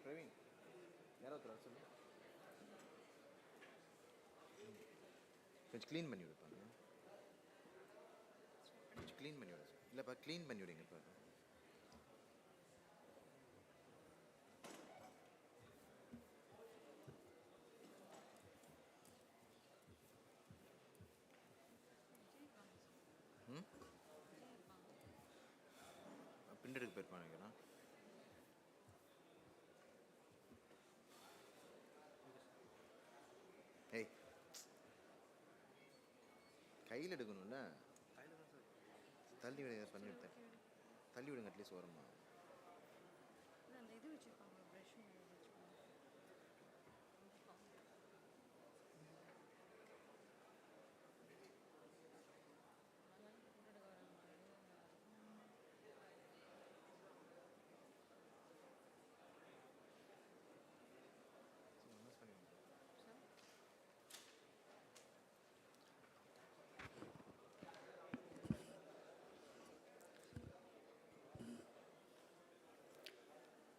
பிரவீன் யாரோ ஒருத்தர் சொல்லு. கொஞ்சம் க்ளீன் பண்ணி விடுப்பாங்க. கொஞ்சம் க்ளீன் பண்ணி விடு. இல்லைப்பா க்ளீன் பண்ணி விடுங்க இப்போ. பிரிண்டருக்கு போயிருப்பான் நினைக்கிறேன். ஏய் கையில் எடுக்கணும்ல. தள்ளி விட பண்ணி விட்டேன். தள்ளி விடுங்க அட்லீஸ்ட் ஓரமா.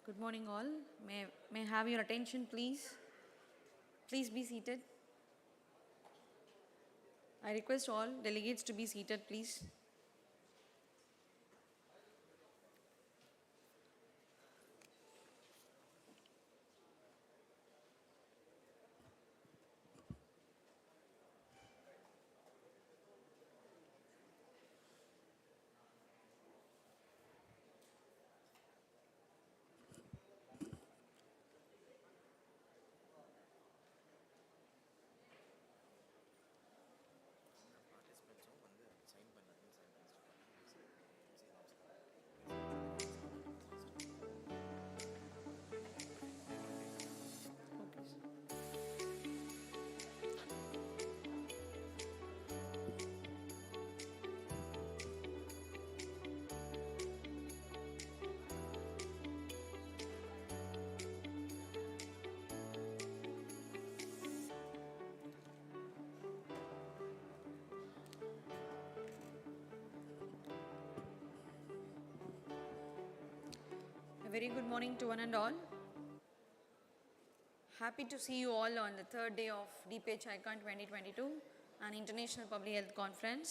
Good morning all. May I have your attention please? Please be seated. I request all delegates to be seated please. A very good morning to one and all. Happy to see you all on the third day of DPH ICON 2022, an International Public Health Conference.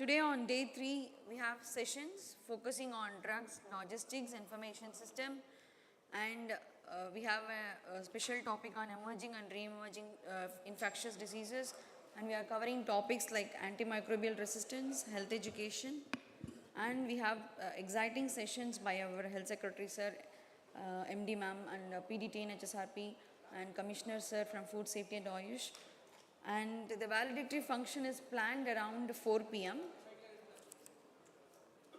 Today on day 3, we have sessions focusing on drugs, logistics, information system, and we have a special topic on emerging and re-emerging infectious diseases, and we are covering topics like antimicrobial resistance, health education, and we have exciting sessions by our Health Secretary Sir, MD Ma'am, and PDT and HSRP, and Commissioner Sir from Food Safety and Ayush. And the valedictory function is planned around 4 p.m.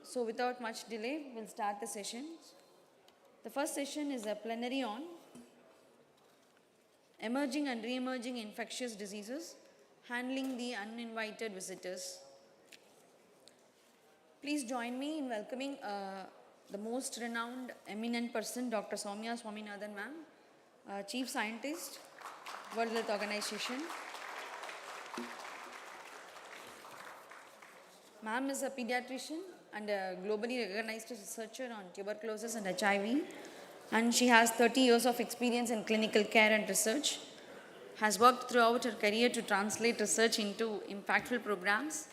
So without much delay, we'll start the sessions. The first session is a plenary on emerging and re-emerging infectious diseases, handling the uninvited visitors. Please join me in welcoming the most renowned, eminent person, Dr. Soumya Swaminathan Ma'am, Chief Scientist, World Health Organization. Ma'am is a pediatrician and a globally recognized researcher on tuberculosis and HIV, and she has 30 years of experience in clinical care and research, has worked throughout her career to translate research into impactful programs.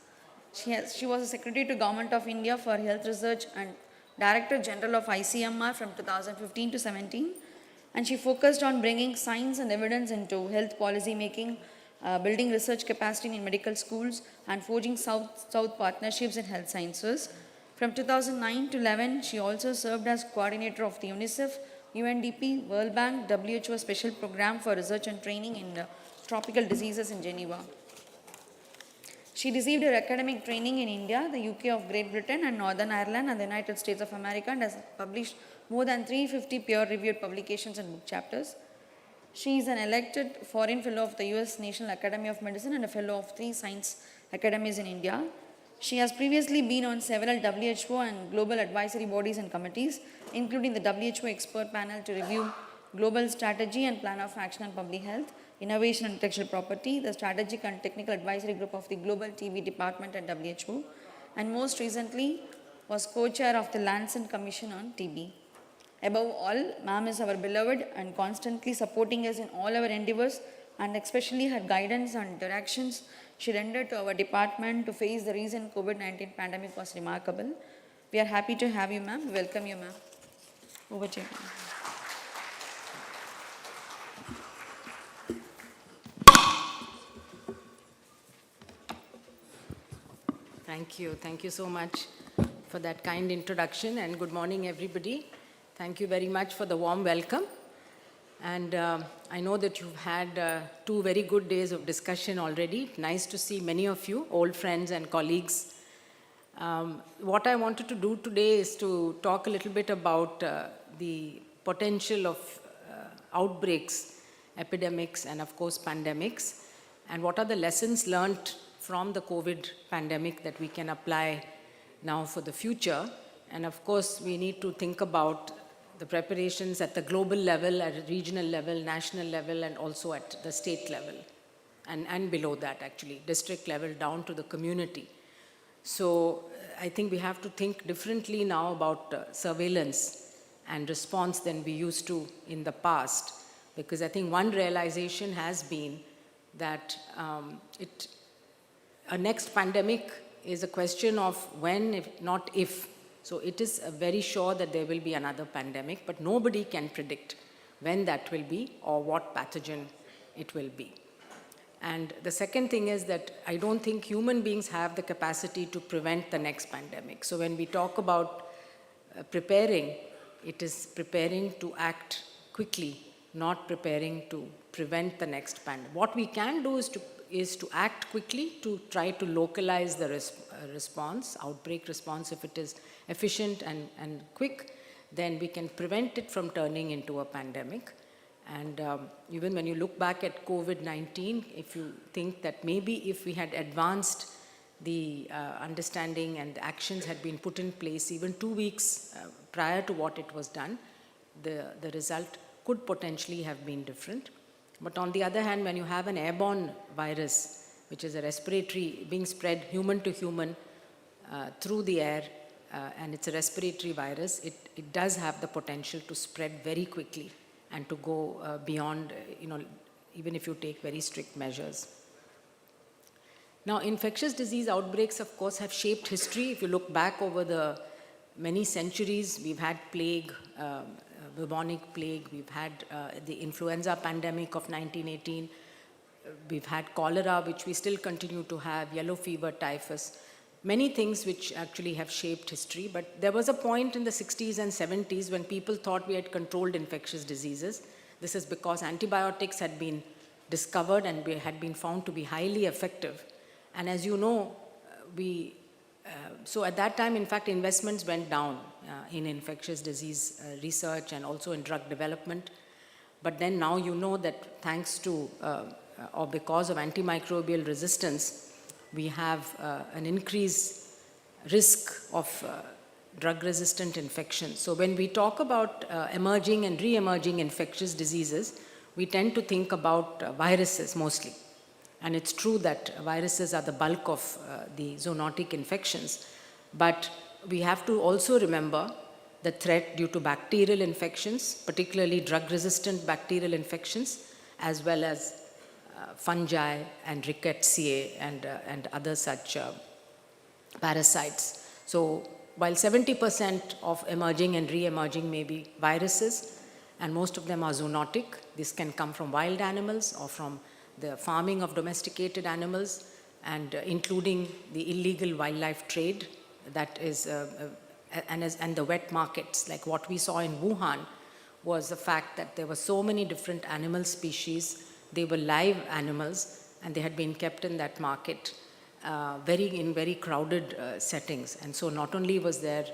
She was a Secretary to Government of India for Health Research and Director General of ICMR from 2015 to 17, and she focused on bringing science and evidence into health policy making, building research capacity in medical schools, and forging South partnerships in health sciences. From 2009 to 11, she also served as coordinator of the UNICEF, UNDP, World Bank, WHO Special Program for Research and Training in Tropical Diseases in Geneva. She received her academic training in India, the UK of Great Britain, and Northern Ireland, and the United States of America, and has published more than 350 peer-reviewed publications and book chapters. She is an elected foreign fellow of the US National Academy of Medicine and a fellow of 3 science academies in India. She has previously been on several WHO and global advisory bodies and committees, including the WHO expert panel to review global strategy and plan of action on public health, innovation and intellectual property, the strategic and technical advisory group of the global TB department at WHO, and most recently was co-chair of the Lancet Commission on TB. Above all, ma'am is our beloved and constantly supporting us in all our endeavors, and especially her guidance and directions she rendered to our department to face the recent COVID-19 pandemic was remarkable. We are happy to have you, ma'am. Welcome you, ma'am. Over to you, ma'am. Thank you so much for that kind introduction, and good morning everybody. Thank you very much for the warm welcome. And I know that you've had 2 very good days of discussion already. Nice to see many of you, old friends and colleagues. What I wanted to do today is to talk a little bit about the potential of outbreaks, epidemics, and of course pandemics, and what are the lessons learned from the COVID pandemic that we can apply now for the future. And of course, we need to think about the preparations at the global level, at a regional level, national level, and also at the state level, and below that actually, district level down to the community. So I think we have to think differently now about surveillance and response than we used to in the past, because I think one realization has been that a next pandemic is a question of when, if not if. So it is very sure that there will be another pandemic, but nobody can predict when that will be or what pathogen it will be. And the second thing is that I don't think human beings have the capacity to prevent the next pandemic. So when we talk about preparing, it is preparing to act quickly, not preparing to prevent the next pandemic. What we can do is to act quickly to try to localize the response, outbreak response. If it is efficient and quick, then we can prevent it from turning into a pandemic. And even when you look back at COVID-19, if you think that maybe if we had advanced the understanding and the actions had been put in place even 2 weeks prior to what it was done, the result could potentially have been different. But on the other hand, when you have an airborne virus, which is a respiratory, being spread human to human through the air, and it's a respiratory virus, it does have the potential to spread very quickly and to go beyond, even if you take very strict measures. Now, infectious disease outbreaks, of course, have shaped history. If you look back over the many centuries, we've had plague, bubonic plague, we've had the influenza pandemic of 1918, we've had cholera, which we still continue to have, yellow fever, typhus, many things which actually have shaped history. But there was a point in the 60s and 70s when people thought we had controlled infectious diseases. This is because antibiotics had been discovered and had been found to be highly effective. And as you know, so at that time, in fact, investments went down in infectious disease research and also in drug development. But then now you know that thanks to or because of antimicrobial resistance, we have an increased risk of drug-resistant infections. So when we talk about emerging and re-emerging infectious diseases, we tend to think about viruses mostly. And it's true that viruses are the bulk of the zoonotic infections. But we have to also remember the threat due to bacterial infections, particularly drug-resistant bacterial infections, as well as fungi and rickettsia and other such parasites. So while 70% of emerging and re-emerging may be viruses, and most of them are zoonotic, this can come from wild animals or from the farming of domesticated animals, and including the illegal wildlife trade that is, and the wet markets, like what we saw in Wuhan was the fact that there were so many different animal species. They were live animals and they had been kept in that market in very crowded settings. And so not only was there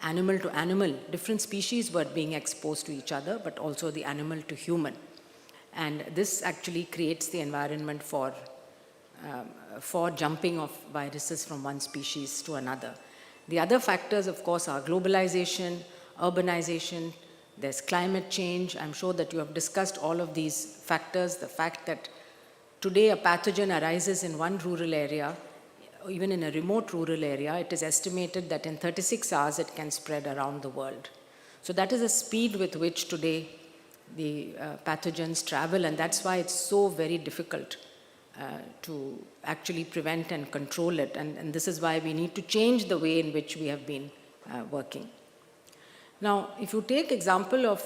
animal to animal, different species were being exposed to each other, but also the animal to human. And this actually creates the environment for jumping of viruses from one species to another. The other factors, of course, are globalization, urbanization, there's climate change. I'm sure that you have discussed all of these factors. The fact that today a pathogen arises in one rural area, even in a remote rural area, it is estimated that in 36 hours it can spread around the world. So that is the speed with which today the pathogens travel, and that's why it's so very difficult to actually prevent and control it. And this is why we need to change the way in which we have been working. Now, if you take example of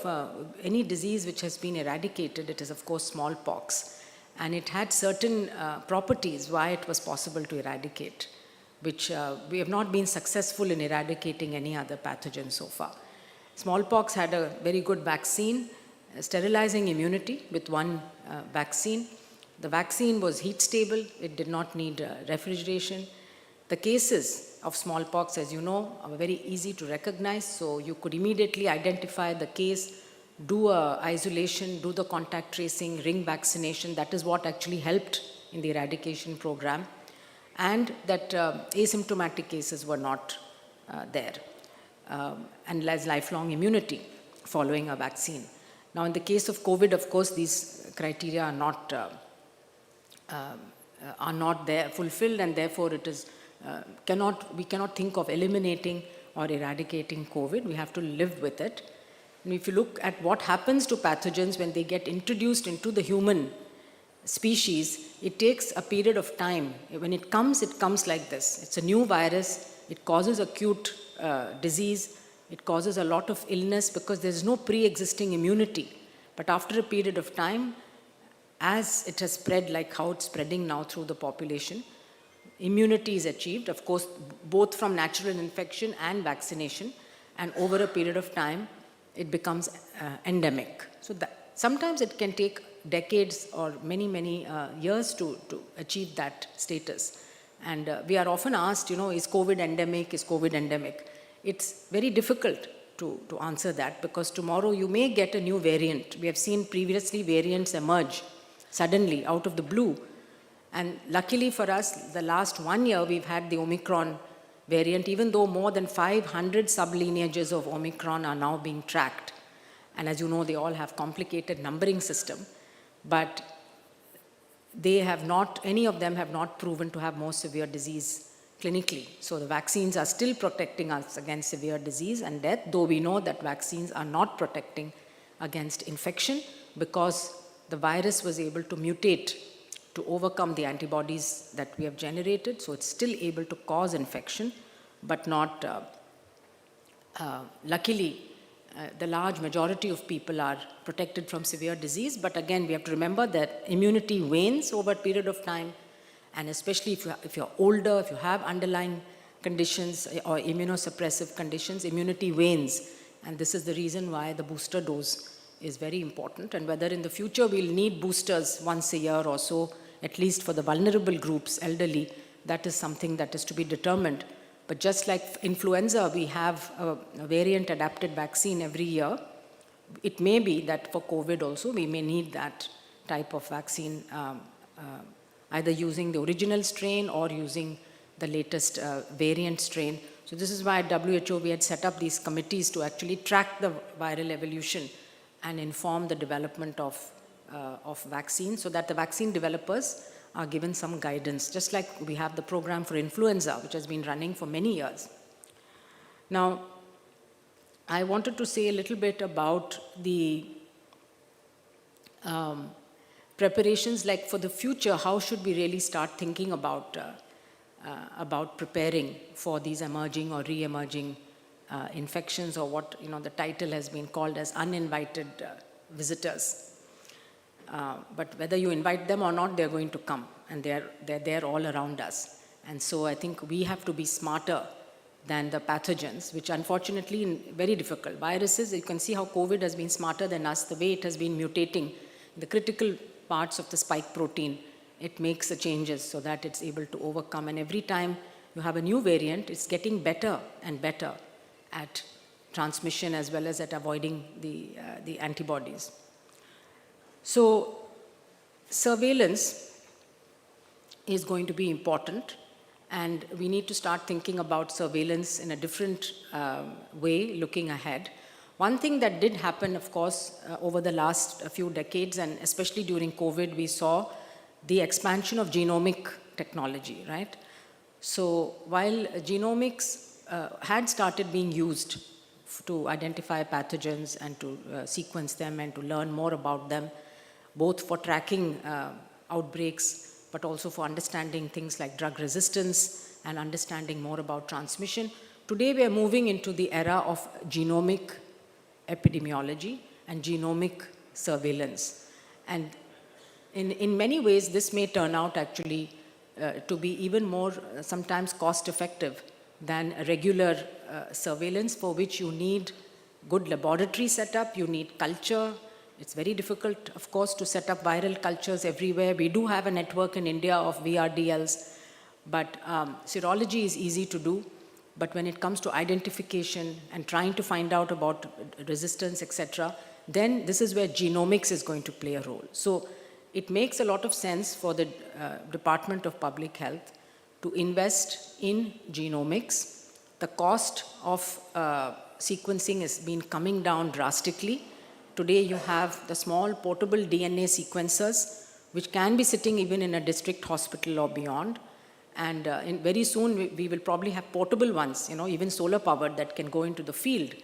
any disease which has been eradicated, it is of course smallpox. And it had certain properties why it was possible to eradicate, which we have not been successful in eradicating any other pathogen so far. Smallpox had a very good vaccine, sterilizing immunity with one vaccine. The vaccine was heat stable, it did not need refrigeration. The cases of smallpox, as you know, are very easy to recognize, so you could immediately identify the case, do isolation, do the contact tracing, ring vaccination. That is what actually helped in the eradication program. And that asymptomatic cases were not there. And as lifelong immunity following a vaccine. Now in the case of COVID, of course, these criteria are not there fulfilled, and therefore it is we cannot think of eliminating or eradicating COVID. We have to live with it. And if you look at what happens to pathogens when they get introduced into the human species, it takes a period of time. When it comes like this. It's a new virus. It causes acute disease. It causes a lot of illness because there's no pre-existing immunity. But after a period of time, as it has spread like how it's spreading now through the population, immunity is achieved, of course, both from natural infection and vaccination. And over a period of time, it becomes endemic. So that, sometimes it can take decades or many years to achieve that status. And we are often asked, is COVID endemic? Is COVID endemic? It's very difficult to answer that, because tomorrow you may get a new variant. We have seen previously variants emerge suddenly out of the blue. And luckily for us, the last 1 year we've had the Omicron variant, even though more than 500 sublineages of Omicron are now being tracked. And as you know, they all have complicated numbering system, but they have not, any of them have not proven to have more severe disease clinically. So the vaccines are still protecting us against severe disease and death, though we know that vaccines are not protecting against infection because the virus was able to mutate to overcome the antibodies that we have generated. So it's still able to cause infection, but not, luckily, the large majority of people are protected from severe disease. But again, we have to remember that immunity wanes over a period of time. And especially if you're older, if you have underlying conditions or immunosuppressive conditions, immunity wanes. And this is the reason why the booster dose is very important. And whether in the future we'll need boosters once a year or so, at least for the vulnerable groups, elderly, that is something that is to be determined. But just like influenza, we have a variant adapted vaccine every year. It may be that for COVID also, we may need that type of vaccine, either using the original strain or using the latest variant strain. So this is why at WHO we had set up these committees to actually track the viral evolution and inform the development of vaccines, so that the vaccine developers are given some guidance, just like we have the program for influenza, which has been running for many years. Now, I wanted to say a little bit about the preparations, like for the future, how should we really start thinking about preparing for these emerging or re-emerging infections, or what the title has been called as uninvited visitors. But whether you invite them or not, they're going to come, and they're there all around us. And so I think we have to be smarter than the pathogens, which unfortunately very difficult. Viruses, you can see how COVID has been smarter than us, the way it has been mutating the critical parts of the spike protein. It makes the changes so that it's able to overcome. And every time you have a new variant, it's getting better and better at transmission as well as at avoiding the antibodies. So surveillance is going to be important, and we need to start thinking about surveillance in a different way, looking ahead. One thing that did happen, of course, over the last few decades, and especially during COVID, we saw the expansion of genomic technology, right? So while genomics had started being used to identify pathogens and to sequence them and to learn more about them, both for tracking outbreaks, but also for understanding things like drug resistance and understanding more about transmission. Today we are moving into the era of genomic epidemiology and genomic surveillance. And in many ways, this may turn out actually to be even more sometimes cost effective than a regular surveillance, for which you need good laboratory setup, you need culture. It's very difficult, of course, to set up viral cultures everywhere. We do have a network in India of VRDLs, but serology is easy to do. But when it comes to identification and trying to find out about resistance, etc., then this is where genomics is going to play a role. So it makes a lot of sense for the Department of Public Health to invest in genomics. The cost of sequencing has been coming down drastically. Today you have the small portable DNA sequencers, which can be sitting even in a district hospital or beyond. And very soon we will probably have portable ones, even solar powered, that can go into the field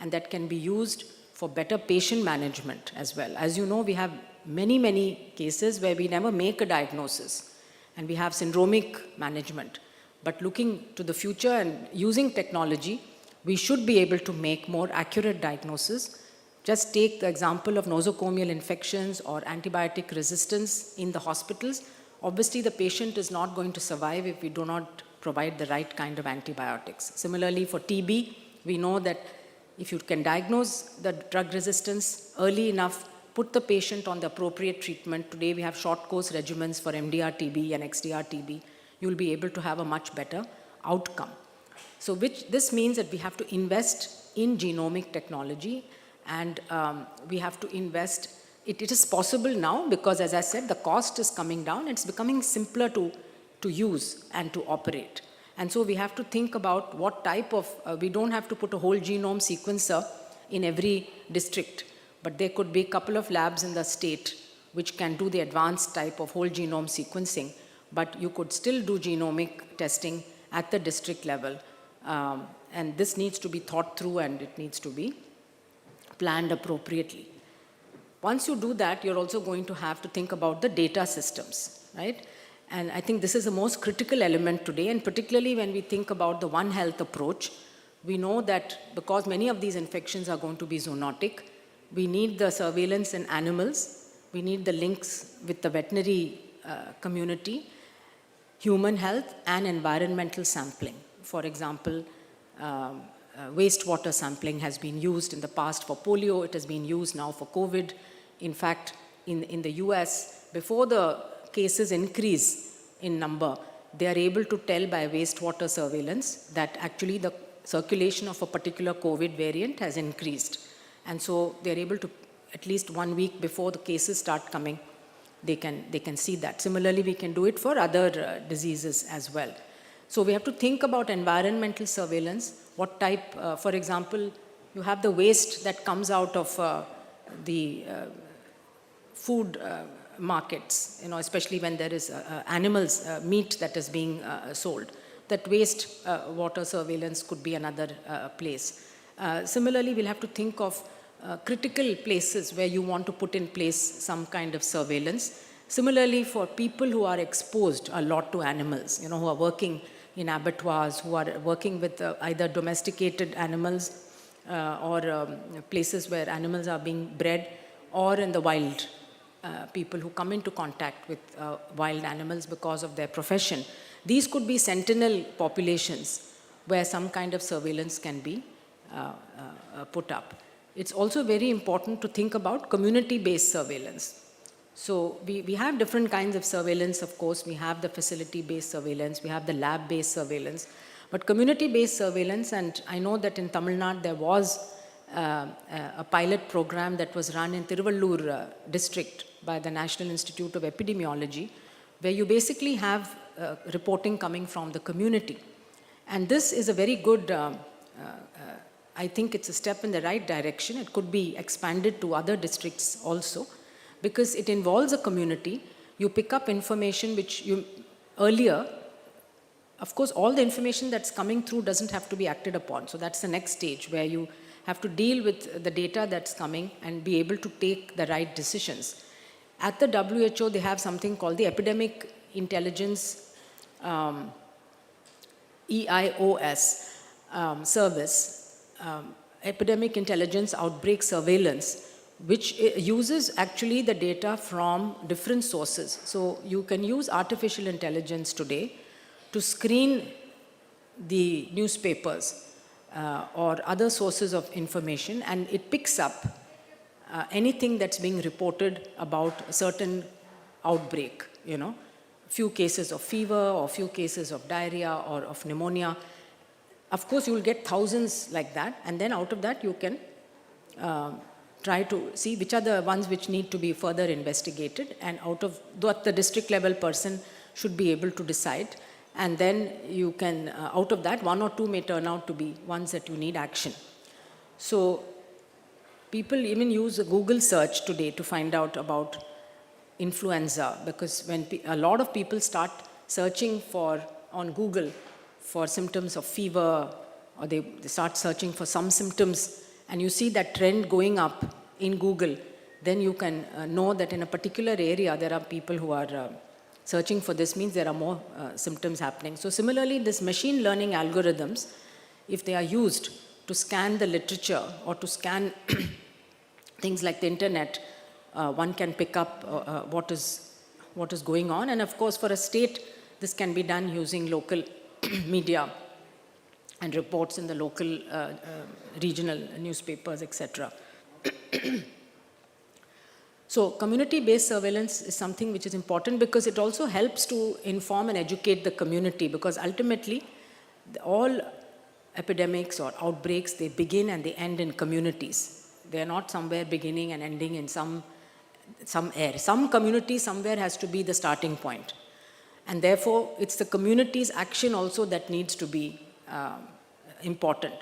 and that can be used for better patient management as well. As you know, we have many, many cases where we never make a diagnosis and we have syndromic management. But looking to the future and using technology, we should be able to make more accurate diagnosis. Just take the example of nosocomial infections or antibiotic resistance in the hospitals. Obviously, the patient is not going to survive if we do not provide the right kind of antibiotics. Similarly, for TB, we know that if you can diagnose the drug resistance early enough, put the patient on the appropriate treatment. Today, we have short course regimens for MDR TB and XDR TB. You'll be able to have a much better outcome. So this means that we have to invest in genomic technology, and we have to invest. It is possible now because, as I said, the cost is coming down. It's becoming simpler to use and to operate. And so we have to think about what type of, we don't have to put a whole genome sequencer in every district, but there could be a couple of labs in the state which can do the advanced type of whole genome sequencing, but you could still do genomic testing at the district level. And this needs to be thought through and it needs to be planned appropriately. Once you do that, you're also going to have to think about the data systems, right? And I think this is the most critical element today, and particularly when we think about the One Health approach, we know that because many of these infections are going to be zoonotic, we need the surveillance in animals, we need the links with the veterinary community, human health, and environmental sampling. For example, wastewater sampling has been used in the past for polio, it has been used now for COVID. In fact, in the US, before the cases increase in number, they are able to tell by wastewater surveillance that actually the circulation of a particular COVID variant has increased. And so they're able to, at least 1 week before the cases start coming, they can see that. Similarly, we can do it for other diseases as well. So we have to think about environmental surveillance. What type, for example, you have the waste that comes out of the food markets, especially when there is animals, meat that is being sold. That waste water surveillance could be another place. Similarly, we'll have to think of critical places where you want to put in place some kind of surveillance. Similarly, for people who are exposed a lot to animals, who are working in abattoirs, who are working with either domesticated animals or places where animals are being bred, or in the wild, people who come into contact with wild animals because of their profession. These could be sentinel populations where some kind of surveillance can be put up. It's also very important to think about community-based surveillance. So we have different kinds of surveillance, of course. We have the facility-based surveillance, we have the lab-based surveillance, but community-based surveillance, and I know that in Tamil Nadu there was a pilot program that was run in Tiruvallur district by the National Institute of Epidemiology, where you basically have reporting coming from the community. And this is a very good, I think it's a step in the right direction. It could be expanded to other districts also, because it involves a community. You pick up information which you earlier, of course, all the information that's coming through doesn't have to be acted upon. So that's the next stage, where you have to deal with the data that's coming and be able to take the right decisions. At the WHO, they have something called the Epidemic Intelligence EIOS service, Epidemic Intelligence Outbreak Surveillance, which uses actually the data from different sources. So you can use artificial intelligence today to screen the newspapers or other sources of information, and it picks up anything that's being reported about a certain outbreak, you know, few cases of fever or few cases of diarrhea or of pneumonia. Of course, you will get thousands like that, and then out of that you can try to see which are the ones which need to be further investigated, and out of what the district level person should be able to decide. And then you can, out of that, one or two may turn out to be ones that you need action. So people even use a Google search today to find out about influenza, because when a lot of people start searching on Google for symptoms of fever, or they start searching for some symptoms, and you see that trend going up in Google, then you can know that in a particular area there are people who are searching for this, means there are more symptoms happening. So similarly, this machine learning algorithms, if they are used to scan the literature or to scan things like the internet, one can pick up what is going on. And of course, for a state, this can be done using local media and reports in the local regional newspapers, etc. So community-based surveillance is something which is important because it also helps to inform and educate the community, because ultimately all epidemics or outbreaks, they begin and they end in communities. They are not somewhere beginning and ending in some air. Some community somewhere has to be the starting point. And therefore, it's the community's action also that needs to be important.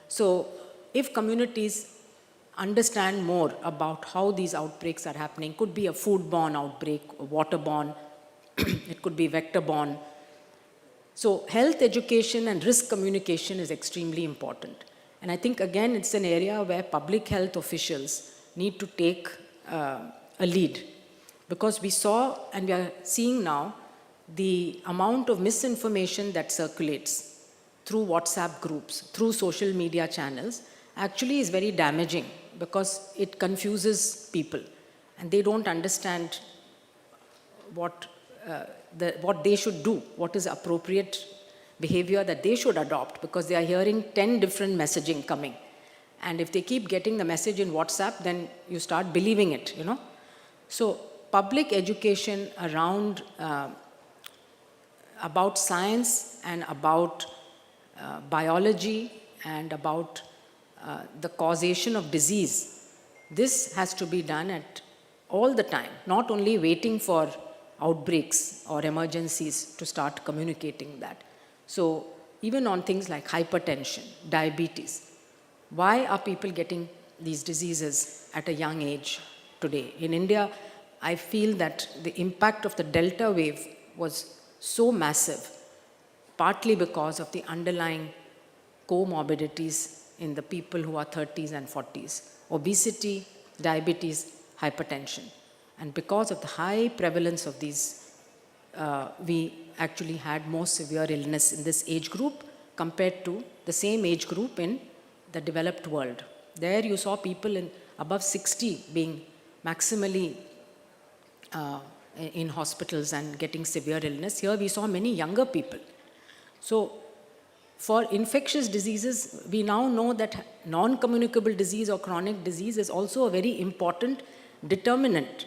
So if communities understand more about how these outbreaks are happening, could be a foodborne outbreak, a waterborne, it could be vector-borne. So health education and risk communication is extremely important. And I think, again, it's an area where public health officials need to take a lead. Because we saw, and we are seeing now, the amount of misinformation that circulates through WhatsApp groups, through social media channels, actually is very damaging, because it confuses people and they don't understand what they should do, what is appropriate behavior that they should adopt, because they are hearing 10 different messaging coming. And if they keep getting the message in WhatsApp, then you start believing it, you know. So public education around about science and about biology and about the causation of disease, this has to be done at all the time, not only waiting for outbreaks or emergencies to start communicating that. So even on things like hypertension, diabetes, why are people getting these diseases at a young age today? In India, I feel that the impact of the Delta wave was so massive, partly because of the underlying comorbidities in the people who are 30s and 40s, obesity, diabetes, hypertension. And because of the high prevalence of these, we actually had more severe illness in this age group compared to the same age group in the developed world. There you saw people in above 60 being maximally in hospitals and getting severe illness. Here we saw many younger people. So for infectious diseases, we now know that non-communicable disease or chronic disease is also a very important determinant.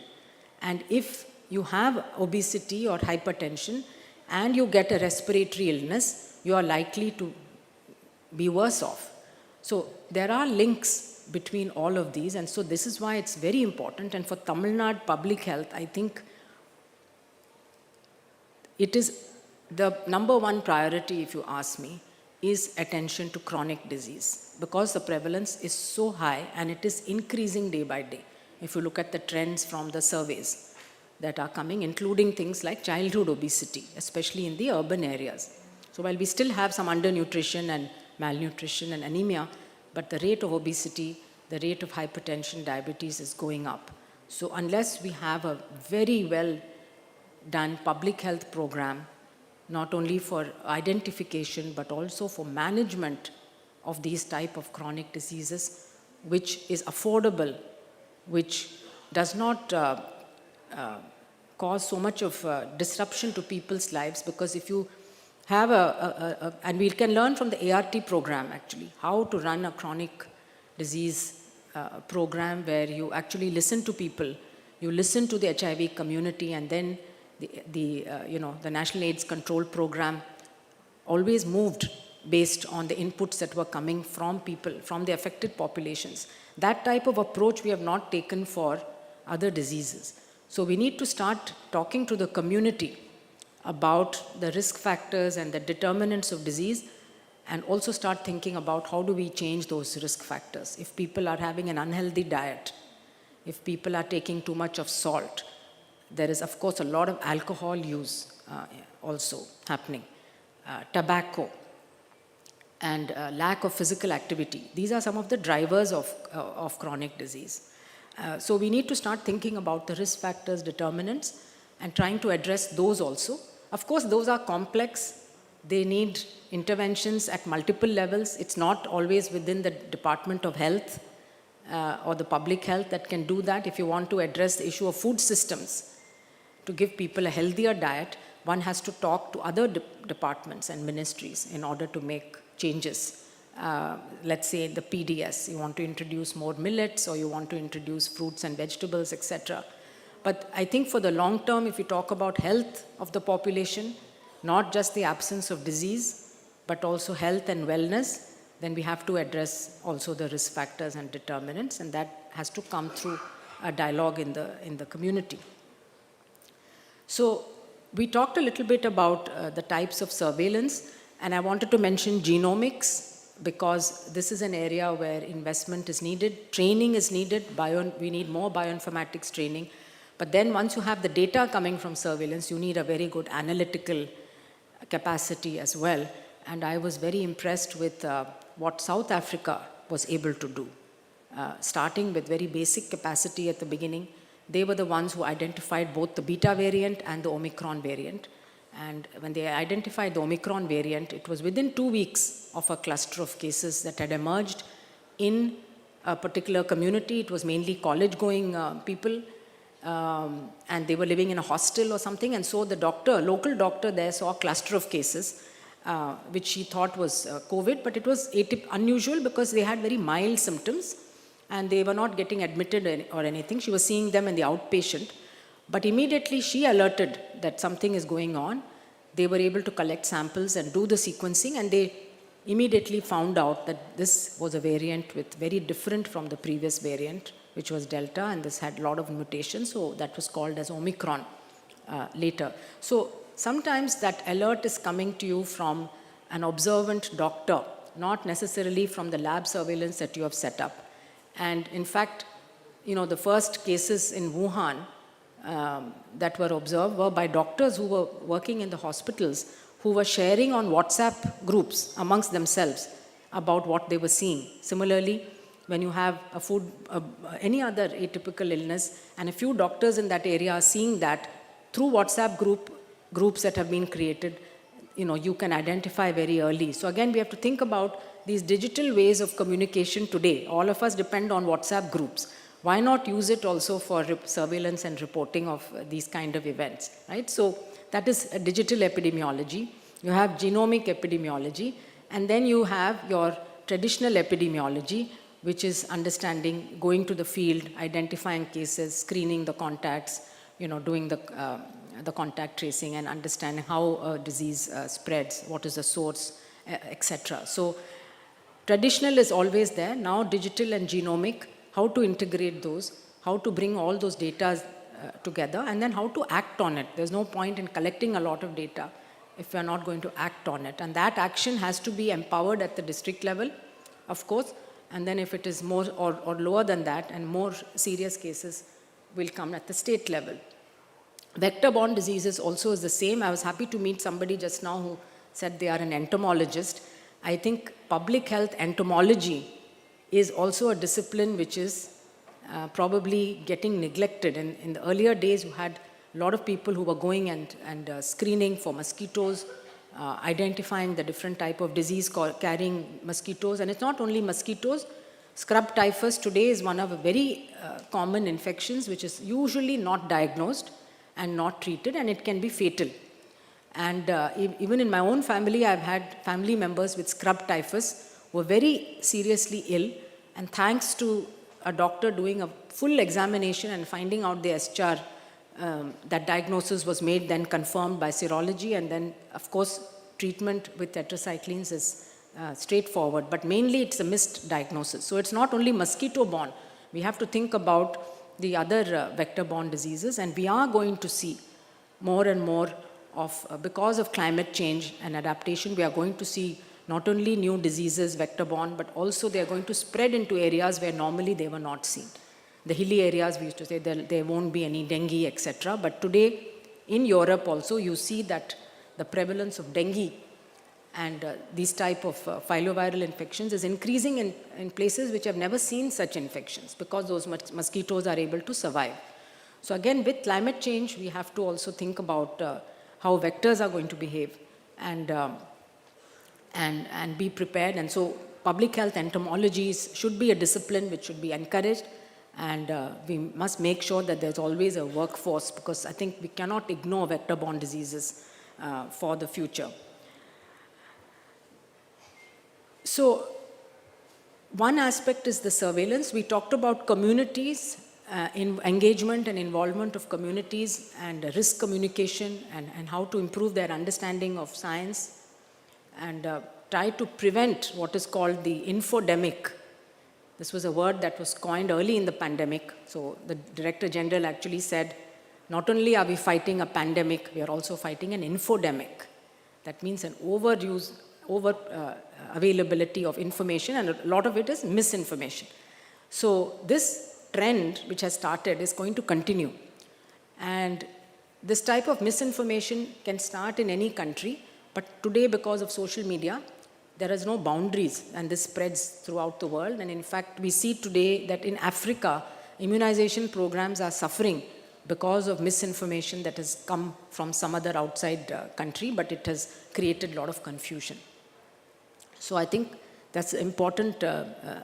And if you have obesity or hypertension and you get a respiratory illness, you are likely to be worse off. So there are links between all of these, and so this is why it's very important. And for Tamil Nadu public health, I think it is the number one priority, if you ask me, is attention to chronic disease, because the prevalence is so high and it is increasing day by day. If you look at the trends from the surveys that are coming, including things like childhood obesity, especially in the urban areas. So while we still have some undernutrition and malnutrition and anemia, but the rate of obesity, the rate of hypertension, diabetes is going up. So unless we have a very well done public health program, not only for identification, but also for management of these type of chronic diseases, which is affordable, which does not cause so much of disruption to people's lives, because if you have and we can learn from the ART program actually, how to run a chronic disease program where you actually listen to people, you listen to the HIV community, and then the National AIDS Control Program always moved based on the inputs that were coming from people, from the affected populations. That type of approach we have not taken for other diseases. So we need to start talking to the community about the risk factors and the determinants of disease, and also start thinking about how do we change those risk factors. If people are having an unhealthy diet, if people are taking too much of salt, there is of course a lot of alcohol use also happening, tobacco, and lack of physical activity. These are some of the drivers of chronic disease. So we need to start thinking about the risk factors, determinants, and trying to address those also. Of course, those are complex. They need interventions at multiple levels. It's not always within the Department of Health or the public health that can do that. If you want to address the issue of food systems, to give people a healthier diet, one has to talk to other departments and ministries in order to make changes. Let's say the PDS, you want to introduce more millets, or you want to introduce fruits and vegetables, etc. But I think for the long term, if you talk about health of the population, not just the absence of disease, but also health and wellness, then we have to address also the risk factors and determinants, and that has to come through a dialogue in the community. So we talked a little bit about the types of surveillance, and I wanted to mention genomics, because this is an area where investment is needed, training is needed, we need more bioinformatics training. But then once you have the data coming from surveillance, you need a very good analytical capacity as well. And I was very impressed with what South Africa was able to do. Starting with very basic capacity at the beginning, they were the ones who identified both the beta variant and the Omicron variant. And when they identified the Omicron variant, it was within 2 weeks of a cluster of cases that had emerged in a particular community. It was mainly college-going people, and they were living in a hostel or something. And so the local doctor there saw a cluster of cases, which he thought was COVID, but it was unusual because they had very mild symptoms, and they were not getting admitted or anything. She was seeing them in the outpatient. But immediately she alerted that something is going on. They were able to collect samples and do the sequencing, and they immediately found out that this was a variant with very different from the previous variant, which was Delta, and this had a lot of mutations, so that was called as Omicron later. So sometimes that alert is coming to you from an observant doctor, not necessarily from the lab surveillance that you have set up. And in fact, the first cases in Wuhan that were observed were by doctors who were working in the hospitals, who were sharing on WhatsApp groups amongst themselves about what they were seeing. Similarly, when you have any other atypical illness, and a few doctors in that area are seeing that through WhatsApp groups that have been created, you can identify very early. So again, we have to think about these digital ways of communication today. All of us depend on WhatsApp groups. Why not use it also for surveillance and reporting of these kind of events, right? So that is a digital epidemiology. You have genomic epidemiology, and then you have your traditional epidemiology, which is understanding, going to the field, identifying cases, screening the contacts, doing the contact tracing, and understanding how a disease spreads, what is the source, etc. So traditional is always there. Now digital and genomic, how to integrate those, how to bring all those data together, and then how to act on it. There's no point in collecting a lot of data if we're not going to act on it. And that action has to be empowered at the district level, of course, and then if it is more or lower than that, and more serious cases will come at the state level. Vector-borne diseases also is the same. I was happy to meet somebody just now who said they are an entomologist. I think public health entomology is also a discipline which is probably getting neglected. In the earlier days, you had a lot of people who were going and screening for mosquitoes, identifying the different type of disease carrying mosquitoes. And it's not only mosquitoes. Scrub typhus today is one of the very common infections which is usually not diagnosed and not treated, and it can be fatal. And even in my own family, I've had family members with scrub typhus who were very seriously ill, and thanks to a doctor doing a full examination and finding out the SCHAR, that diagnosis was made, then confirmed by serology, and then, of course, treatment with tetracyclines is straightforward, but mainly it's a missed diagnosis. So it's not only mosquito-borne. We have to think about the other vector-borne diseases, and we are going to see more and more of, because of climate change and adaptation, we are going to see not only new diseases vector-borne, but also they are going to spread into areas where normally they were not seen. The hilly areas, we used to say there won't be any dengue, etc. But today, in Europe also, you see that the prevalence of dengue and these type of filoviral infections is increasing in places which have never seen such infections, because those mosquitoes are able to survive. So again, with climate change, we have to also think about how vectors are going to behave and be prepared. And so public health entomologies should be a discipline which should be encouraged, and we must make sure that there's always a workforce, because I think we cannot ignore vector-borne diseases for the future. So one aspect is the surveillance. We talked about communities, in engagement and involvement of communities, and risk communication, and how to improve their understanding of science, and try to prevent what is called the infodemic. This was a word that was coined early in the pandemic. So the Director General actually said, not only are we fighting a pandemic, we are also fighting an infodemic. That means an overuse, availability of information, and a lot of it is misinformation. So this trend which has started is going to continue. And this type of misinformation can start in any country, but today, because of social media, there is no boundaries, and this spreads throughout the world. And in fact, we see today that in Africa, immunization programs are suffering because of misinformation that has come from some other outside country, but it has created a lot of confusion. So I think that's an important,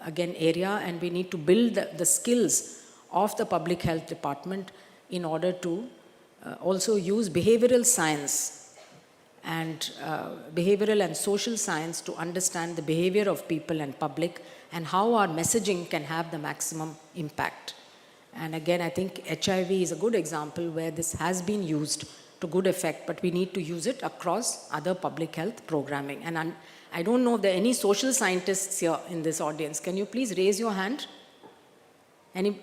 again, area, and we need to build the skills of the public health department in order to also use behavioral science and behavioral and social science to understand the behavior of people and public, and how our messaging can have the maximum impact. And again, I think HIV is a good example where this has been used to good effect, but we need to use it across other public health programming. And I don't know if there are any social scientists here in this audience. Can you please raise your hand? Any?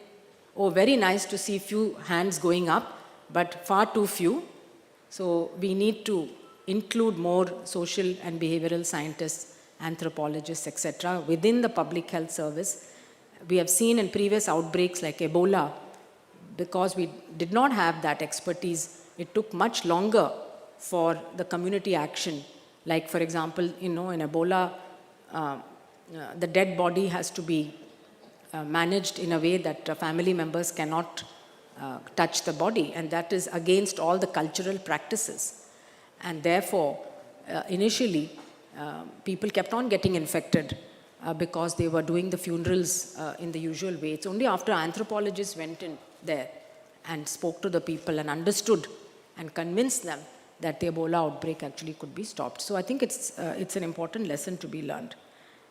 Oh, very nice to see few hands going up, but far too few. So we need to include more social and behavioral scientists, anthropologists, etc. within the public health service. We have seen in previous outbreaks like Ebola, because we did not have that expertise, it took much longer for the community action. Like, for example, in Ebola, the dead body has to be managed in a way that family members cannot touch the body, and that is against all the cultural practices. And therefore, initially, people kept on getting infected because they were doing the funerals in the usual way. It's only after anthropologists went in there and spoke to the people and understood and convinced them that the Ebola outbreak actually could be stopped. So I think it's an important lesson to be learned.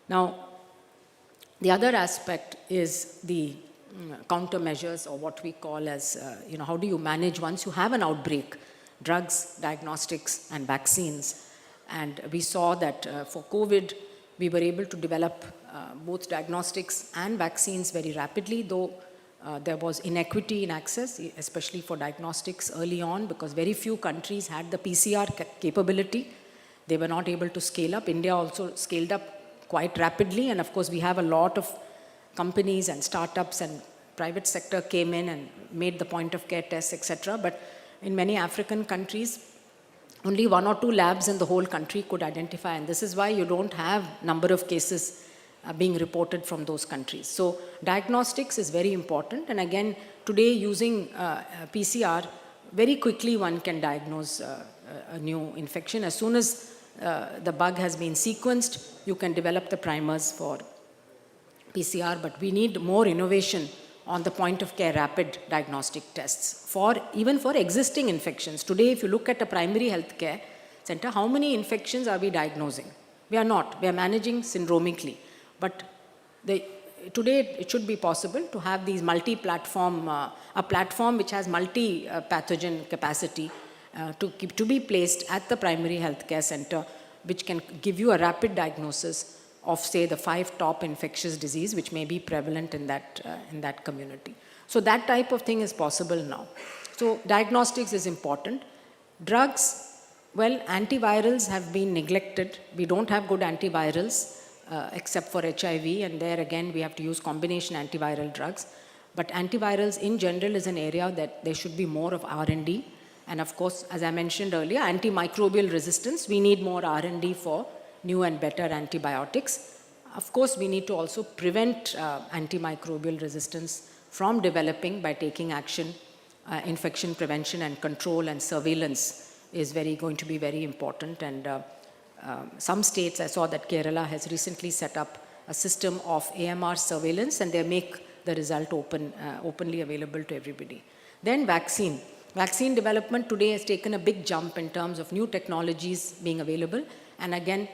Now, the other aspect is the countermeasures, or what we call as, how do you manage once you have an outbreak? Drugs, diagnostics, and vaccines. And we saw that for COVID, we were able to develop both diagnostics and vaccines very rapidly, though there was inequity in access, especially for diagnostics early on, because very few countries had the PCR capability. They were not able to scale up. India also scaled up quite rapidly, and of course we have a lot of companies and startups, and private sector came in and made the point of care tests, etc. But in many African countries, only 1 or 2 labs in the whole country could identify, and this is why you don't have number of cases being reported from those countries. So diagnostics is very important, and again, today using PCR, very quickly one can diagnose a new infection. As soon as the bug has been sequenced, you can develop the primers for PCR, but we need more innovation on the point of care rapid diagnostic tests even for existing infections. Today, if you look at a primary health care center, how many infections are we diagnosing? We are not. We are managing syndromically. But today, it should be possible to have these multi-platform, a platform which has multi-pathogen capacity to be placed at the primary health care center, which can give you a rapid diagnosis of, say, the 5 top infectious disease which may be prevalent in that community. So that type of thing is possible now. So diagnostics is important. Drugs, well, antivirals have been neglected. We don't have good antivirals except for HIV, and there again we have to use combination antiviral drugs. But antivirals in general is an area that there should be more of R&D. And of course, as I mentioned earlier, antimicrobial resistance, we need more R&D for new and better antibiotics. Of course, we need to also prevent antimicrobial resistance from developing by taking action. Infection prevention and control and surveillance is going to be very important. And some states, I saw that Kerala has recently set up a system of AMR surveillance, and they make the result openly available to everybody. Then vaccine. Vaccine development today has taken a big jump in terms of new technologies being available. And again,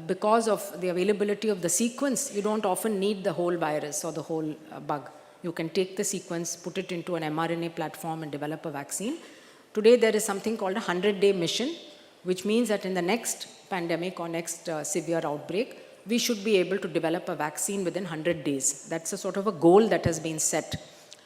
because of the availability of the sequence, you don't often need the whole virus or the whole bug. You can take the sequence, put it into an mRNA platform and develop a vaccine. Today there is something called a 100-day mission, which means that in the next pandemic or next severe outbreak, we should be able to develop a vaccine within 100 days. That's a sort of a goal that has been set.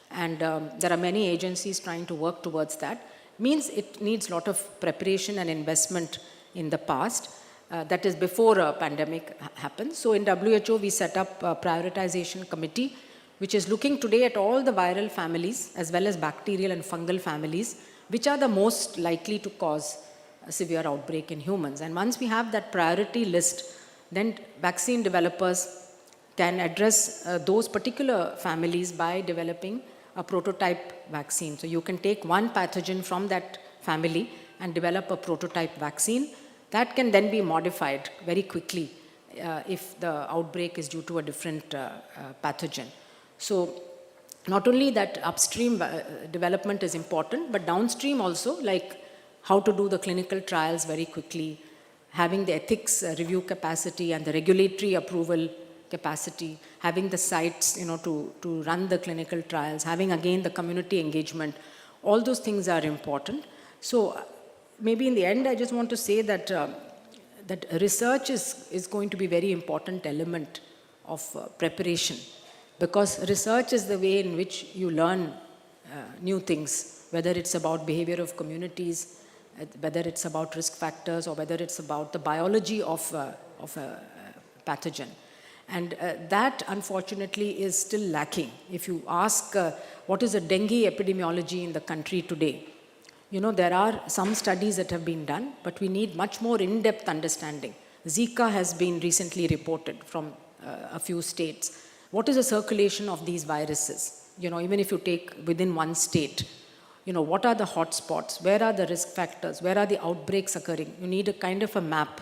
And there are many agencies trying to work towards that. Means it needs a lot of preparation and investment in the past. That is before a pandemic happens. So in WHO, we set up a prioritization committee, which is looking today at all the viral families, as well as bacterial and fungal families, which are the most likely to cause a severe outbreak in humans. And once we have that priority list, then vaccine developers can address those particular families by developing a prototype vaccine. So you can take one pathogen from that family and develop a prototype vaccine. That can then be modified very quickly if the outbreak is due to a different pathogen. So not only that upstream development is important, but downstream also, like how to do the clinical trials very quickly, having the ethics review capacity and the regulatory approval capacity, having the sites, to run the clinical trials, having again the community engagement, all those things are important. So maybe in the end, I just want to say that that research is going to be a very important element of preparation, because research is the way in which you learn new things, whether it's about behavior of communities, whether it's about risk factors, or whether it's about the biology of a pathogen. And that, unfortunately, is still lacking. If you ask what is the dengue epidemiology in the country today, there are some studies that have been done, but we need much more in-depth understanding. Zika has been recently reported from a few states. What is the circulation of these viruses? Even if you take within one state, what are the hotspots? Where are the risk factors? Where are the outbreaks occurring? You need a kind of a map.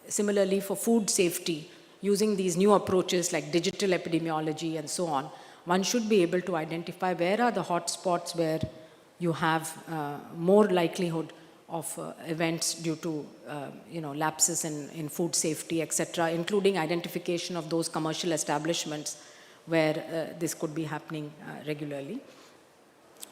Similarly, for food safety, using these new approaches like digital epidemiology and so on, one should be able to identify where are the hotspots where you have more likelihood of events due to lapses in food safety, etc., including identification of those commercial establishments where this could be happening regularly.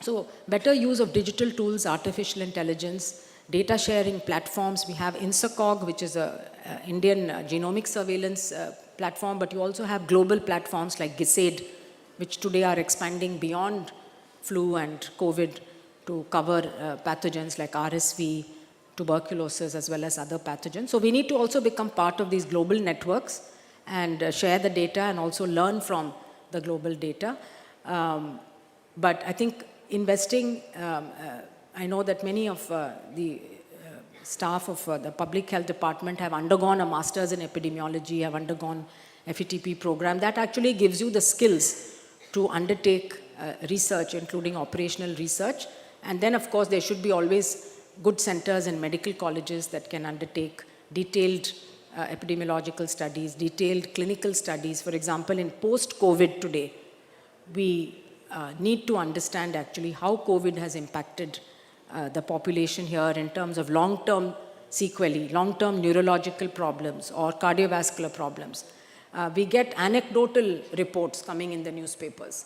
So better use of digital tools, artificial intelligence, data sharing platforms. We have INSACOG, which is an Indian genomic surveillance platform, but you also have global platforms like GISAID, which today are expanding beyond flu and COVID to cover pathogens like RSV, tuberculosis, as well as other pathogens. So we need to also become part of these global networks and share the data and also learn from the global data. But I think investing, I know that many of the staff of the public health department have undergone a master's in epidemiology, have undergone FETP program. That actually gives you the skills to undertake research, including operational research. And then, of course, there should be always good centers and medical colleges that can undertake detailed epidemiological studies, detailed clinical studies. For example, in post-COVID today, we need to understand actually how COVID has impacted the population here in terms of long-term sequelae, long-term neurological problems or cardiovascular problems. We get anecdotal reports coming in the newspapers.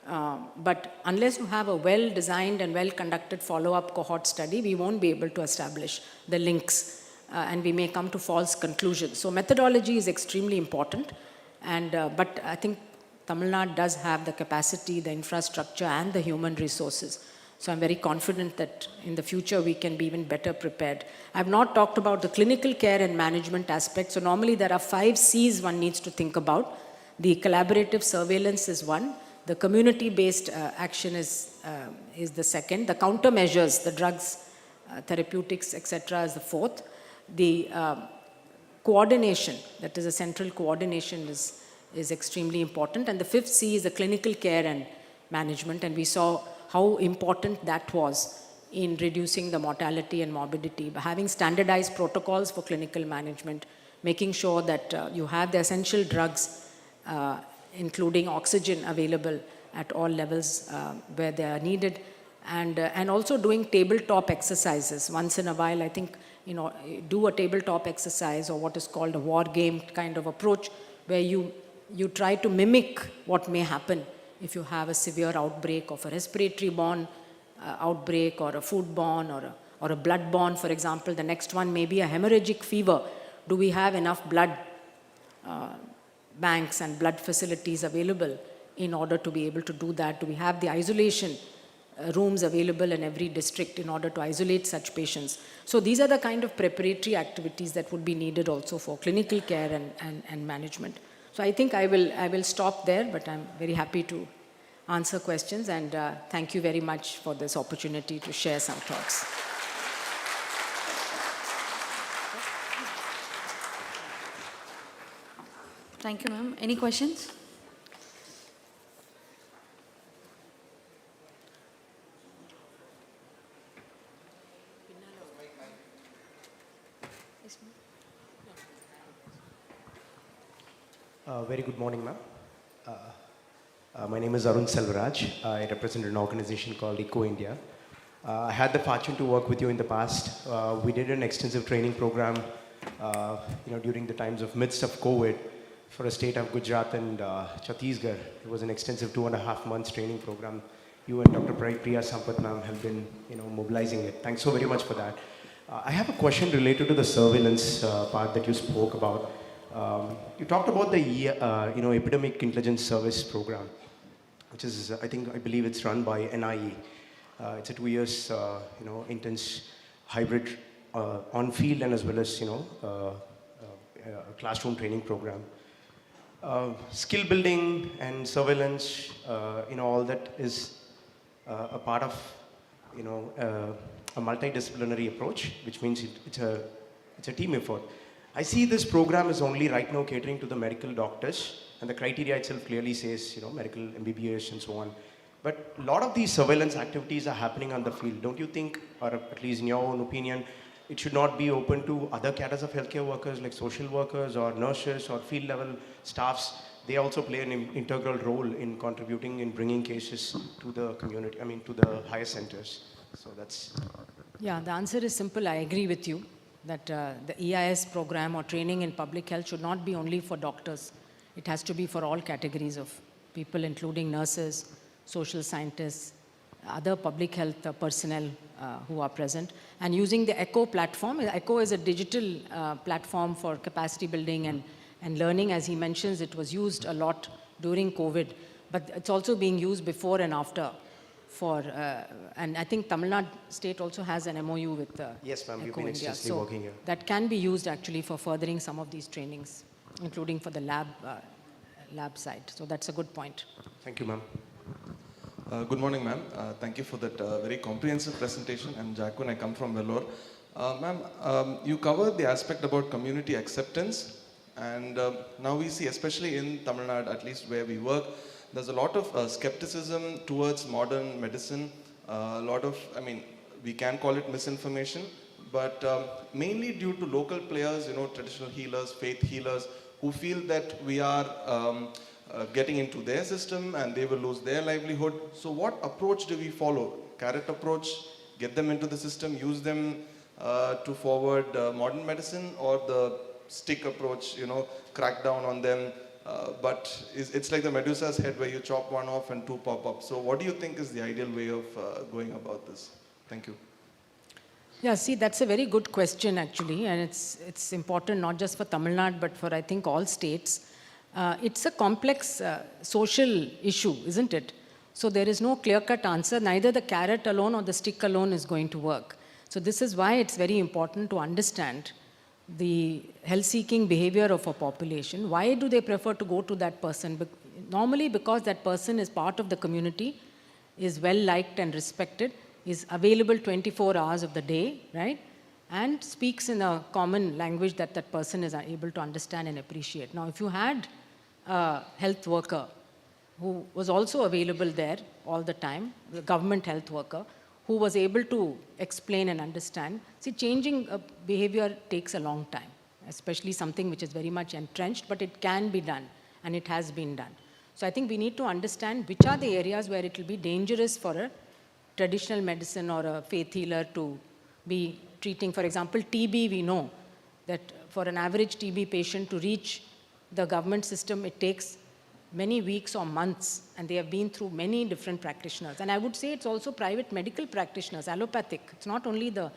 But unless you have a well-designed and well-conducted follow-up cohort study, we won't be able to establish the links and we may come to false conclusions. So methodology is extremely important, and but I think Tamil Nadu does have the capacity, the infrastructure and the human resources. So I'm very confident that in the future we can be even better prepared. I've not talked about the clinical care and management aspect. So normally there are 5 C's one needs to think about. The collaborative surveillance is one. The community-based action is the second. The countermeasures, the drugs, therapeutics, etc. is the fourth. The coordination, that is a central coordination is extremely important. And the 5th C is the clinical care and management. And we saw how important that was in reducing the mortality and morbidity. By having standardized protocols for clinical management, making sure that you have the essential drugs, including oxygen available at all levels where they are needed, and also doing tabletop exercises. Once in a while, I think, do a tabletop exercise or what is called a war game kind of approach, where you try to mimic what may happen if you have a severe outbreak of a respiratory-borne outbreak or a food-borne or a blood-borne, for example. The next one may be a hemorrhagic fever. Do we have enough blood banks and blood facilities available in order to be able to do that? Do we have the isolation rooms available in every district in order to isolate such patients? So these are the kind of preparatory activities that would be needed also for clinical care and management. So I think I will stop there, but I'm very happy to answer questions, and thank you very much for this opportunity to share some thoughts. Thank you, ma'am. Any questions? Very good morning, ma'am. My name is Arun Selvaraj. I represent an organization called Eco India. I had the fortune to work with you in the past. We did an extensive training program, during the times of midst of COVID for a state of Gujarat and Chhattisgarh. It was an extensive 2.5 months training program. You and Dr. Priya Sampath ma'am have been, mobilizing it. Thanks so very much for that. I have a question related to the surveillance part that you spoke about. You talked about the Epidemic Intelligence Service program, which is, I believe it's run by NIE. It's a 2 years, intense hybrid on-field and as well as, classroom training program. Skill building and surveillance, all that is a part of, a multidisciplinary approach, which means it's a team effort. I see this program is only right now catering to the medical doctors, and the criteria itself clearly says, medical MBBS and so on. But a lot of these surveillance activities are happening on the field. Don't you think, or at least in your own opinion, it should not be open to other cadres of healthcare workers like social workers or nurses or field level staffs? They also play an integral role in contributing in bringing cases to the community, to the higher centers. So that's... Yeah, the answer is simple. I agree with you that the EIS program or training in public health should not be only for doctors. It has to be for all categories of people, including nurses, social scientists, other public health personnel who are present. And using the ECHO platform. ECHO is a digital platform for capacity building and learning. As he mentions, it was used a lot during COVID, but it's also being used before and after. And I think Tamil Nadu state also has an MOU with yes, ma'am, you've ECHO been India. extensively working here. That can be used actually for furthering some of these trainings, including for the lab side. So that's a good point. Thank you, ma'am. Good morning, ma'am. Thank you for that very comprehensive presentation. I'm Jakun. I come from Vellore. Ma'am, you covered the aspect about community acceptance, and now we see, especially in Tamil Nadu, at least where we work, there's a lot of skepticism towards modern medicine. A lot of, I mean, we can call it misinformation, but mainly due to local players, you know, traditional healers, faith healers, who feel that we are getting into their system and they will lose their livelihood. So what approach do we follow? Carrot approach, get them into the system, use them to forward modern medicine, or the stick approach, you know, crack down on them. But it's like the Medusa's head where you chop one off and two pop up. So what do you think is the ideal way of going about this? Thank you. Yeah, see, that's a very good question actually, and it's important not just for Tamil Nadu, but for I think all states. It's a complex social issue, isn't it? So there is no clear-cut answer. Neither the carrot alone or the stick alone is going to work. So this is why it's very important to understand the health-seeking behavior of a population. Why do they prefer to go to that person? Normally because that person is part of the community, is well-liked and respected, is available 24 hours of the day, right? And speaks in a common language that that person is able to understand and appreciate. Now, if you had a health worker who was also available there all the time, the government health worker, who was able to explain and understand. See, changing behavior takes a long time, especially something which is very much entrenched, but it can be done, and it has been done. So I think we need to understand which are the areas where it will be dangerous for a traditional medicine or a faith healer to be treating. For example, TB, we know that for an average TB patient to reach the government system, it takes many weeks or months, and they have been through many different practitioners. And I would say it's also private medical practitioners, allopathic. It's not only the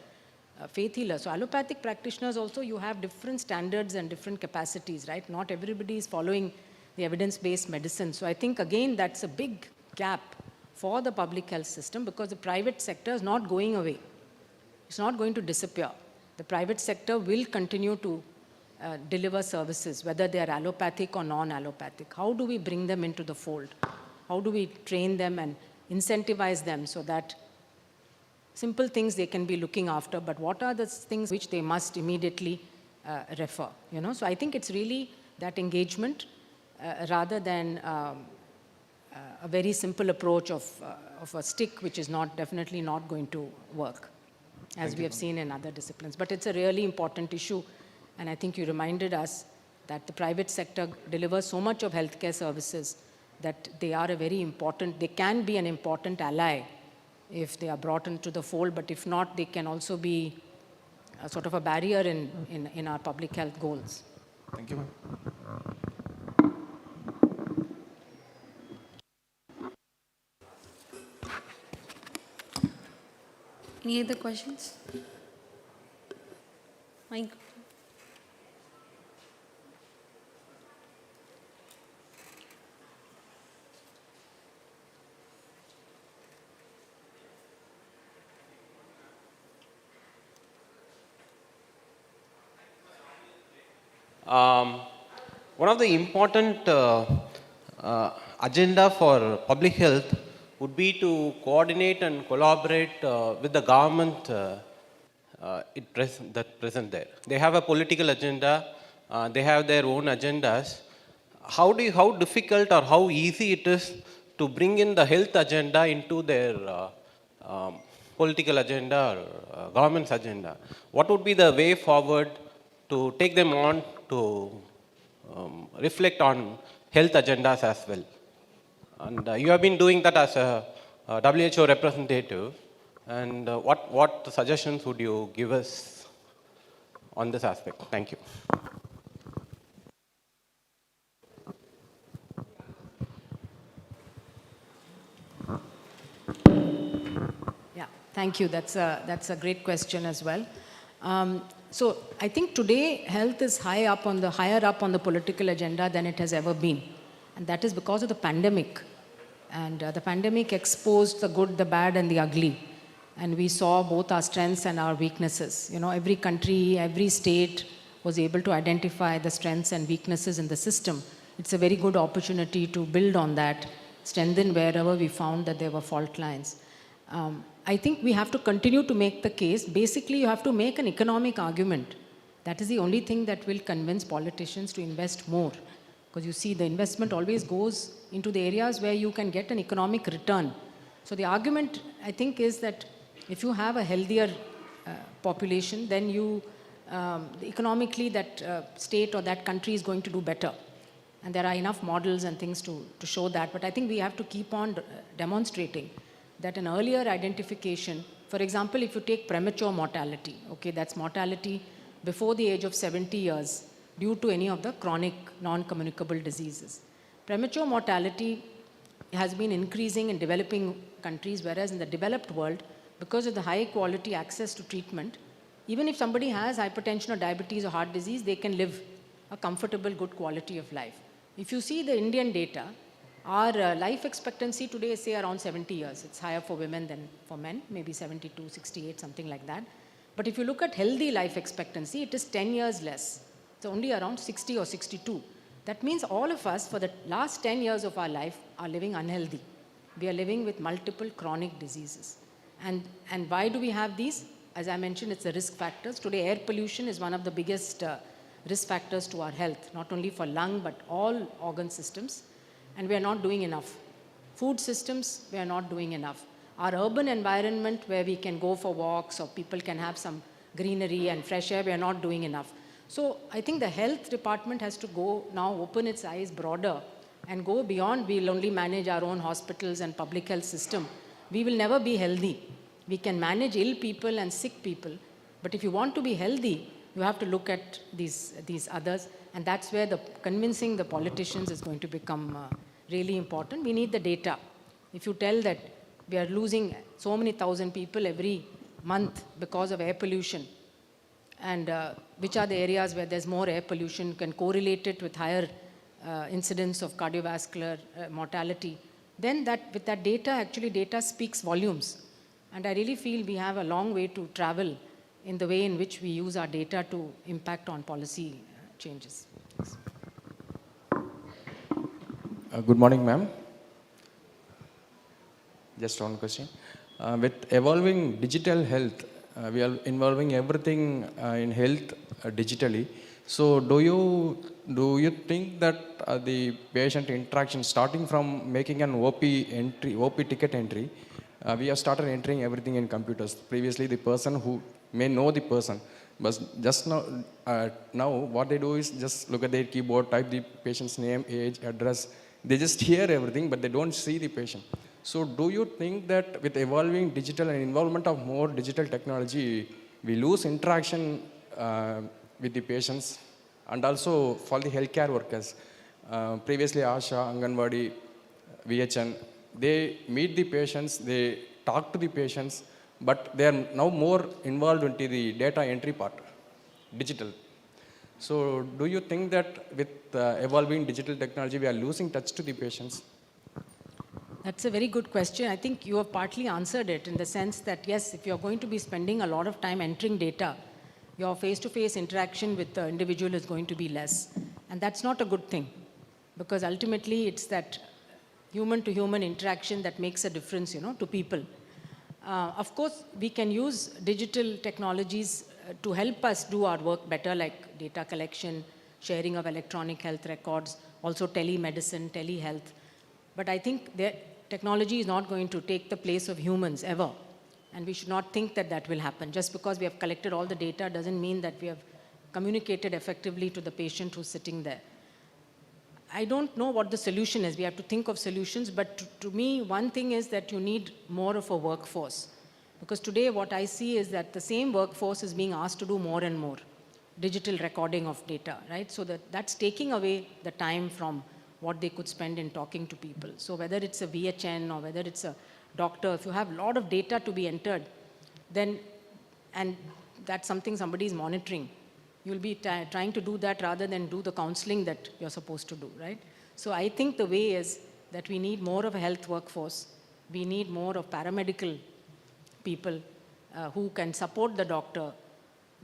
faith healers. So allopathic practitioners also, you have different standards and different capacities, right? Not everybody is following the evidence-based medicine. So I think, again, that's a big gap for the public health system, because the private sector is not going away. It's not going to disappear. The private sector will continue to deliver services, whether they are allopathic or non-allopathic. How do we bring them into the fold? How do we train them and incentivize them so that simple things they can be looking after, but what are the things which they must immediately refer? You know? So I think it's really that engagement rather than a very simple approach of a stick, which is definitely not going to work, as we have seen in other disciplines. But it's a really important issue. And I think you reminded us that the private sector delivers so much of healthcare services that they are a very important, they can be an important ally if they are brought into the fold, but if not, they can also be a sort of a barrier in our public health goals. Thank you, ma'am. Any other questions? Mike? One of the important agenda for public health would be to coordinate and collaborate with the government that present there. They have a political agenda, they have their own agendas. How difficult or how easy it is to bring in the health agenda into their political agenda or government's agenda? What would be the way forward to take them on to reflect on health agendas as well? And you have been doing that as a WHO representative. And what suggestions would you give us on this aspect? Thank you. Yeah, thank you. That's a great question as well. So I think today health is higher up on the political agenda than it has ever been. And that is because of the pandemic. And the pandemic exposed the good, the bad, and the ugly. And we saw both our strengths and our weaknesses. You know, every country, every state was able to identify the strengths and weaknesses in the system. It's a very good opportunity to build on that, strengthen wherever we found that there were fault lines. I think we have to continue to make the case. Basically, you have to make an economic argument. That is the only thing that will convince politicians to invest more. Because you see, the investment always goes into the areas where you can get an economic return. So the argument, I think, is that if you have a healthier population, then you, economically, that state or that country is going to do better. And there are enough models and things to show that. But I think we have to keep on demonstrating that an earlier identification, for example, if you take premature mortality, okay, that's mortality before the age of 70 years due to any of the chronic non-communicable diseases. Premature mortality has been increasing in developing countries, whereas in the developed world, because of the high quality access to treatment, even if somebody has hypertension or diabetes or heart disease, they can live a comfortable, good quality of life. If you see the Indian data, our life expectancy today is, say, around 70 years. It's higher for women than for men, maybe 72, 68, something like that. But if you look at healthy life expectancy, it is 10 years less. It's only around 60 or 62. That means all of us, for the last 10 years of our life, are living unhealthy. We are living with multiple chronic diseases. And why do we have these? As I mentioned, it's the risk factors. Today, air pollution is one of the biggest risk factors to our health, not only for lung, but all organ systems. And we are not doing enough. Food systems, we are not doing enough. Our urban environment where we can go for walks or people can have some greenery and fresh air, we are not doing enough. So I think the health department has to go now, open its eyes broader and go beyond. We'll only manage our own hospitals and public health system. We will never be healthy. We can manage ill people and sick people. But if you want to be healthy, you have to look at these others. And that's where convincing the politicians is going to become really important. We need the data. If you tell that we are losing so many thousand people every month because of air pollution, and which are the areas where there's more air pollution, can correlate it with higher incidence of cardiovascular mortality, then with that data, actually data speaks volumes. And I really feel we have a long way to travel in the way in which we use our data to impact on policy changes. Good morning, ma'am. Just one question. With evolving digital health, we are involving everything in health digitally. So do you think that the patient interaction, starting from making an OP ticket entry, we have started entering everything in computers. Previously, the person who may know the person, but just now what they do is just look at their keyboard, type the patient's name, age, address. They just hear everything, but they don't see the patient. So do you think that with evolving digital and involvement of more digital technology, we lose interaction with the patients? And also for the healthcare workers, previously Asha, Anganwadi, VHN, they meet the patients, they talk to the patients, but they are now more involved into the data entry part, digital. So do you think that with evolving digital technology, we are losing touch to the patients? That's a very good question. I think you have partly answered it in the sense that, yes, if you're going to be spending a lot of time entering data, your face-to-face interaction with the individual is going to be less. And that's not a good thing, because ultimately it's that human-to-human interaction that makes a difference, to people. Of course, we can use digital technologies to help us do our work better, like data collection, sharing of electronic health records, also telemedicine, telehealth. But I think technology is not going to take the place of humans ever. And we should not think that that will happen. Just because we have collected all the data doesn't mean that we have communicated effectively to the patient who's sitting there. I don't know what the solution is. We have to think of solutions. But to me, one thing is that you need more of a workforce. Because today what I see is that the same workforce is being asked to do more and more digital recording of data, right? So that's taking away the time from what they could spend in talking to people. So whether it's a VHN or whether it's a doctor, if you have a lot of data to be entered, then, and that's something somebody is monitoring, you'll be trying to do that rather than do the counseling that you're supposed to do, right? So I think the way is that we need more of a health workforce. We need more of paramedical people who can support the doctor,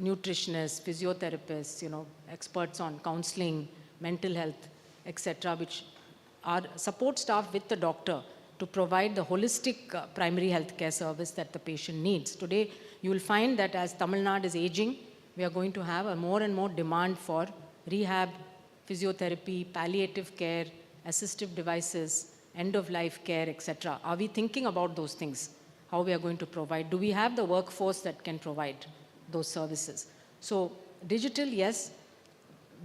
nutritionists, physiotherapists, experts on counseling, mental health, etc., which are support staff with the doctor to provide the holistic primary health care service that the patient needs. Today, you will find that as Tamil Nadu is aging, we are going to have a more and more demand for rehab, physiotherapy, palliative care, assistive devices, end-of-life care, etc. Are we thinking about those things? How we are going to provide? Do we have the workforce that can provide those services? So digital, yes,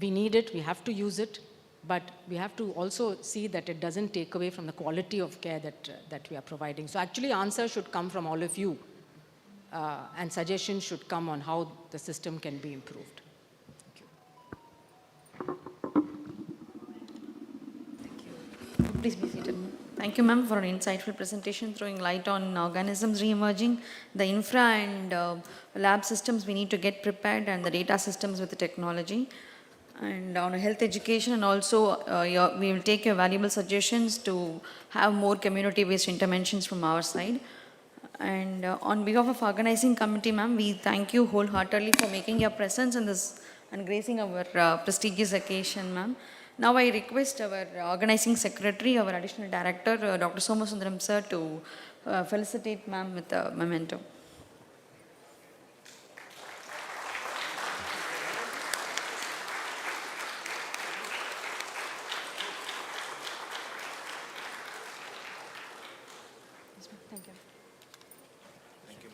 we need it, we have to use it, but we have to also see that it doesn't take away from the quality of care that we are providing. So actually answers should come from all of you, and suggestions should come on how the system can be improved. Please be seated. Thank you, ma'am, for an insightful presentation throwing light on organisms re-emerging, the infra and lab systems we need to get prepared, and the data systems with the technology, and on health education, and also we will take your valuable suggestions to have more community-based interventions from our side. And on behalf of organizing committee, ma'am, we thank you wholeheartedly for making your presence in this and gracing our prestigious occasion, ma'am. Now I request our organizing secretary, our additional director, Dr. Somasundaram sir, to felicitate ma'am with a memento. Thank you.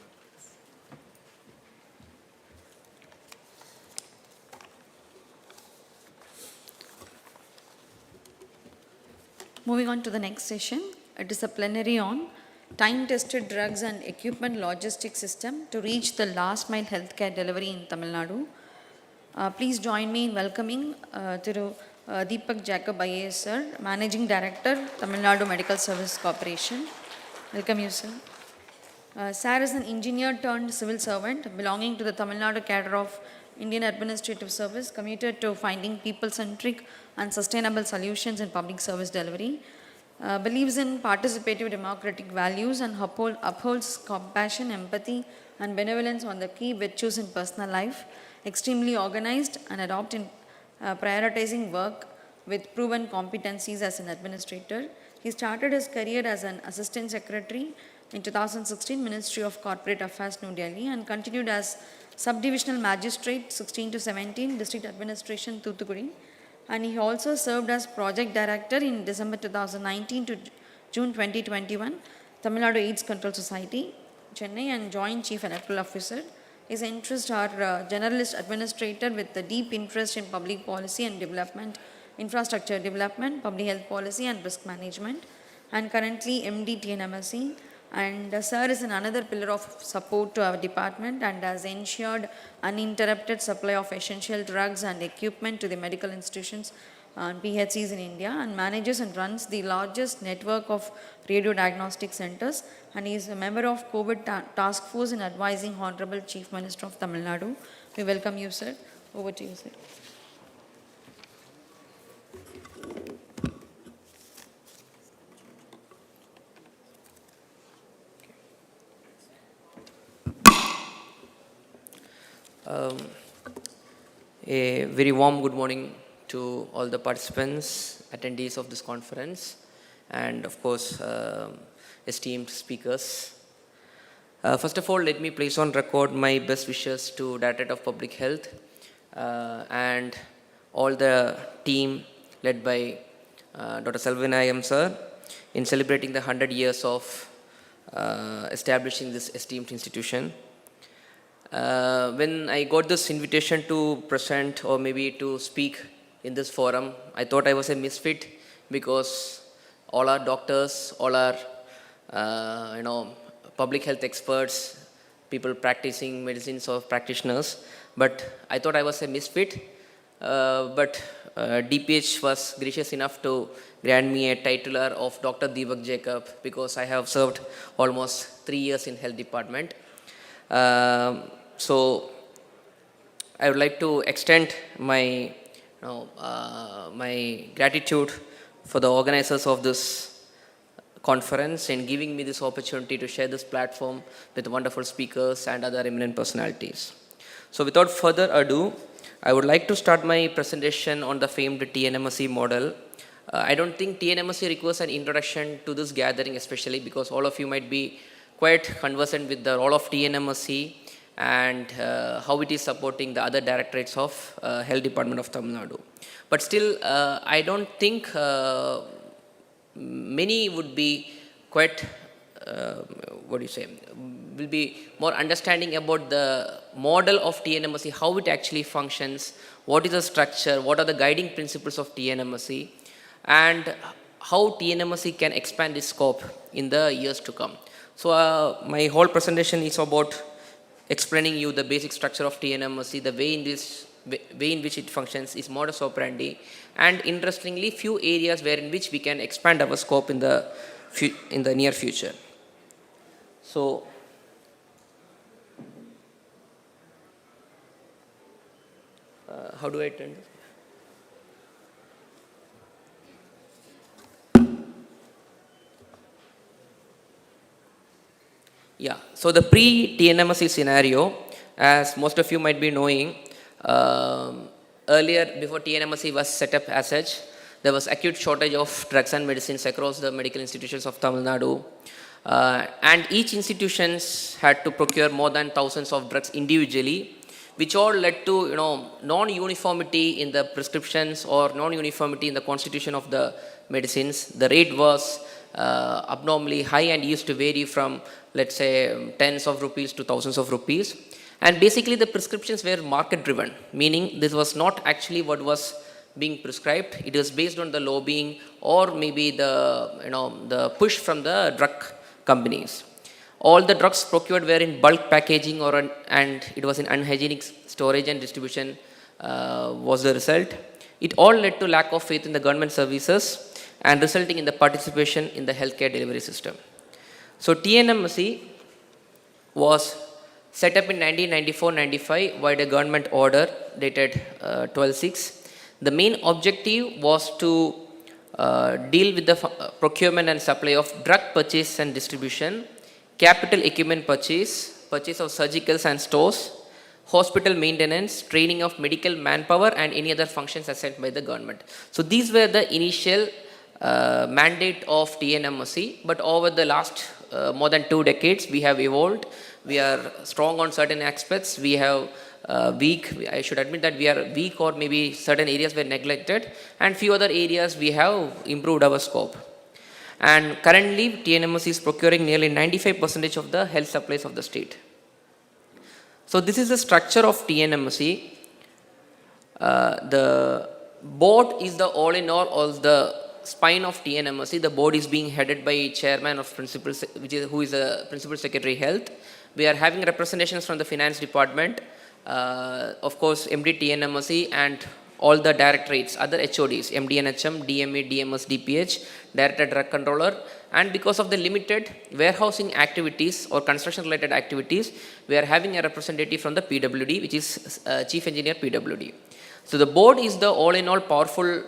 Moving on to the next session, it is a plenary on time-tested drugs and equipment logistics system to reach the last mile healthcare delivery in Tamil Nadu. Please join me in welcoming Thiru Deepak Jacob IAS sir, Managing Director, Tamil Nadu Medical Service Corporation. Welcome you, sir. Sir is an engineer turned civil servant belonging to the Tamil Nadu cadre of Indian Administrative Service, committed to finding people-centric and sustainable solutions in public service delivery, believes in participative democratic values and upholds compassion, empathy and benevolence on the key virtues in personal life, extremely organized and adept in prioritizing work with proven competencies as an administrator. He started his career as an assistant secretary in 2016 Ministry of Corporate Affairs, New Delhi, and continued as subdivisional magistrate 16 to 17 District Administration, Thoothukudi. And he also served as project director in December 2019 to June 2021, Tamil Nadu AIDS Control Society, Chennai, and joint chief electoral officer. His interests are generalist administrator with a deep interest in public policy and development, infrastructure development, public health policy and risk management, and currently MD TNMSC. And sir is another pillar of support to our department and has ensured uninterrupted supply of essential drugs and equipment to the medical institutions and PHCs in India, and manages and runs the largest network of radio diagnostic centers, and he is a member of COVID task force in advising Honorable Chief Minister of Tamil Nadu. We welcome you, sir. Over to you, sir. A very warm good morning to all the participants, attendees of this conference, and of course, esteemed speakers. First of all, let me place on record my best wishes to Directorate of Public Health and all the team led by Dr. Selvanayam sir in celebrating the 100 years of establishing this esteemed institution. When I got this invitation to present or maybe to speak in this forum, I thought I was a misfit because all our doctors, all our public health experts, people practicing medicines or practitioners, but I thought I was a misfit. But DPH was gracious enough to grant me a titular of Dr. Deepak Jacob because I have served almost 3 years in health department. So I would like to extend my my gratitude for the organizers of this conference in giving me this opportunity to share this platform with wonderful speakers and other eminent personalities. So without further ado, I would like to start my presentation on the famed TNMSC model I don't think TNMSC requires an introduction to this gathering, especially because all of you might be quite conversant with the role of TNMSC and how it is supporting the other directorates of Health Department of Tamil Nadu. But still, I don't think many would be quite, will be more understanding about the model of TNMSC, how it actually functions, what is the structure, what are the guiding principles of TNMSC, and how TNMSC can expand its scope in the years to come. So my whole presentation is about explaining you the basic structure of TNMSC, the way in which it functions, its modus operandi, and interestingly, few areas in which we can expand our scope in the near future. So, how do I turn this? Yeah, so the pre-TNMSC scenario, as most of you might be knowing, earlier before TNMSC was set up as such, there was acute shortage of drugs and medicines across the medical institutions of Tamil Nadu. And each institutions had to procure more than thousands of drugs individually, which all led to non-uniformity in the prescriptions or non-uniformity in the constitution of the medicines. The rate was abnormally high and used to vary from, let's say, tens of rupees to thousands of rupees. And basically the prescriptions were market driven, meaning this was not actually what was being prescribed. It was based on the lobbying or maybe the push from the drug companies. All the drugs procured were in bulk packaging and it was in unhygienic storage and distribution was the result. It all led to lack of faith in the government services and resulting in the participation in the healthcare delivery system. So TNMSC was set up in 1994-95 by the government order dated 12/6. The main objective was to deal with the procurement and supply of drug purchase and distribution, capital equipment purchase of surgicals and stores, hospital maintenance, training of medical manpower, and any other functions assigned by the government. So these were the initial mandate of TNMSC, but over the last more than 2 decades, we have evolved. We are strong on certain aspects. We have weak. I should admit that we are weak, or maybe certain areas were neglected, and few other areas we have improved our scope. And currently, TNMSC is procuring nearly 95% of the health supplies of the state. So this is the structure of TNMSC. The board is the all in all the spine of TNMSC. The board is being headed by chairman of principal, who is the principal secretary health. We are having representations from the finance department, of course MD TNMSC and all the directorates, other HODs, MD NHM, DME, DMS, DPH, Director Drug Controller, and because of the limited warehousing activities or construction related activities, we are having a representative from the PWD, which is Chief Engineer PWD. So the board is the all in all powerful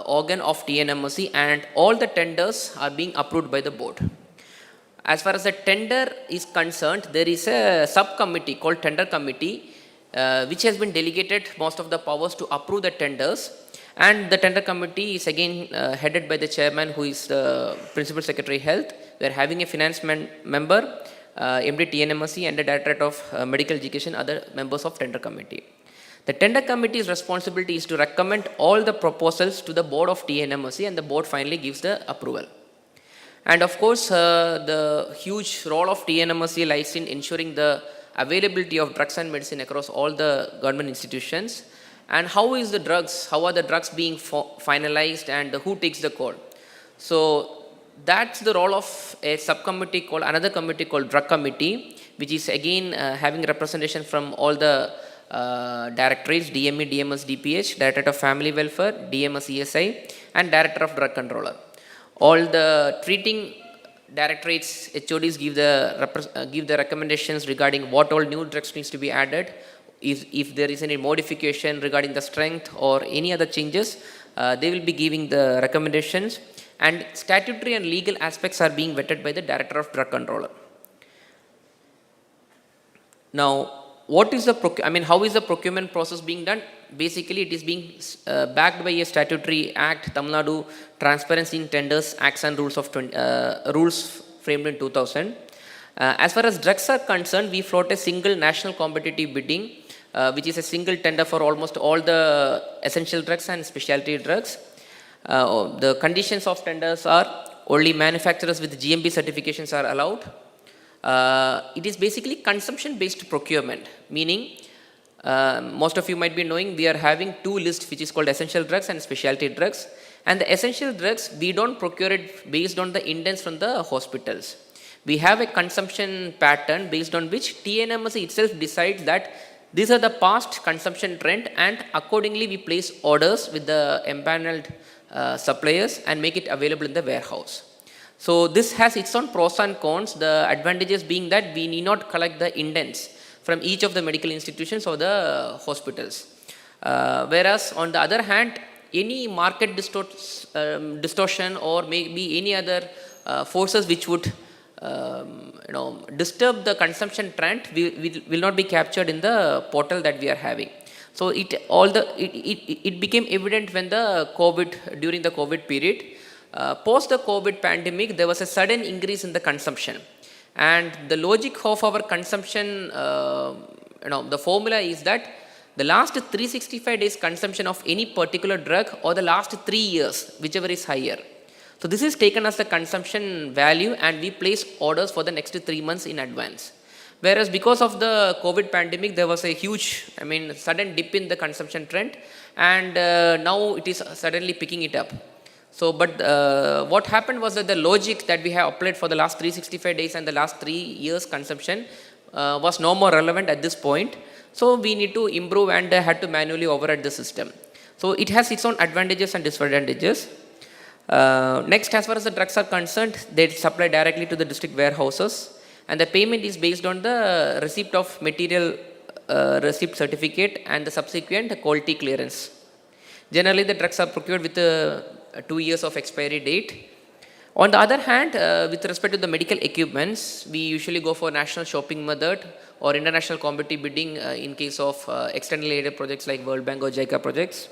organ of TNMSC, and all the tenders are being approved by the board. As far as the tender is concerned, there is a subcommittee called Tender Committee, which has been delegated most of the powers to approve the tenders. And the Tender Committee is again headed by the chairman, who is the Principal Secretary Health. We are having a finance member, MD TNMSC, and the Directorate of Medical Education, other members of Tender Committee. The Tender Committee's responsibility is to recommend all the proposals to the board of TNMSC, and the board finally gives the approval. And of course, the huge role of TNMSC lies in ensuring the availability of drugs and medicine across all the government institutions. And how are the drugs being finalized, and who takes the call? So that's the role of another committee called Drug Committee, which is again having representation from all the directorates, DME, DMS, DPH, Directorate of Family Welfare, DMS, ESI, and Director of Drug Controller. All the treating directorates, HODs give the recommendations regarding what all new drugs needs to be added, if there is any modification regarding the strength or any other changes, they will be giving the recommendations, and statutory and legal aspects are being vetted by the Director of Drug Controller. Now, what is the how is the procurement process being done? Basically, it is being backed by a statutory act, Tamil Nadu Transparency in Tenders Acts and Rules of rules framed in 2000. As far as drugs are concerned, we float a single national competitive bidding, which is a single tender for almost all the essential drugs and specialty drugs. The conditions of tenders are only manufacturers with GMP certifications are allowed. It is basically consumption-based procurement, meaning most of you might be knowing we are having two lists, which is called essential drugs and specialty drugs. And the essential drugs, we don't procure it based on the indents from the hospitals. We have a consumption pattern based on which TNMC itself decides that these are the past consumption trend, and accordingly we place orders with the empaneled suppliers and make it available in the warehouse. So this has its own pros and cons, the advantages being that we need not collect the indents from each of the medical institutions or the hospitals. Whereas on the other hand, any market distortion or maybe any other forces which would disturb the consumption trend will not be captured in the portal that we are having. So it became evident when during the COVID period. Post the COVID pandemic, there was a sudden increase in the consumption, and the logic of our consumption, the formula is that the last 365 days consumption of any particular drug or the last 3 years, whichever is higher. So this is taken as the consumption value, and we place orders for the next 3 months in advance. Whereas because of the COVID pandemic, there was a huge, sudden dip in the consumption trend, and now it is suddenly picking it up. So, but what happened was that the logic that we have applied for the last 365 days and the last 3 years consumption was no more relevant at this point. So we need to improve and had to manually override the system. So it has its own advantages and disadvantages. Next, as far as the drugs are concerned, they supply directly to the district warehouses, and the payment is based on the receipt of material receipt certificate and the subsequent quality clearance. Generally, the drugs are procured with 2 years of expiry date. On the other hand, with respect to the medical equipments, we usually go for national shopping method or international competitive bidding in case of externally aided projects like World Bank or JICA projects.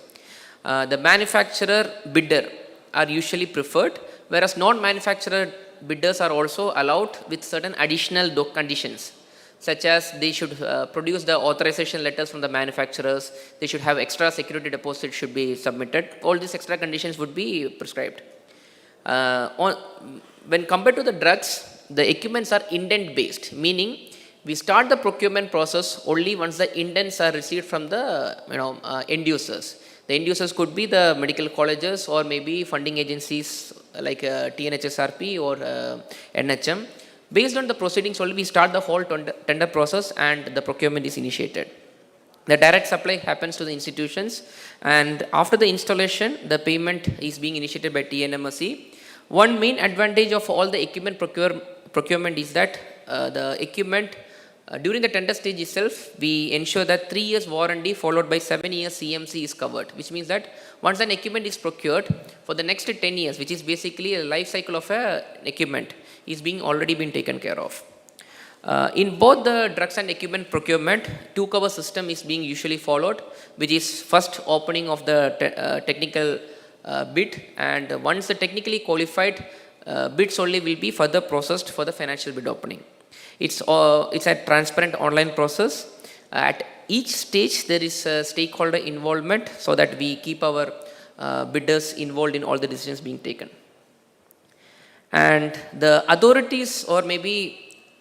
The manufacturer bidder are usually preferred, whereas non-manufacturer bidders are also allowed with certain additional conditions, such as they should produce the authorization letters from the manufacturers, they should have extra security deposit should be submitted. All these extra conditions would be prescribed. When compared to the drugs, the equipments are indent based, meaning we start the procurement process only once the indents are received from the end users. The end users could be the medical colleges or maybe funding agencies like TNHSRP or NHM. Based on the proceedings only, we start the whole tender process and the procurement is initiated. The direct supply happens to the institutions, and after the installation, the payment is being initiated by TNMSE. One main advantage of all the equipment procurement is that the equipment during the tender stage itself, we ensure that 3 years warranty followed by 7 years CMC is covered, which means that once an equipment is procured for the next 10 years, which is basically a life cycle of an equipment, is already been taken care of. In both the drugs and equipment procurement, two-cover system is being usually followed, which is first opening of the technical bid, and once the technically qualified bids only will be further processed for the financial bid opening. It's a transparent online process. At each stage, there is a stakeholder involvement so that we keep our bidders involved in all the decisions being taken. And the authorities or maybe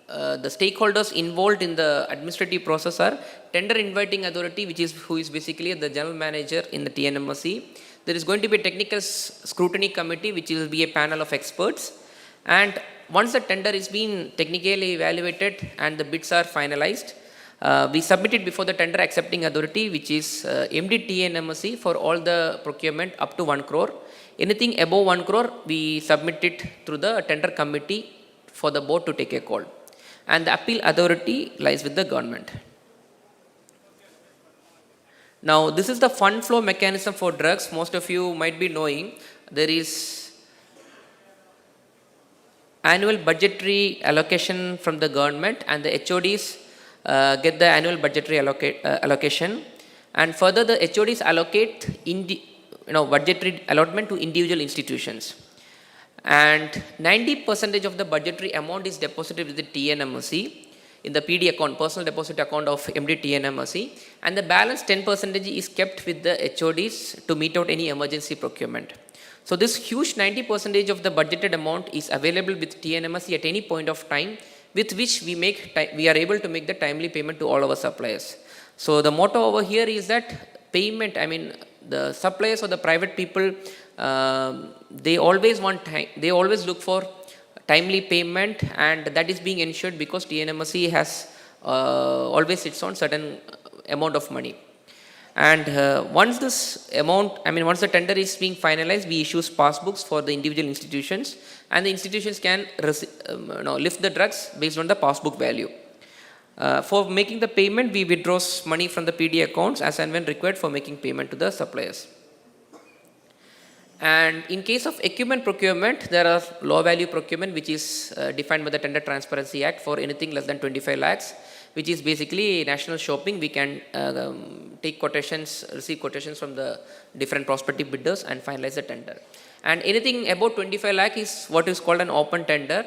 the stakeholders involved in the administrative process are tender inviting authority, who is basically the general manager in the TNMSE. There is going to be a technical scrutiny committee, which will be a panel of experts. And once the tender is being technically evaluated and the bids are finalized, we submit it before the tender accepting authority, which is MD TNMSE for all the procurement up to 1 crore. Anything above 1 crore, we submit it through the tender committee for the board to take a call. And the appeal authority lies with the government. Now, this is the fund flow mechanism for drugs. Most of you might be knowing there is annual budgetary allocation from the government, and the HODs get the annual budgetary allocation, and further the HODs allocate budgetary allotment to individual institutions. And 90% of the budgetary amount is deposited with the TNMSE in the PD account, personal deposit account of MD TNMSE, and the balance 10% is kept with the HODs to meet out any emergency procurement. So this huge 90% of the budgeted amount is available with TNMSE at any point of time, with which we are able to make the timely payment to all our suppliers. So the motto over here is that payment, the suppliers or the private people, they always look for timely payment, and that is being ensured because TNMSE has always sits on certain amount of money. And once this amount, once the tender is being finalized, we issue passbooks for the individual institutions, and the institutions can lift the drugs based on the passbook value. For making the payment, we withdraw money from the PD accounts as and when required for making payment to the suppliers. And in case of equipment procurement, there are low value procurement, which is defined by the Tender Transparency Act for anything less than 25 lakhs, which is basically national shopping. We can take quotations, receive quotations from the different prospective bidders and finalize the tender. And anything above 25 lakh is what is called an open tender.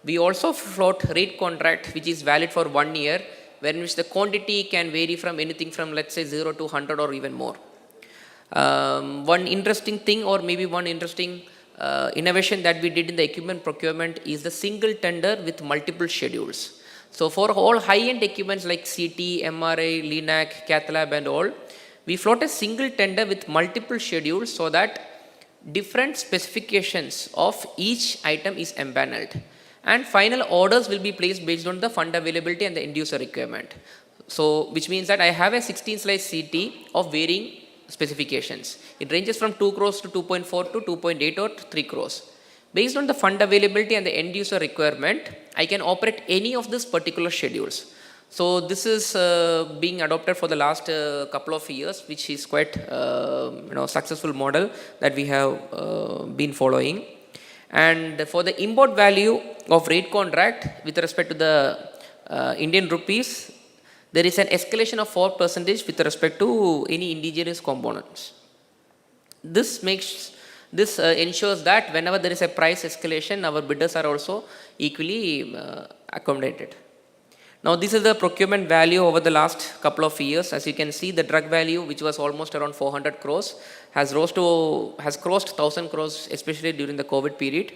We also float rate contract, which is valid for 1 year, in which the quantity can vary from anything from, let's say, 0 to 100 or even more. One interesting thing, or maybe one interesting innovation that we did in the equipment procurement is the single tender with multiple schedules. So for all high-end equipments like CT, MRI, LINAC, Cath Lab and all, we float a single tender with multiple schedules so that different specifications of each item is empaneled. And final orders will be placed based on the fund availability and the end user requirement. So which means that I have a 16-slice CT of varying specifications. It ranges from 2 crores to 2.4 to 2.8 or 3 crores. Based on the fund availability and the end user requirement, I can operate any of these particular schedules. So this is being adopted for the last couple of years, which is quite successful model that we have been following. And for the import value of rate contract with respect to the Indian rupees, there is an escalation of 4% with respect to any indigenous components. This ensures that whenever there is a price escalation, our bidders are also equally accommodated. Now this is the procurement value over the last couple of years. As you can see, the drug value, which was almost around 400 crores, has crossed 1,000 crores, especially during the COVID period.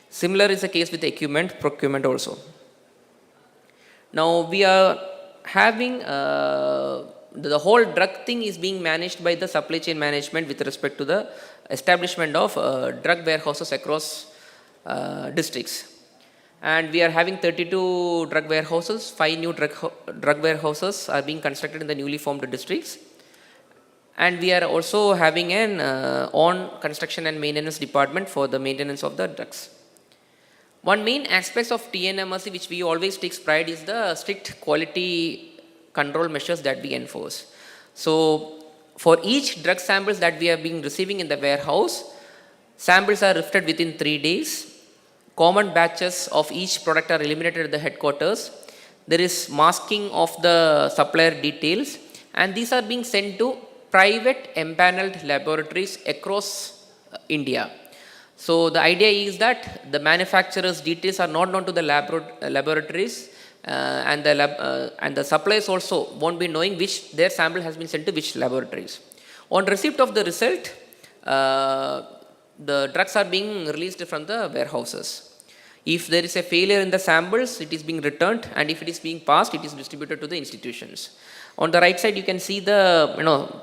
Similar is the case with the equipment procurement also. Now we are having the whole drug thing is being managed by the supply chain management with respect to the establishment of drug warehouses across districts. And we are having 32 drug warehouses. 5 new drug warehouses are being constructed in the newly formed districts. And we are also having an own construction and maintenance department for the maintenance of the drugs. One main aspect of TNMSE which we always take pride is the strict quality control measures that we enforce. So for each drug samples that we have been receiving in the warehouse, samples are lifted within 3 days. Common batches of each product are eliminated at the headquarters. There is masking of the supplier details, and these are being sent to private empaneled laboratories across India. So the idea is that the manufacturer's details are not known to the laboratories, and the suppliers also won't be knowing which their sample has been sent to which laboratories. On receipt of the result, the drugs are being released from the warehouses. If there is a failure in the samples, it is being returned, and if it is being passed, it is distributed to the institutions. On the right side, you can see the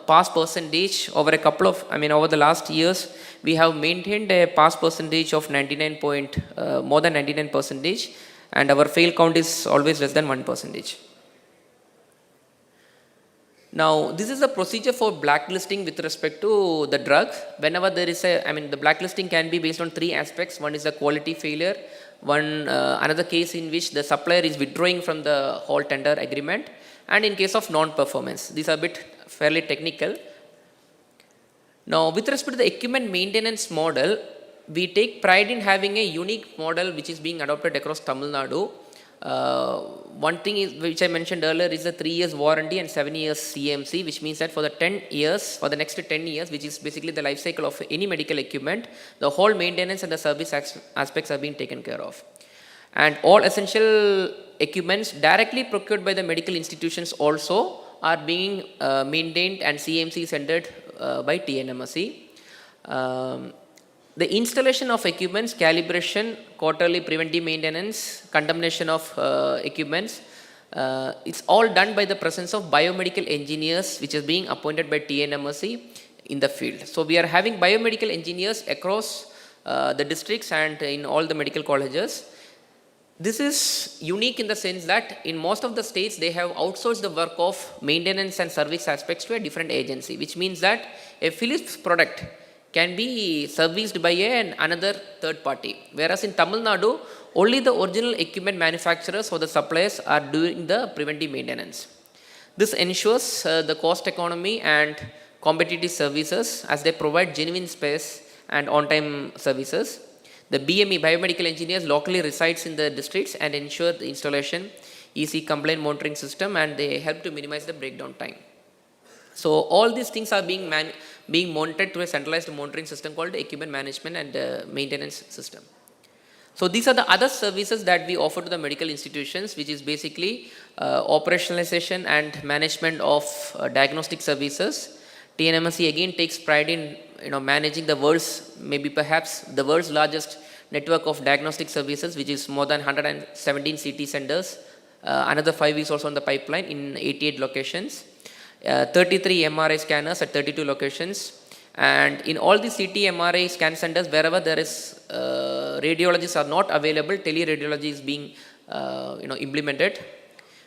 pass percentage over a couple of, over the last years, we have maintained a pass percentage of more than 99%, and our fail count is always less than 1%. Now, this is a procedure for blacklisting with respect to the drug. Whenever there is the blacklisting can be based on 3 aspects. One is the quality failure. Another case in which the supplier is withdrawing from the whole tender agreement, and in case of non-performance. These are a bit fairly technical. Now, with respect to the equipment maintenance model, we take pride in having a unique model which is being adopted across Tamil Nadu. One thing is, which I mentioned earlier, is the 3 years warranty and 7 years CMC, which means that for the 10 years, for the next 10 years, which is basically the life cycle of any medical equipment, the whole maintenance and the service aspects are being taken care of. And all essential equipments directly procured by the medical institutions also are being maintained and CMC centered by TNMSE. The installation of equipments, calibration, quarterly preventive maintenance, condemnation of equipments, it's all done by the presence of biomedical engineers, which is being appointed by TNMSE in the field. So we are having biomedical engineers across the districts and in all the medical colleges. This is unique in the sense that in most of the states they have outsourced the work of maintenance and service aspects to a different agency, which means that a Philips product can be serviced by another third party. Whereas in Tamil Nadu, only the original equipment manufacturers or the suppliers are doing the preventive maintenance. This ensures the cost economy and competitive services as they provide genuine space and on-time services. The BME, biomedical engineers, locally resides in the districts and ensure the installation, EC complaint monitoring system, and they help to minimize the breakdown time. So all these things are being monitored through a centralized monitoring system called the equipment management and maintenance system. So these are the other services that we offer to the medical institutions, which is basically operationalization and management of diagnostic services. TNMSE again takes pride in managing the world's, maybe perhaps the world's largest network of diagnostic services, which is more than 117 CT centers. Another 5 is also on the pipeline in 88 locations. 33 MRI scanners at 32 locations. And in all the CT MRI scan centers, wherever there is radiologists are not available, teleradiology is being implemented.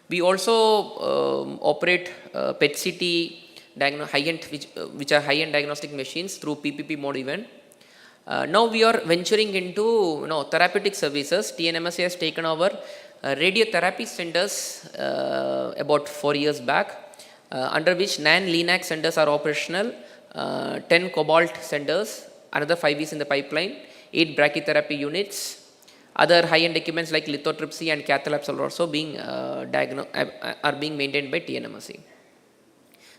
We also operate PET-CT high-end, which are high-end diagnostic machines through PPP mode even. Now we are venturing into therapeutic services. TNMSE has taken over radiotherapy centers about 4 years back, under which 9 LINAC centers are operational, 10 cobalt centers, another 5 is in the pipeline, 8 brachytherapy units. Other high-end equipments like lithotripsy and cath labs are also being maintained by TNMSE.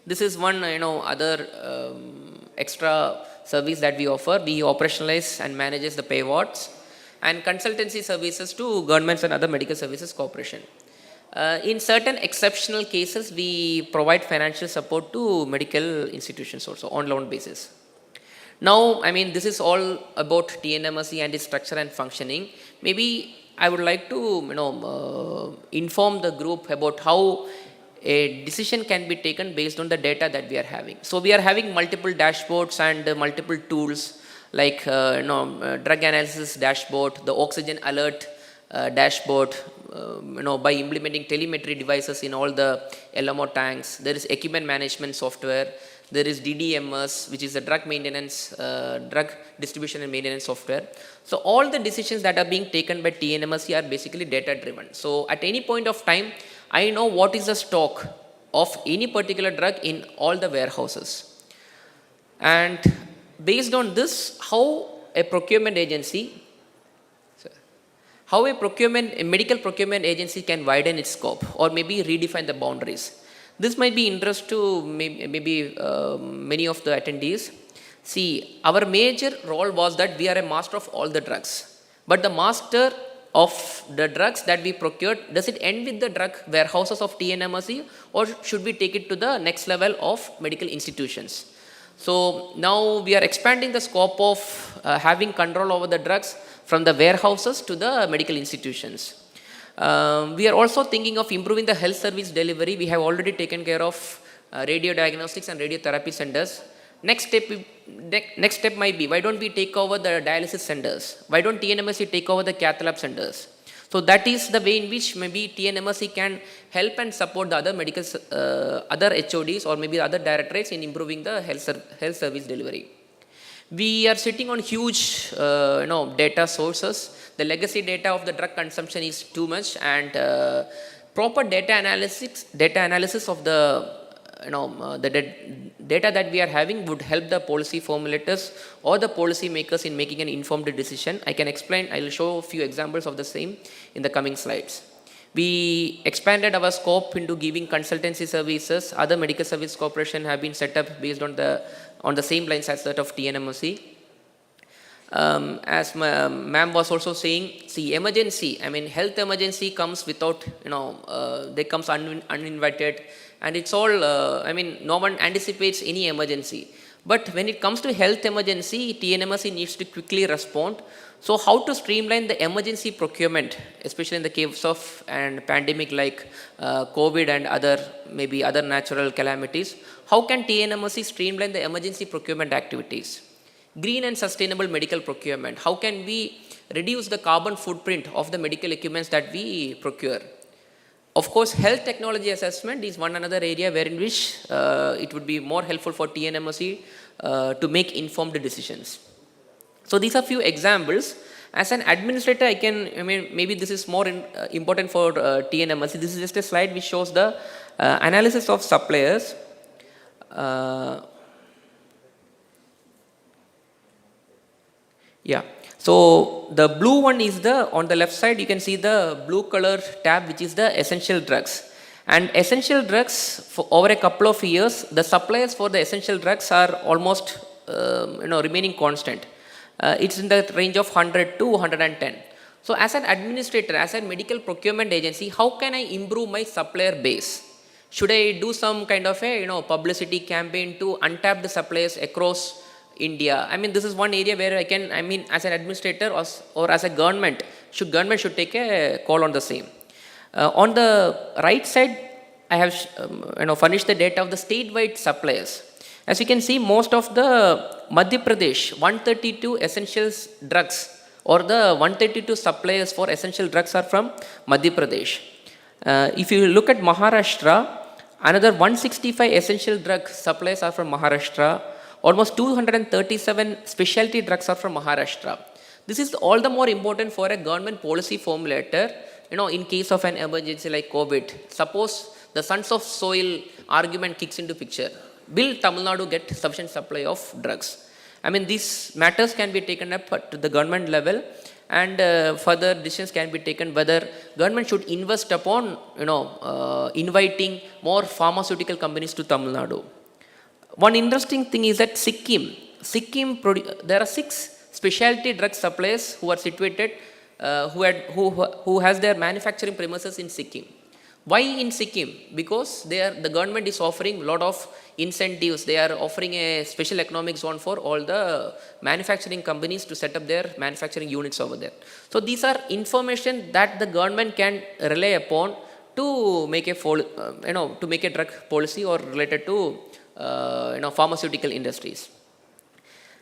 This is one other extra service that we offer. We operationalize and manages the pay wards and consultancy services to governments and other medical services corporation. In certain exceptional cases, we provide financial support to medical institutions also on loan basis. Now, this is all about TNMSE and its structure and functioning. Maybe I would like to inform the group about how a decision can be taken based on the data that we are having. So we are having multiple dashboards and multiple tools like drug analysis dashboard, the oxygen alert dashboard, by implementing telemetry devices in all the LMO tanks. There is equipment management software. There is DDMS, which is the drug maintenance, drug distribution and maintenance software. So all the decisions that are being taken by TNMSE are basically data driven. So at any point of time, I know what is the stock of any particular drug in all the warehouses. And based on this, how a medical procurement agency can widen its scope or maybe redefine the boundaries. This might be interest to maybe many of the attendees. See, our major role was that we are a master of all the drugs. But the master of the drugs that we procured, does it end with the drug warehouses of TNMSE, or should we take it to the next level of medical institutions? So now we are expanding the scope of having control over the drugs from the warehouses to the medical institutions. We are also thinking of improving the health service delivery. We have already taken care of radio diagnostics and radiotherapy centers. Next step might be, why don't we take over the dialysis centers? Why don't TNMSE take over the cath lab centers? So that is the way in which maybe TNMSE can help and support the other medical, other HODs or maybe other directorates in improving the health service delivery. We are sitting on huge data sources. The legacy data of the drug consumption is too much, and proper data analysis of the data that we are having would help the policy formulators or the policy makers in making an informed decision. I can explain, I will show a few examples of the same in the coming slides. We expanded our scope into giving consultancy services. Other medical service corporations have been set up based on the same lines as that of TNMOC. As ma'am was also saying, see, emergency, I mean, health emergency comes without, they comes uninvited, and it's all, I mean, no one anticipates any emergency. But when it comes to health emergency, TNMOC needs to quickly respond. So how to streamline the emergency procurement, especially in the case of and pandemic like COVID and other natural calamities? How can TNMOC streamline the emergency procurement activities? Green and sustainable medical procurement. How can we reduce the carbon footprint of the medical equipments that we procure? Of course, health technology assessment is one another area wherein which it would be more helpful for TNMOC to make informed decisions. So these are few examples. As an administrator, maybe this is more important for TNMOC. This is just a slide which shows the analysis of suppliers. Yeah. So the blue one is on the left side, you can see the blue color tab, which is the essential drugs. And essential drugs, for over a couple of years, the suppliers for the essential drugs are almost remaining constant. It's in the range of 100 to 110. So as an administrator, as a medical procurement agency, how can I improve my supplier base? Should I do some kind of a publicity campaign to untap the suppliers across India? I mean, this is one area where as an administrator or as a government should take a call on the same. On the right side, I have furnished the data of the statewide suppliers. As you can see, most of the Madhya Pradesh 132 essential drugs or the 132 suppliers for essential drugs are from Madhya Pradesh. If you look at Maharashtra, another 165 essential drug suppliers are from Maharashtra. Almost 237 specialty drugs are from Maharashtra. This is all the more important for a government policy formulator, in case of an emergency like COVID. Suppose the sons of soil argument kicks into picture. Will Tamil Nadu get sufficient supply of drugs? I mean, these matters can be taken up at the government level, and further decisions can be taken whether government should invest upon, inviting more pharmaceutical companies to Tamil Nadu. One interesting thing is that Sikkim, there are 6 specialty drug suppliers who are situated, who has their manufacturing premises in Sikkim. Why in Sikkim? Because the government is offering a lot of incentives. They are offering a special economic zone for all the manufacturing companies to set up their manufacturing units over there. So these are information that the government can rely upon to make a drug policy or related to pharmaceutical industries.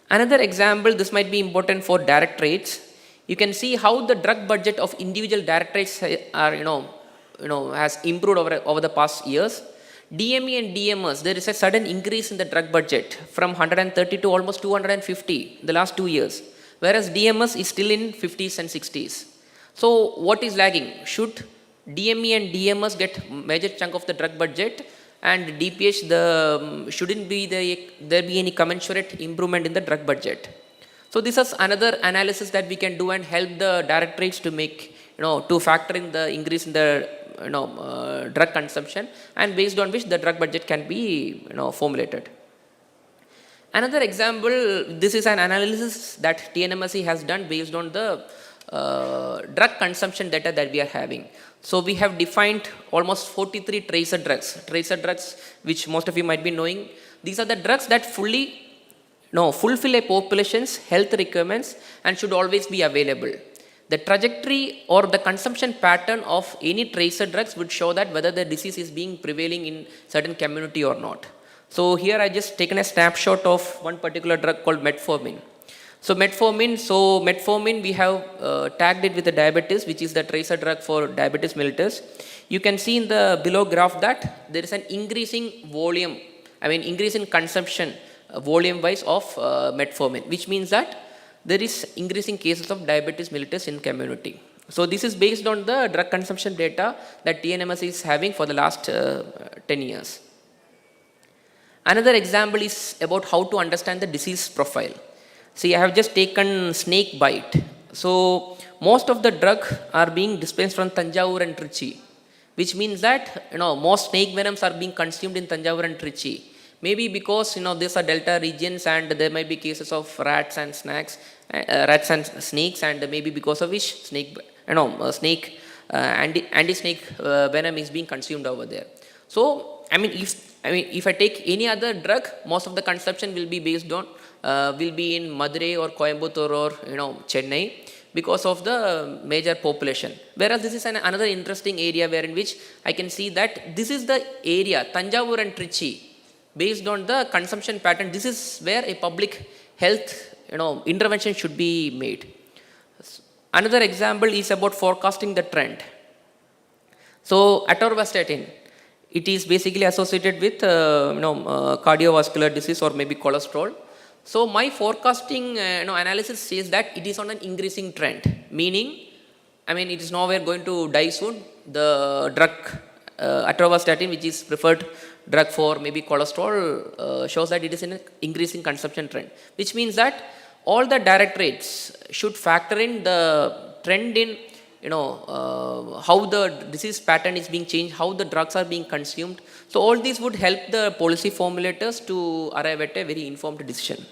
Another example, this might be important for directorates. You can see how the drug budget of individual directorates has improved over the past years. DME and DMS, there is a sudden increase in the drug budget from 130 to almost 250 in the last 2 years, whereas DMS is still in 50s and 60s. So what is lagging? Should DME and DMS get major chunk of the drug budget, and DPH shouldn't be there be any commensurate improvement in the drug budget? So this is another analysis that we can do and help the directorates to make to factor in the increase in the drug consumption, and based on which the drug budget can be formulated. Another example, this is an analysis that TNMOC has done based on the drug consumption data that we are having. So we have defined almost 43 tracer drugs, which most of you might be knowing. These are the drugs that fulfill a population's health requirements and should always be available. The trajectory or the consumption pattern of any tracer drugs would show that whether the disease is being prevailing in certain community or not. So here I just taken a snapshot of one particular drug called metformin. So metformin we have tagged it with the diabetes, which is the tracer drug for diabetes mellitus. You can see in the below graph that there is an increasing volume, increase in consumption volume wise of metformin, which means that there is increasing cases of diabetes mellitus in community. So this is based on the drug consumption data that TNMOC is having for the last 10 years. Another example is about how to understand the disease profile. See, I have just taken snake bite. So most of the drug are being dispensed from Tanjavur and Trichy, which means that most snake venoms are being consumed in Tanjavur and Trichy. Maybe because these are delta regions and there might be cases of rats and snakes, and maybe because of which anti-snake venom is being consumed over there. So if I take any other drug, most of the consumption will be based on will be in Madurai or Coimbatore or Chennai, because of the major population. Whereas this is another interesting area where in which I can see that this is the area, Tanjavur and Trichy, based on the consumption pattern. This is where a public health intervention should be made. Another example is about forecasting the trend. So atorvastatin, it is basically associated with cardiovascular disease or maybe cholesterol. So my forecasting analysis says that it is on an increasing trend, meaning it is nowhere going to die soon. The drug atorvastatin, which is preferred drug for maybe cholesterol, shows that it is in an increasing consumption trend, which means that all the directorates should factor in the trend in how the disease pattern is being changed, how the drugs are being consumed. So all these would help the policy formulators to arrive at a very informed decision.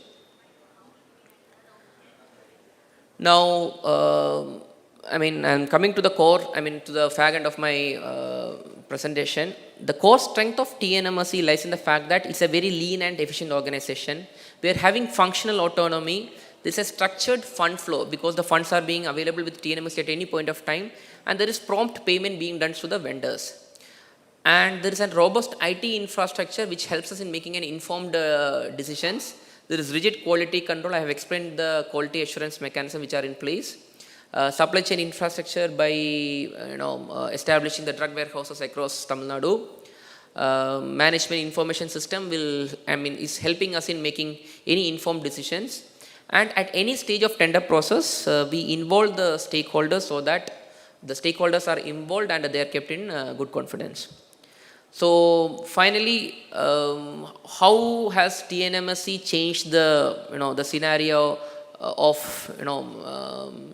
Now, I'm coming to the core, to the fag end of my presentation. The core strength of TNMSC lies in the fact that it's a very lean and efficient organization. We are having functional autonomy. There's a structured fund flow because the funds are being available with TNMSC at any point of time, and there is prompt payment being done to the vendors. And there is a robust IT infrastructure which helps us in making an informed decisions. There is rigid quality control. I have explained the quality assurance mechanism which are in place. Supply chain infrastructure by establishing the drug warehouses across Tamil Nadu. Management information system is helping us in making any informed decisions. And at any stage of tender process, we involve the stakeholders so that the stakeholders are involved and they are kept in good confidence. So finally, how has TNMSC changed the scenario of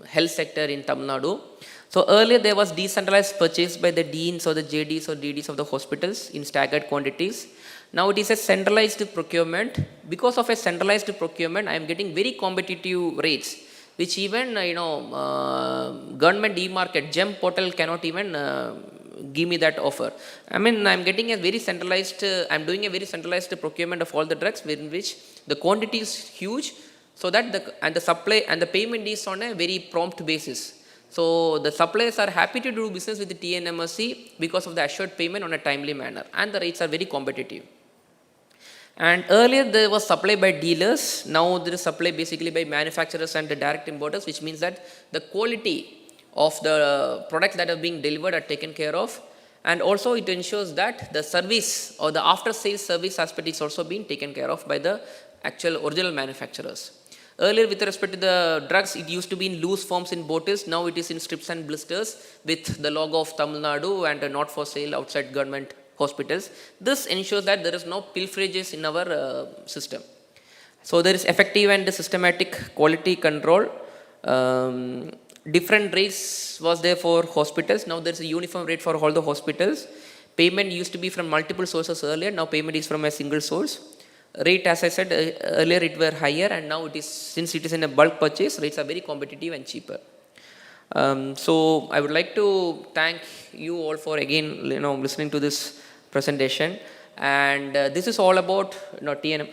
health sector in Tamil Nadu? So earlier there was decentralized purchase by the deans or the JDs or DDs of the hospitals in staggered quantities. Now it is a centralized procurement. Because of a centralized procurement, I am getting very competitive rates, which even government e-market GEM portal cannot even give me that offer. I'm getting a very centralized. I'm doing a very centralized procurement of all the drugs, in which the quantity is huge, so that the supply and the payment is on a very prompt basis. So the suppliers are happy to do business with the TNMSC because of the assured payment on a timely manner, and the rates are very competitive. And earlier there was supply by dealers. Now there is supply basically by manufacturers and the direct importers, which means that the quality of the products that are being delivered are taken care of. And also it ensures that the service or the after sales service aspect is also being taken care of by the actual original manufacturers. Earlier, with respect to the drugs, it used to be in loose forms in bottles. Now it is in strips and blisters with the logo of Tamil Nadu and not for sale outside government hospitals. This ensures that there is no pilferages in our system. So there is effective and systematic quality control. Different rates was there for hospitals. Now there is a uniform rate for all the hospitals. Payment used to be from multiple sources earlier. Now payment is from a single source. Rate, as I said earlier, it were higher, and now it is, since it is in a bulk purchase, rates are very competitive and cheaper. So I would like to thank you all for again listening to this presentation, and this is all about TNM.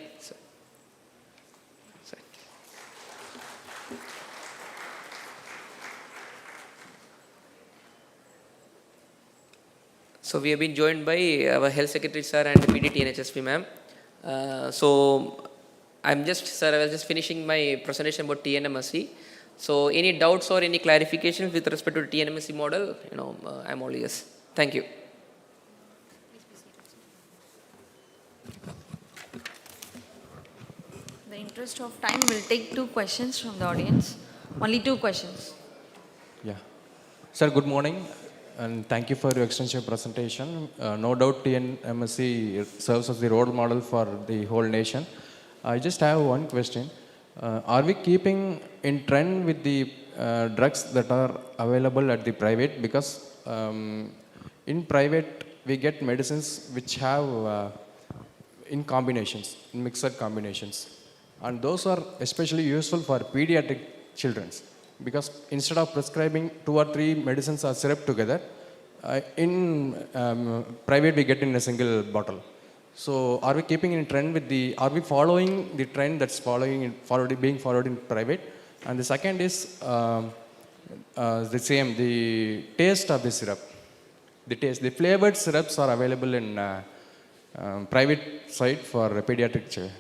So we have been joined by our Health Secretary Sir and PDT NHSP ma'am. So I was just finishing my presentation about TNMSC. So any doubts or any clarifications with respect to the TNMSC model, I'm all ears. Thank you. In the interest of time, we'll take 2 questions from the audience. Only 2 questions. Yeah. Sir, good morning. And thank you for your extensive presentation. No doubt TNMSC serves as the role model for the whole nation. I just have one question. Are we keeping in trend with the drugs that are available at the private, because in private we get medicines which have in combinations, in mixed combinations, and those are especially useful for pediatric children, because instead of prescribing 2 or 3 medicines or syrup together, in private we get in a single bottle. So are we keeping in trend with are we following the trend that's being followed in private? And the second is the taste of the syrup. The flavored syrups are available in private side for pediatric children.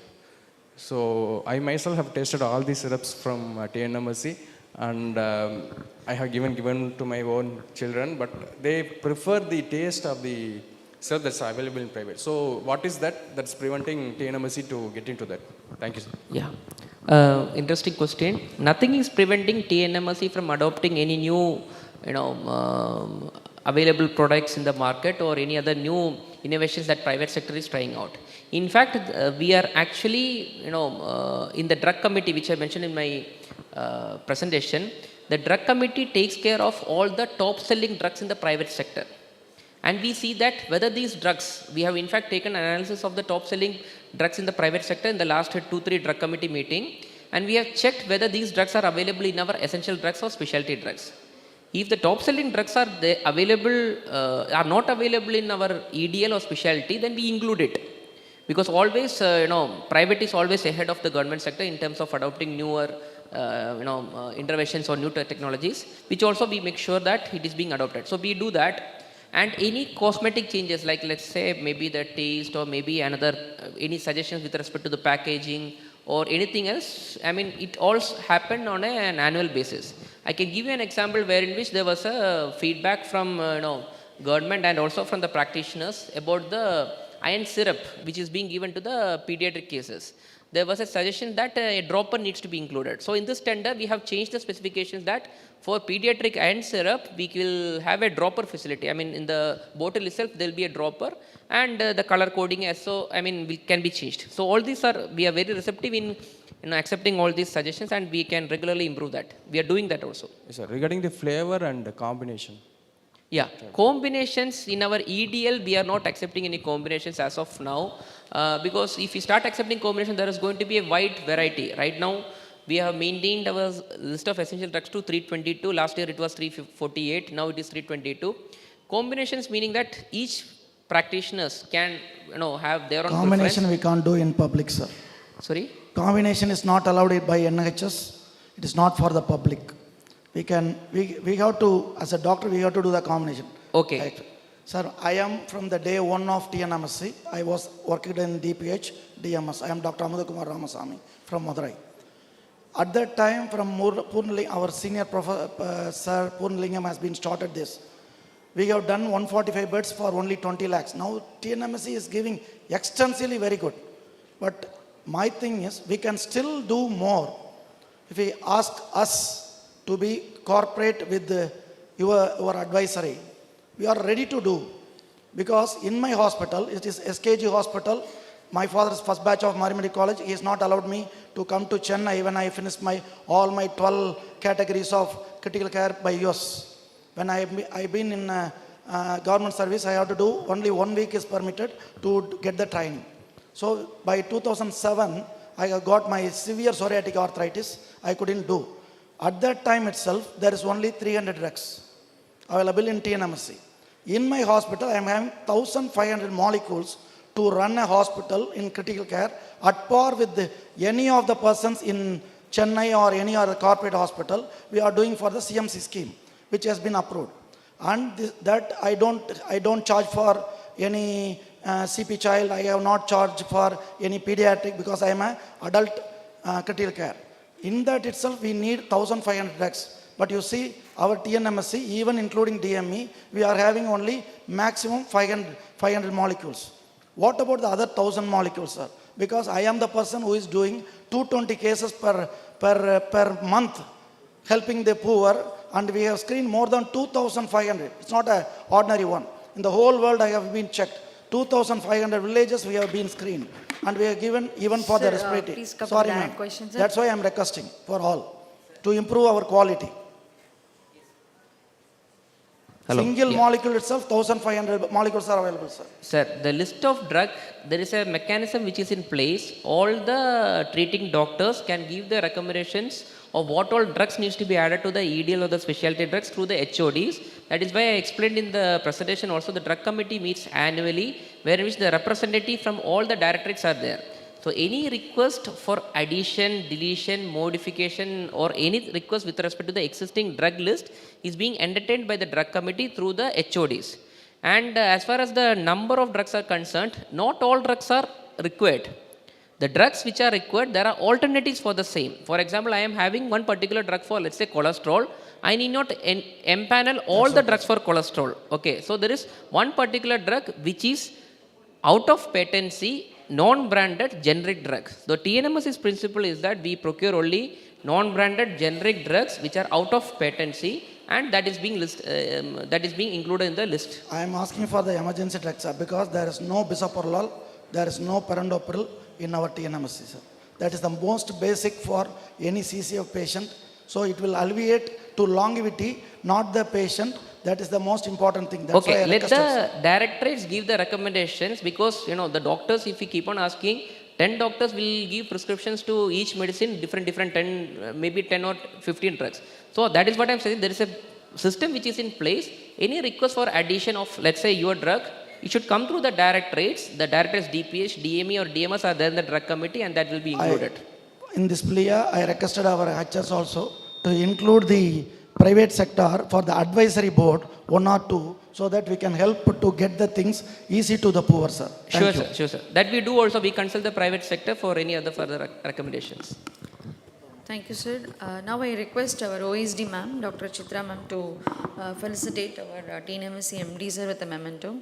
So I myself have tasted all the syrups from TNMSC, and I have given to my own children, but they prefer the taste of the syrup that's available in private. So what is that's preventing TNMSC to get into that? Thank you, sir. Yeah. Interesting question. Nothing is preventing TNMSC from adopting any new, available products in the market or any other new innovations that private sector is trying out. In fact, we are actually, in the drug committee, which I mentioned in my presentation, the drug committee takes care of all the top selling drugs in the private sector. And we see that whether these drugs, we have in fact taken analysis of the top selling drugs in the private sector in the last 2-3 drug committee meeting, and we have checked whether these drugs are available in our essential drugs or specialty drugs. If the top selling drugs are are not available in our EDL or specialty, then we include it. Because always, private is always ahead of the government sector in terms of adopting newer, interventions or new technologies, which also we make sure that it is being adopted. So we do that. And any cosmetic changes, like let's say maybe the taste or maybe any suggestions with respect to the packaging or anything else, it all happened on an annual basis. I can give you an example in which there was a feedback from government and also from the practitioners about the iron syrup which is being given to the pediatric cases. There was a suggestion that a dropper needs to be included. So in this tender, we have changed the specifications that for pediatric iron syrup, we will have a dropper facility. In the bottle itself, there will be a dropper, and the color coding can be changed. So all these we are very receptive in accepting all these suggestions, and we can regularly improve that. We are doing that also. Yes, sir. Regarding the flavor and the combination. Yeah, combinations in our EDL, we are not accepting any combinations as of now, because if we start accepting combination, there is going to be a wide variety. Right now, we have maintained our list of essential drugs to 322. Last year it was 348. Now it is 322. Combinations meaning that each practitioners can have their own combination preference. We can't do in public, sir. Sorry? Combination is not allowed by NHS. It is not for the public. We have to, as a doctor, we have to do the combination. Okay. Right. Sir, I am from the day 1 of TNMSC. I was working in DPH, DMS. I am Dr. Amudakumar Ramasamy from Madurai. At that time, from Purnalingam, our senior professor, Sir Purnalingam has been started this. We have done 145 beds for only 20 lakhs. Now, TNMSC is giving extensively very good. But my thing is, we can still do more if we ask us to be corporate with your advisory. We are ready to do, because in my hospital, it is SKG hospital, my father's first batch of Marimedi College, he has not allowed me to come to Chennai when I finished all my 12 categories of critical care by US. When I've been in government service, I have to do only 1 week is permitted to get the training. So by 2007, I got my severe psoriatic arthritis, I couldn't do. At that time itself, there is only 300 drugs available in TNMSC. In my hospital, I am having 1,500 molecules to run a hospital in critical care at par with any of the persons in Chennai or any other corporate hospital. We are doing for the CMC scheme, which has been approved. And that I don't charge for any CP child. I have not charged for any pediatric, because I am an adult critical care. In that itself, we need 1,500 drugs. But you see, our TNMSC, even including DME, we are having only maximum 500 molecules. What about the other 1,000 molecules, sir? Because I am the person who is doing 220 cases per month, helping the poor, and we have screened more than 2,500. It's not an ordinary one. In the whole world, I have been checked. 2,500 villages we have been screened, and we have given even for the respiratory. Please cover Sorry, that ma'am. question, sir. That's why I am requesting for all to improve our quality. Hello. Single Yeah. molecule itself, 1,500 molecules are available, sir. Sir, the list of drug, there is a mechanism which is in place. All the treating doctors can give the recommendations of what all drugs needs to be added to the EDL or the specialty drugs through the HODs. That is why I explained in the presentation also the drug committee meets annually, where which the representative from all the directorates are there. So any request for addition, deletion, modification or any request with respect to the existing drug list is being entertained by the drug committee through the HODs. And as far as the number of drugs are concerned, not all drugs are required. The drugs which are required, there are alternatives for the same. For example, I am having one particular drug for, let's say, cholesterol. I need not empanel all the drugs for cholesterol. Okay, so there is one particular drug which is out of patency, non-branded generic drugs. The TNMS's principle is that we procure only non-branded generic drugs which are out of patency, and that is being included in the list. I am asking for the emergency drugs, sir, because there is no bisoprolol, there is no perindopril in our TNMSC, sir. That is the most basic for any CCF patient. So it will alleviate to longevity, not the patient. That is the most important thing. That's why Okay, I let requested, the sir. directorates give the recommendations, because the doctors, if we keep on asking, 10 doctors will give prescriptions to each medicine, different 10, maybe 10 or 15 drugs. So that is what I'm saying. There is a system which is in place. Any request for addition of, let's say, your drug, it should come through the directorates. The directorates DPH, DME or DMS are there in the drug committee, and that will be included. In this PLIA, I requested our HS also to include the private sector for the advisory board, 1 or 2, so that we can help to get the things easy to the poor, sir. Thank you. Sure, sir. That we do also. We consult the private sector for any other further recommendations. Thank you, sir. Now I request our OSD ma'am, Dr. Chitra ma'am, to felicitate our TNMSC MD sir with a memento.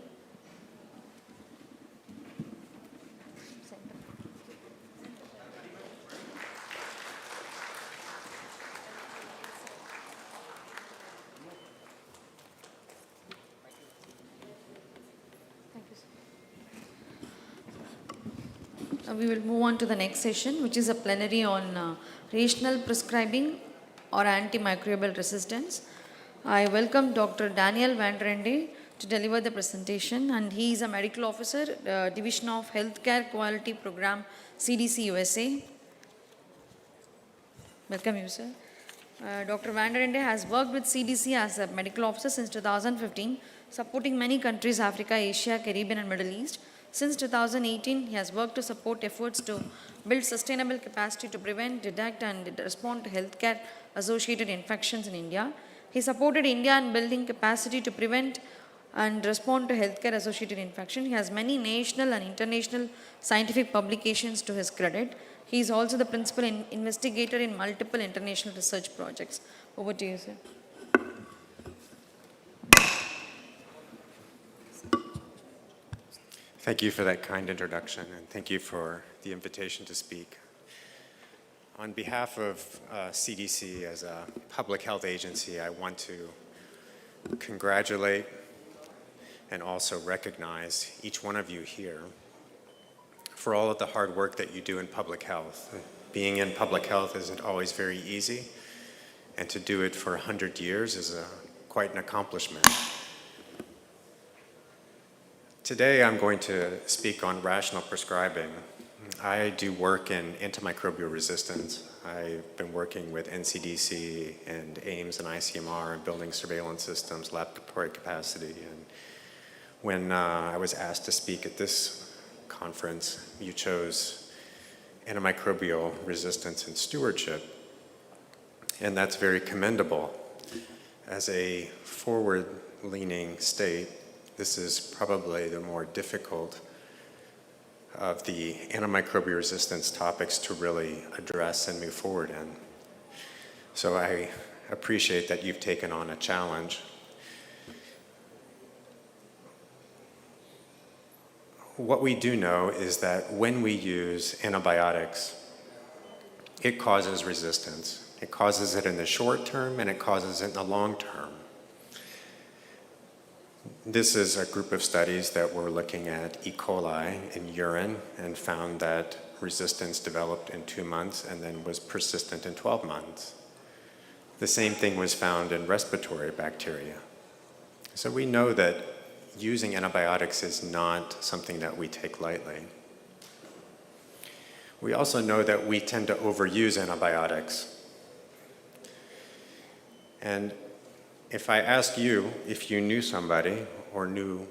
We will move on to the next session, which is a plenary on rational prescribing or antimicrobial resistance. I welcome Dr. Daniel Van Rende to deliver the presentation, and he is a medical officer, Division of Healthcare Quality Program, CDC USA. Welcome you, sir. Dr. Van Rende has worked with CDC as a medical officer since 2015, supporting many countries, Africa, Asia, Caribbean and Middle East. Since 2018, he has worked to support efforts to build sustainable capacity to prevent, detect and respond to healthcare associated infections in India. He supported India in building capacity to prevent and respond to healthcare associated infection. He has many national and international scientific publications to his credit. He is also the principal investigator in multiple international research projects. Over to you, sir. Thank you for that kind introduction, and thank you for the invitation to speak. On behalf of CDC as a public health agency, I want to congratulate and also recognize each one of you here for all of the hard work that you do in public health. Being in public health isn't always very easy, and to do it for 100 years is quite an accomplishment. Today I'm going to speak on rational prescribing. I do work in antimicrobial resistance. I've been working with NCDC and AIMS and ICMR and building surveillance systems, laboratory capacity. And when I was asked to speak at this conference, you chose antimicrobial resistance and stewardship. And that's very commendable. As a forward-leaning state, this is probably the more difficult of the antimicrobial resistance topics to really address and move forward in. So I appreciate that you've taken on a challenge. What we do know is that when we use antibiotics, it causes resistance. It causes it in the short term and it causes it in the long term. This is a group of studies that were looking at E. coli in urine and found that resistance developed in 2 months and then was persistent in 12 months. The same thing was found in respiratory bacteria. So we know that using antibiotics is not something that we take lightly. We also know that we tend to overuse antibiotics. And if I ask you if you knew somebody or knew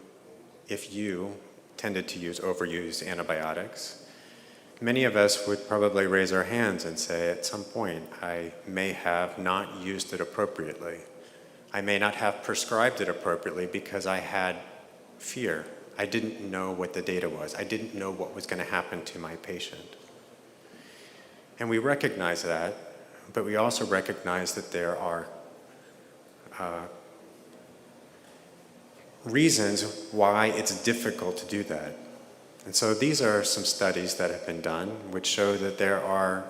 if you tended to overuse antibiotics, many of us would probably raise our hands and say, at some point, I may have not used it appropriately. I may not have prescribed it appropriately because I had fear. I didn't know what the data was. I didn't know what was going to happen to my patient. And we recognize that, but we also recognize that there are reasons why it's difficult to do that. And so these are some studies that have been done which show that there are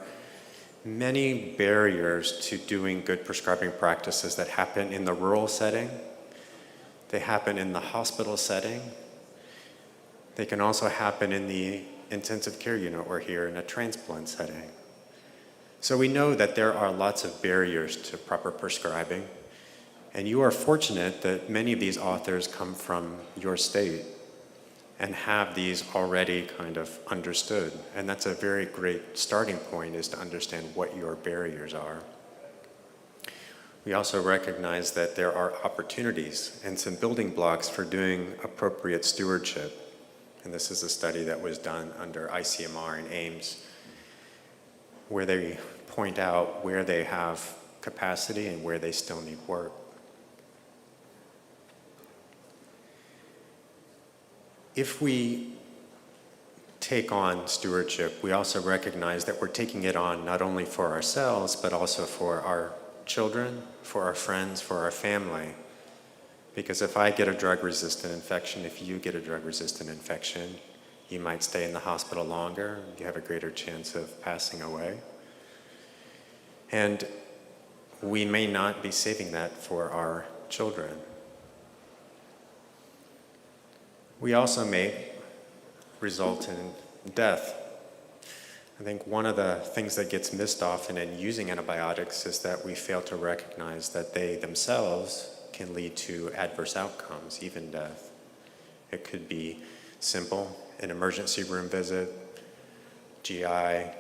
many barriers to doing good prescribing practices that happen in the rural setting. They happen in the hospital setting. They can also happen in the intensive care unit or here in a transplant setting. So we know that there are lots of barriers to proper prescribing. And you are fortunate that many of these authors come from your state and have these already kind of understood. And that's a very great starting point, is to understand what your barriers are. We also recognize that there are opportunities and some building blocks for doing appropriate stewardship. And this is a study that was done under ICMR and AIMS, where they point out where they have capacity and where they still need work. If we take on stewardship, we also recognize that we're taking it on not only for ourselves, but also for our children, for our friends, for our family. Because if I get a drug-resistant infection, if you get a drug-resistant infection, you might stay in the hospital longer, you have a greater chance of passing away. And we may not be saving that for our children. We also may result in death. I think one of the things that gets missed often in using antibiotics is that we fail to recognize that they themselves can lead to adverse outcomes, even death. It could be simple, an emergency room visit, GI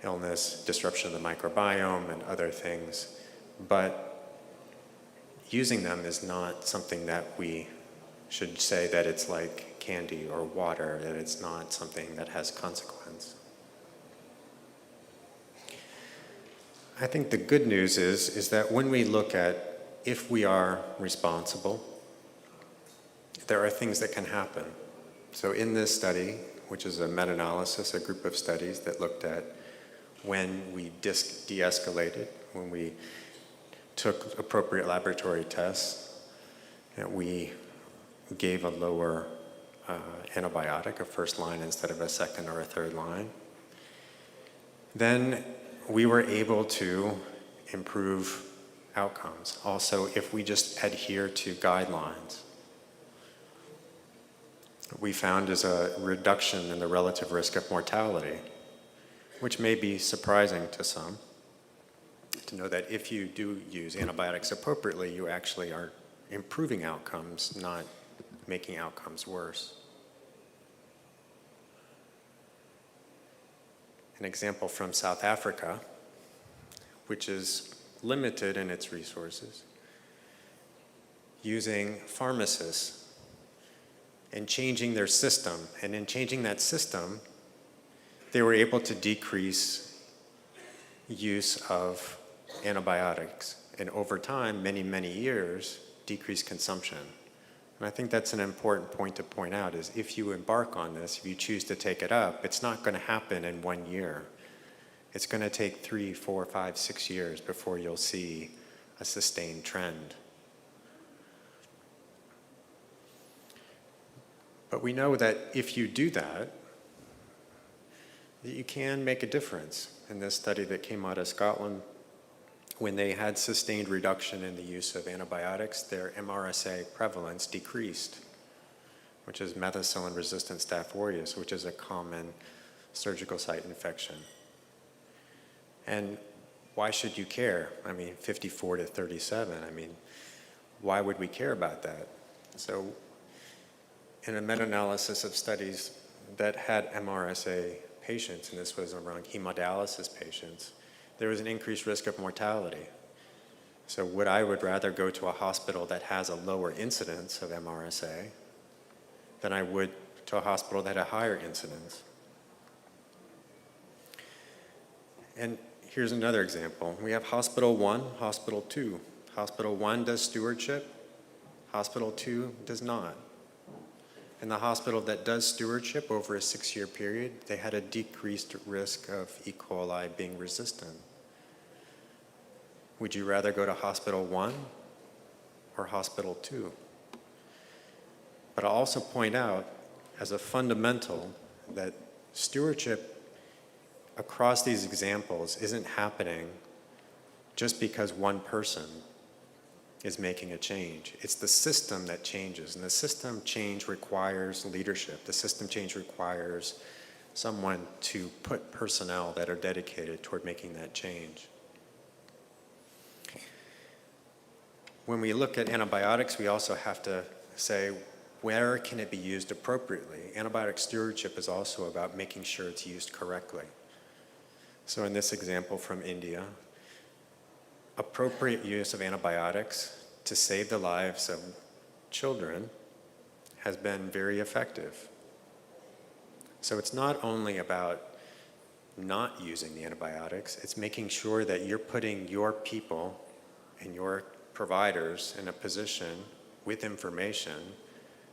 illness, disruption of the microbiome, and other things. But using them is not something that we should say that it's like candy or water, that it's not something that has consequence. I think the good news is that when we look at if we are responsible, there are things that can happen. So in this study, which is a meta-analysis, a group of studies that looked at when we de-escalated, when we took appropriate laboratory tests, and we gave a lower antibiotic, a first line instead of a second or a third line, then we were able to improve outcomes. Also, if we just adhere to guidelines, we found is a reduction in the relative risk of mortality, which may be surprising to some, to know that if you do use antibiotics appropriately, you actually are improving outcomes, not making outcomes worse. An example from South Africa, which is limited in its resources, using pharmacists and changing their system. And in changing that system, they were able to decrease use of antibiotics. And over time, many, many years, decrease consumption. And I think that's an important point to point out, is if you embark on this, if you choose to take it up, it's not going to happen in 1 year. It's going to take 3, 4, 5, 6 years before you'll see a sustained trend. But we know that if you do that, you can make a difference. In this study that came out of Scotland, when they had sustained reduction in the use of antibiotics, their MRSA prevalence decreased, which is methicillin-resistant Staph aureus, which is a common surgical site infection. And why should you care? I mean, 54 to 37, I mean, why would we care about that? So in a meta-analysis of studies that had MRSA patients, and this was around hemodialysis patients, there was an increased risk of mortality. So I would rather go to a hospital that has a lower incidence of MRSA than I would to a hospital that had a higher incidence. And here's another example. We have Hospital 1, Hospital 2. Hospital 1 does stewardship, Hospital 2 does not. In the hospital that does stewardship over a 6-year period, they had a decreased risk of E. coli being resistant. Would you rather go to Hospital 1 or Hospital 2? But I'll also point out as a fundamental that stewardship across these examples isn't happening just because one person is making a change. It's the system that changes, and the system change requires leadership. The system change requires someone to put personnel that are dedicated toward making that change. When we look at antibiotics, we also have to say, where can it be used appropriately? Antibiotic stewardship is also about making sure it's used correctly. So in this example from India, appropriate use of antibiotics to save the lives of children has been very effective. So it's not only about not using the antibiotics, it's making sure that you're putting your people and your providers in a position with information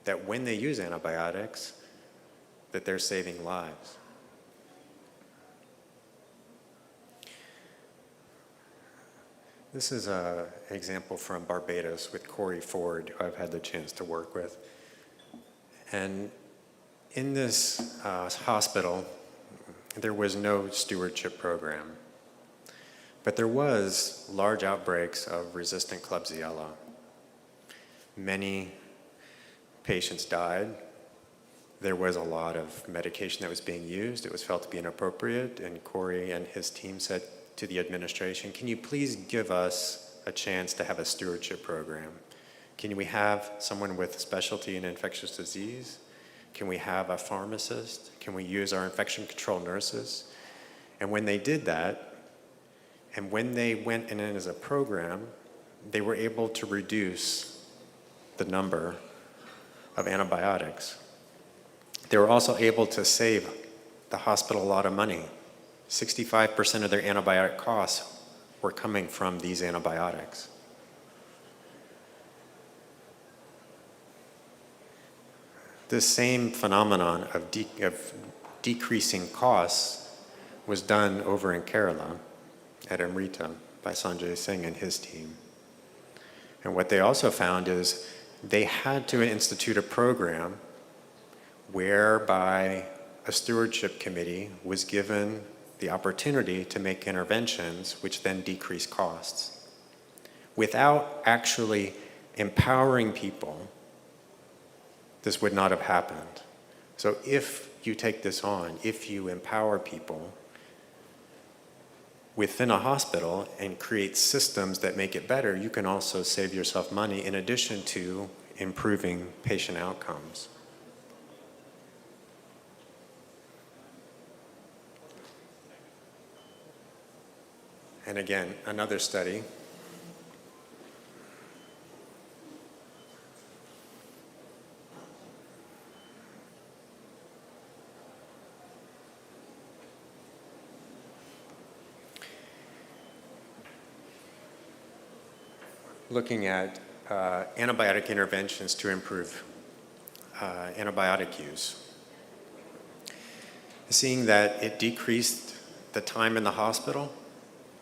that when they use antibiotics, that they're saving lives. This is an example from Barbados with Corey Ford, who I've had the chance to work with. And in this hospital, there was no stewardship program, but there was large outbreaks of resistant Klebsiella. Many patients died. There was a lot of medication that was being used. It was felt to be inappropriate, and Corey and his team said to the administration, can you please give us a chance to have a stewardship program? Can we have someone with specialty in infectious disease? Can we have a pharmacist? Can we use our infection control nurses? And when they did that, and when they went in as a program, they were able to reduce the number of antibiotics. They were also able to save the hospital a lot of money. 65% of their antibiotic costs were coming from these antibiotics. This same phenomenon of decreasing costs was done over in Kerala at Amrita by Sanjay Singh and his team. And what they also found is they had to institute a program whereby a stewardship committee was given the opportunity to make interventions which then decrease costs. Without actually empowering people, this would not have happened. So if you take this on, if you empower people within a hospital and create systems that make it better, you can also save yourself money in addition to improving patient outcomes. And again, another study. Looking at antibiotic interventions to improve antibiotic use. Seeing that it decreased the time in the hospital.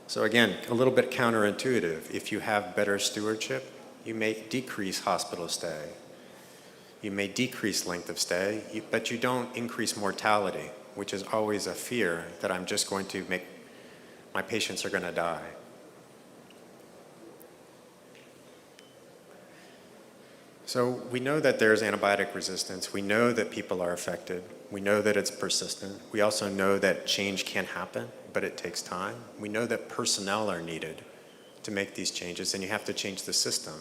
So again, a little bit counterintuitive. If you have better stewardship, you may decrease hospital stay. You may decrease length of stay, but you don't increase mortality, which is always a fear that I'm just going to make, my patients are going to die. So we know that there's antibiotic resistance. We know that people are affected. We know that it's persistent. We also know that change can happen, but it takes time. We know that personnel are needed to make these changes, and you have to change the system.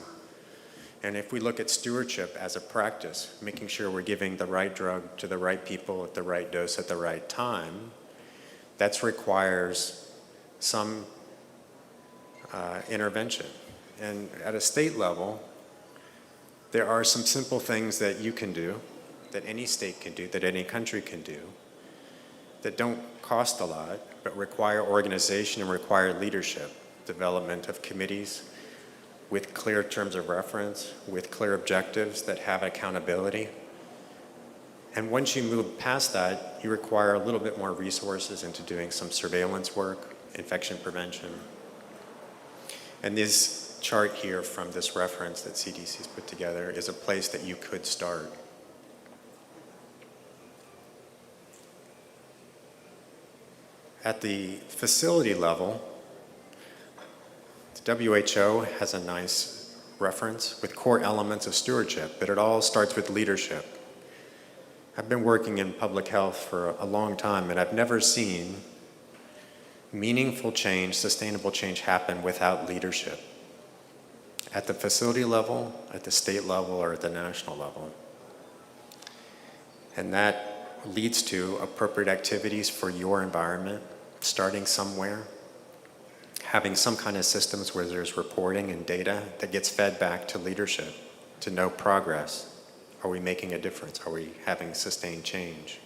And if we look at stewardship as a practice, making sure we're giving the right drug to the right people at the right dose at the right time, that requires some intervention. And at a state level, there are some simple things that you can do, that any state can do, that any country can do, that don't cost a lot, but require organization and require leadership, development of committees with clear terms of reference, with clear objectives that have accountability. And once you move past that, you require a little bit more resources into doing some surveillance work, infection prevention. And this chart here from this reference that CDC's put together is a place that you could start. At the facility level, the WHO has a nice reference with core elements of stewardship, but it all starts with leadership. I've been working in public health for a long time, and I've never seen meaningful change, sustainable change happen without leadership. At the facility level, at the state level, or at the national level. And that leads to appropriate activities for your environment, starting somewhere, having some kind of systems where there's reporting and data that gets fed back to leadership to know progress. Are we making a difference? Are we having sustained change?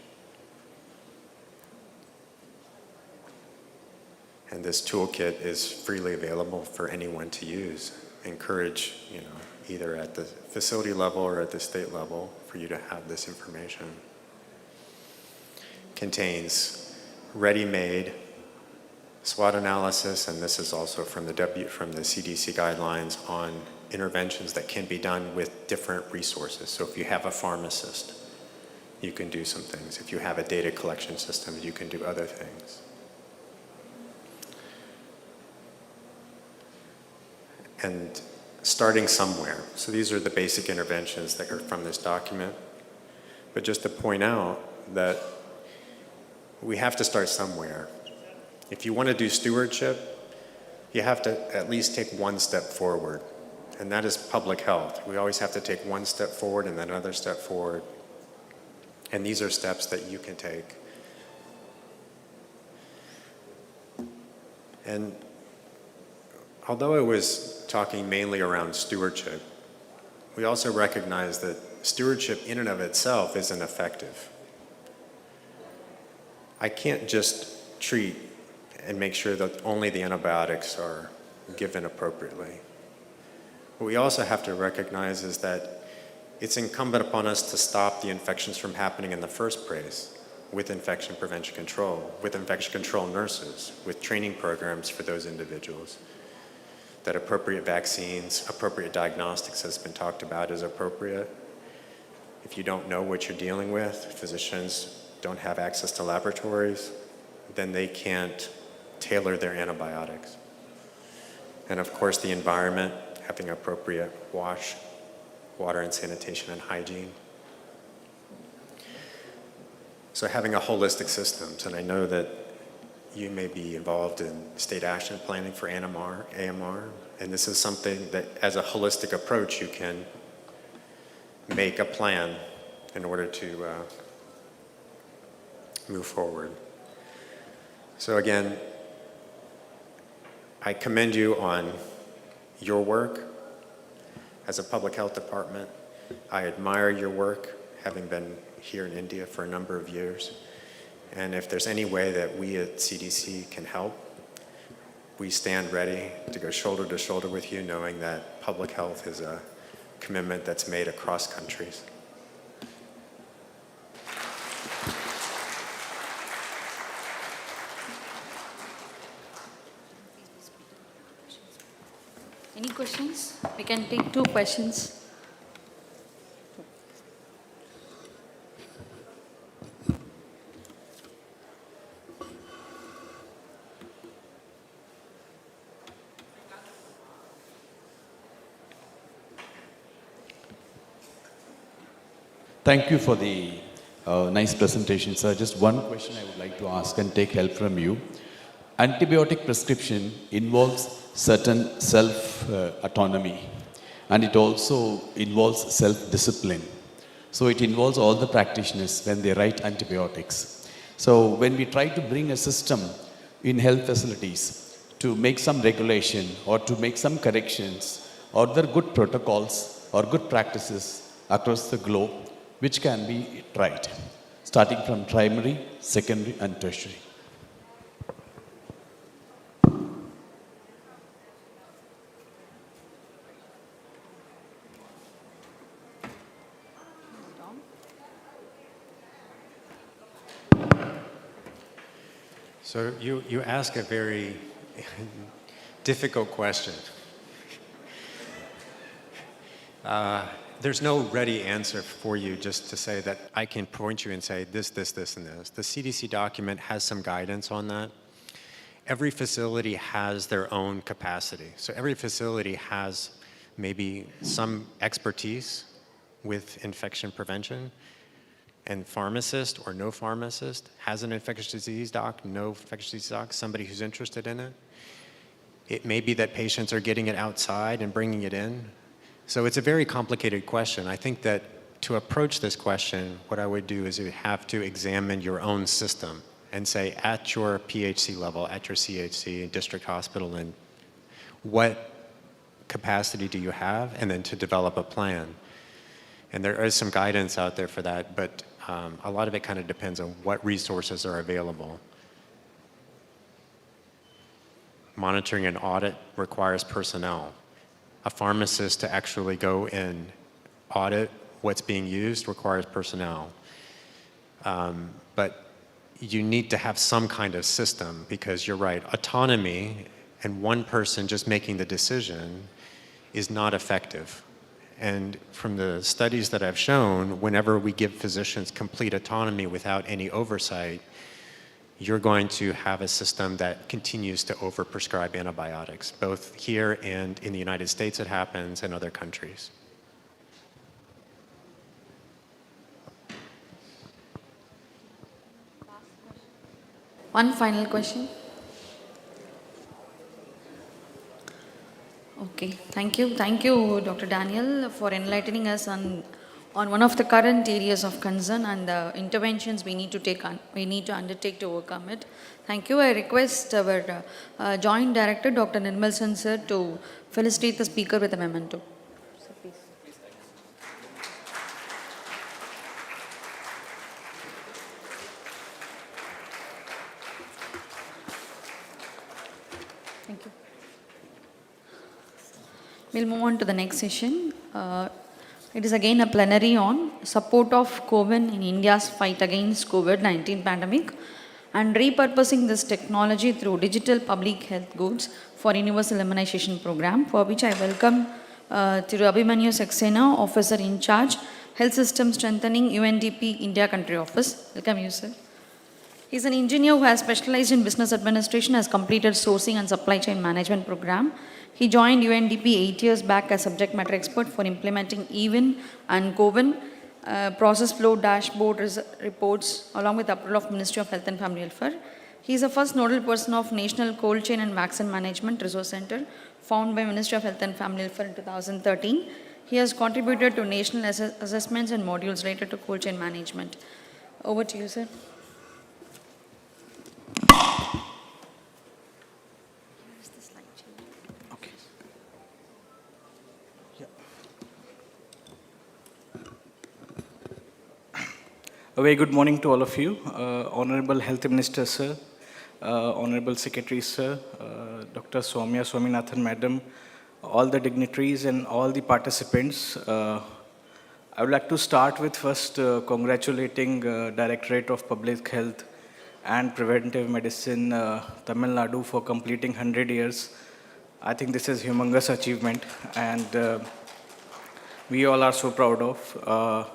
And this toolkit is freely available for anyone to use. Encourage, either at the facility level or at the state level for you to have this information. Contains ready-made SWOT analysis, and this is also from the CDC guidelines on interventions that can be done with different resources. So if you have a pharmacist, you can do some things. If you have a data collection system, you can do other things. And starting somewhere. So these are the basic interventions that are from this document. But just to point out that we have to start somewhere. If you want to do stewardship, you have to at least take one step forward. And that is public health. We always have to take one step forward and then another step forward. And these are steps that you can take. And although I was talking mainly around stewardship, we also recognize that stewardship in and of itself isn't effective. I can't just treat and make sure that only the antibiotics are given appropriately. What we also have to recognize is that it's incumbent upon us to stop the infections from happening in the first place with infection prevention control, with infection control nurses, with training programs for those individuals. That appropriate vaccines, appropriate diagnostics has been talked about is appropriate. If you don't know what you're dealing with, physicians don't have access to laboratories, then they can't tailor their antibiotics. And of course, the environment, having appropriate water and sanitation and hygiene. So having a holistic system, and I know that you may be involved in state action planning for AMR, and this is something that as a holistic approach you can make a plan in order to move forward. So again, I commend you on your work as a public health department. I admire your work, having been here in India for a number of years. And if there's any way that we at CDC can help, we stand ready to go shoulder to shoulder with you, knowing that public health is a commitment that's made across countries. Any questions? We can take 2 questions. Thank you for the nice presentation, sir. Just one question I would like to ask and take help from you. Antibiotic prescription involves certain self-autonomy. and it also involves self-discipline. So it involves all the practitioners when they write antibiotics. So when we try to bring a system in health facilities to make some regulation or to make some corrections, or there are good protocols or good practices across the globe which can be tried, starting from primary, secondary and tertiary. So you ask a very difficult question. There's no ready answer for you just to say that I can point you and say this, this, this, and this. The CDC document has some guidance on that. Every facility has their own capacity. So every facility has maybe some expertise with infection prevention, and pharmacist or no pharmacist has an infectious disease doc, no infectious disease doc, somebody who's interested in it. It may be that patients are getting it outside and bringing it in. So it's a very complicated question. I think that to approach this question, what I would do is you have to examine your own system and say at your PHC level, at your CHC, district hospital, and what capacity do you have, and then to develop a plan. And there is some guidance out there for that, but a lot of it kind of depends on what resources are available. Monitoring and audit requires personnel. A pharmacist to actually go and audit what's being used requires personnel. But you need to have some kind of system, because you're right, autonomy and one person just making the decision is not effective. And from the studies that I've shown, whenever we give physicians complete autonomy without any oversight, you're going to have a system that continues to overprescribe antibiotics. Both here and in the United States it happens, and other countries. One final question. Okay, thank you. Thank you, Dr. Daniel, for enlightening us on one of the current areas of concern and the interventions we need to undertake to overcome it. Thank you. I request our Joint Director, Dr. Nirmal sir, to felicitate the speaker with a memento. Sir, please. Thank you. We'll move on to the next session. It is again a plenary on support of CoWIN in India's fight against COVID-19 pandemic and repurposing this technology through digital public health goods for universal immunization program, for which I welcome Thiru Abhimanyu Saxena, Officer in Charge, Health System Strengthening, UNDP India Country Office. Welcome you, sir. He is an engineer who has specialized in business administration, has completed sourcing and supply chain management program. He joined UNDP 8 years back as subject matter expert for implementing EVIN and CoWIN process flow dashboard reports along with approval of Ministry of Health and Family Welfare. He is the first nodal person of National Cold Chain and Vaccine Management Resource Center, founded by Ministry of Health and Family Welfare in 2013. He has contributed to national assessments and modules related to cold chain management. Over to you, sir. A very good morning to all of you. Honorable Health Minister, sir, Honorable Secretary, sir, Dr. Soumya Swaminathan, Madam, all the dignitaries and all the participants. I would like to start with first congratulating Directorate of Public Health and Preventive Medicine, Tamil Nadu, for completing 100 years. I think this is a humongous achievement, and we all are so proud of.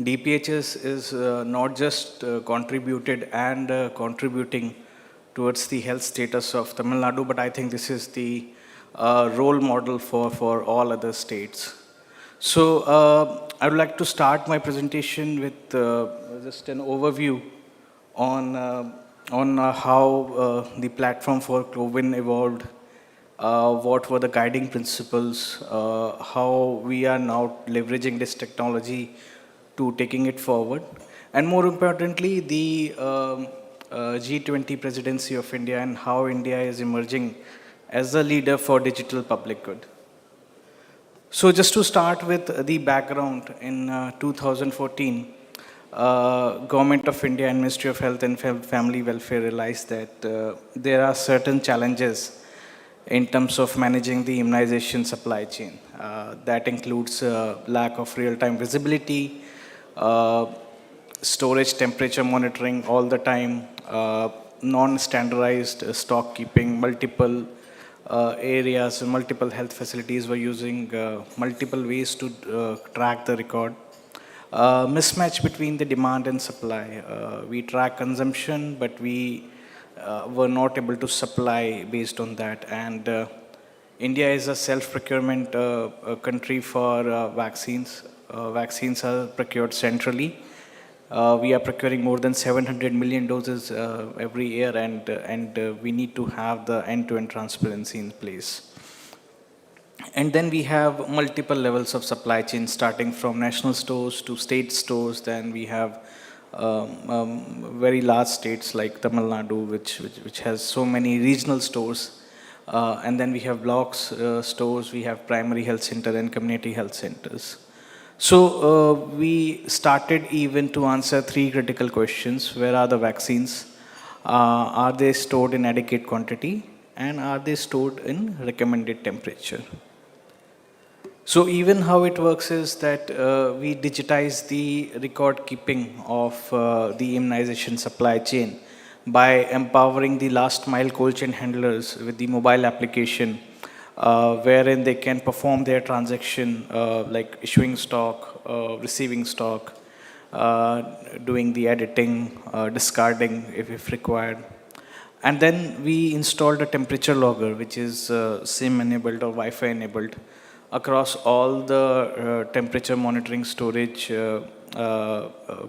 DPHS is not just contributed and contributing towards the health status of Tamil Nadu, but I think this is the role model for all other states. So I would like to start my presentation with just an overview on how the platform for CoWIN evolved what were the guiding principles, how we are now leveraging this technology to taking it forward, and more importantly, the G20 presidency of India and how India is emerging as a leader for digital public good. So just to start with the background, in 2014, Government of India and Ministry of Health and Family Welfare realized that there are certain challenges in terms of managing the immunization supply chain. That includes lack of real-time visibility, storage temperature monitoring all the time, non-standardized stock keeping, multiple areas, multiple health facilities were using multiple ways to track the record. Mismatch between the demand and supply. We track consumption, but we were not able to supply based on that. And India is a self-procurement country for vaccines. Vaccines are procured centrally. We are procuring more than 700 million doses every year, and we need to have the end-to-end transparency in place. And then we have multiple levels of supply chain, starting from national stores to state stores. Then we have very large states like Tamil Nadu, which has so many regional stores. And then we have blocks stores, we have primary health center and community health centers. So we started even to answer three critical questions. Where are the vaccines? Are they stored in adequate quantity? And are they stored in recommended temperature? So even how it works is that we digitize the record keeping of the immunization supply chain by empowering the last mile cold chain handlers with the mobile application, wherein they can perform their transaction like issuing stock, receiving stock, doing the editing, discarding if required. And then we installed a temperature logger, which is SIM enabled or Wi-Fi enabled, across all the temperature monitoring storage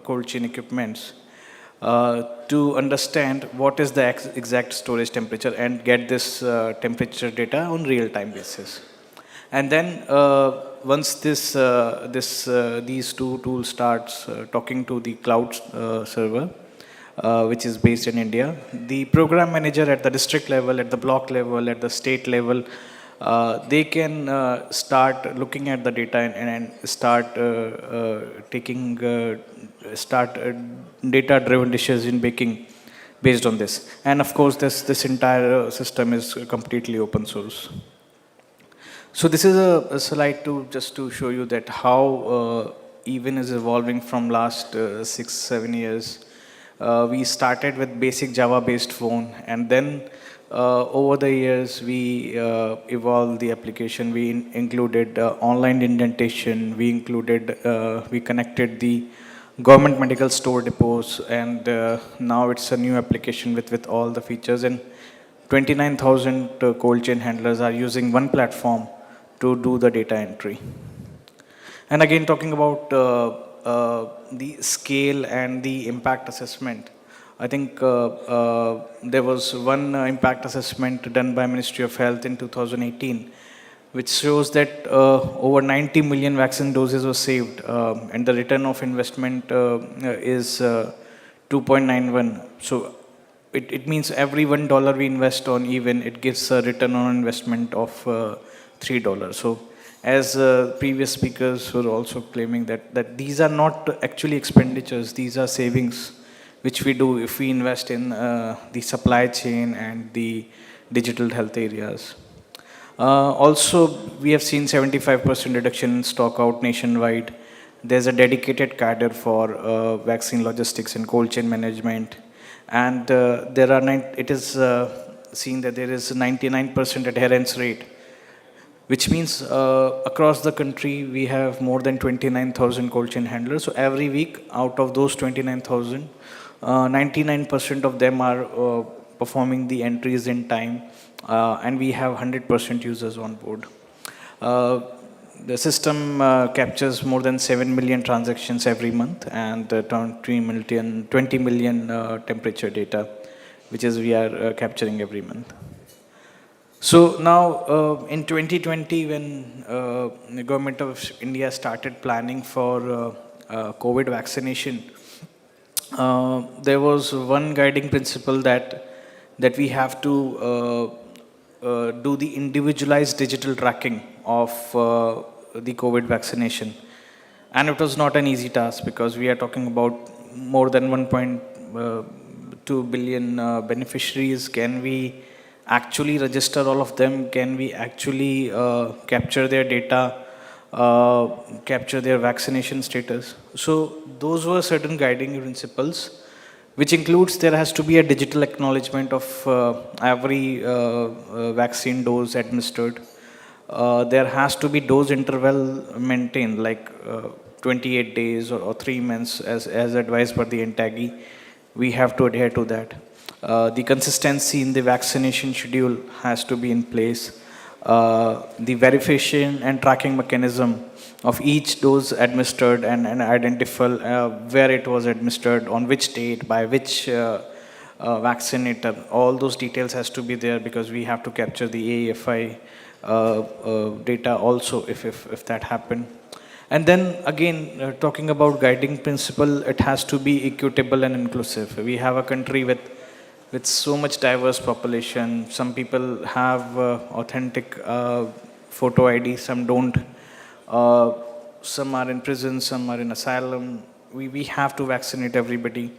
cold chain equipments to understand what is the exact storage temperature and get this temperature data on real-time basis. And then once these two tools starts talking to the cloud server, which is based in India, the program manager at the district level, at the block level, at the state level, they can start looking at the data and start taking data-driven decision making based on this. And of course, this entire system is completely open source. So this is a slide just to show you that how Even is evolving from last 6-7 years. We started with basic Java-based phone, and then over the years, we evolved the application. We included online indentation. We connected the government medical store depots, and now it's a new application with all the features. And 29,000 cold chain handlers are using one platform to do the data entry. And again, talking about the scale and the impact assessment, I think there was one impact assessment done by Ministry of Health in 2018, which shows that over 90 million vaccine doses were saved, and the return of investment is 2.91. So it means every $1 we invest on even, it gives a return on investment of $3. So as previous speakers were also claiming that these are not actually expenditures, these are savings which we do if we invest in the supply chain and the digital health areas. Also, we have seen 75% reduction in stock out nationwide. There's a dedicated cadre for vaccine logistics and cold chain management. And it is seen that there is a 99% adherence rate, which means across the country, we have more than 29,000 cold chain handlers. So every week, out of those 29,000, 99% of them are performing the entries in time, and we have 100% users on board. The system captures more than 7 million transactions every month and 20 million temperature data, which is we are capturing every month. So now in 2020, when the government of India started planning for COVID vaccination, there was one guiding principle that we have to do the individualized digital tracking of the COVID vaccination. And it was not an easy task because we are talking about more than 1.2 billion beneficiaries. Can we actually register all of them? Can we actually capture their data, capture their vaccination status? So those were certain guiding principles, which includes there has to be a digital acknowledgement of every vaccine dose administered. There has to be dose interval maintained, like 28 days or 3 months as advised by the NTAGI. We have to adhere to that. The consistency in the vaccination schedule has to be in place. The verification and tracking mechanism of each dose administered and identify where it was administered, on which date, by which vaccinator, all those details has to be there because we have to capture the AAFI data also if that happened. And then again, talking about guiding principle, it has to be equitable and inclusive. We have a country with so much diverse population. Some people have authentic photo ID, some don't. Some are in prison, some are in asylum. We have to vaccinate everybody.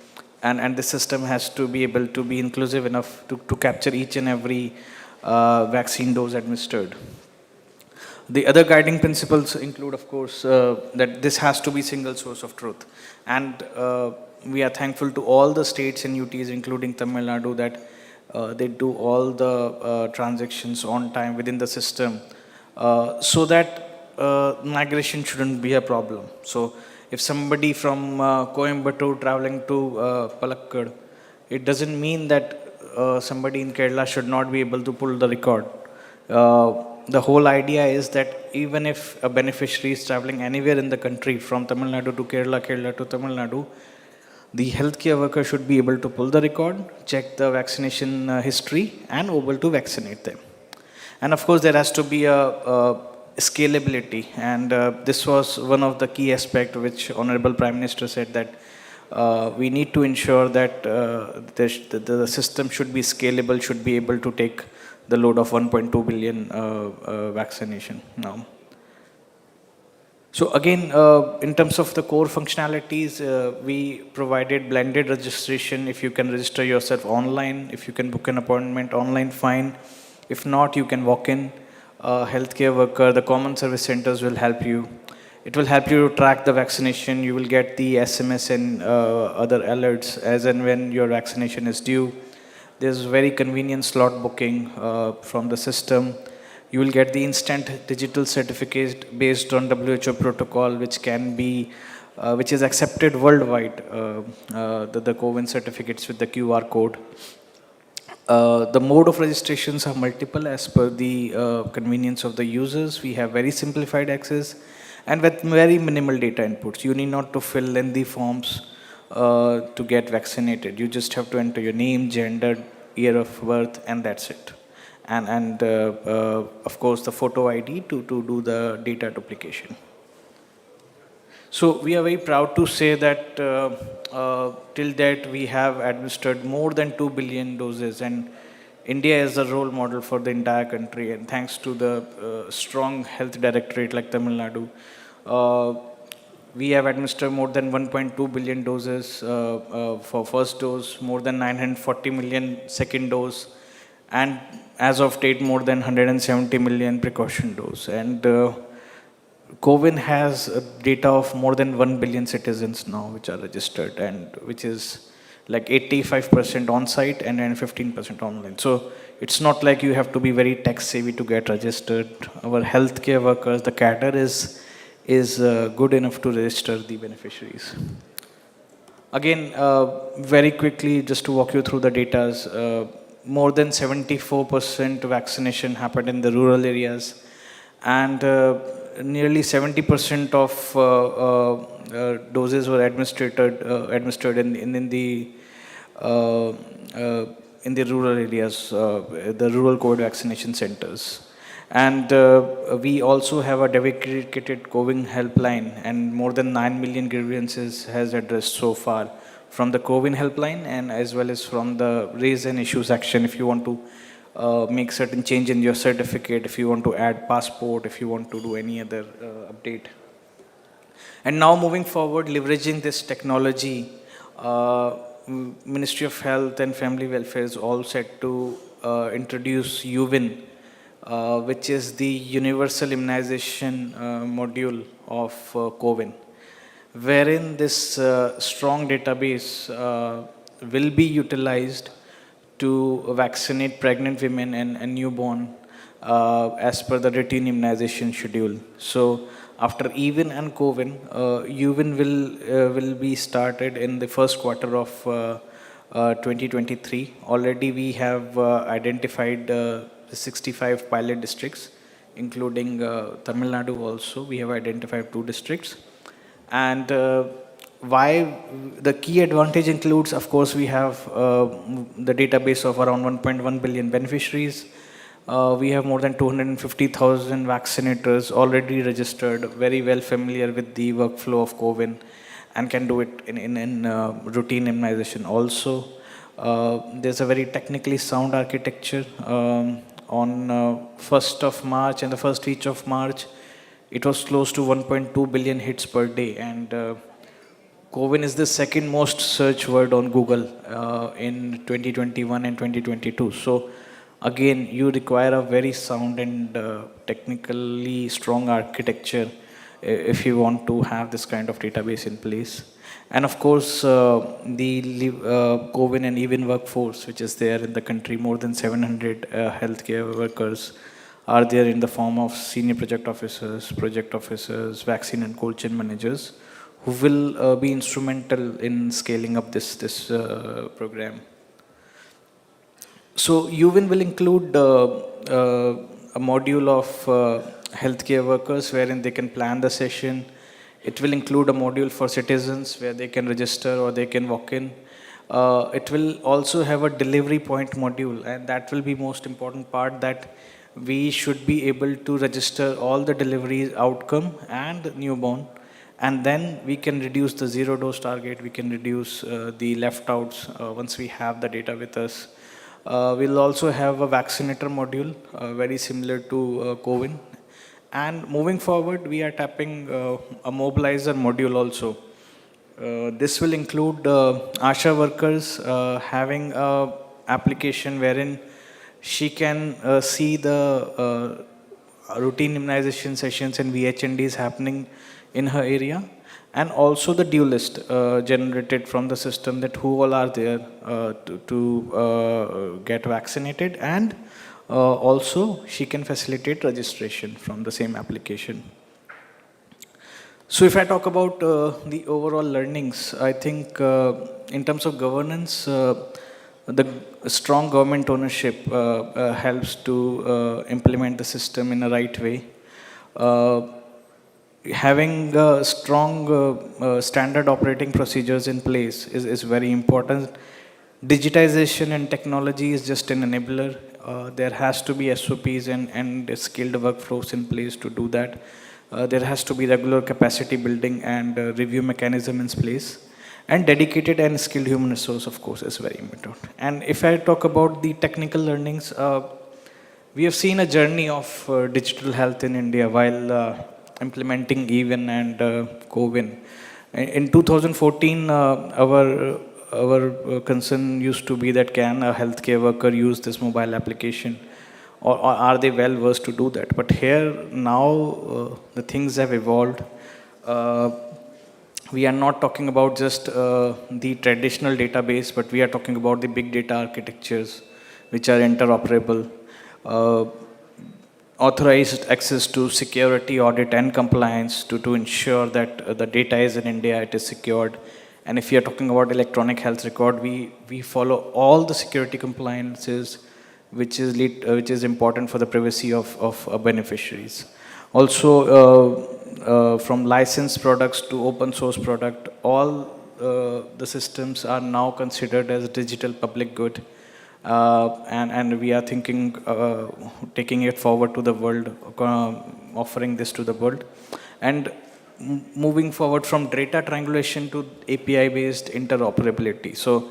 And the system has to be able to be inclusive enough to capture each and every vaccine dose administered. The other guiding principles include, of course, that this has to be single source of truth. And we are thankful to all the states and UTs, including Tamil Nadu, that they do all the transactions on time within the system so that migration shouldn't be a problem. So if somebody from Coimbatore traveling to Palakkad, it doesn't mean that somebody in Kerala should not be able to pull the record. The whole idea is that even if a beneficiary is traveling anywhere in the country, from Tamil Nadu to Kerala, Kerala to Tamil Nadu, the healthcare worker should be able to pull the record, check the vaccination history, and able to vaccinate them. And of course, there has to be a scalability, and this was one of the key aspects which Honorable Prime Minister said, that we need to ensure that the system should be scalable, should be able to take the load of 1.2 billion vaccination now. So again, in terms of the core functionalities, we provided blended registration. If you can register yourself online, if you can book an appointment online, fine. If not, you can walk in. Healthcare worker, the common service centers will help you. It will help you to track the vaccination. You will get the SMS and other alerts as and when your vaccination is due. There's very convenient slot booking from the system. You will get the instant digital certificate based on WHO protocol, which can be, which is accepted worldwide, the COVID certificates with the QR code. The mode of registrations are multiple as per the convenience of the users. We have very simplified access and with very minimal data inputs. You need not to fill lengthy forms to get vaccinated. You just have to enter your name, gender, year of birth, and that's it. And of course, the photo ID to do the data duplication. So we are very proud to say that till date we have administered more than 2 billion doses, and India is a role model for the entire country. And thanks to the strong health directorate like Tamil Nadu, we have administered more than 1.2 billion doses for first dose, more than 940 million second dose, and as of date, more than 170 million precaution dose. And CoWIN has data of more than 1 billion citizens now which are registered, and which is like 85% on-site and then 15% online. So it's not like you have to be very tech-savvy to get registered. Our healthcare workers, the cadre is good enough to register the beneficiaries. Again, very quickly, just to walk you through the data, more than 74% vaccination happened in the rural areas, and nearly 70% of doses were administered in the in the rural areas, the rural COVID vaccination centers. And we also have a dedicated COVID helpline, and more than 9 million grievances has addressed so far from the COVID helpline, and as well as from the raise an issue section if you want to make certain change in your certificate, if you want to add passport, if you want to do any other update. And now moving forward, leveraging this technology, Ministry of Health and Family Welfare is all set to introduce UVIN, which is the Universal Immunization Module of CoWIN, wherein this strong database will be utilized to vaccinate pregnant women and newborn as per the routine immunization schedule. So after EVIN and CoWIN, UVIN will be started in the first quarter of 2023. Already we have identified 65 pilot districts, including Tamil Nadu also. We have identified 2 districts. And why the key advantage includes, of course, we have the database of around 1.1 billion beneficiaries. We have more than 250,000 vaccinators already registered, very well familiar with the workflow of CoWIN, and can do it in routine immunization also. There's a very technically sound architecture. On 1st of March and the first week of March, it was close to 1.2 billion hits per day, and CoWIN is the second most searched word on Google in 2021 and 2022. So again, you require a very sound and technically strong architecture if you want to have this kind of database in place. And of course, the CoWIN and EVIN workforce, which is there in the country, more than 700 healthcare workers are there in the form of senior project officers, vaccine and cold chain managers, who will be instrumental in scaling up this program. So UVIN will include a module of healthcare workers wherein they can plan the session. It will include a module for citizens where they can register or they can walk in. It will also have a delivery point module, and that will be most important part, that we should be able to register all the deliveries outcome and newborn, and then we can reduce the 0 dose target, we can reduce the left outs once we have the data with us. We'll also have a vaccinator module, very similar to CoWIN. And moving forward, we are tapping a mobilizer module also. This will include ASHA workers having an application wherein she can see the routine immunization sessions and VHNDs happening in her area, and also the due list generated from the system, that who all are there to get vaccinated, and also she can facilitate registration from the same application. So if I talk about the overall learnings, I think in terms of governance, the strong government ownership helps to implement the system in a right way. Having strong standard operating procedures in place is very important. Digitization and technology is just an enabler. There has to be SOPs and skilled workflows in place to do that. There has to be regular capacity building and review mechanism in place. And dedicated and skilled human resource, of course, is very important. And if I talk about the technical learnings, we have seen a journey of digital health in India while implementing EVIN and CoWIN. In 2014, our concern used to be that can a healthcare worker use this mobile application, or are they well versed to do that? But here now the things have evolved. We are not talking about just the traditional database, but we are talking about the big data architectures which are interoperable. Authorized access to security, audit and compliance to ensure that the data is in India, it is secured. And if you are talking about electronic health record, we follow all the security compliances which is important for the privacy of beneficiaries. Also, from licensed products to open source product, all the systems are now considered as digital public good. and we are thinking taking it forward to the world, offering this to the world, and moving forward from data triangulation to API-based interoperability. So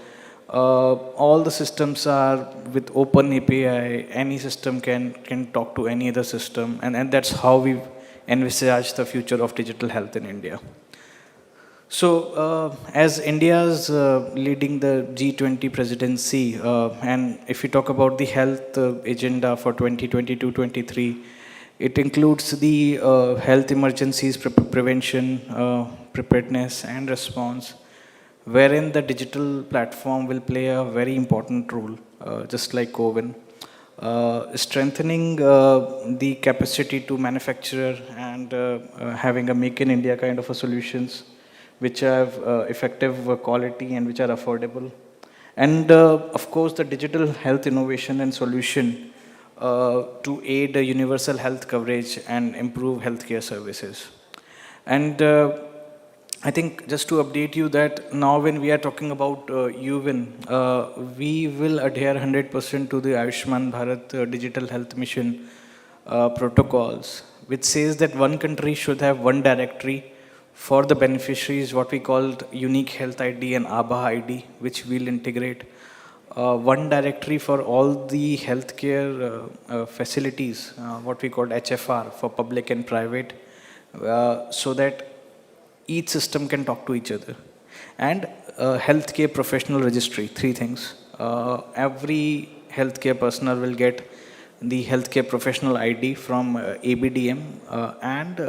all the systems are with open API. Any system can talk to any other system, and that's how we envisage the future of digital health in India. So, as India's leading the G20 presidency, and if we talk about the health agenda for 2022-23, it includes the health emergencies prevention, preparedness, and response, wherein the digital platform will play a very important role, just like CoWIN. Strengthening the capacity to manufacture and having a Make in India kind of a solutions, which have effective quality and which are affordable. And of course, the digital health innovation and solution to aid universal health coverage and improve healthcare services. And I think just to update you that now when we are talking about UWIN, we will adhere 100% to the Ayushman Bharat Digital Health Mission protocols, which says that one country should have one directory for the beneficiaries, what we called unique health ID and ABHA ID, which we'll integrate. One directory for all the healthcare facilities, what we called HFR for public and private, so that each system can talk to each other. And healthcare professional registry, three things. Every healthcare personnel will get the healthcare professional ID from ABDM, and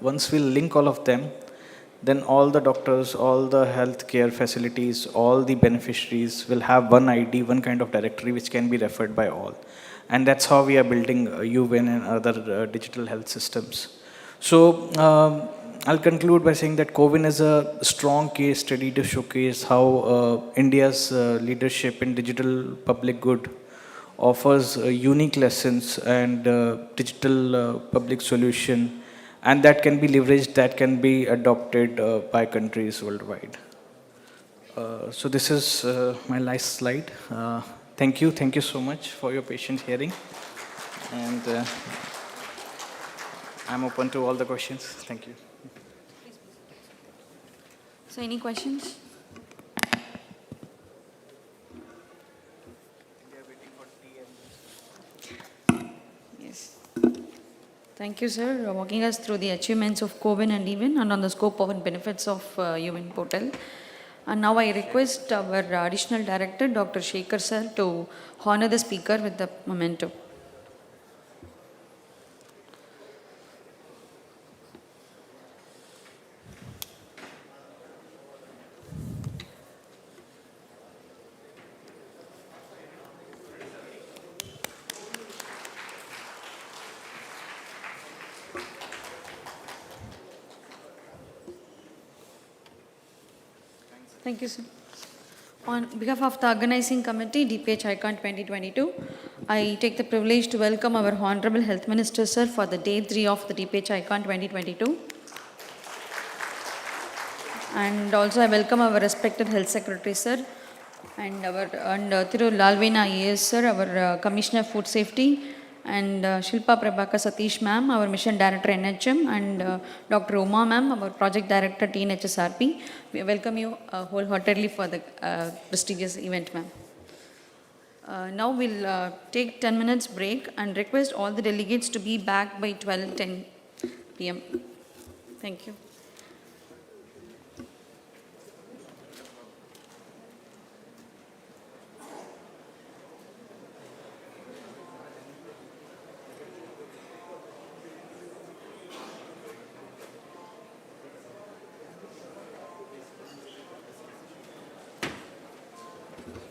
once we link all of them, then all the doctors, all the healthcare facilities, all the beneficiaries will have one ID, one kind of directory which can be referred by all. And that's how we are building UWIN and other digital health systems. So I'll conclude by saying that CoWIN is a strong case study to showcase how India's leadership in digital public good offers unique lessons and digital public solution, and that can be leveraged, that can be adopted by countries worldwide. So this is my last slide. Thank you so much for your patient hearing, and I'm open to all the questions. Thank you. So any questions? Yes. Thank you, sir, walking us through the achievements of CoWIN and EWIN and on the scope of and benefits of UWIN portal. And now I request our additional director, Dr. Shekhar sir, to honor the speaker with the memento. Thank you, sir. On behalf of the organizing committee, DPH ICON 2022, I take the privilege to welcome our Honorable Health Minister, sir, for the day 3 of the DPH ICON 2022. And also I welcome our respected Health Secretary, sir, and Thiru Lalvena IAS, sir, our Commissioner of Food Safety, and Shilpa Prabhakar Satish ma'am, our Mission Director NHM, and Dr. Uma ma'am, our Project Director TNHSRP. We welcome you wholeheartedly for the prestigious event, ma'am. Now we'll take 10 minutes break and request all the delegates to be back by 12:10 p.m. Thank you.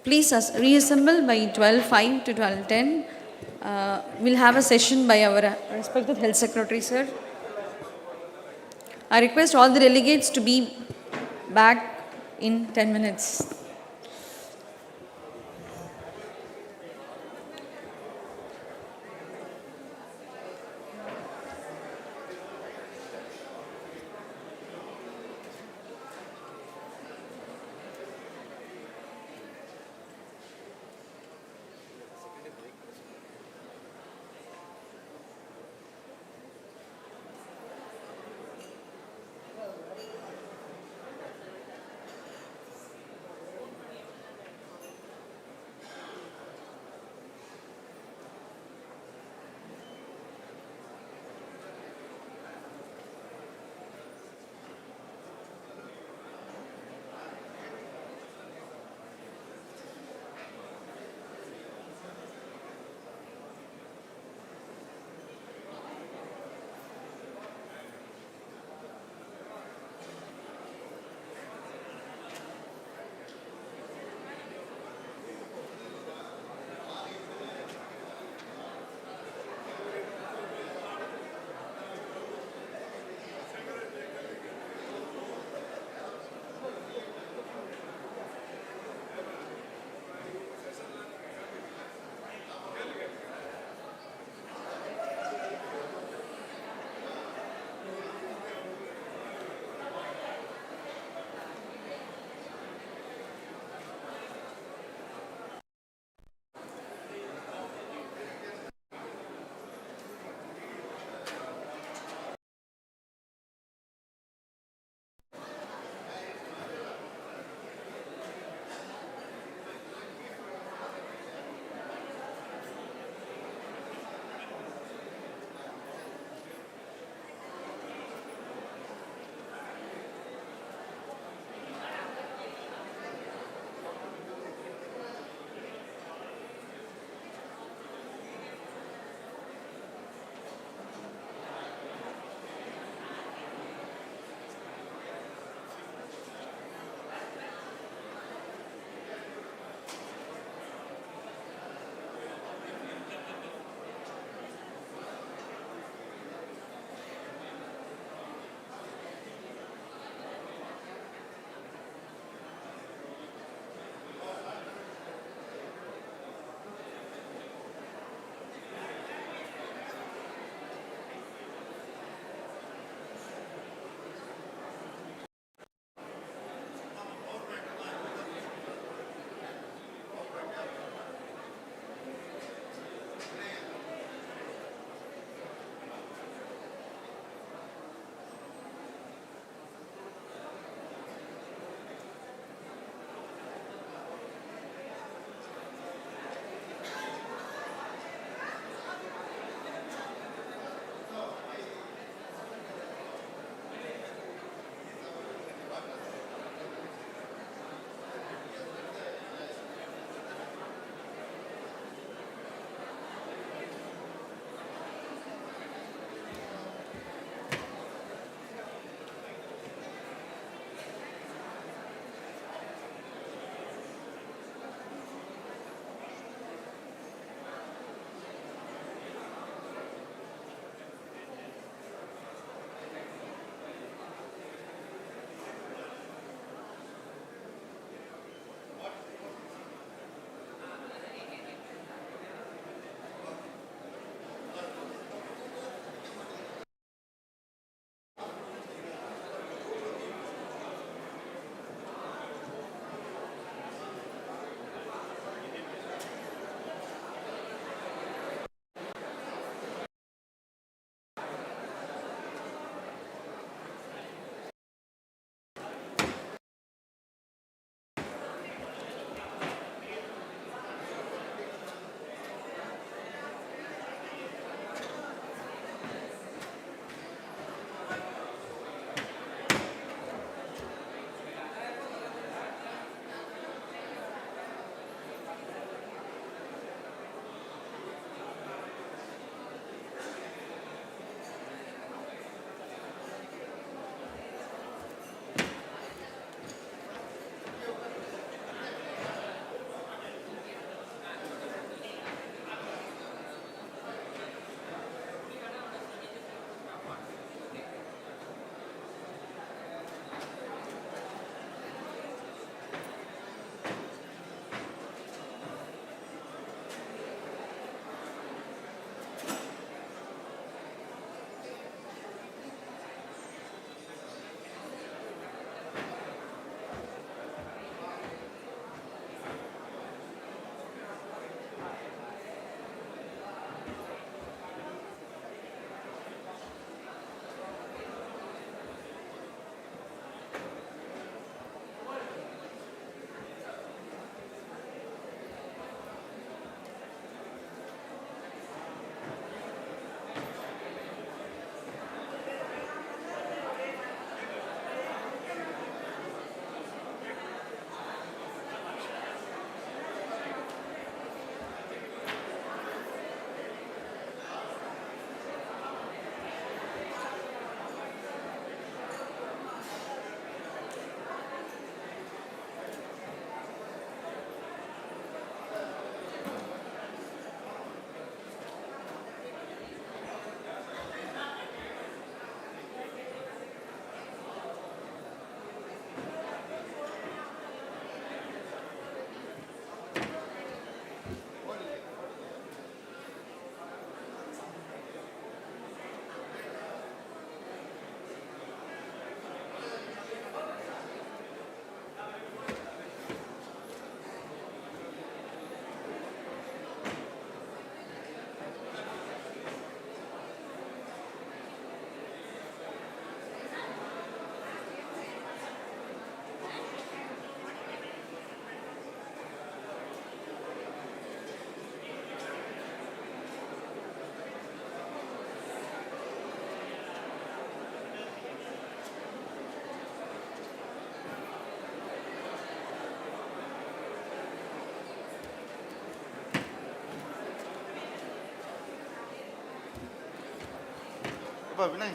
Please reassemble by 12:05 to 12:10. We'll have a session by our respected Health Secretary, sir. I request all the delegates to be back in 10 minutes. அப்பா Vinay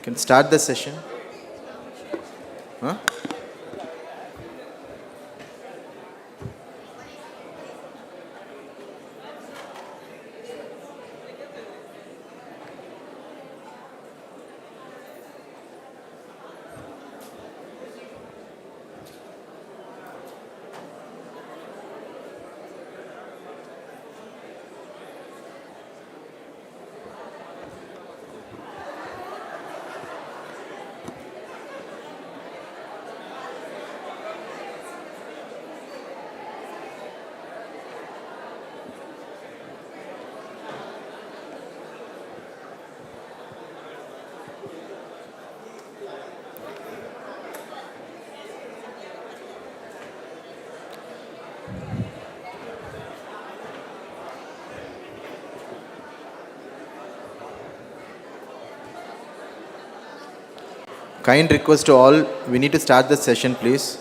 can start the session. Huh? Kind request to all, we need to start the session, please.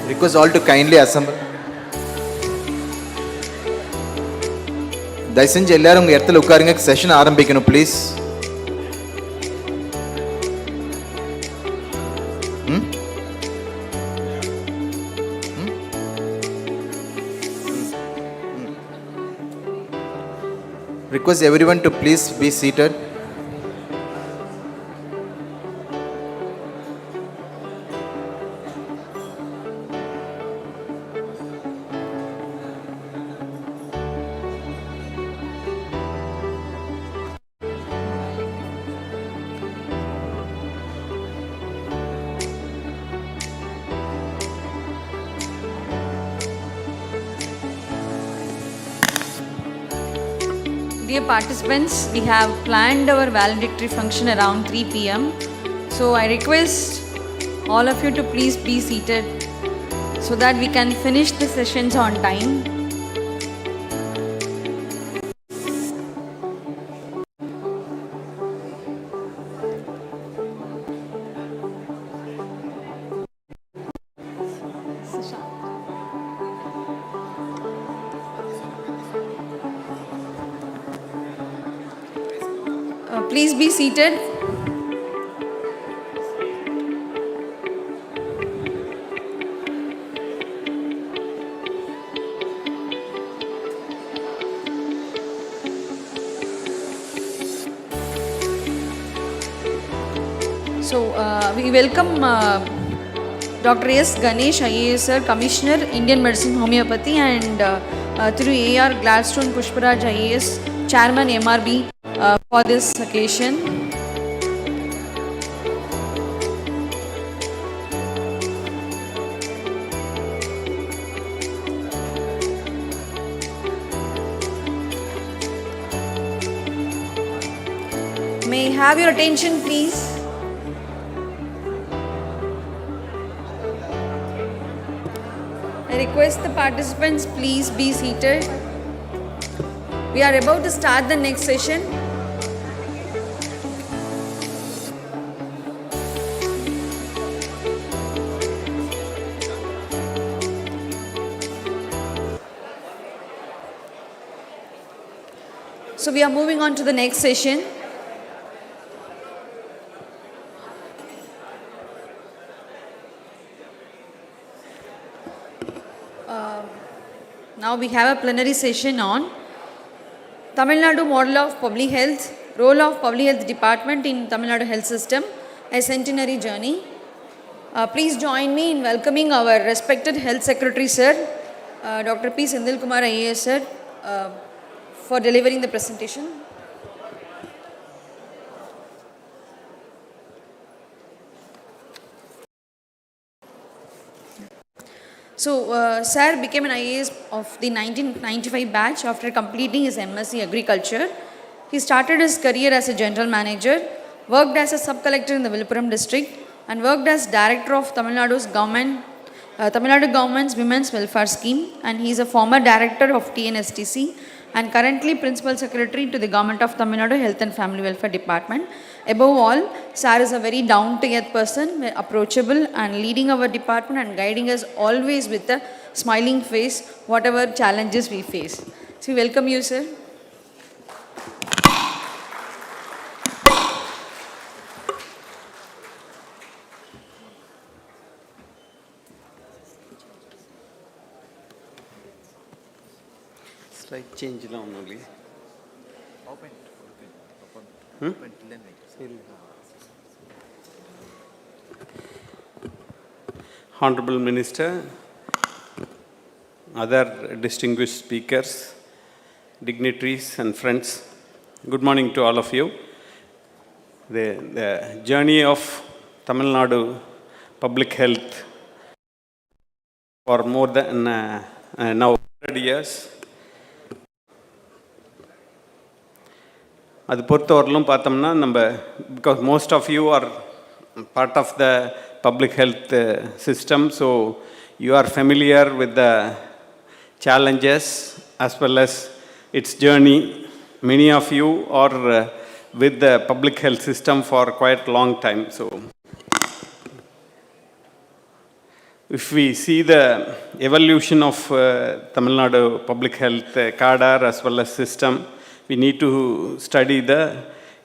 Request all to kindly assemble. தயவு செஞ்சு எல்லாரும் உங்கள் இடத்துல உட்காருங்க, session ஆரம்பிக்கணும் please. Request everyone to please be seated. Dear participants, we have planned our valedictory function around 3 p.m. So I request all of you to please be seated so that we can finish the sessions on time. Please be seated. So we welcome Dr. S. Ganesh, IAS Sir, Commissioner, Indian Medicine Homeopathy, and through A.R. Gladstone Pushparaj, IAS, Chairman MRB, for this occasion. May I have your attention, please? I request the participants, please be seated. We are about to start the next session. So we are moving on to the next session. Now we have a plenary session on Tamil Nadu Model of Public Health, Role of Public Health Department in Tamil Nadu Health System, a Centenary Journey. Please join me in welcoming our respected Health Secretary Sir, Dr. P. Sendil Kumar IAS sir, for delivering the presentation. So, sir became an IAS of the 1995 batch after completing his MSc Agriculture. He started his career as a general manager, worked as a sub-collector in the Viluppuram district, and worked as director of Tamil Nadu's government, Tamil Nadu government's Women's Welfare Scheme, and he is a former director of TNSTC and currently principal secretary to the government of Tamil Nadu Health and Family Welfare Department. Above all, sir is a very down-to-earth person, approachable and leading our department and guiding us always with a smiling face, whatever challenges we face. So, we welcome you, sir. Slide change only. Honorable Minister, other distinguished speakers, dignitaries and friends, good morning to all of you. The journey of Tamil Nadu public health for more than now 100 years. அது பொறுத்தவரையிலும் பார்த்தோம்னா நம்ம because most of you are part of the public health system, so you are familiar with the challenges as well as its journey. Many of you are with the public health system for quite a long time. So if we see the evolution of Tamil Nadu public health cadre as well as system, we need to study the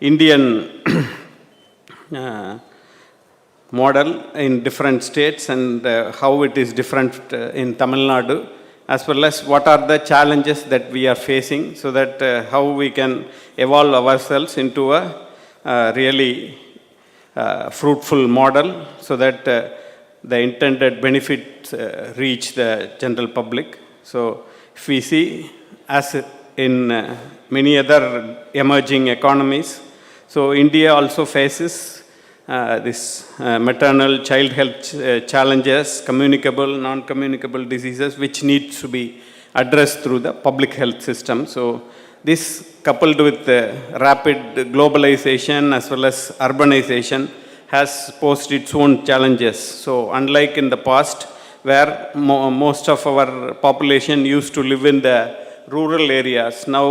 Indian model in different states and how it is different in Tamil Nadu, as well as what are the challenges that we are facing, so that how we can evolve ourselves into a really fruitful model, so that the intended benefits reach the general public. So if we see, as in many other emerging economies, so India also faces this maternal child health challenges, communicable, non-communicable diseases, which needs to be addressed through the public health system. So this, coupled with rapid globalization as well as urbanization, has posed its own challenges. So unlike in the past, where most of our population used to live in the rural areas, now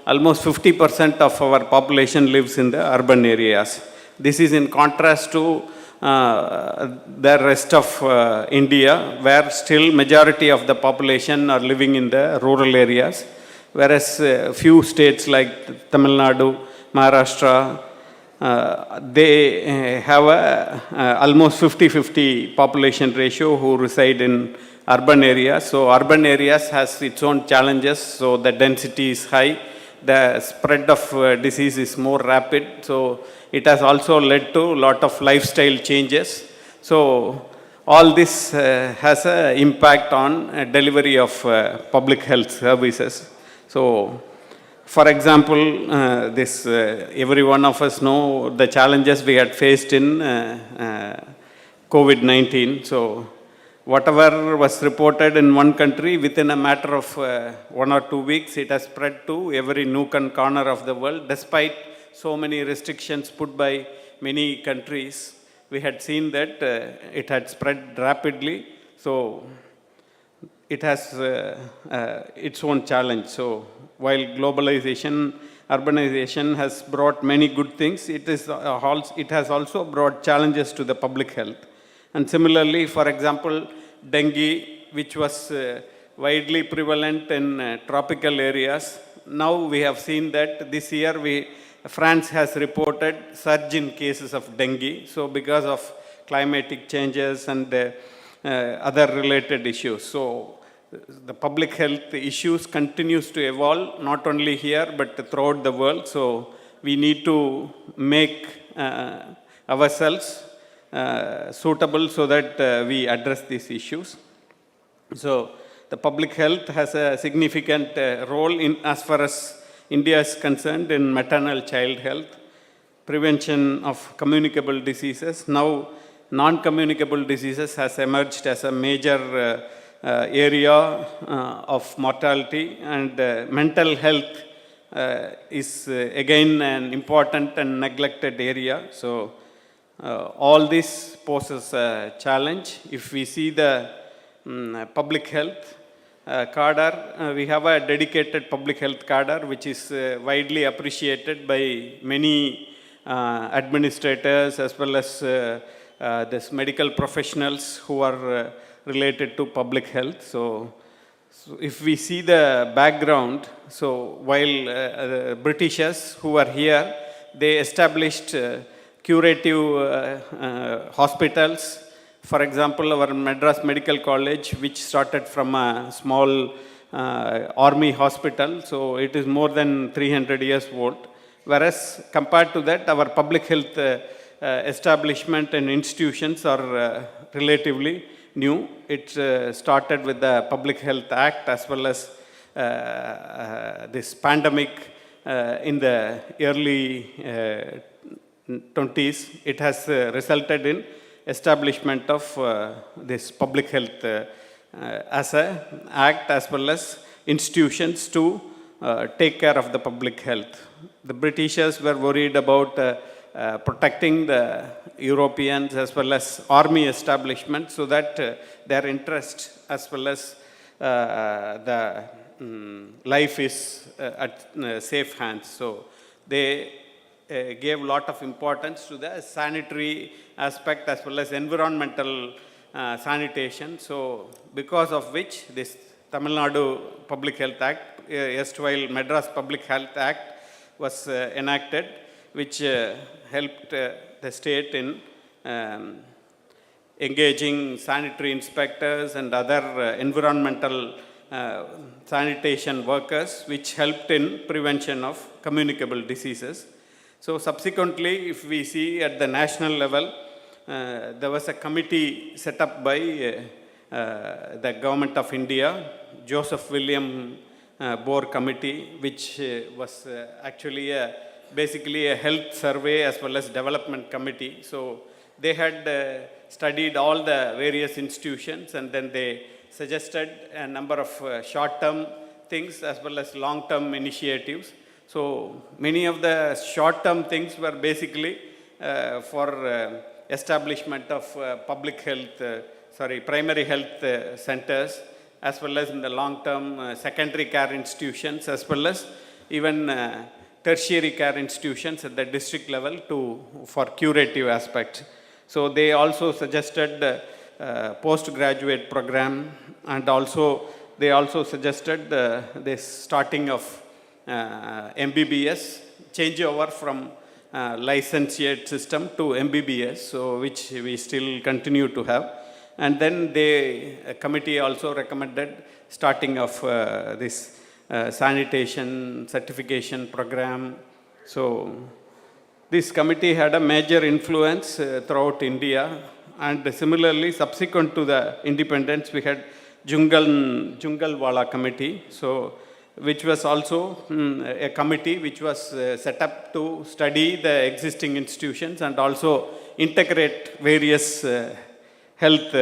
almost 50% of our population lives in the urban areas. This is in contrast to the rest of India, where still majority of the population are living in the rural areas, whereas few states like Tamil Nadu, Maharashtra, they have a almost 50-50 population ratio who reside in urban areas. So urban areas has its own challenges, so the density is high, the spread of disease is more rapid, so it has also led to a lot of lifestyle changes. So all this has an impact on delivery of public health services. So for example, every one of us know the challenges we had faced in COVID-19. So whatever was reported in one country, within a matter of 1 or 2 weeks, it has spread to every nook and corner of the world. Despite so many restrictions put by many countries, we had seen that it had spread rapidly. So it has its own challenge. So while globalization, urbanization has brought many good things, it has also brought challenges to the public health. And similarly, for example, dengue, which was widely prevalent in tropical areas, now we have seen that this year France has reported surge in cases of dengue. So because of climatic changes and other related issues. So the public health issues continues to evolve, not only here, but throughout the world. So we need to make ourselves suitable so that we address these issues. So the public health has a significant role in, as far as India is concerned, in maternal child health, prevention of communicable diseases. Now, non-communicable diseases has emerged as a major area of mortality, and mental health is again an important and neglected area. So, all this poses a challenge. If we see the public health cadre, we have a dedicated public health cadre which is widely appreciated by many administrators as well as this medical professionals who are related to public health. So if we see the background, so while Britishers who were here, they established curative hospitals. For example, our Madras Medical College, which started from a small army hospital, so it is more than 300 years old. Whereas compared to that, our public health establishment and institutions are relatively new. It started with the Public Health Act as well as this pandemic in the early 20s. It has resulted in establishment of this public health as an act as well as institutions to take care of the public health. The Britishers were worried about protecting the Europeans as well as army establishment, so that their interest as well as the life is at safe hands. So they gave a lot of importance to the sanitary aspect as well as environmental sanitation. So because of which this Tamil Nadu Public Health Act, erstwhile Madras Public Health Act, was enacted, which helped the state in engaging sanitary inspectors and other environmental sanitation workers, which helped in prevention of communicable diseases. So subsequently, if we see at the national level, there was a committee set up by the Government of India, Joseph William Bohr Committee, which was actually basically a health survey as well as development committee. So they had studied all the various institutions, and then they suggested a number of short-term things as well as long-term initiatives. So many of the short-term things were basically for establishment of public health, primary health centers, as well as in the long-term secondary care institutions, as well as even tertiary care institutions at the district level for curative aspects. So they also suggested postgraduate program, and also they also suggested this starting of MBBS, changeover from licentiate system to MBBS, so which we still continue to have. And then the committee also recommended starting of this sanitation certification program. So this committee had a major influence throughout India, and similarly subsequent to the independence we had Jungalwala Committee, so which was also a committee which was set up to study the existing institutions and also integrate various health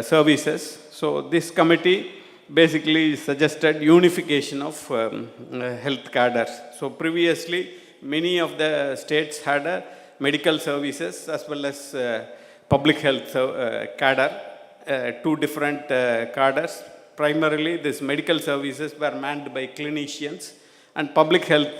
services. So this committee basically suggested unification of health cadres. So previously, many of the states had medical services as well as public health cadre, two different cadres. Primarily, these medical services were manned by clinicians, and public health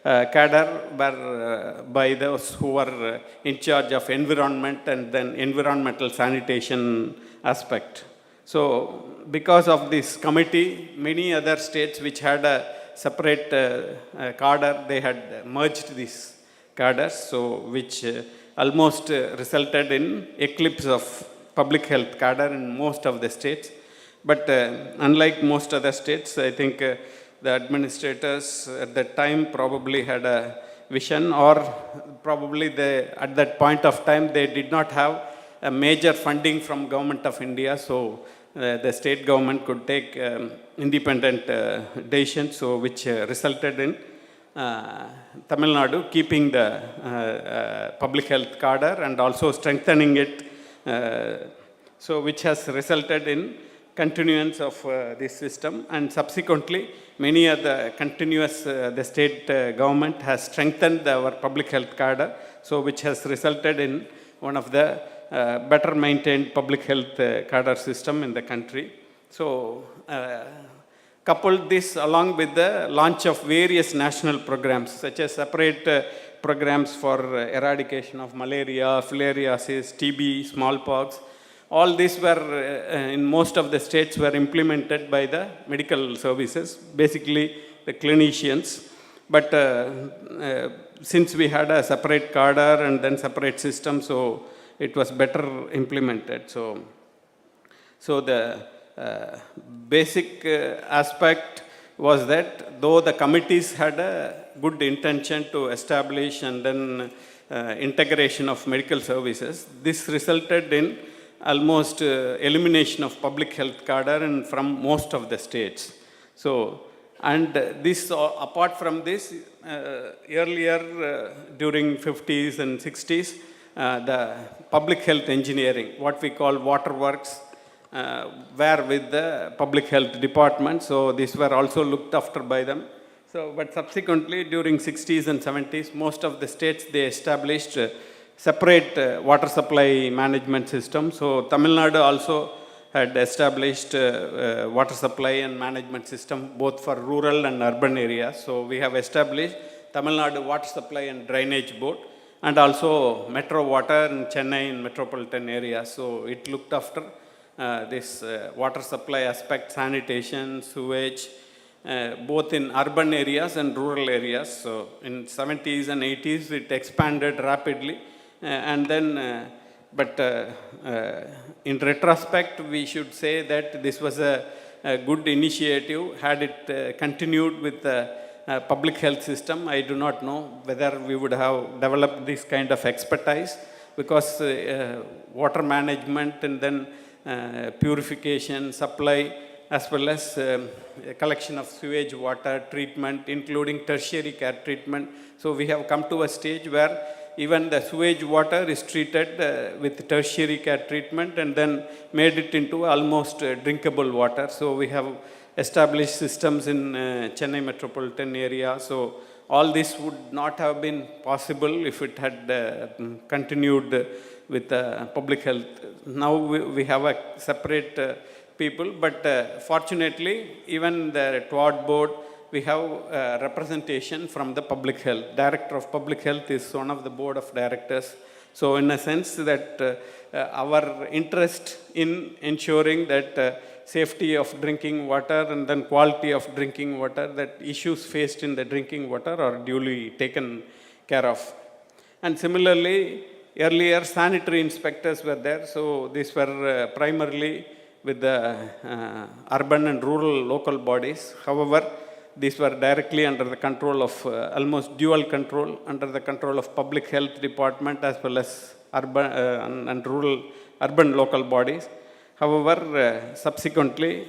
cadre were by those who were in charge of environment and then environmental sanitation aspect. So because of this committee, many other states which had a separate cadre, they had merged these cadres, so which almost resulted in eclipse of public health cadre in most of the states. But unlike most other states, I think the administrators at that time probably had a vision, or probably at that point of time they did not have a major funding from Government of India, so the state government could take independent decisions, so which resulted in Tamil Nadu keeping the public health cadre and also strengthening it, so which has resulted in continuance of this system, and subsequently many of the continuous the state government has strengthened our public health cadre, so which has resulted in one of the better maintained public health cadre system in the country. So coupled this along with the launch of various national programs, such as separate programs for eradication of malaria, filariasis, TB, smallpox. All these were, in most of the states, were implemented by the medical services, basically the clinicians. But since we had a separate cadre and then separate system, so it was better implemented. So the basic aspect was that though the committees had a good intention to establish and then integration of medical services, this resulted in almost elimination of public health cadre and from most of the states. So, and this, apart from this, earlier during 50s and 60s, the public health engineering, what we call waterworks, were with the public health department. So these were also looked after by them. So, but subsequently during 60s and 70s, most of the states, they established separate water supply management system. So Tamil Nadu also had established water supply and management system both for rural and urban areas. So we have established Tamil Nadu Water Supply and Drainage Board, and also Metro Water in Chennai and metropolitan areas. So it looked after this water supply aspect, sanitation, sewage, both in urban areas and rural areas. So in 70s and 80s, it expanded rapidly. And then, but in retrospect, we should say that this was a good initiative. Had it continued with the public health system, I do not know whether we would have developed this kind of expertise, because water management and then purification, supply, as well as collection of sewage water, treatment, including tertiary care treatment. So we have come to a stage where even the sewage water is treated with tertiary care treatment and then made it into almost drinkable water. So we have established systems in Chennai metropolitan area. So all this would not have been possible if it had continued with public health. Now we have a separate people, but fortunately, even the TWAD board, we have representation from the public health. Director of public health is one of the board of directors. So in a sense that our interest in ensuring that safety of drinking water and then quality of drinking water, that issues faced in the drinking water are duly taken care of. And similarly, earlier sanitary inspectors were there. So these were primarily with the urban and rural local bodies. However, these were directly under the control of, almost dual control, under the control of public health department as well as urban and rural, urban local bodies. However, subsequently,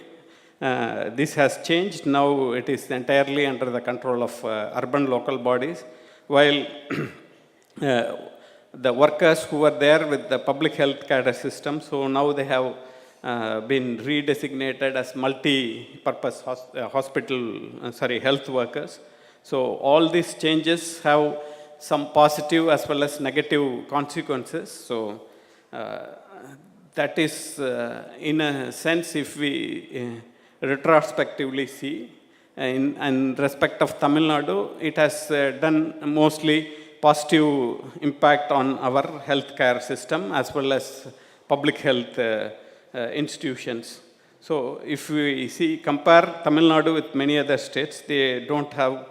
this has changed. Now it is entirely under the control of urban local bodies, while the workers who were there with the public health cadre system, so now they have been redesignated as multi-purpose health workers. So all these changes have some positive as well as negative consequences. So that is, in a sense, if we retrospectively see, in respect of Tamil Nadu, it has done mostly positive impact on our healthcare system as well as public health institutions. So if we see, compare Tamil Nadu with many other states, they don't have,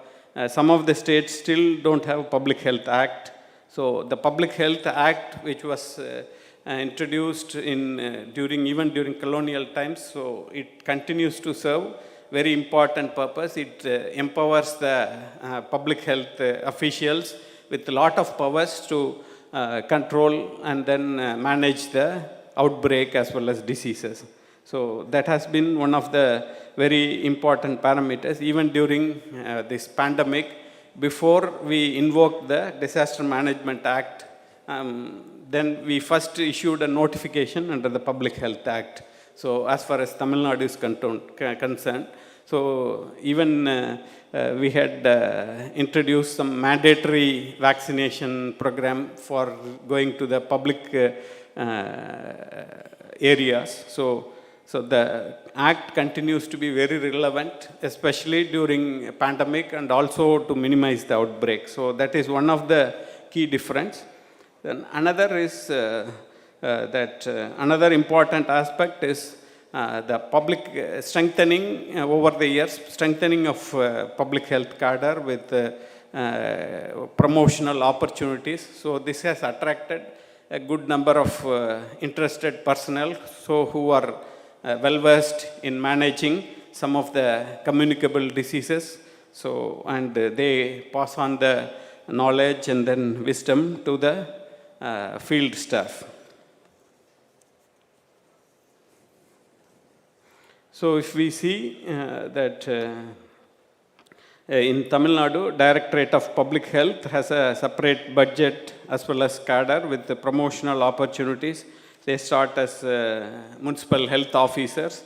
some of the states still don't have Public Health Act. So the Public Health Act, which was introduced in even during colonial times, so it continues to serve very important purpose. It empowers the public health officials with a lot of powers to control and then manage the outbreak as well as diseases. So that has been one of the very important parameters, even during this pandemic. Before we invoked the Disaster Management Act, then we first issued a notification under the Public Health Act. So as far as Tamil Nadu is concerned, so even we had introduced some mandatory vaccination program for going to the public areas. So the act continues to be very relevant, especially during a pandemic and also to minimize the outbreak. So that is one of the key difference. Then another is another important aspect is the public strengthening over the years, strengthening of public health cadre with promotional opportunities. So this has attracted a good number of interested personnel, so who are well versed in managing some of the communicable diseases. So, and they pass on the knowledge and then wisdom to the field staff. So if we see that in Tamil Nadu, Directorate of Public Health has a separate budget as well as cadre with the promotional opportunities. They start as municipal health officers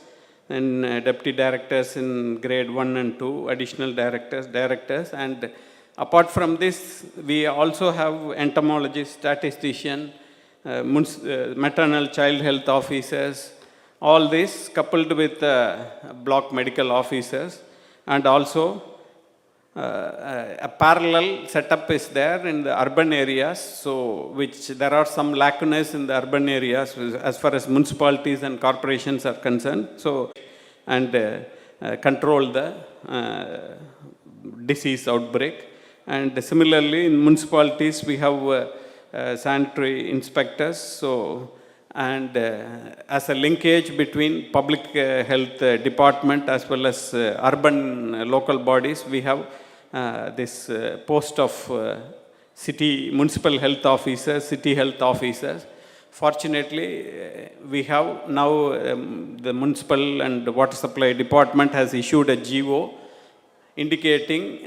and deputy directors in grade 1 and 2, additional directors. And apart from this, we also have entomologists, statistician, maternal child health officers, all this coupled with block medical officers, and also a parallel setup is there in the urban areas, so which there are some lacunas in the urban areas as far as municipalities and corporations are concerned. So, and control the disease outbreak. And similarly, in municipalities, we have sanitary inspectors. So, and as a linkage between public health department as well as urban local bodies, we have this post of municipal health officers, city health officers. Fortunately, we have now the municipal and water supply department has issued a GO indicating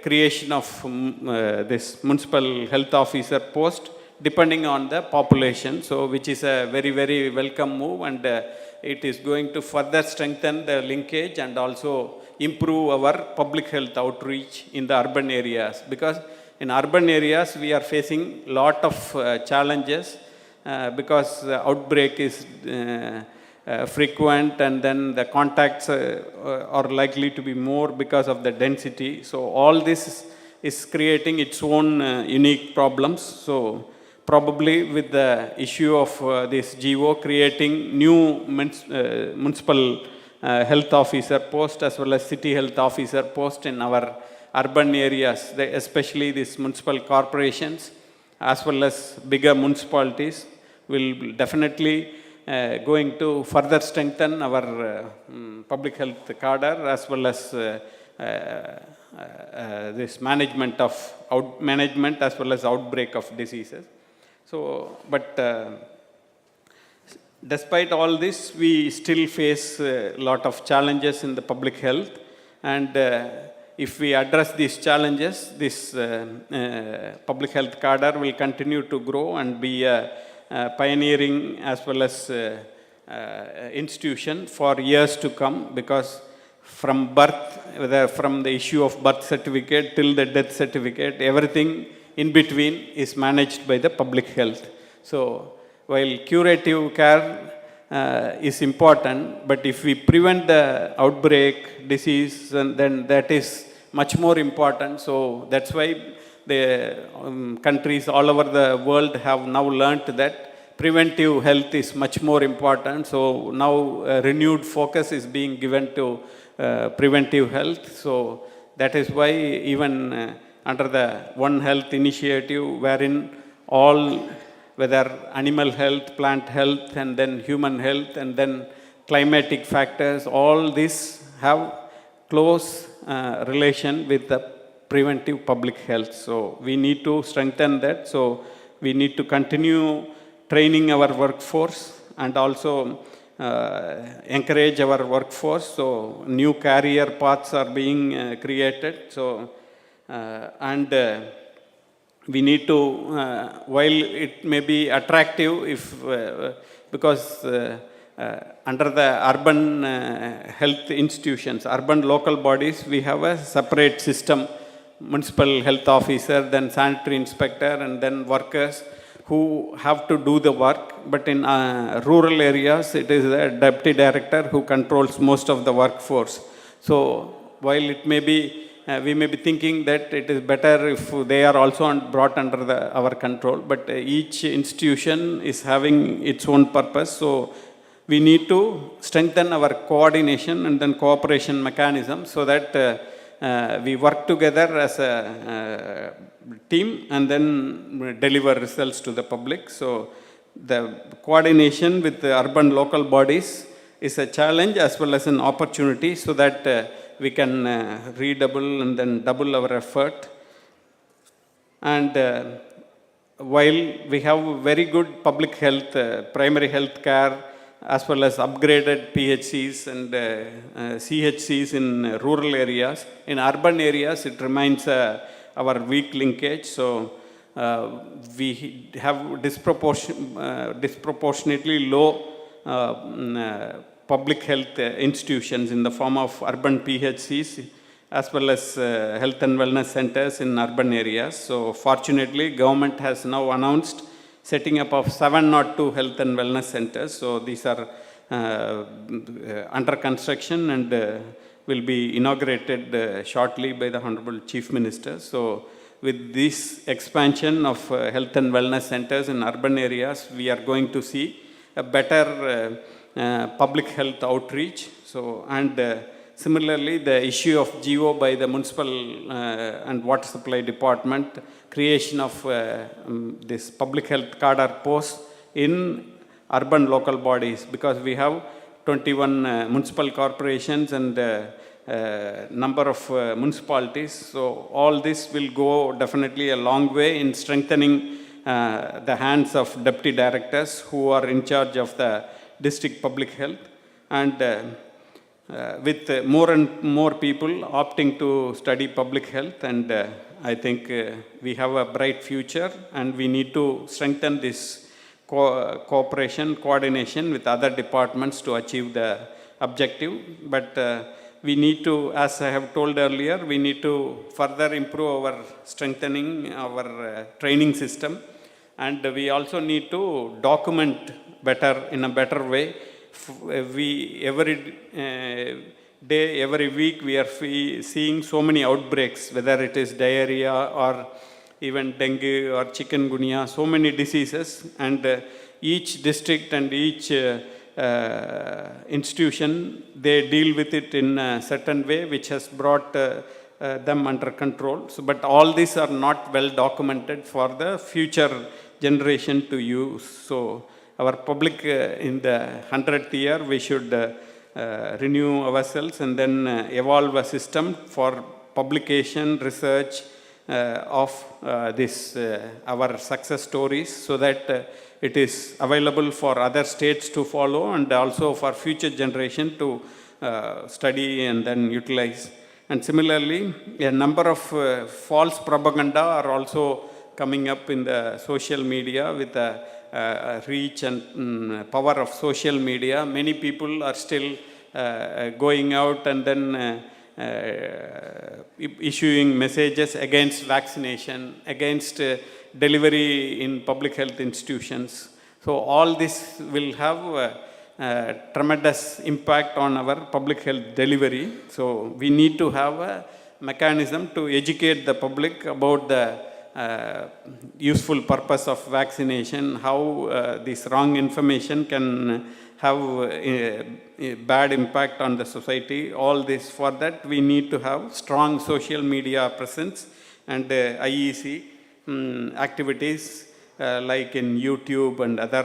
creation of this municipal health officer post depending on the population, so which is a very, very welcome move, and it is going to further strengthen the linkage and also improve our public health outreach in the urban areas. Because in urban areas, we are facing a lot of challenges because outbreak is frequent, and then the contacts are likely to be more because of the density. So all this is creating its own unique problems. So probably with the issue of this GO creating new municipal health officer post as well as city health officer post in our urban areas, especially these municipal corporations as well as bigger municipalities, will definitely going to further strengthen our public health cadre as well as this management as well as outbreak of diseases. So, but despite all this, we still face a lot of challenges in the public health, and if we address these challenges, this public health cadre will continue to grow and be a pioneering as well as institution for years to come, because from birth, whether from the issue of birth certificate till the death certificate, everything in between is managed by the public health. So while curative care is important, but if we prevent the outbreak, disease, and then that is much more important. So that's why the countries all over the world have now learnt that preventive health is much more important. So now a renewed focus is being given to preventive health. So that is why even under the One Health initiative, wherein all, whether animal health, plant health, and then human health, and then climatic factors, all these have close relation with the preventive public health. So we need to strengthen that. So we need to continue training our workforce and also encourage our workforce. So new career paths are being created. So we need to, while it may be attractive because under the urban health institutions, urban local bodies, we have a separate system, municipal health officer, then sanitary inspector, and then workers who have to do the work. But in rural areas, it is a deputy director who controls most of the workforce. So while it may be, we may be thinking that it is better if they are also brought under our control, but each institution is having its own purpose. So we need to strengthen our coordination and then cooperation mechanism so that we work together as a team and then deliver results to the public. So the coordination with the urban local bodies is a challenge as well as an opportunity so that we can redouble and then double our effort. And while we have very good public health, primary health care, as well as upgraded PHCs and CHCs in rural areas, in urban areas it remains our weak linkage. So we have disproportionately low public health institutions in the form of urban PHCs as well as health and wellness centers in urban areas. So fortunately, government has now announced setting up of 702 health and wellness centers. So these are under construction and will be inaugurated shortly by the Honorable Chief Minister. So with this expansion of health and wellness centers in urban areas, we are going to see a better public health outreach. So, and similarly, the issue of GO by the municipal and water supply department, creation of this public health cadre posts in urban local bodies, because we have 21 municipal corporations and number of municipalities. So all this will go definitely a long way in strengthening the hands of deputy directors who are in charge of the district public health. And with more and more people opting to study public health, and I think we have a bright future, and we need to strengthen this cooperation, coordination with other departments to achieve the objective. But we need to, as I have told earlier, we need to further improve our strengthening our training system, and we also need to document better in a better way. We every day, every week, we are seeing so many outbreaks, whether it is diarrhea or even dengue or chikungunya, so many diseases, and each district and each institution, they deal with it in a certain way, which has brought them under control. So, but all these are not well documented for the future generation to use. So our public in the 100th year, we should renew ourselves and then evolve a system for publication, research of this, our success stories, so that it is available for other states to follow and also for future generation to study and then utilize. And similarly, a number of false propaganda are also coming up in the social media with the reach and power of social media. Many people are still going out and then issuing messages against vaccination, against delivery in public health institutions. So all this will have a tremendous impact on our public health delivery. So we need to have a mechanism to educate the public about the useful purpose of vaccination, how this wrong information can have a bad impact on the society. All this, for that we need to have strong social media presence and IEC activities like in YouTube and other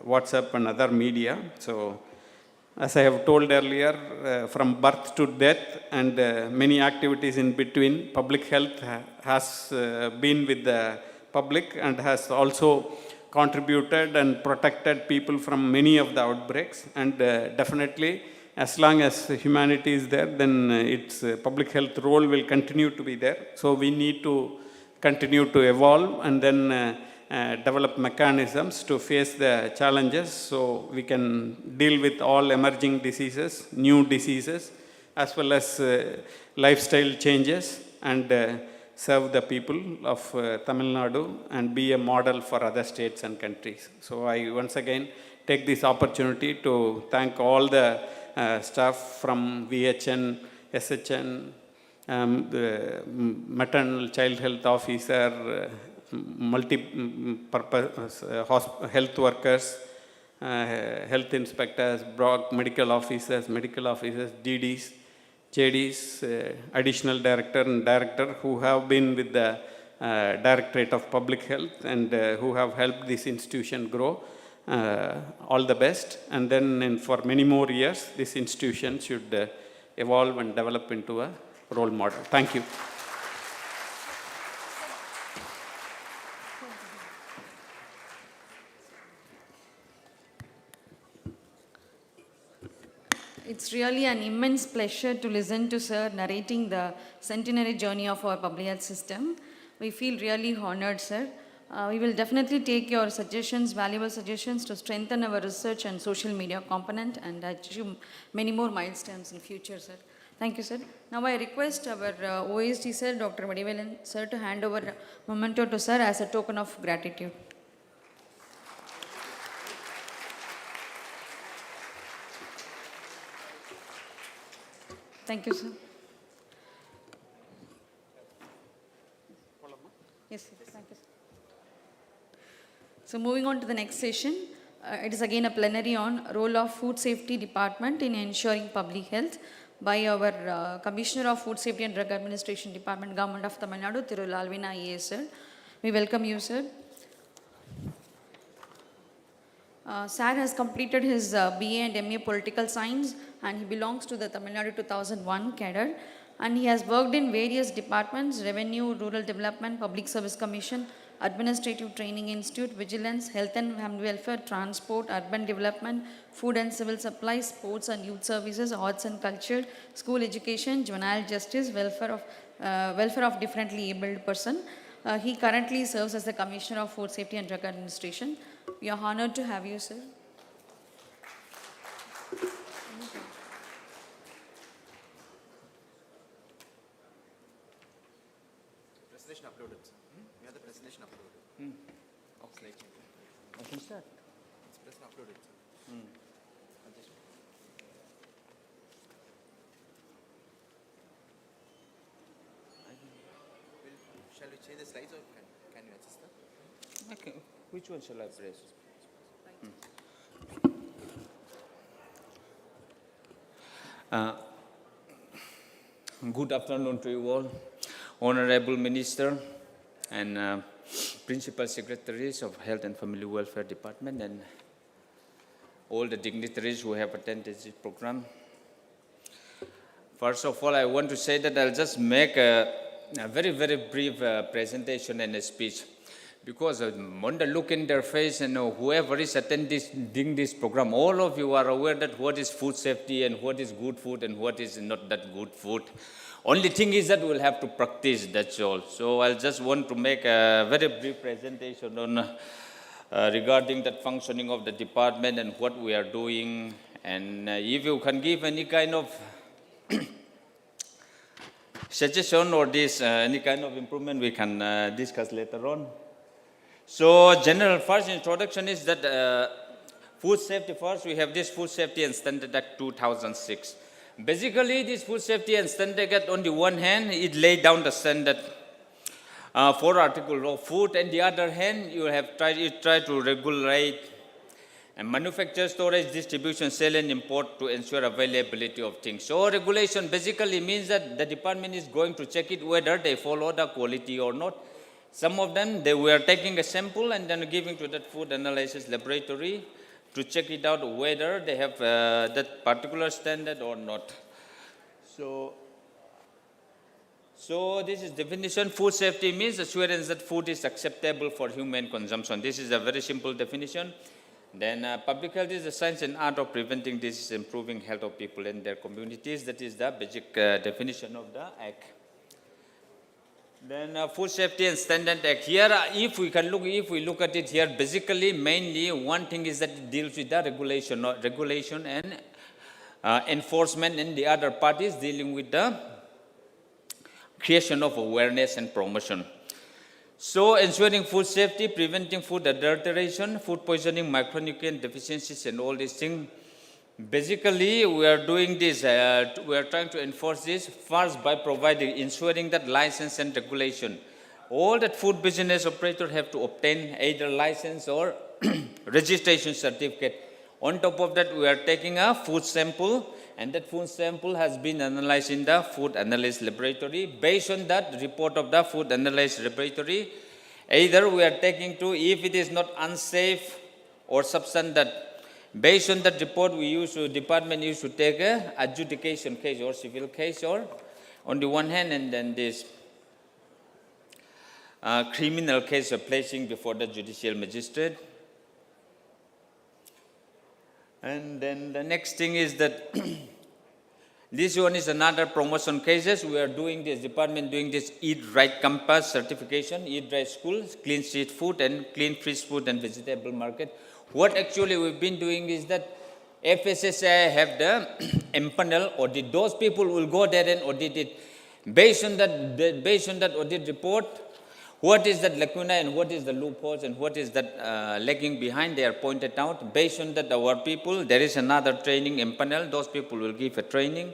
WhatsApp and other media. So as I have told earlier, from birth to death and many activities in between, public health has been with the public and has also contributed and protected people from many of the outbreaks. And definitely, as long as humanity is there, then its public health role will continue to be there. So we need to continue to evolve and then develop mechanisms to face the challenges so we can deal with all emerging diseases, new diseases, as well as lifestyle changes, and serve the people of Tamil Nadu and be a model for other states and countries. So I once again take this opportunity to thank all the staff from VHN, SHN, the maternal child health officer, multi-purpose health workers, health inspectors, medical officers, DDs, JDs, additional director and director who have been with the Directorate of Public Health and who have helped this institution grow. All the best. And then for many more years, this institution should evolve and develop into a role model. Thank you. It's really an immense pleasure to listen to Sir narrating the centenary journey of our public health system. We feel really honored, Sir. We will definitely take your suggestions, valuable suggestions, to strengthen our research and social media component and achieve many more milestones in future, Sir. Thank you, Sir. Now I request our OSD, Sir, Dr. Vadivelan, Sir, to hand over memento to Sir as a token of gratitude. Thank you, sir. Yes, sir. Thank you, sir. So moving on to the next session, it is again a plenary on role of Food Safety Department in ensuring public health by our Commissioner of Food Safety and Drug Administration Department, Government of Tamil Nadu, Thiru Lalvina IAS, sir. We welcome you, sir. Sir has completed his BA and MA Political Science and he belongs to the Tamil Nadu 2001 cadre, and he has worked in various departments: Revenue, Rural Development, Public Service Commission, Administrative Training Institute, Vigilance, Health and Family Welfare, Transport, Urban Development, Food and Civil Supplies, Sports and Youth Services, Arts and Culture, School Education, Juvenile Justice, Welfare of Differently Abled Person. He currently serves as the Commissioner of Food Safety and Drug Administration. We are honored to have you, sir. Presentation uploaded, sir. We have the presentation uploaded. Okay. I can start. It's present uploaded, sir. Shall we change the slides or can you adjust that? Okay. Which one shall I press? Good afternoon to you all, Honorable Minister and Principal Secretaries of Health and Family Welfare Department and all the dignitaries who have attended this program. First of all, I want to say that I'll just make a very, very brief presentation and a speech, because on the look in their face and whoever is attending this program, all of you are aware that what is food safety and what is good food and what is not that good food. Only thing is that we'll have to practice, that's all. So I'll just want to make a very brief presentation on regarding that functioning of the department and what we are doing. And if you can give any kind of suggestion or this any kind of improvement, we can discuss later on. So general first introduction is that food safety first, we have this Food Safety and Standard Act 2006. Basically, this Food Safety and Standard Act, on the one hand, it laid down the standard for articles of food, and the other hand, you try to regulate and manufacture, storage, distribution, sale, and import to ensure availability of things. So regulation basically means that the department is going to check it whether they follow the quality or not. Some of them, they were taking a sample and then giving to that food analysis laboratory to check it out whether they have that particular standard or not. So So this is definition. Food safety means assurance that food is acceptable for human consumption. This is a very simple definition. Then public health is the science and art of preventing disease, improving health of people and their communities. That is the basic definition of the act. Then Food Safety and Standard Act. Here, if we look at it here, basically, mainly one thing is that it deals with the regulation and enforcement, and the other part is dealing with the creation of awareness and promotion. So, ensuring food safety, preventing food adulteration, food poisoning, micronutrient deficiencies, and all these things. Basically, we are doing this, we are trying to enforce this first by ensuring that license and regulation. All that food business operators have to obtain either license or registration certificate. On top of that, we are taking a food sample, and that food sample has been analyzed in the food analysis laboratory. Based on that report of the food analysis laboratory, either we are taking to, if it is not unsafe or substance that, based on that report, department used to take a adjudication case or civil case, or on the one hand, and then this criminal case of placing before the judicial magistrate. And then the next thing is that this one is another promotion cases. We are doing this, department doing this Eat Right Campus certification, Eat Right School, Clean Street Food and Clean Fresh Food and Vegetable Market. What actually we've been doing is that FSSAI have the empanel audit. Those people will go there and audit it. Based on that audit report, what is that lacuna and what is the loopholes and what is that lagging behind, they are pointed out. Based on that, our people, there is another training empanel. Those people will give a training.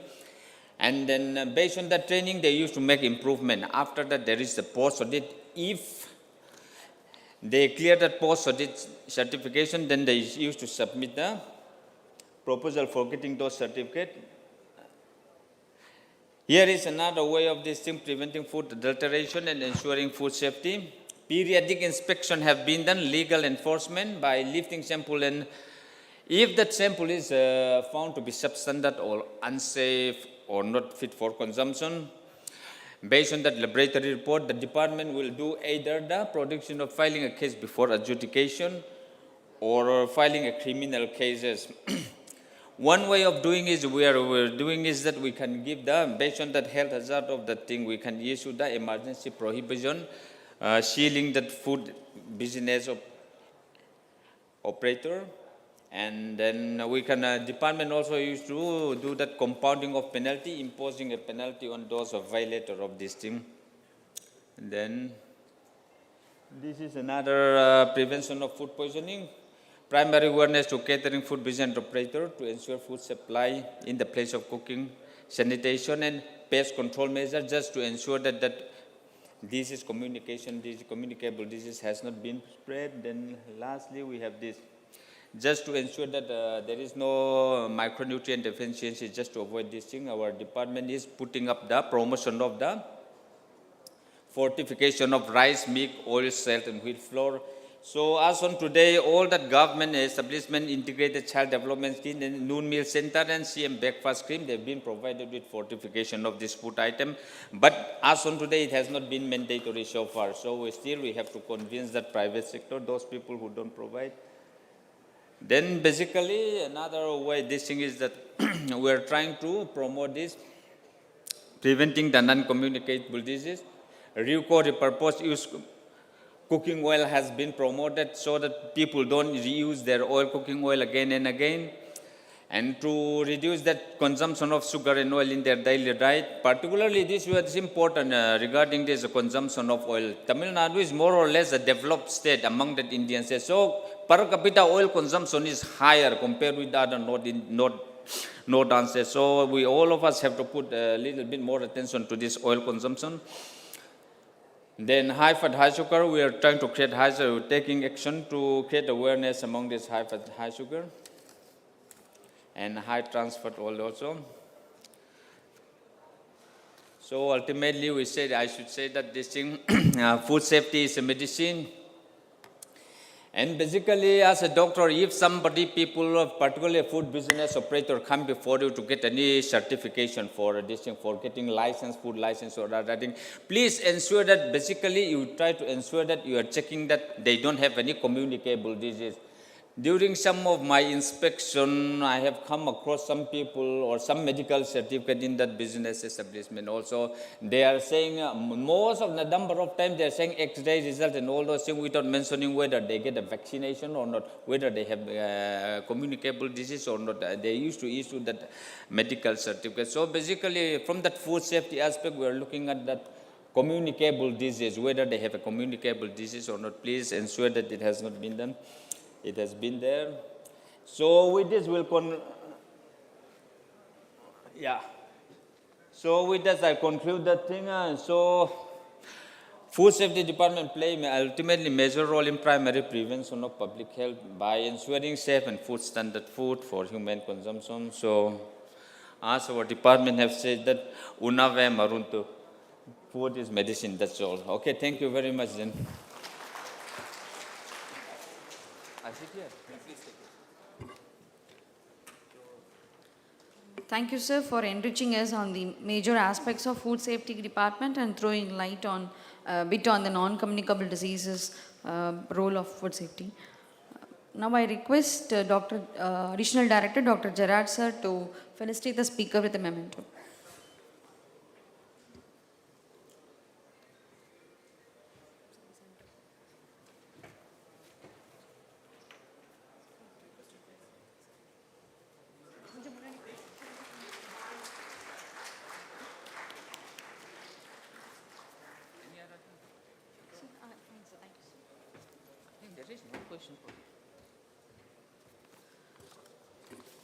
And then based on that training, they used to make improvement. After that, there is the post-audit. If they clear that post-audit certification, then they used to submit the proposal for getting those certificates. Here is another way of this thing, preventing food adulteration and ensuring food safety. Periodic inspection have been done, legal enforcement by lifting sample, and if that sample is found to be substandard or unsafe or not fit for consumption, based on that laboratory report, the department will do either the production of filing a case before adjudication or filing a criminal cases. One way of doing is that we can give the, based on that health hazard of that thing, we can issue the emergency prohibition, sealing that food business operator. And then we can, department also used to do that compounding of penalty, imposing a penalty on those violator of this thing. And then this is another prevention of food poisoning. Primary awareness to catering food business operator to ensure food supply in the place of cooking, sanitation and pest control measures, just to ensure that disease communication, communicable disease has not been spread. Then lastly, we have this, just to ensure that there is no micronutrient deficiency, just to avoid this thing, our department is putting up the promotion of the fortification of rice, milk, oil, salt and wheat flour. So as on today, all that government establishment, integrated child development scheme, and noon meal center and CM breakfast scheme, they've been provided with fortification of this food item. But as on today, it has not been mandatory so far. So we have to convince that private sector, those people who don't provide. Then basically, another way this thing is that we are trying to promote this, preventing the non-communicable disease. RUCO, repurposed use cooking oil has been promoted so that people don't reuse their cooking oil again and again. And to reduce that consumption of sugar and oil in their daily diet, particularly this was important regarding this consumption of oil. Tamil Nadu is more or less a developed state among the Indian states. So per capita oil consumption is higher compared with other northern states. So all of us have to put a little bit more attention to this oil consumption. Then high fat, high sugar, we are trying to create we're taking action to create awareness among this high fat, high sugar and high trans fat oil also. So ultimately I should say that this thing, food safety is a medicine And basically, as a doctor, if somebody, people, particularly a food business operator, come before you to get any certification for this thing, for getting license, food license or other thing, please ensure that basically you try to ensure that you are checking that they don't have any communicable disease. During some of my inspection, I have come across some people or some medical certificate in that business establishment also. They are saying, most of the number of times they are saying X-ray result and all those things without mentioning whether they get a vaccination or not, whether they have communicable disease or not. They used to issue that medical certificate. So basically, from that food safety aspect, we are looking at that communicable disease, whether they have a communicable disease or not. Please ensure that it has not been done. It has been there. So with this, So with this, I conclude that thing. So food safety department play ultimately major role in primary prevention of public health by ensuring safe and food standard food for human consumption. So as our department have said that Unave Maruntu, food is medicine, that's all. Okay, thank you very much then. Thank you, sir, for enriching us on the major aspects of food safety department and throwing light on a bit on the non-communicable diseases role of food safety. Now I request Additional Director Dr. Gerard sir to felicitate the speaker with a memento.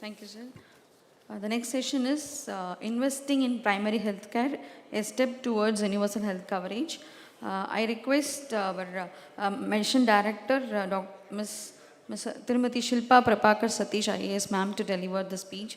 Thank you, sir. The next session is Investing in Primary Healthcare, a Step Towards Universal Health Coverage. I request our Mission Director, Ms. Tirumati Shilpa Prabhakar Satish IAS ma'am to deliver the speech.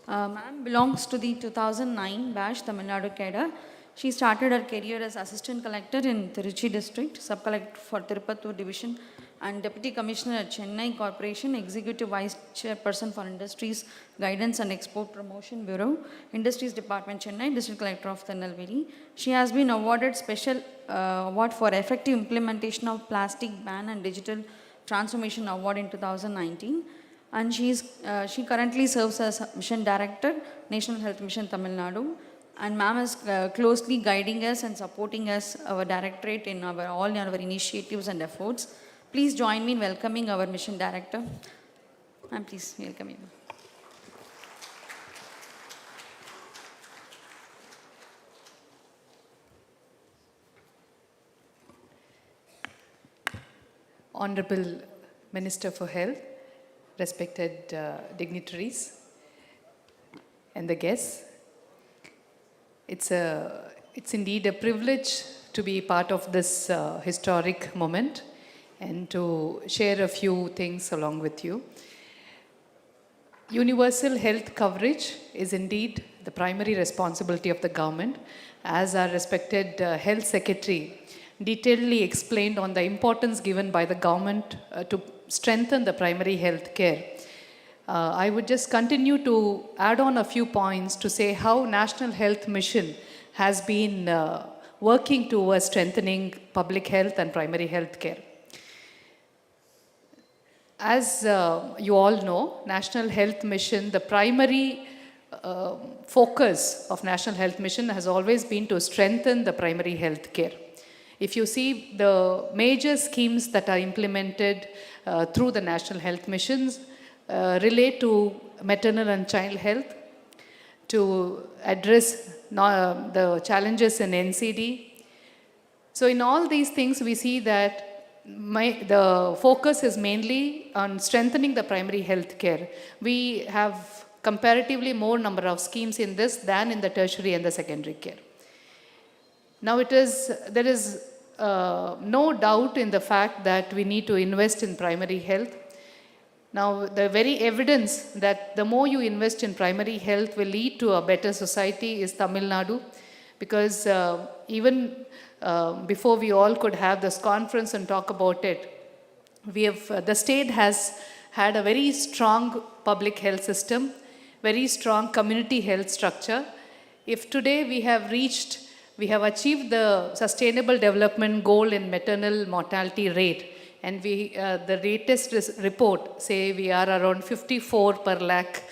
Ma'am belongs to the 2009 batch Tamil Nadu cadre. She started her career as Assistant Collector in Tiruchi District, Sub-Collector for Tirupattur Division, and Deputy Commissioner at Chennai Corporation, Executive Vice Chairperson for Industries Guidance and Export Promotion Bureau, Industries Department, Chennai, District Collector of Tirunelveli. She has been awarded Special Award for Effective Implementation of Plastic Ban and Digital Transformation Award in 2019. And she currently serves as Mission Director, National Health Mission Tamil Nadu. And ma'am is closely guiding us and supporting us, our directorate, in all our initiatives and efforts. Please join me in welcoming our Mission Director. Ma'am, please welcome you. Honorable Minister for Health, respected dignitaries and the guests, it's indeed a privilege to be part of this historic moment and to share a few things along with you. Universal health coverage is indeed the primary responsibility of the government, as our respected Health Secretary detailedly explained on the importance given by the government to strengthen the primary health care. I would just continue to add on a few points to say how National Health Mission has been working towards strengthening public health and primary health care. As you all know, National Health Mission, the primary focus of National Health Mission has always been to strengthen the primary health care. If you see the major schemes that are implemented through the National Health Missions relate to maternal and child health, to address the challenges in NCD. So in all these things, we see that the focus is mainly on strengthening the primary health care. We have comparatively more number of schemes in this than in the tertiary and the secondary care. Now there is no doubt in the fact that we need to invest in primary health. Now, the very evidence that the more you invest in primary health will lead to a better society is Tamil Nadu, because even before we all could have this conference and talk about it, The state has had a very strong public health system, very strong community health structure. If today we have achieved the sustainable development goal in maternal mortality rate, and the latest report say we are around 54 per lakh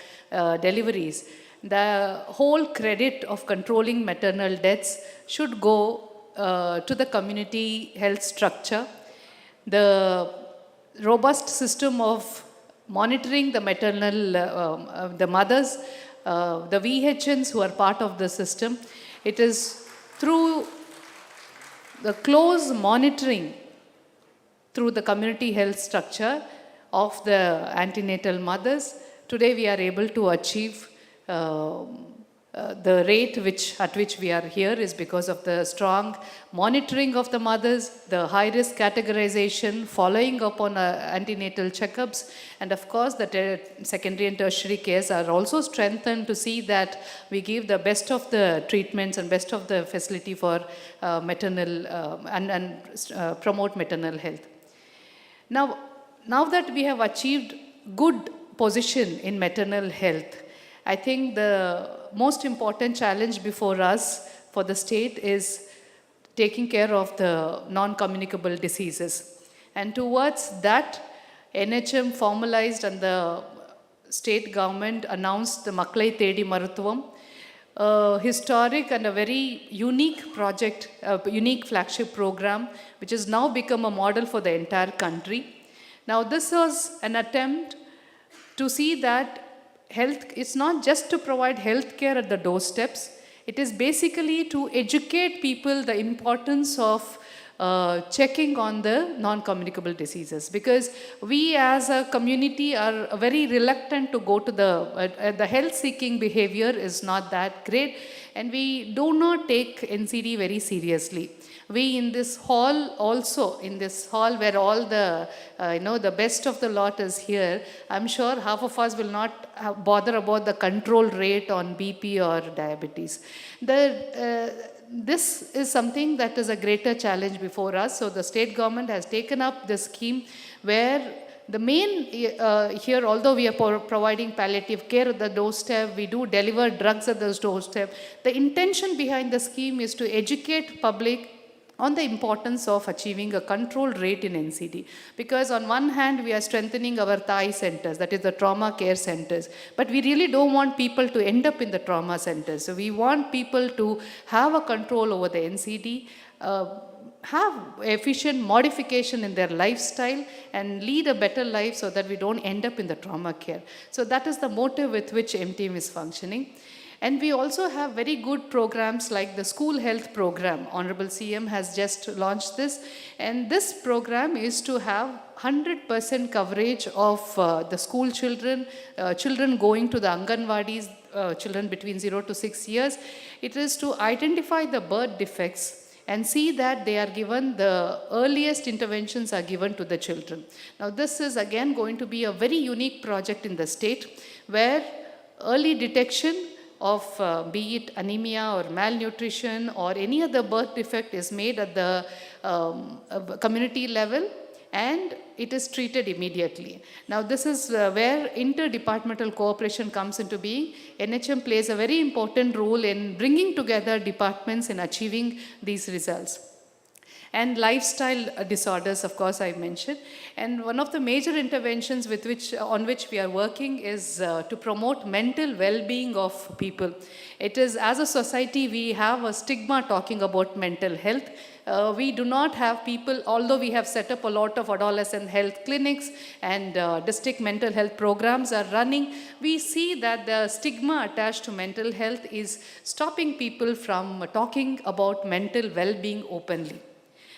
deliveries, the whole credit of controlling maternal deaths should go to the community health structure. The robust system of monitoring the maternal, the mothers, the VHNs who are part of the system, it is through the close monitoring through the community health structure of the antenatal mothers, today we are able to achieve the rate at which we are here is because of the strong monitoring of the mothers, the high-risk categorization, following up on antenatal checkups, and of course the secondary and tertiary cares are also strengthened to see that we give the best of the treatments and best of the facility for maternal and promote maternal health. Now that we have achieved good position in maternal health, I think the most important challenge before us for the state is taking care of the non-communicable diseases. And towards that, NHM formalized and the state government announced the Makkalai Thedi Maruthuvam, a historic and a very unique project, a unique flagship program, which has now become a model for the entire country. Now, this was an attempt to see that health, it's not just to provide health care at the doorsteps, it is basically to educate people the importance of checking on the non-communicable diseases, because we as a community are very reluctant to go to the health-seeking behavior is not that great, and we do not take NCD very seriously. We in this hall also, in this hall where all the, the best of the lot is here, I'm sure half of us will not bother about the control rate on BP or diabetes. This is something that is a greater challenge before us. So the state government has taken up this scheme where the main here, although we are providing palliative care at the doorstep, we do deliver drugs at the doorstep. The intention behind the scheme is to educate public on the importance of achieving a control rate in NCD. Because on one hand, we are strengthening our THAI centers, that is the trauma care centers. But we really don't want people to end up in the trauma centers. So we want people to have a control over the NCD, have efficient modification in their lifestyle and lead a better life so that we don't end up in the trauma care. So that is the motive with which MTM is functioning. And we also have very good programs like the school health program. Honorable CM has just launched this. And this program is to have 100% coverage of the school children, children going to the Anganwadis, children between 0 to 6 years. It is to identify the birth defects and see that they are given, the earliest interventions are given to the children. Now this is again going to be a very unique project in the state where early detection of be it anemia or malnutrition or any other birth defect is made at the community level and it is treated immediately. Now this is where interdepartmental cooperation comes into being. NHM plays a very important role in bringing together departments in achieving these results. And lifestyle disorders, of course, I mentioned. And one of the major interventions on which we are working is to promote mental well-being of people. It is, as a society, we have a stigma talking about mental health. We do not have people, although we have set up a lot of adolescent health clinics and district mental health programs are running, we see that the stigma attached to mental health is stopping people from talking about mental well-being openly.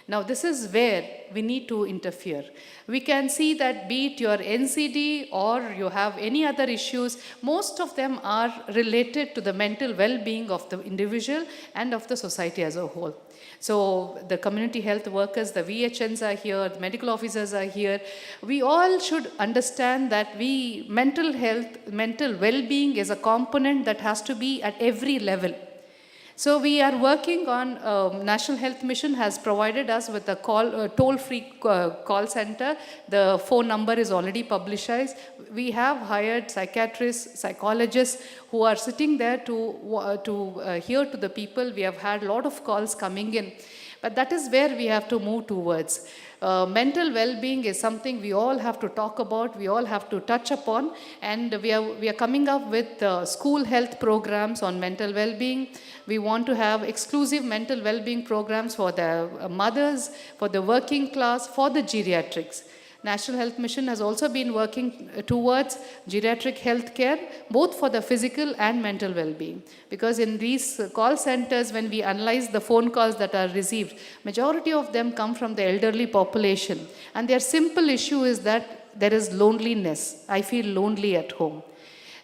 Now this is where we need to interfere. We can see that be it your NCD or you have any other issues, most of them are related to the mental well-being of the individual and of the society as a whole. So the community health workers, the VHNs are here, the medical officers are here. We all should understand that mental health, mental well-being is a component that has to be at every level. So we are working on, National Health Mission has provided us with a toll-free call center. The phone number is already publicized. We have hired psychiatrists, psychologists who are sitting there to hear to the people. We have had a lot of calls coming in. But that is where we have to move towards. Mental well-being is something we all have to talk about, we all have to touch upon, and we are coming up with school health programs on mental well-being. We want to have exclusive mental well-being programs for the mothers, for the working class, for the geriatrics. National Health Mission has also been working towards geriatric health care, both for the physical and mental well-being. Because in these call centers, when we analyze the phone calls that are received, majority of them come from the elderly population. And their simple issue is that there is loneliness. I feel lonely at home.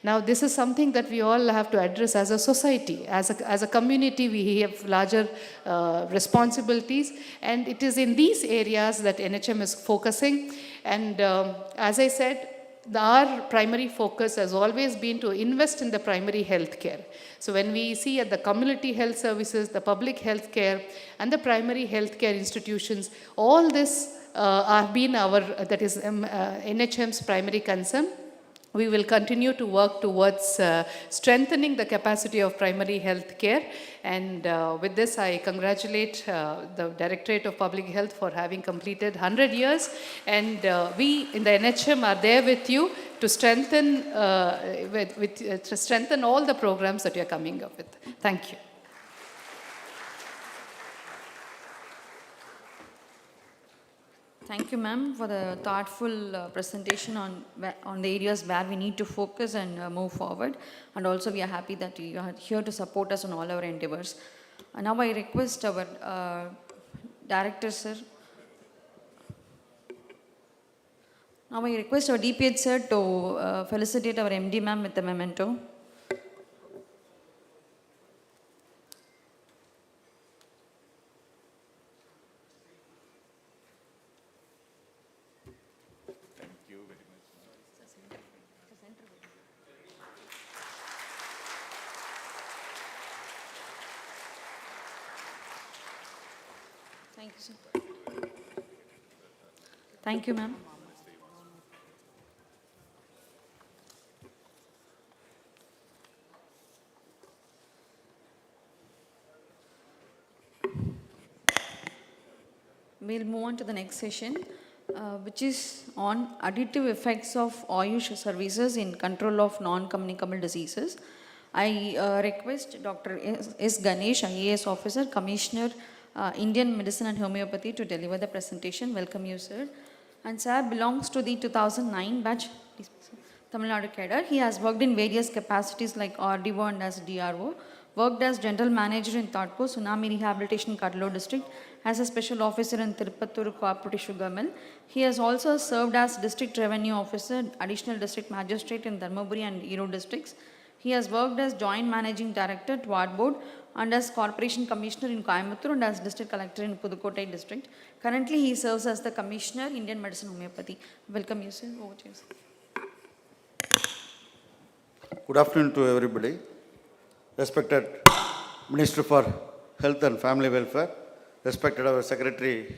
Now, this is something that we all have to address as a society. As a community, we have larger responsibilities, and it is in these areas that NHM is focusing. And as I said, our primary focus has always been to invest in the primary health care. So when we see at the community health services, the public health care, and the primary health care institutions, all this have been that is NHM's primary concern. We will continue to work towards strengthening the capacity of primary health care. And with this, I congratulate the Directorate of Public Health for having completed 100 years. And we in the NHM are there with you to strengthen, to strengthen all the programs that you are coming up with. Thank you. Thank you, ma'am, for the thoughtful presentation on the areas where we need to focus and move forward. And also, we are happy that you are here to support us on all our endeavors. And now I request our director, sir. Now I request our DPH, sir, to felicitate our MD, ma'am, with the memento. Thank you, sir. Thank you, ma'am. We'll move on to the next session, which is on additive effects of Ayush services in control of non-communicable diseases. I request Dr. S. Ganesh, IAS Officer, Commissioner, Indian Medicine and Homeopathy, to deliver the presentation. Welcome you, sir. And sir belongs to the 2009 batch, Tamil Nadu cadre. He has worked in various capacities like RDO and as DRO, worked as General Manager in Tadpo, Tsunami Rehabilitation, Kadalur District, as a Special Officer in Tirupattur Cooperative Sugar Mill. He has also served as District Revenue Officer, Additional District Magistrate in Dharmaburi and Erode districts. He has worked as Joint Managing Director to Ward Board and as Corporation Commissioner in Coimbatore and as District Collector in Pudukkottai District. Currently, he serves as the Commissioner, Indian Medicine Homeopathy. Welcome you, sir. Over to you, sir. Good afternoon to everybody. Respected Minister for Health and Family Welfare, respected our Secretary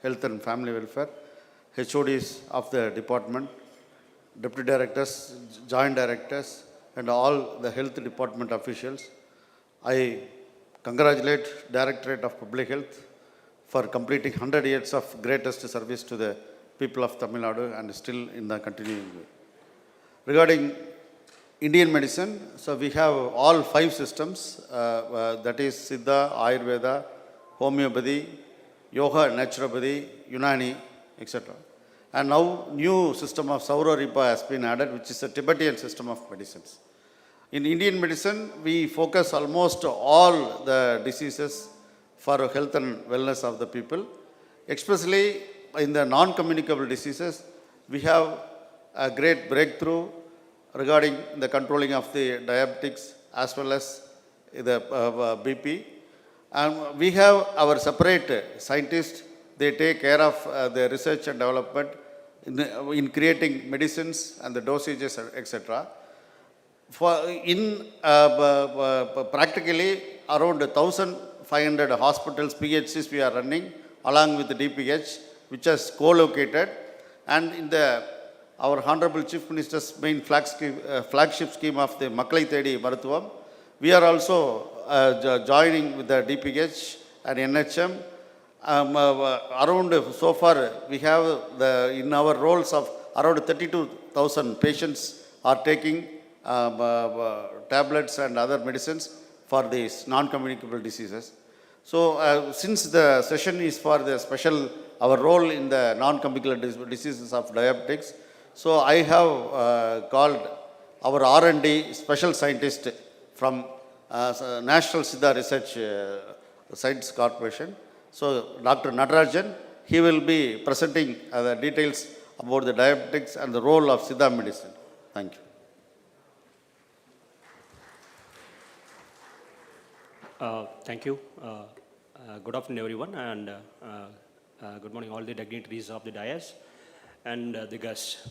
Health and Family Welfare, HODs of the department, Deputy Directors, Joint Directors, and all the Health Department officials. I congratulate Directorate of Public Health for completing 100 years of greatest service to the people of Tamil Nadu and still in the continuing way. Regarding Indian medicine, so we have all 5 systems, that is Siddha, Ayurveda, Homeopathy, Yoga, Naturopathy, Unani, etc. And now new system of Sauro Ripa has been added, which is a Tibetan system of medicines. In Indian medicine, we focus almost all the diseases for health and wellness of the people. Especially in the non-communicable diseases, we have a great breakthrough regarding the controlling of the diabetics as well as the BP. And we have our separate scientists. They take care of the research and development in creating medicines and the dosages, etc. Practically around 1,500 hospitals, PHCs we are running along with the DPH, which is co-located. And in our Honorable Chief Minister's main flagship scheme of the Makkalai Thedi Maruthuvam, we are also joining with the DPH and NHM. Around so far we have in our roles of around 32,000 patients are taking tablets and other medicines for these non-communicable diseases. So since the session is for the special, our role in the non-communicable diseases of diabetics, so I have called our R&D special scientist from National Siddha Research Science Corporation. So Dr. Natarajan, he will be presenting the details about the diabetics and the role of Siddha medicine. Thank you. Thank you. Good afternoon, everyone, and good morning, all the dignitaries of the dais and the guests.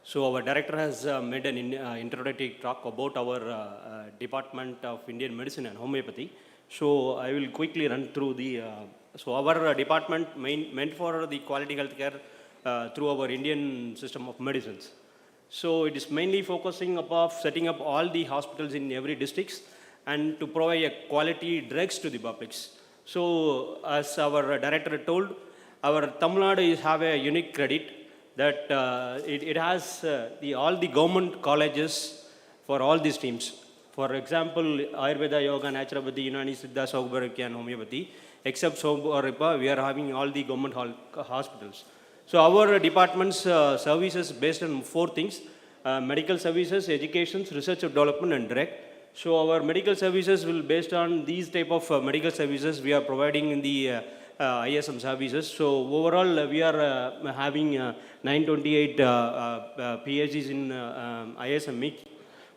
So our director has made an introductory talk about our Department of Indian Medicine and Homeopathy. So I will quickly run through the. So our department meant for the quality healthcare through our Indian system of medicines. So it is mainly focusing upon setting up all the hospitals in every district and to provide a quality drugs to the publics. So as our director told, our Tamil Nadu have a unique credit that it has all the government colleges for all these streams. For example, Ayurveda, Yoga, Naturopathy, Unani, Siddha, Saubharakya and Homeopathy. Except Sobaripa, we are having all the government hospitals. So our department's services based on 4 things: medical services, education, research and development, and direct. So our medical services will based on these type of medical services we are providing in the ISM services. So overall we are having 928 PhDs in ISM mix.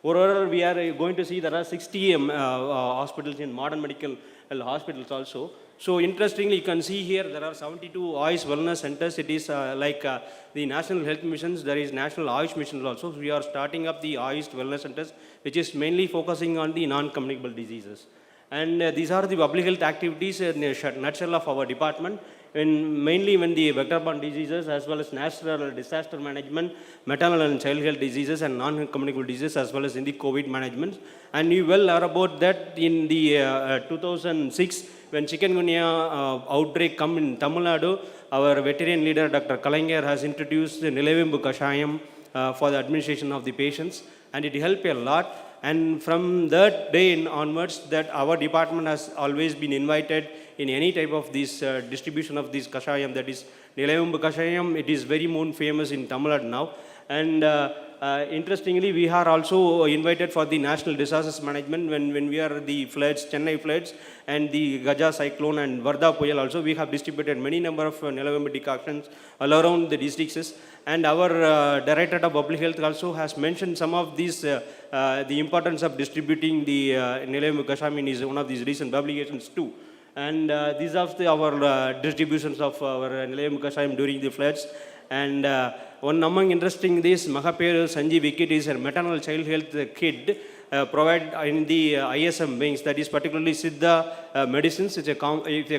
Overall we are going to see there are 60 hospitals in modern medical hospitals also. So interestingly, you can see here there are 72 Ayush Wellness Centers. It is like the National Health Missions, there is National Ayush Missions also. So we are starting up the Ayush Wellness Centers, which is mainly focusing on the non-communicable diseases. And these are the public health activities in a nutshell of our department. Mainly when the vector-borne diseases as well as natural disaster management, maternal and child health diseases and non-communicable diseases as well as in the COVID management. And you well are about that in the 2006 when chikungunya outbreak come in Tamil Nadu, our veteran leader Dr. Kalaignar has introduced the Nilavembu Kashayam for the administration of the patients, and it helped a lot. And from that day onwards, that our department has always been invited in any type of this distribution of this Kashayam, that is Nilavembu Kashayam. It is very more famous in Tamil Nadu now. And interestingly, we are also invited for the national disasters management when we are the floods, Chennai floods and the Gaja cyclone and Varda Puyal also. We have distributed many number of Nilavembu decoctions all around the districts. And our Directorate of Public Health also has mentioned some of these, the importance of distributing the Nilavembu Kashayam is one of these recent publications too. And these are our distributions of our Nilavembu Kashayam during the floods. And one among interesting this Mahaperu Sanjeev Kit is a maternal child health kit provide in the ISM wings, that is particularly Siddha medicines. It's a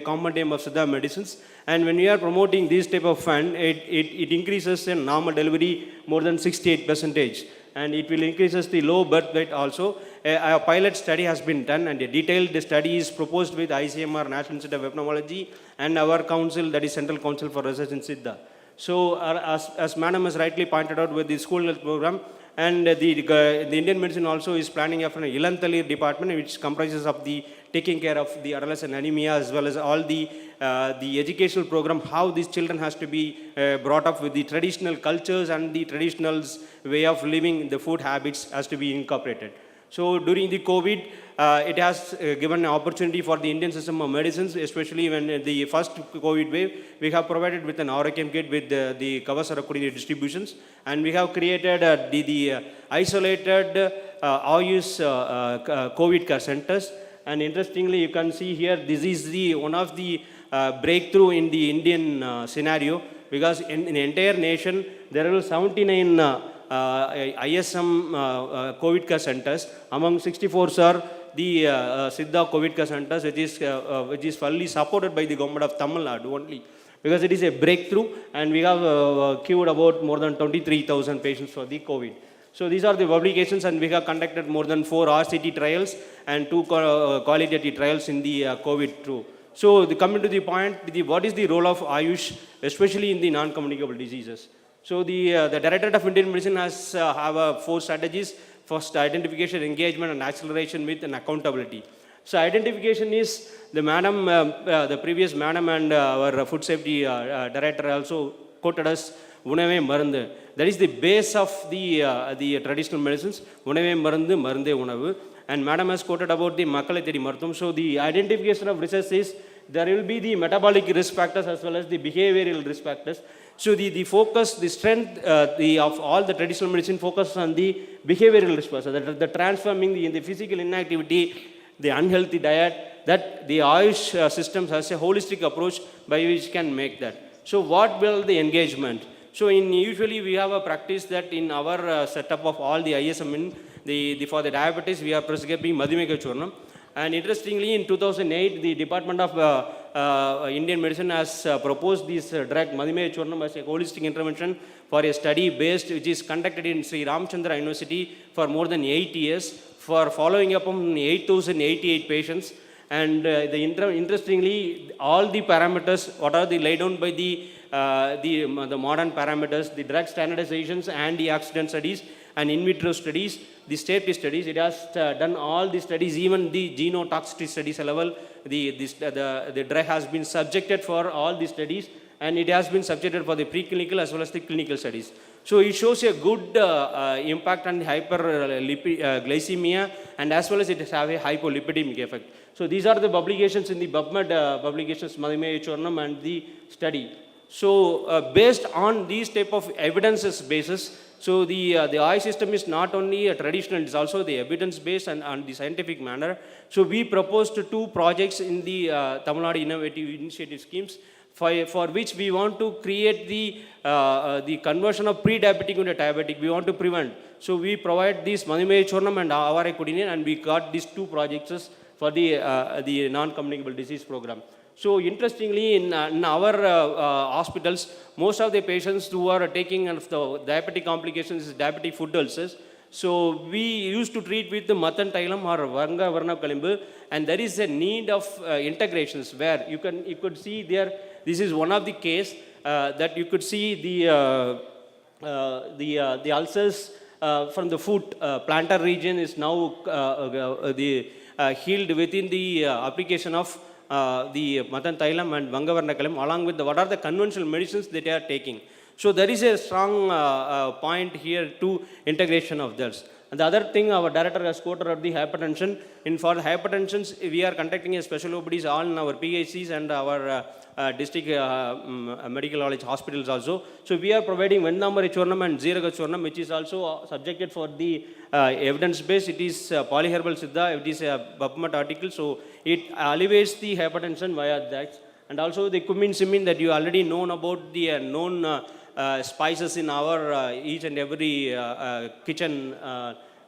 common name of Siddha medicines. And when we are promoting this type of fund, it increases in normal delivery more than 68%. And it will increases the low birth weight also. A pilot study has been done and a detailed study is proposed with ICMR, National Institute of Epidemiology, and our council, that is Central Council for Research in Siddha. So as Madam has rightly pointed out with the school health program, and the Indian medicine also is planning after an Ilanthali department which comprises of the taking care of the adolescent anemia as well as all the educational program, how these children has to be brought up with the traditional cultures and the traditional way of living, the food habits has to be incorporated. So during the COVID, it has given an opportunity for the Indian system of medicines, especially when the first COVID wave, we have provided with an Orachem kit with the Kavasarakudi distributions, and we have created the isolated Ayush COVID care centers. And interestingly, you can see here, this is the one of the breakthrough in the Indian scenario, because in the entire nation, there are 79 ISM COVID care centers. Among 64 are the Siddha COVID care centers, which is fully supported by the government of Tamil Nadu only, because it is a breakthrough, and we have cured about more than 23,000 patients for the COVID. So these are the publications, and we have conducted more than 4 RCT trials and 2 qualitative trials in the COVID too. So coming to the point, what is the role of Ayush, especially in the non-communicable diseases? So the Directorate of Indian Medicine has have 4 strategies. First, identification, engagement, and acceleration with an accountability. So identification is the previous madam and our food safety director also quoted us, Unave Marande. That is the base of the traditional medicines, Unave Marande, Marande Unavu. And madam has quoted about the Makkale Thedi Marthum. So the identification of research is there will be the metabolic risk factors as well as the behavioral risk factors. So the focus, the strength of all the traditional medicine focus on the behavioral risk factors, the transforming in the physical inactivity, the unhealthy diet, that the Ayush systems has a holistic approach by which can make that. So what will the engagement? So usually we have a practice that in our setup of all the ISM, for the diabetes we are prescribing Madhumeka Churnam. And interestingly, in 2008, the Department of Indian Medicine has proposed this drug Madhumeka Churnam as a holistic intervention for a study based, which is conducted in Sri Ramchandra University for more than 8 years, for following up on 8,088 patients. And interestingly, all the parameters, what are the laid down by the modern parameters, the drug standardizations and the accident studies and in vitro studies, the safety studies, it has done all the studies, even the genotoxicity studies level, the drug has been subjected for all the studies, and it has been subjected for the preclinical as well as the clinical studies. So it shows a good impact on hyperglycemia, and as well as it has a hypolipidemic effect. So these are the publications in the PubMed publications, Madhumeka Churnam and the study. So based on these type of evidences basis, so the Ayush system is not only a traditional, it's also the evidence based and on the scientific manner. So we proposed 2 projects in the Tamil Nadu Innovative Initiative Schemes, for which we want to create the conversion of pre-diabetic into diabetic. We want to prevent. So we provide this Madhumeka Churnam and Avare Kudinian, and we got these 2 projects for the non-communicable disease program. So interestingly, in our hospitals, most of the patients who are taking the diabetic complications is diabetic foot ulcers. So we used to treat with the Matan Tailam or Vanga Varna Kalimbu, and there is a need of integrations where you could see there. This is one of the case that you could see the ulcers from the foot plantar region is now healed within the application of the Matan Thailam and Vangavarna Kalam, along with what are the conventional medicines that they are taking. So there is a strong point here to integration of this. And the other thing our director has quoted are the hypertension. For the hypertensions, we are conducting a special OPDs all in our PHCs and our district medical college hospitals also. So we are providing Vendamari Churnam and Ziraga Churnam, which is also subjected for the evidence base. It is polyherbal Siddha, it is a PubMed article, so it alleviates the hypertension via that. And also the cumin simin that you already known about, the known spices in our each and every kitchen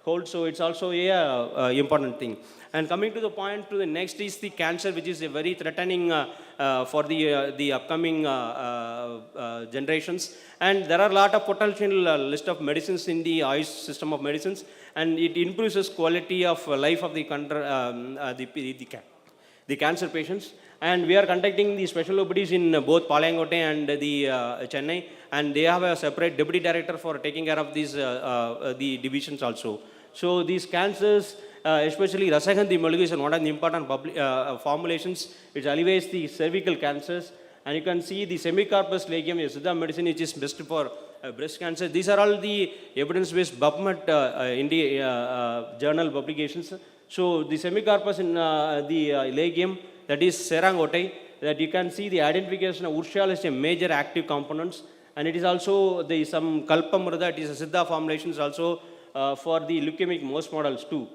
hold, so it's also a important thing. And coming to the point, to the next is the cancer, which is a very threatening for the upcoming generations. And there are a lot of potential list of medicines in the Ayush system of medicines, and it improves the quality of life of the cancer patients. And we are conducting the special OPDs in both Palangote and the Chennai, and they have a separate deputy director for taking care of these the divisions also. So these cancers, especially Rasagandhi Malugu is one of the important formulations. It alleviates the cervical cancers, and you can see the semicarpus legium is Siddha medicine, which is best for breast cancer. These are all the evidence-based PubMed India journal publications. So the semicarpus in the legium, that is Serangotai, that you can see the identification of Urshal as a major active components, and it is also some Kalpamrita, it is a Siddha formulations also for the leukemic mouse models too.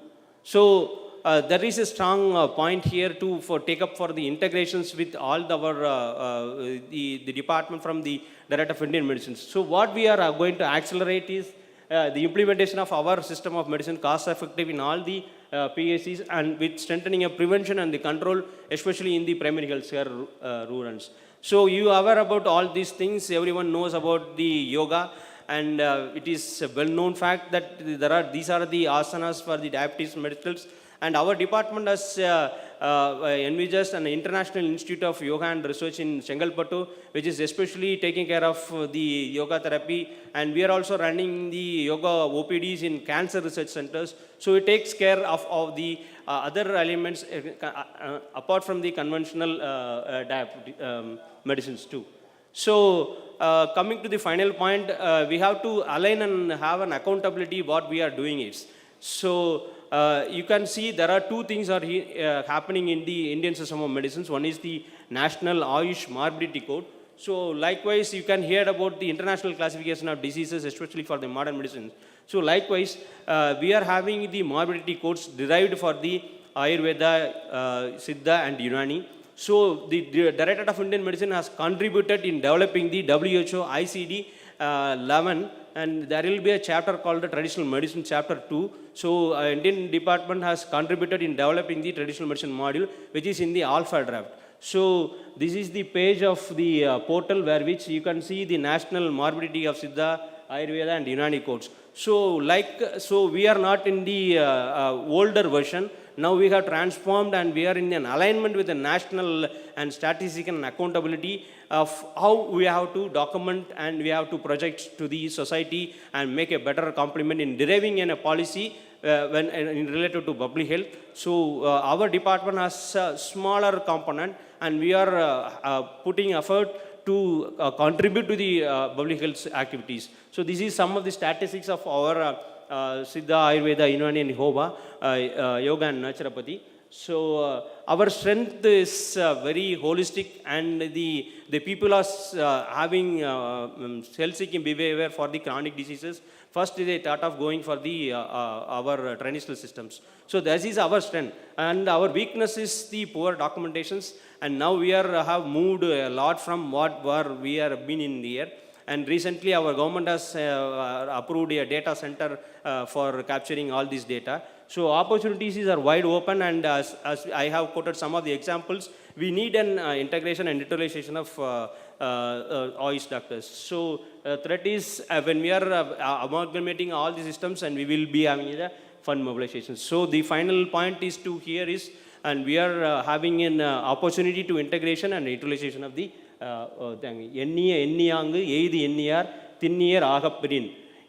So there is a strong point here for take up for the integrations with all the department from the Director of Indian Medicine. So what we are going to accelerate is the implementation of our system of medicine cost effective in all the PACs and with strengthening of prevention and the control, especially in the primary health care runs. So you are aware about all these things, everyone knows about the yoga, and it is a well-known fact that these are the asanas for the diabetes medicals, and our department has envisaged an International Institute of Yoga and Research in Chengalpattu, which is especially taking care of the yoga therapy, and we are also running the yoga OPDs in cancer research centers. So it takes care of the other elements apart from the conventional medicines too. So coming to the final point, we have to align and have an accountability what we are doing is. So you can see there are two things are happening in the Indian system of medicines. One is the National Ayush Morbidity Code. So likewise, you can hear about the international classification of diseases, especially for the modern medicines. So likewise, we are having the morbidity codes derived for the Ayurveda, Siddha and Unani. So the Directorate of Indian Medicine has contributed in developing the WHO ICD 11, and there will be a chapter called the Traditional Medicine Chapter 2. So Indian department has contributed in developing the Traditional Medicine module, which is in the alpha draft. So this is the page of the portal where which you can see the national morbidity of Siddha, Ayurveda and Unani codes. So we are not in the older version. Now we have transformed and we are in an alignment with the national and statistical and accountability of how we have to document and we have to project to the society and make a better complement in deriving in a policy when related to public health. So our department has a smaller component and we are putting effort to contribute to the public health activities. So this is some of the statistics of our Siddha, Ayurveda, Unani and Yoga, Yoga and Naturopathy. So our strength is very holistic and the people are having health-seeking behavior for the chronic diseases. First they thought of going for the our traditional systems. So this is our strength, and our weakness is the poor documentations. And now we have moved a lot from what we are been in the year. And recently our government has approved a data center for capturing all this data. So opportunities are wide open, and as I have quoted some of the examples, we need an integration and utilization of Ayush doctors. So threat is when we are amalgamating all the systems, and we will be having the fund mobilization. So the final point is to here is, and we are having an opportunity to integration and utilization of the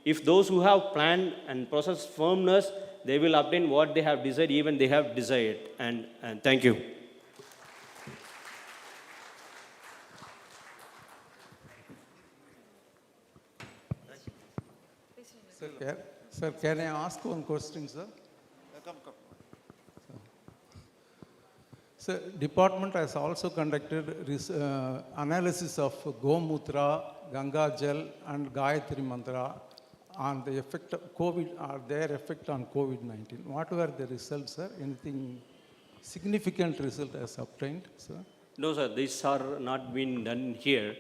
if those who have planned and processed firmness, they will obtain what they have desired, even they have desired. And thank you. Sir, can I ask one question, sir? Come. Sir, department has also conducted analysis of Gomutra, Ganga Jal and Gayatri Mantra on the effect of COVID, or their effect on COVID-19. What were the results, sir? Anything significant result has obtained, sir? No, sir, these are not been done here.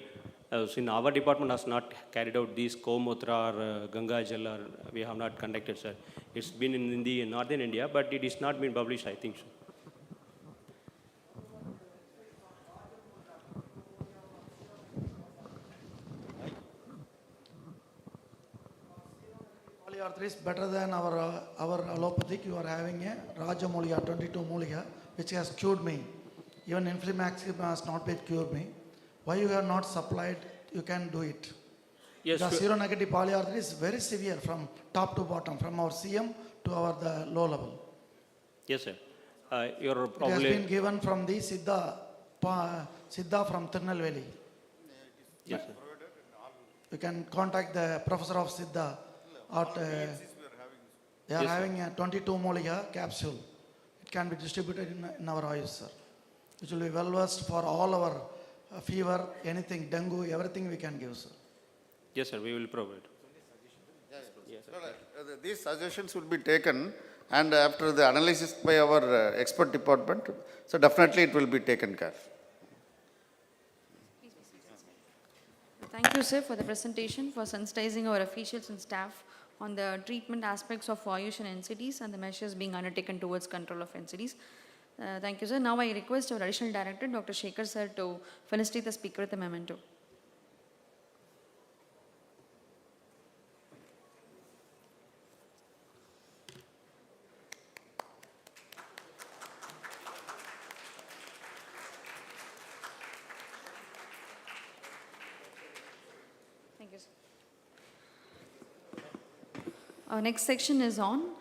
In our department has not carried out these Gomutra or Ganga Jal, or we have not conducted, sir. It's been in the northern India, but it is not been published, I think so. Polyarthritis is better than our allopathic. You are having a Rajamulya, 22 Mulya, which has cured me. Even inflamaxib has not been cured me. Why you have not supplied? You can do it. Yes, the seronegative polyarthritis is very severe from top to bottom, from our CM to the low level. Yes, sir. You're probably... It has been given from the Siddha from Tirunelveli. Yes, sir. You can contact the professor of Siddha. They are having a 22 Mulya capsule. It can be distributed in our Ayush, sir. Which will be well versed for all our fever, anything, dengue, everything we can give, sir. Yes, sir, we will provide. Yes, these suggestions will be taken, and after the analysis by our expert department, so definitely it will be taken care. Thank you, sir, for the presentation, for sensitizing our officials and staff on the treatment aspects of Ayush and NCDs and the measures being undertaken towards control of NCDs. Thank you, sir. Now I request our Additional Director, Dr. Shekhar, sir, to felicitate the speaker with a memento. Thank you, sir. Our next section is on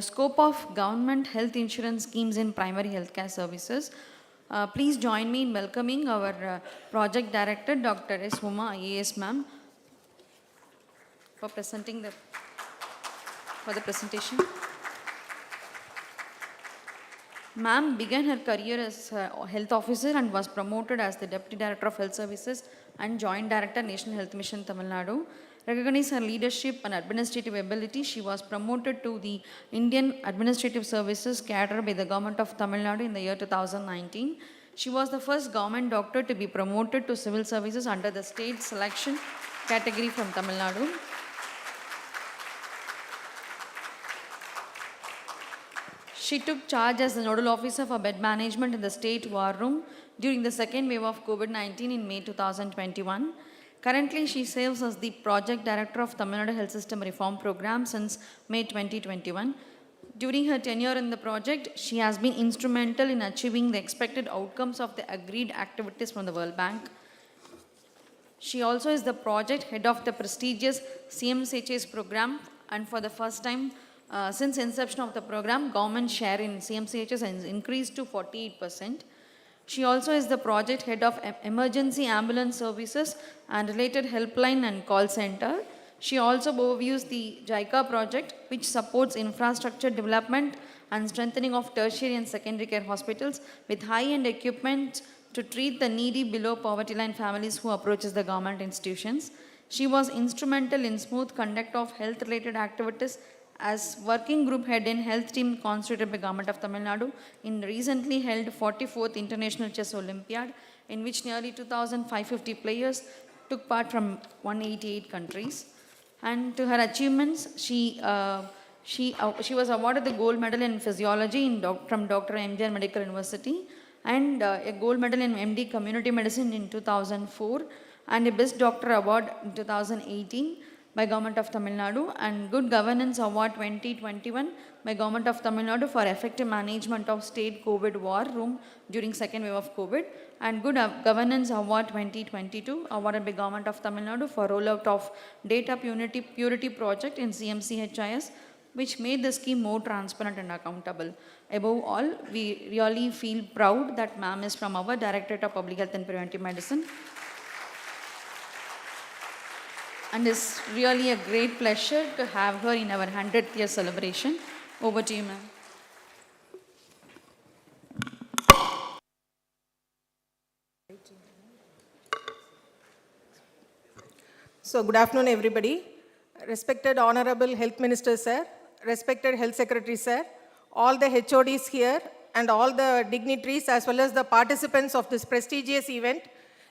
scope of government health insurance schemes in primary healthcare services. Please join me in welcoming our project director, Dr. S. Uma, IAS ma'am, for presentation. Ma'am began her career as a health officer and was promoted as the Deputy Director of Health Services and Joint Director, National Health Mission, Tamil Nadu. Recognized her leadership and administrative ability, she was promoted to the Indian Administrative Services cadre by the Government of Tamil Nadu in the year 2019. She was the first government doctor to be promoted to civil services under the state selection category from Tamil Nadu. She took charge as the nodal officer for bed management in the state war room during the second wave of COVID-19 in May 2021. Currently, she serves as the Project Director of Tamil Nadu Health System Reform Program since May 2021. During her tenure in the project, she has been instrumental in achieving the expected outcomes of the agreed activities from the World Bank. She also is the project head of the prestigious CMCHS program, and for the first time since inception of the program, government share in CMCHS has increased to 48%. She also is the project head of emergency ambulance services and related helpline and call center. She also overviews the JICA project, which supports infrastructure development and strengthening of tertiary and secondary care hospitals with high-end equipment to treat the needy below poverty line families who approaches the government institutions. She was instrumental in smooth conduct of health-related activities as working group head in health team constituted by Government of Tamil Nadu in recently held 44th International Chess Olympiad, in which nearly 2,550 players took part from 188 countries. And to her achievements, she was awarded the gold medal in physiology from Dr. MGR Medical University, and a gold medal in MD Community Medicine in 2004, and a Best Doctor Award in 2018 by Government of Tamil Nadu, and Good Governance Award 2021 by Government of Tamil Nadu for effective management of state COVID war room during second wave of COVID, and Good Governance Award 2022 awarded by Government of Tamil Nadu for rollout of data purity project in CMCHIS, which made the scheme more transparent and accountable. Above all, we really feel proud that ma'am is from our Directorate of Public Health and Preventive Medicine. And it's really a great pleasure to have her in our 100th year celebration. Over to you, ma'am. So, good afternoon, everybody. Respected Honorable Health Minister, sir, respected Health Secretary, sir, all the HODs here, and all the dignitaries as well as the participants of this prestigious event.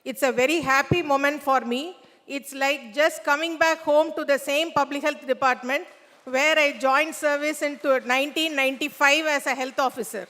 It's a very happy moment for me. It's like just coming back home to the same public health department where I joined service in 1995 as a health officer.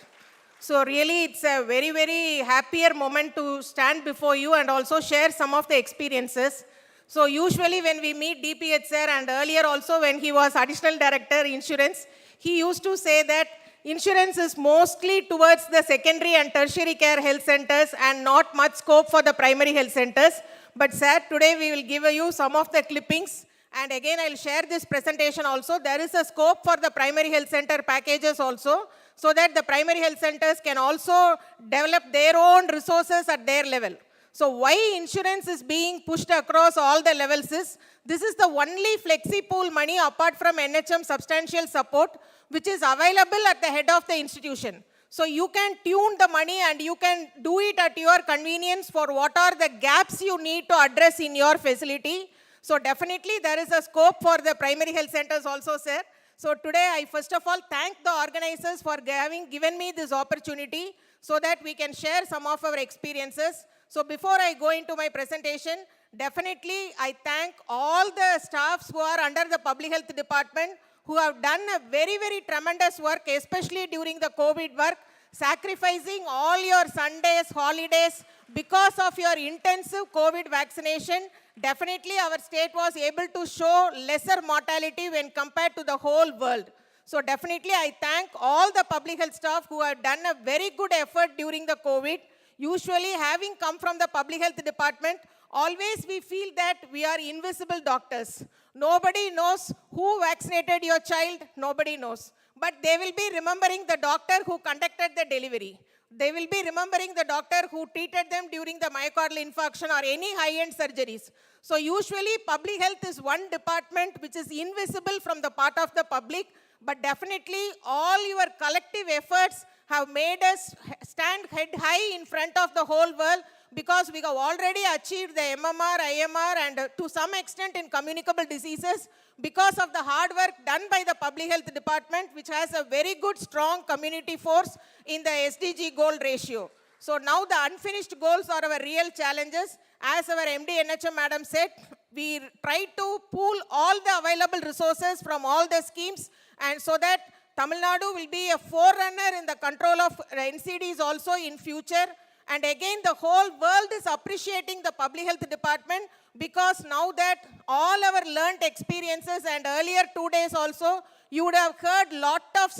So really it's a very, very happier moment to stand before you and also share some of the experiences. So usually when we meet DPH sir, and earlier also when he was Additional Director Insurance, he used to say that insurance is mostly towards the secondary and tertiary care health centers and not much scope for the primary health centers. But sir, today we will give you some of the clippings, and again I will share this presentation also. There is a scope for the primary health center packages also, so that the primary health centers can also develop their own resources at their level. So why insurance is being pushed across all the levels is, this is the only flexi pool money apart from NHM substantial support which is available at the head of the institution. So you can tune the money and you can do it at your convenience for what are the gaps you need to address in your facility. So definitely there is a scope for the primary health centers also, sir. So today I first of all thank the organizers for having given me this opportunity so that we can share some of our experiences. So before I go into my presentation, definitely I thank all the staffs who are under the Public Health Department who have done a very, very tremendous work, especially during the COVID work, sacrificing all your Sundays, holidays because of your intensive COVID vaccination. Definitely our state was able to show lesser mortality when compared to the whole world. So definitely I thank all the public health staff who have done a very good effort during the COVID. Usually having come from the public health department, always we feel that we are invisible doctors. Nobody knows who vaccinated your child, nobody knows. But they will be remembering the doctor who conducted the delivery. They will be remembering the doctor who treated them during the myocardial infarction or any high-end surgeries. So usually public health is one department which is invisible from the part of the public, but definitely all your collective efforts have made us stand head high in front of the whole world, because we have already achieved the MMR, IMR, and to some extent in communicable diseases because of the hard work done by the Public Health Department, which has a very good, strong community force in the SDG goal ratio. So now the unfinished goals are our real challenges. As our MD NHM madam said, we try to pool all the available resources from all the schemes, and so that Tamil Nadu will be a forerunner in the control of NCDs also in future. And again, the whole world is appreciating the Public Health Department, because now that all our learned experiences, and earlier 2 days also, you would have heard lot of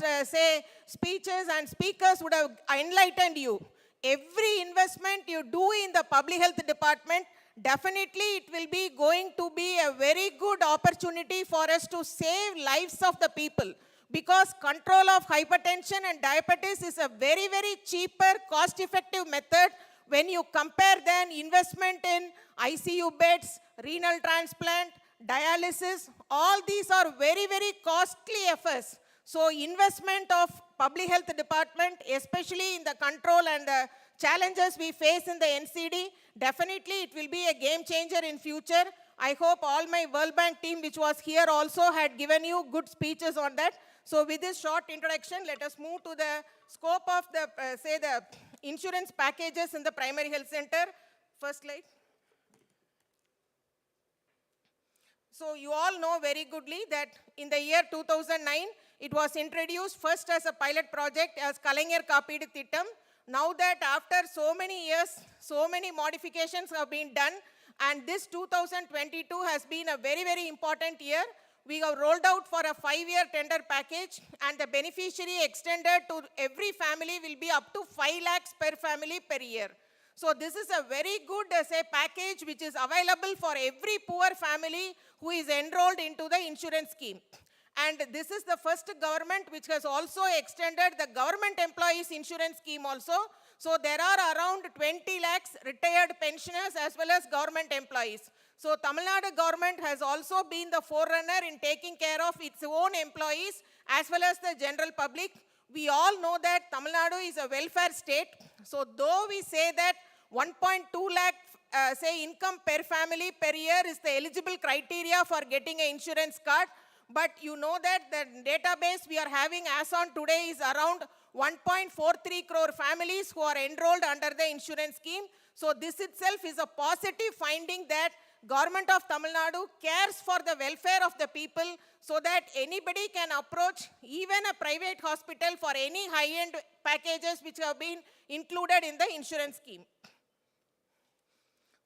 speeches, and speakers would have enlightened you. Every investment you do in the Public Health Department, definitely it will be going to be a very good opportunity for us to save lives of the people. Because control of hypertension and diabetes is a very, very cheaper, cost-effective method when you compare than investment in ICU beds, renal transplant, dialysis. All these are very, very costly efforts. So investment of Public Health Department, especially in the control and the challenges we face in the NCD, definitely it will be a game changer in future. I hope all my World Bank team which was here also had given you good speeches on that. So with this short introduction, let us move to the scope of the, the insurance packages in the primary health center. First slide. So you all know very goodly that in the year 2009, it was introduced first as a pilot project as Kalaignar Kaappeedu Thittam. Now that after so many years, so many modifications have been done, and this 2022 has been a very, very important year. We have rolled out for a 5-year tender package, and the beneficiary extended to every family will be up to 5 lakhs per family per year. So this is a very good package which is available for every poor family who is enrolled into the insurance scheme. And this is the first government which has also extended the government employees insurance scheme also. So there are around 20 lakhs retired pensioners as well as government employees. So Tamil Nadu government has also been the forerunner in taking care of its own employees as well as the general public. We all know that Tamil Nadu is a welfare state. So though we say that 1.2 lakh income per family per year is the eligible criteria for getting an insurance card, but you know that the database we are having as on today is around 1.43 crore families who are enrolled under the insurance scheme. So this itself is a positive finding that Government of Tamil Nadu cares for the welfare of the people, so that anybody can approach even a private hospital for any high-end packages which have been included in the insurance scheme.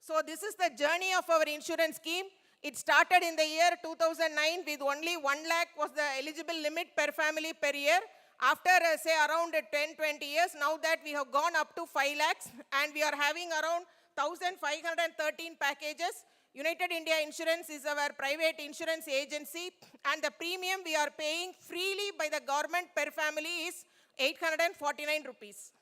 So this is the journey of our insurance scheme. It started in the year 2009 with only 1 lakh was the eligible limit per family per year. After around 10-20 years, now that we have gone up to 5 lakhs, and we are having around 1,513 packages. United India Insurance is our private insurance agency, and the premium we are paying freely by the government per family is 849 rupees.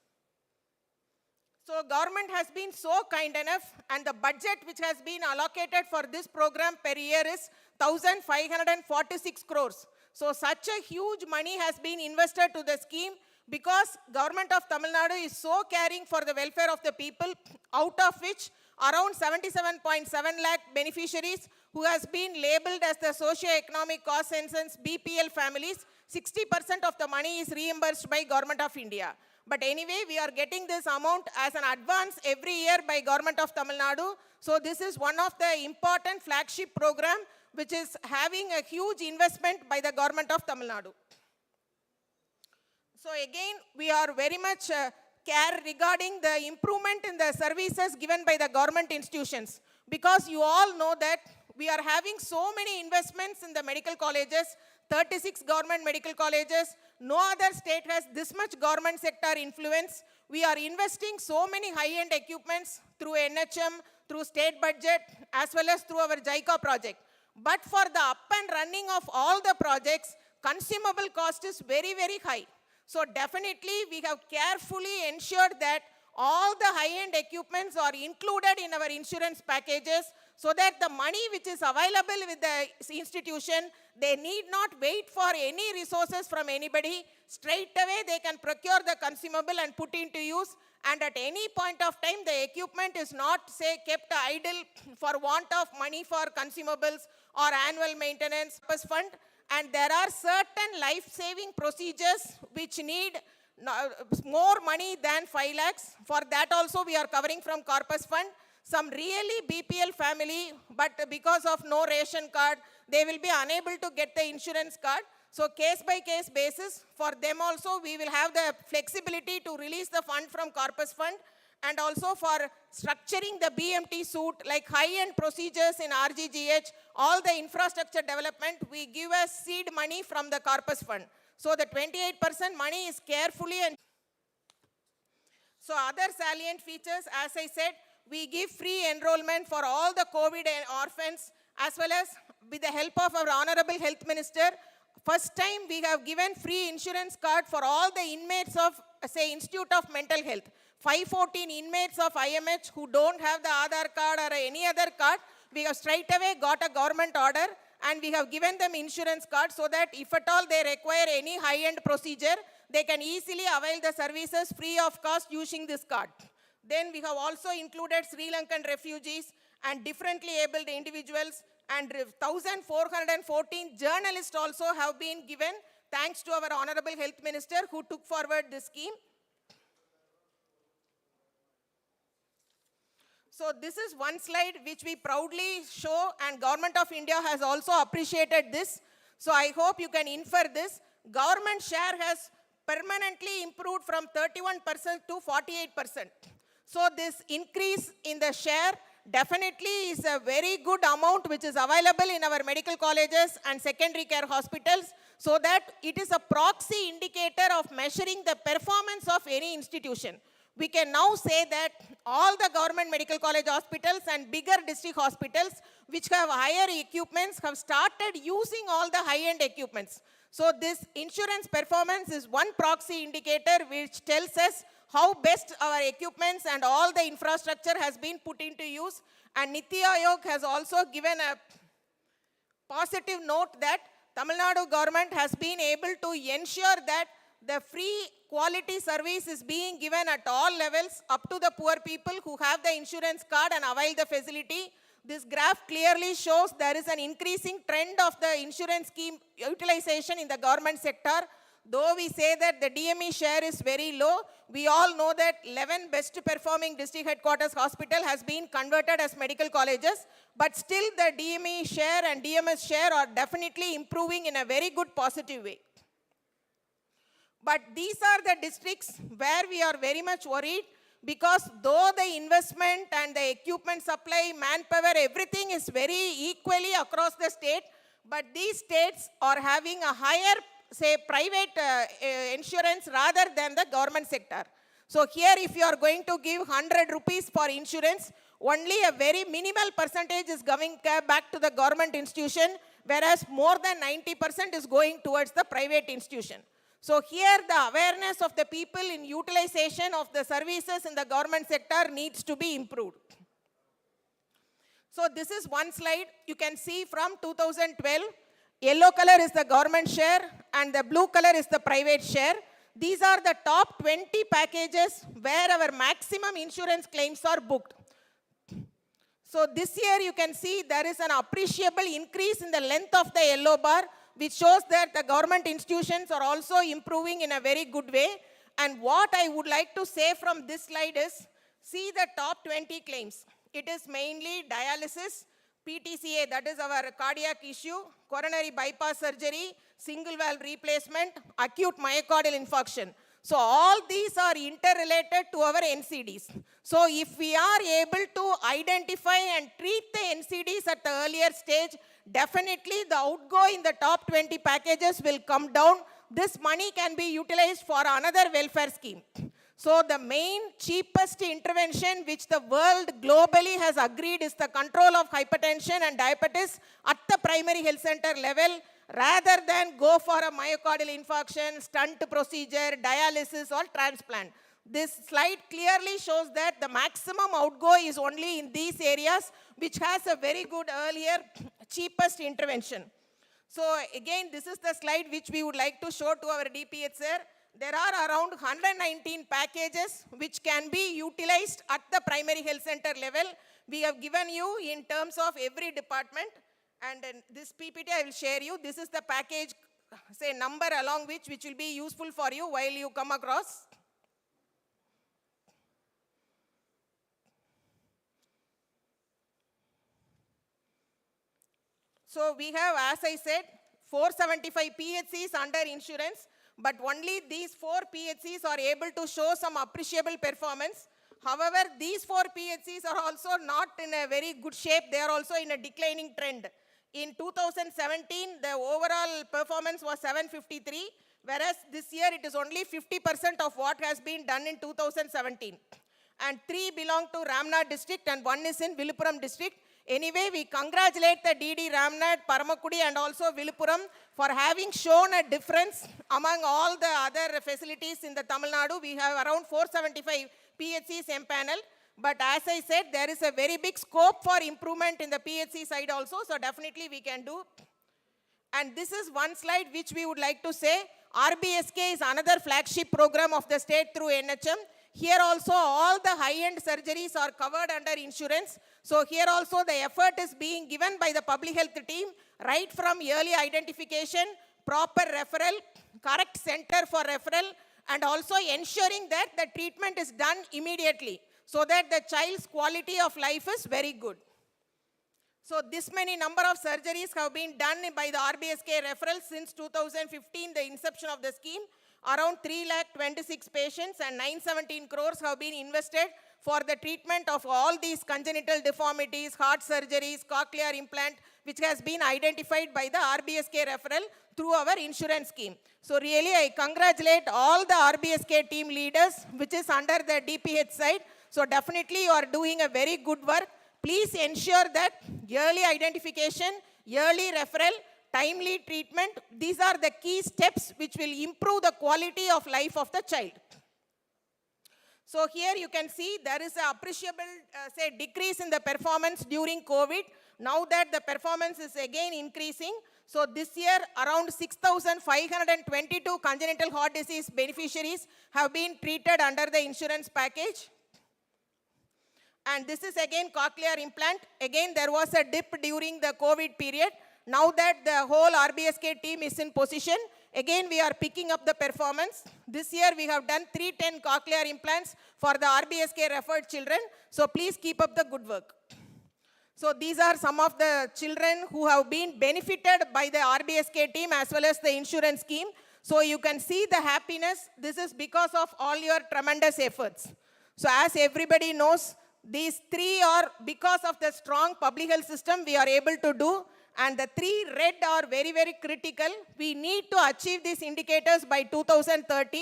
So government has been so kind enough, and the budget which has been allocated for this program per year is 1,546 crores. So such a huge money has been invested to the scheme because government of Tamil Nadu is so caring for the welfare of the people, out of which around 77.7 lakh beneficiaries who has been labeled as the socio-economic cost census BPL families, 60% of the money is reimbursed by Government of India. But anyway, we are getting this amount as an advance every year by Government of Tamil Nadu. So this is one of the important flagship program which is having a huge investment by the Government of Tamil Nadu. So again, we are very much care regarding the improvement in the services given by the government institutions. Because you all know that we are having so many investments in the medical colleges, 36 government medical colleges. No other state has this much government sector influence. We are investing so many high-end equipments through NHM, through state budget, as well as through our JICA project. But for the up and running of all the projects, consumable cost is very, very high. So definitely we have carefully ensured that all the high-end equipments are included in our insurance packages so that the money which is available with the institution, they need not wait for any resources from anybody. Straight away they can procure the consumable and put into use, and at any point of time the equipment is not, say, kept idle for want of money for consumables or annual maintenance fund. And there are certain life-saving procedures which need more money than 5 lakhs. For that also we are covering from corpus fund. Some really BPL family, but because of no ration card, they will be unable to get the insurance card. So case by case basis, for them also we will have the flexibility to release the fund from corpus fund. And also for structuring the BMT suite, like high-end procedures in RGGH, all the infrastructure development, we give a seed money from the corpus fund. So the 28% money is carefully and so other salient features, as I said, we give free enrollment for all the COVID orphans, as well as with the help of our Honorable Health Minister. First time we have given free insurance card for all the inmates of, say, Institute of Mental Health. 514 inmates of IMH who don't have the Aadhaar card or any other card, we have straight away got a government order and we have given them insurance card so that if at all they require any high-end procedure, they can easily avail the services free of cost using this card. Then we have also included Sri Lankan refugees and differently abled individuals, and 1,414 journalists also have been given thanks to our Honorable Health Minister who took forward this scheme. So this is one slide which we proudly show, and Government of India has also appreciated this. So I hope you can infer this. Government share has permanently improved from 31% to 48%. So this increase in the share definitely is a very good amount which is available in our medical colleges and secondary care hospitals, so that it is a proxy indicator of measuring the performance of any institution. We can now say that all the government medical college hospitals and bigger district hospitals which have higher equipments have started using all the high-end equipments. So this insurance performance is one proxy indicator which tells us how best our equipments and all the infrastructure has been put into use. And Niti Aayog has also given a positive note that Tamil Nadu government has been able to ensure that the free quality service is being given at all levels up to the poor people who have the insurance card and avail the facility. This graph clearly shows there is an increasing trend of the insurance scheme utilization in the government sector. Though we say that the DME share is very low, we all know that 11 best performing district headquarters hospital has been converted as medical colleges, but still the DME share and DMS share are definitely improving in a very good positive way. But these are the districts where we are very much worried, because though the investment and the equipment supply, manpower, everything is very equally across the state, but these states are having a higher, say, private insurance rather than the government sector. So here if you are going to give 100 rupees for insurance, only a very minimal percentage is going back to the government institution, whereas more than 90% is going towards the private institution. So here the awareness of the people in utilization of the services in the government sector needs to be improved. So this is one slide. You can see from 2012, Yellow color is the government share and the blue color is the private share. These are the top 20 packages where our maximum insurance claims are booked. So this year you can see there is an appreciable increase in the length of the yellow bar, which shows that the government institutions are also improving in a very good way. And what I would like to say from this slide is, see the top 20 claims. It is mainly dialysis, PTCA, that is our cardiac issue, coronary bypass surgery, single valve replacement, acute myocardial infarction. So all these are interrelated to our NCDs. So if we are able to identify and treat the NCDs at the earlier stage, definitely the outgo in the top 20 packages will come down. This money can be utilized for another welfare scheme. So the main cheapest intervention which the world globally has agreed is the control of hypertension and diabetes at the primary health center level, rather than go for a myocardial infarction, stunt procedure, dialysis or transplant. This slide clearly shows that the maximum outgo is only in these areas, which has a very good earlier cheapest intervention. So again, this is the slide which we would like to show to our DPH sir. There are around 119 packages which can be utilized at the primary health center level. We have given you in terms of every department. And this PPT I will share you. This is the package, say number along which will be useful for you while you come across. So we have, as I said, 475 PHCs under insurance, but only these 4 PHCs are able to show some appreciable performance. However, these 4 PHCs are also not in a very good shape. They are also in a declining trend. In 2017, the overall performance was 753, whereas this year it is only 50% of what has been done in 2017. And 3 belong to Ramnad district and 1 is in Viluppuram district. Anyway, we congratulate the DD Ramnad, Paramakudi and also Viluppuram for having shown a difference among all the other facilities in the Tamil Nadu. We have around 475 PHCs empaneled. But as I said, there is a very big scope for improvement in the PHC side also. So definitely we can do. And this is one slide which we would like to say. RBSK is another flagship program of the state through NHM. Here also all the high-end surgeries are covered under insurance. So here also the effort is being given by the public health team, right from early identification, proper referral, correct center for referral, and also ensuring that the treatment is done immediately, so that the child's quality of life is very good. So this many number of surgeries have been done by the RBSK referral since 2015, the inception of the scheme. Around 3,26,000 patients and 917 crores have been invested for the treatment of all these congenital deformities, heart surgeries, cochlear implant, which has been identified by the RBSK referral through our insurance scheme. So really I congratulate all the RBSK team leaders, which is under the DPH side. So definitely you are doing a very good work. Please ensure that early identification, early referral, timely treatment, these are the key steps which will improve the quality of life of the child. So here you can see there is an appreciable decrease in the performance during COVID. Now that the performance is again increasing. So this year around 6,522 congenital heart disease beneficiaries have been treated under the insurance package. And this is again cochlear implant. Again there was a dip during the COVID period. Now that the whole RBSK team is in position, again we are picking up the performance. This year we have done 310 cochlear implants for the RBSK referred children. So please keep up the good work. So these are some of the children who have been benefited by the RBSK team as well as the insurance scheme. So you can see the happiness. This is because of all your tremendous efforts. So as everybody knows, these 3 are because of the strong public health system we are able to do. And the 3 red are very, very critical. We need to achieve these indicators by 2030,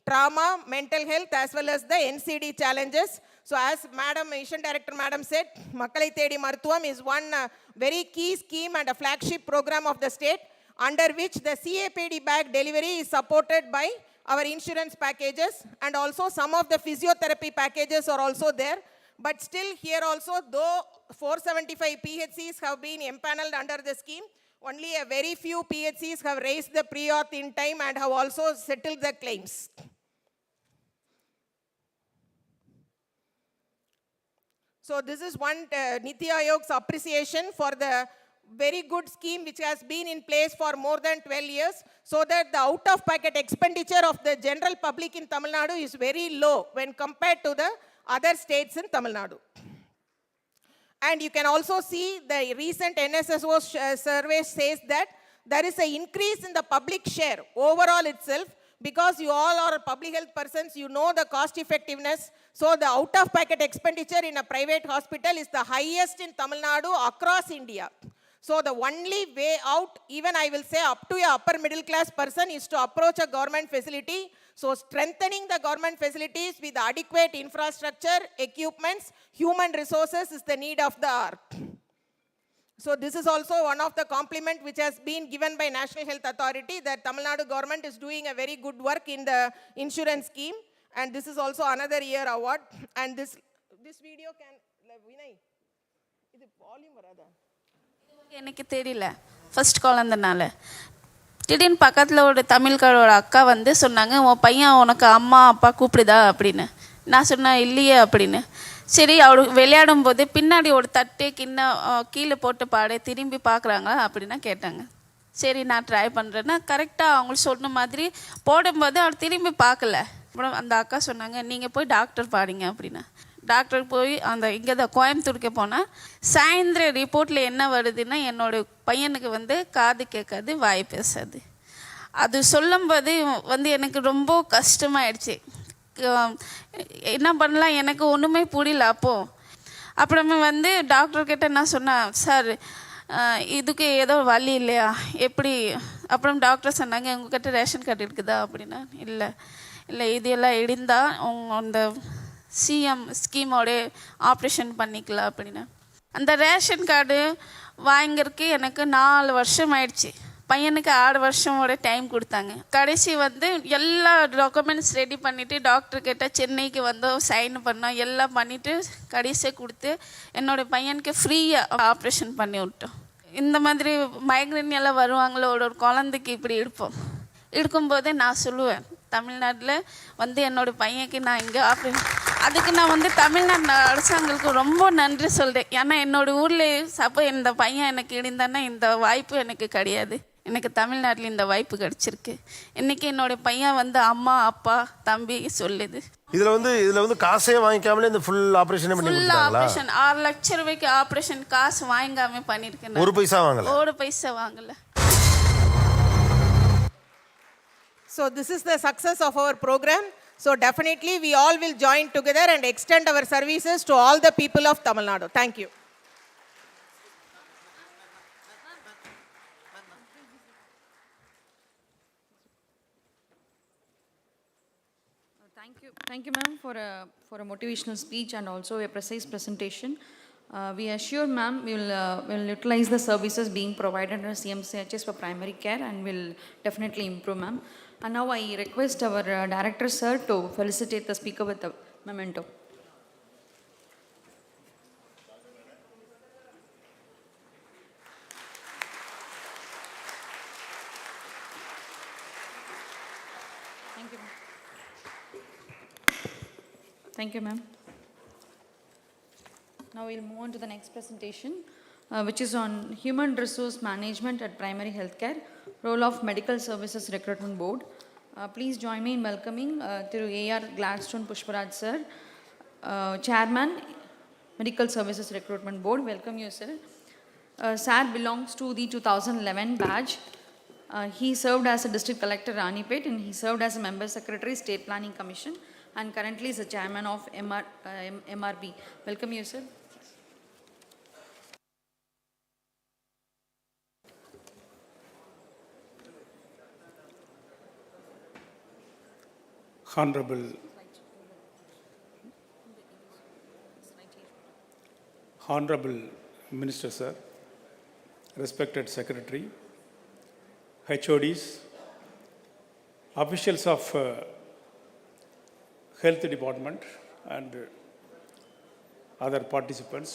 trauma, mental health, as well as the NCD challenges. So as Mission Director Madam said, Makkalai Thedi Maruthuvam is one very key scheme and a flagship program of the state, under which the CAPD bag delivery is supported by our insurance packages, and also some of the physiotherapy packages are also there. But still here also, though 475 PHCs have been empaneled under the scheme, Only a very few PHCs have raised the pre-auth in time and have also settled the claims. So this is one Niti Ayog's appreciation for the very good scheme which has been in place for more than 12 years, so that the out-of-pocket expenditure of the general public in Tamil Nadu is very low when compared to the other states in Tamil Nadu. And you can also see the recent NSSO survey says that there is an increase in the public share overall itself, because you all are public health persons, you know the cost effectiveness. So the out-of-pocket expenditure in a private hospital is the highest in Tamil Nadu across India. So the only way out, even I will say up to a upper middle class person, is to approach a government facility. So strengthening the government facilities with adequate infrastructure, equipments, human resources is the need of the hour. So this is also one of the compliment which has been given by National Health Authority, that Tamil Nadu government is doing a very good work in the insurance scheme. And this is also another year award. And this video can, Vinay, is it volume varada? எனக்கு தெரியல first குழந்தனால திடீர்னு பக்கத்தில் ஒரு தமிழ்காரோட அக்கா வந்து சொன்னாங்க, உன் பையன் உனக்கு அம்மா அப்பா கூப்பிடுதா அப்படின்னு. நான் சொன்னேன் இல்லையே அப்படின்னு. சரி, அவளுக்கு விளையாடும் போது பின்னாடி ஒரு தட்டு கீழே போட்டு பாடு திரும்பி பார்க்குறாங்களா அப்படின்னா கேட்டாங்க. சரி நான் ட்ரை பண்ணுறேன்னா கரெக்டாக அவங்களுக்கு சொன்ன மாதிரி போடும்போது அவள் திரும்பி பார்க்கல. அப்புறம் அந்த அக்கா சொன்னாங்க, நீங்கள் போய் டாக்டர் பாருங்க அப்படின்னா. டாக்டர் போய் அந்த இங்கே தான் கோயம்புத்தூருக்கு போனால் சாயந்தரம் ரிப்போர்ட்டில் என்ன வருதுன்னா, என்னோடய பையனுக்கு வந்து காது கேட்காது, வாய் பேசாது. அது சொல்லும்போது வந்து எனக்கு ரொம்ப கஷ்டமாயிடுச்சு. என்ன பண்ணலாம், எனக்கு ஒன்றுமே புரியல அப்போது. அப்புறமே வந்து டாக்டர்கிட்ட நான் சொன்னேன், சார் இதுக்கு ஏதோ வழி இல்லையா எப்படி? அப்புறம் டாக்டர் சொன்னாங்க, உங்ககிட்ட ரேஷன் கார்டு இருக்குதா அப்படின்னா. இல்லை இது எல்லாம் இருந்தால் அந்த சிஎம் ஸ்கீமோட ஆப்ரேஷன் பண்ணிக்கலாம் அப்படின்னா. அந்த ரேஷன் கார்டு வாங்கிறதுக்கு எனக்கு 4 வருஷம் ஆயிடுச்சு. பையனுக்கு 6 வருஷமோட டைம் கொடுத்தாங்க. கடைசி வந்து எல்லா டாக்குமெண்ட்ஸ் ரெடி பண்ணிவிட்டு டாக்டர்கிட்ட சென்னைக்கு வந்து சைன் பண்ணோம், எல்லாம் பண்ணிவிட்டு கடைசியாக கொடுத்து என்னோடய பையனுக்கு ஃப்ரீயாக ஆப்ரேஷன் பண்ணி விட்டோம். இந்த மாதிரி மைக்ரேன் எல்லாம் வருவாங்களோ, ஒரு குழந்தைக்கு இப்படி இருக்கும்போது நான் சொல்லுவேன், தமிழ்நாட்டில் வந்து என்னோடய பையனுக்கு நான் இங்கே அதுக்கு நான் வந்து தமிழ்நாடு அரசாங்கத்துக்கு ரொம்ப நன்றி சொல்கிறேன். ஏன்னா என்னோடய ஊரில் சப்போ இந்த பையன் எனக்கு இருந்தான்னா இந்த வாய்ப்பு எனக்கு கிடையாது. எனக்கு தமிழ்நாட்டில் இந்த வாய்ப்பு கிடச்சிருக்கு. இன்றைக்கி என்னோடய பையன் வந்து அம்மா அப்பா தம்பி சொல்லுது. இதில் வந்து காசே வாங்கிக்காமலே இந்த ஃபுல் ஆப்ரேஷன் பண்ணி கொடுத்தாங்களா? ஆப்ரேஷன் 6 லட்சம் ரூபாய்க்கு ஆப்ரேஷன் காசு வாங்காமல் பண்ணியிருக்கேன். ஒரு பைசா வாங்கலை. So this is the success of our program. So definitely we all will join together and extend our services to all the people of Tamil Nadu. Thank you. Thank you, ma'am, for a motivational speech and also a precise presentation. We assure, ma'am, we will utilize the services being provided under CMCHS for primary care and will definitely improve, ma'am. And now I request our director, sir, to felicitate the speaker with a memento. Thank you, ma'am. Thank you, ma'am. Now we'll move on to the next presentation, which is on human resource management at primary healthcare, role of medical services recruitment board. Please join me in welcoming Thiru A.R. Gladstone Pushparaj sir, chairman, medical services recruitment board. Welcome you, sir. Sir belongs to the 2011 batch. He served as a district collector Ranipet, and he served as a member secretary state planning commission, and currently is the chairman of MRB. Welcome you, sir. Honorable Minister, sir, respected Secretary, HODs, officials of Health Department and other participants.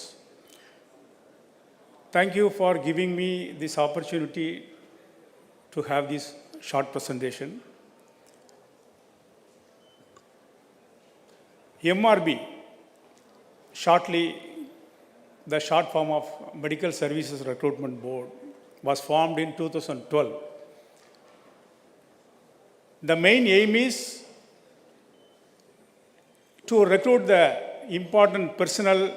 Thank you for giving me this opportunity to have this short presentation. MRB, shortly the short form of Medical Services Recruitment Board, was formed in 2012. The main aim is to recruit the important personnel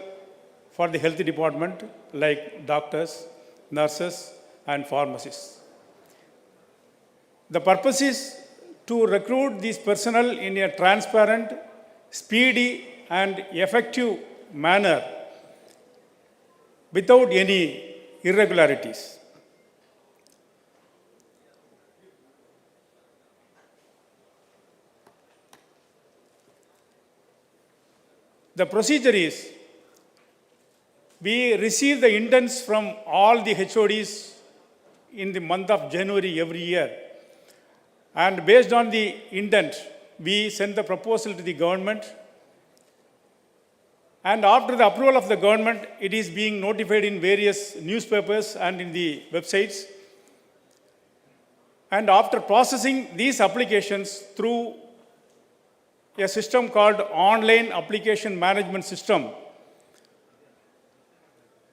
for the health department like doctors, nurses and pharmacists. The purpose is to recruit these personnel in a transparent, speedy and effective manner without any irregularities. The procedure is, we receive the intents from all the HODs in the month of January every year. And based on the intent, we send the proposal to the government. And after the approval of the government, it is being notified in various newspapers and in the websites. And after processing these applications through a system called Online Application Management System,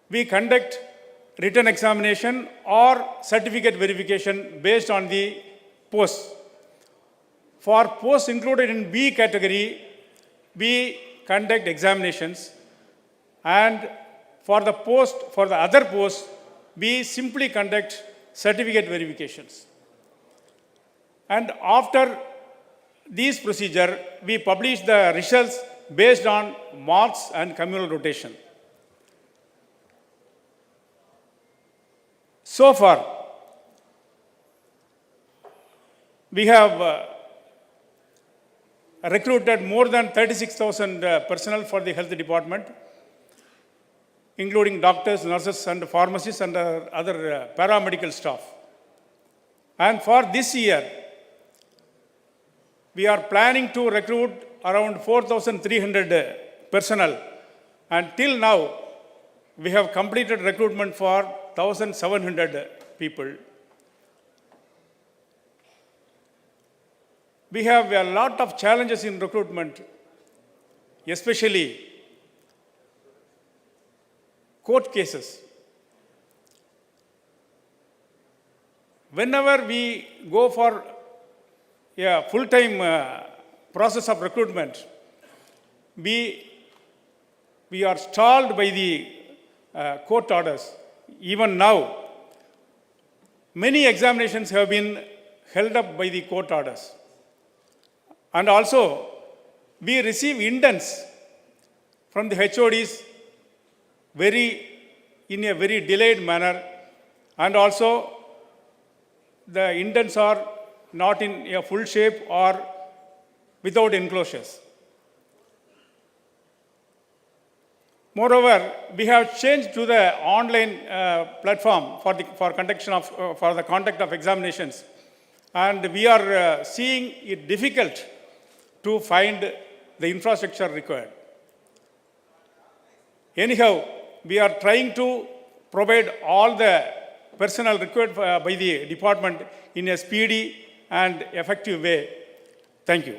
we conduct written examination or certificate verification based on the posts. For posts included in B category, we conduct examinations, and for the other posts, we simply conduct certificate verifications. And after this procedure, we publish the results based on marks and communal rotation. So far, we have recruited more than 36,000 personnel for the health department, including doctors, nurses, and pharmacists, and other paramedical staff. And for this year, we are planning to recruit around 4,300 personnel. And till now, we have completed recruitment for 1,700 people. We have a lot of challenges in recruitment, especially court cases. Whenever we go for a full-time process of recruitment, we are stalled by the court orders. Even now, many examinations have been held up by the court orders. And also, we receive indents from the HODs in a very delayed manner, and also the indents are not in a full shape or without enclosures. Moreover, we have changed to the online platform for the conduct of examinations, and we are seeing it difficult to find the infrastructure required. Anyhow, we are trying to provide all the personnel required by the department in a speedy and effective way. Thank you.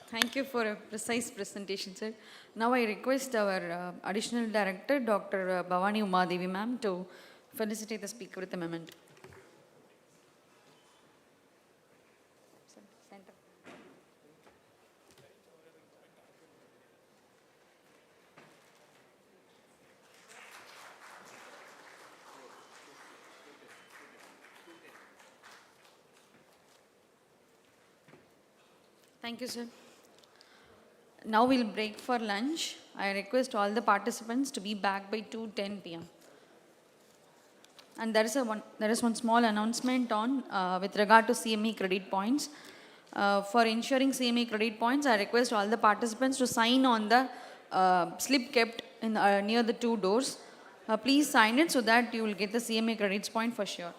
Thank you for a precise presentation, sir. Now I request our Additional Director, Dr. Bhavani Umadevi ma'am, to felicitate the speaker with a memento. Thank you, sir. Now we'll break for lunch. I request all the participants to be back by 2:10 p.m. And there is one small announcement on with regard to CME credit points. For ensuring CME credit points, I request all the participants to sign on the slip kept in, near the two doors. Please sign it so that you will get the CME credits point for sure.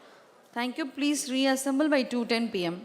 Thank you. Please reassemble by 2:10 p.m.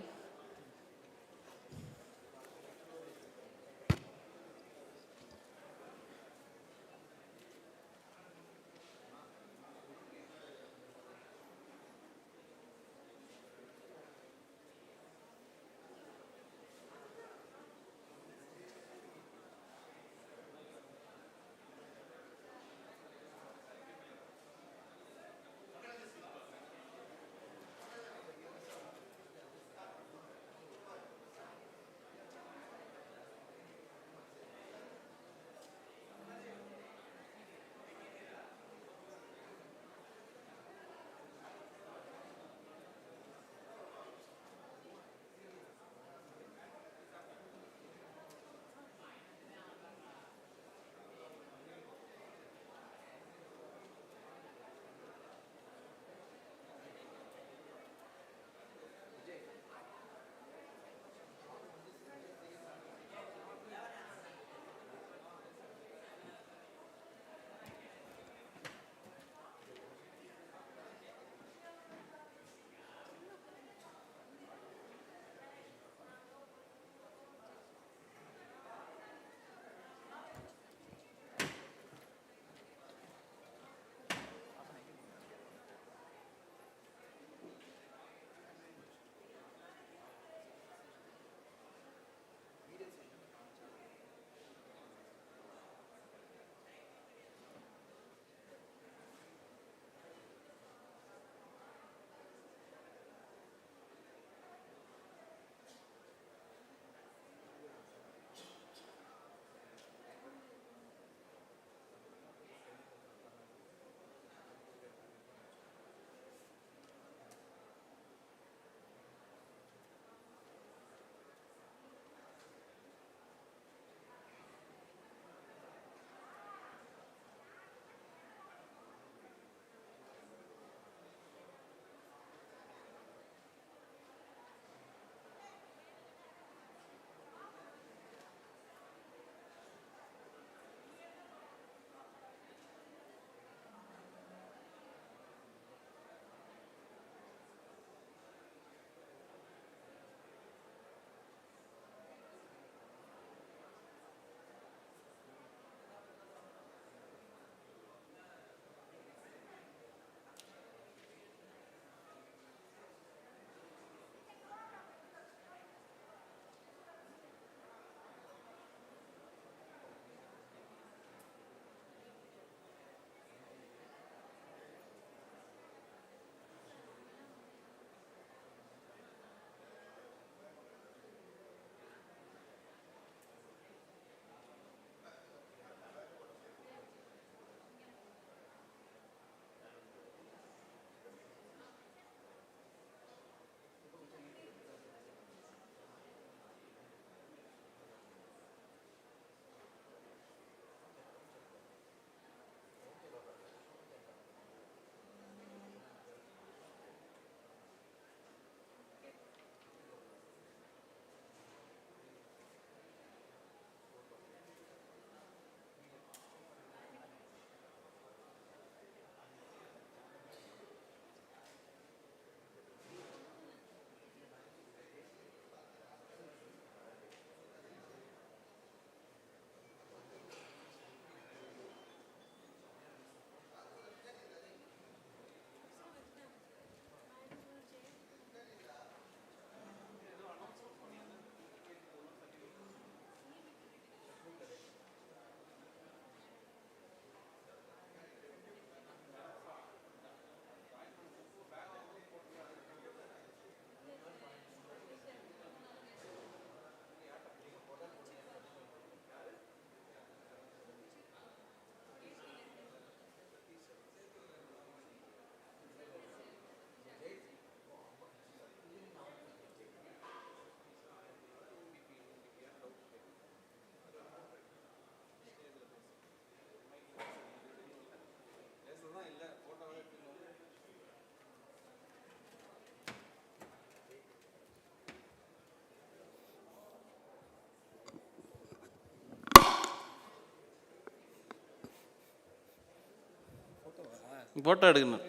Photo எடுக்கணும்.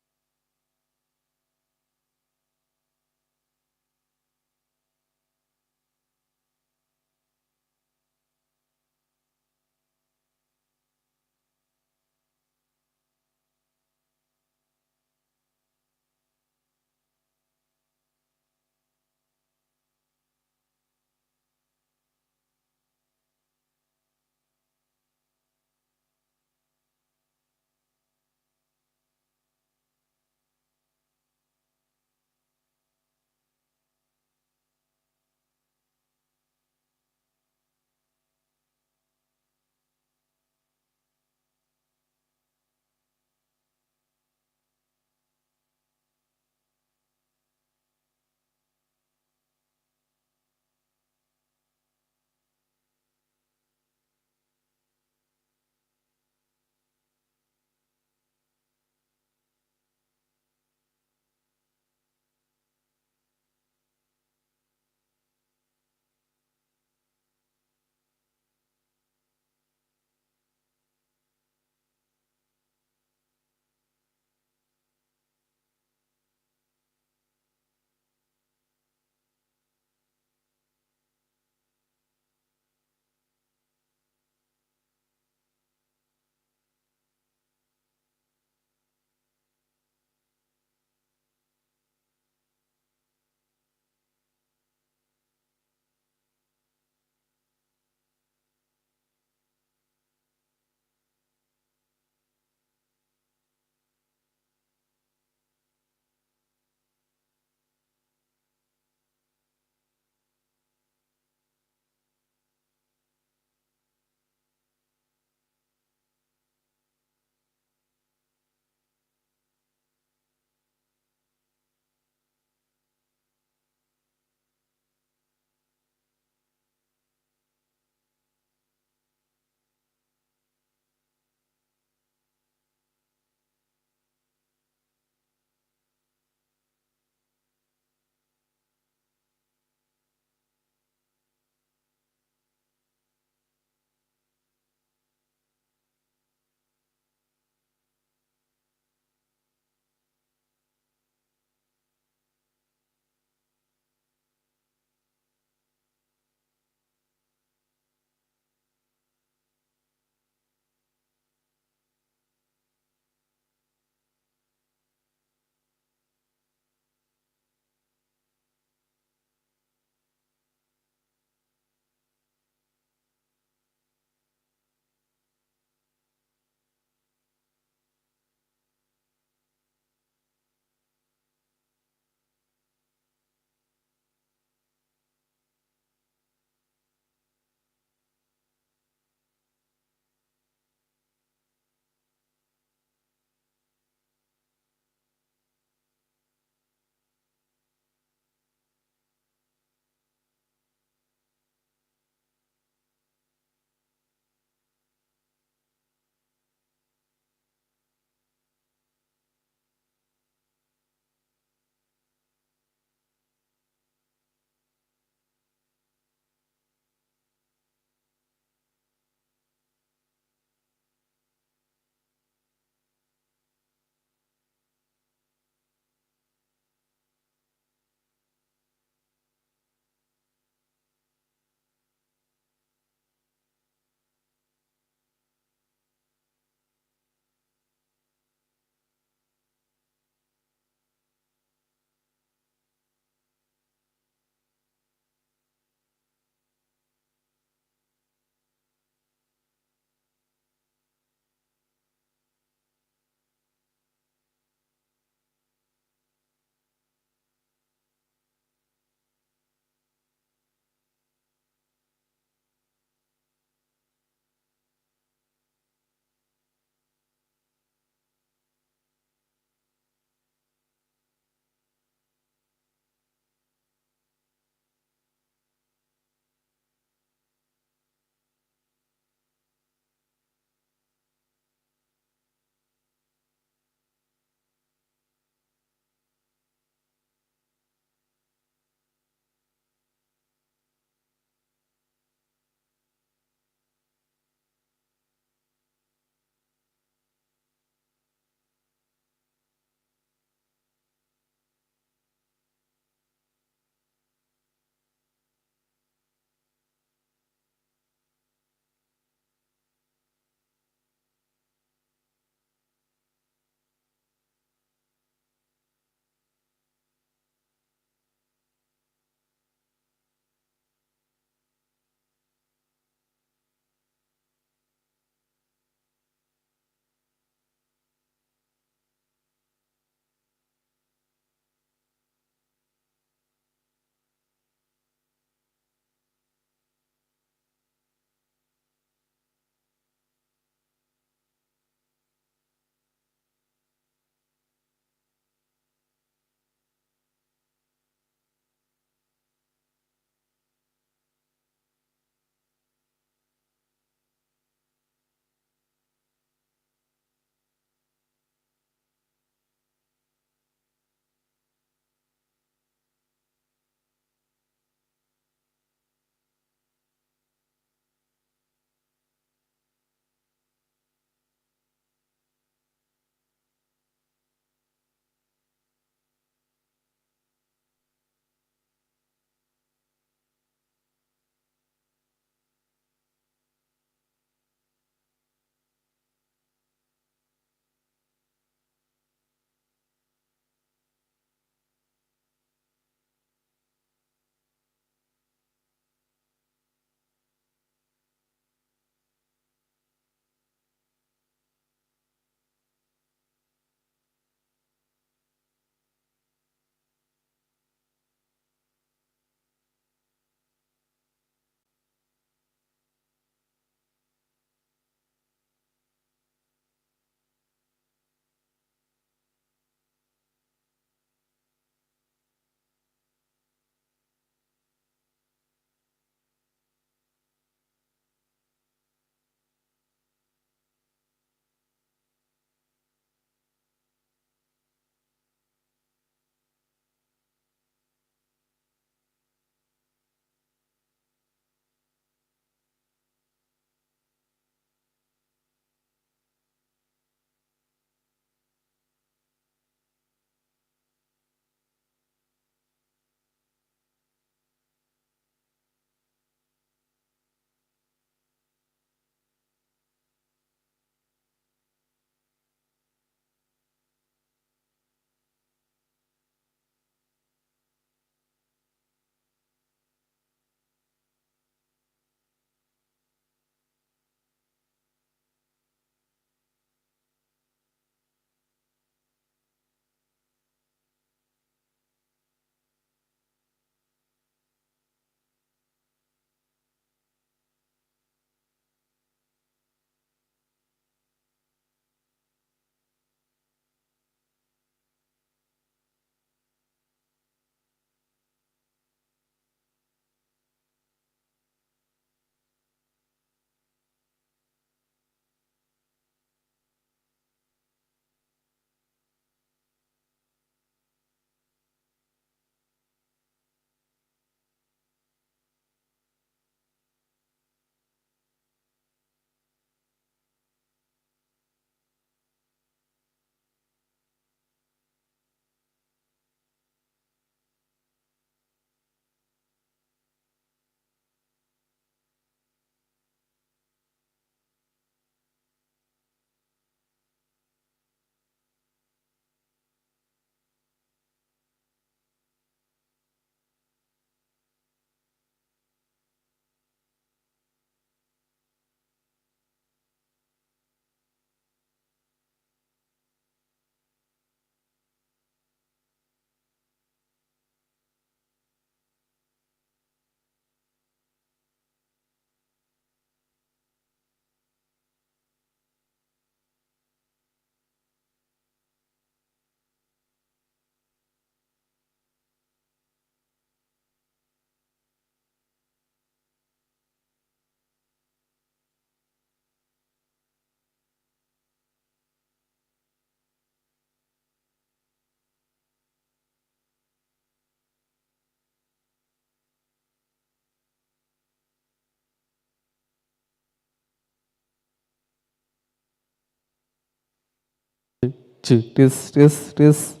Test. Test. Test.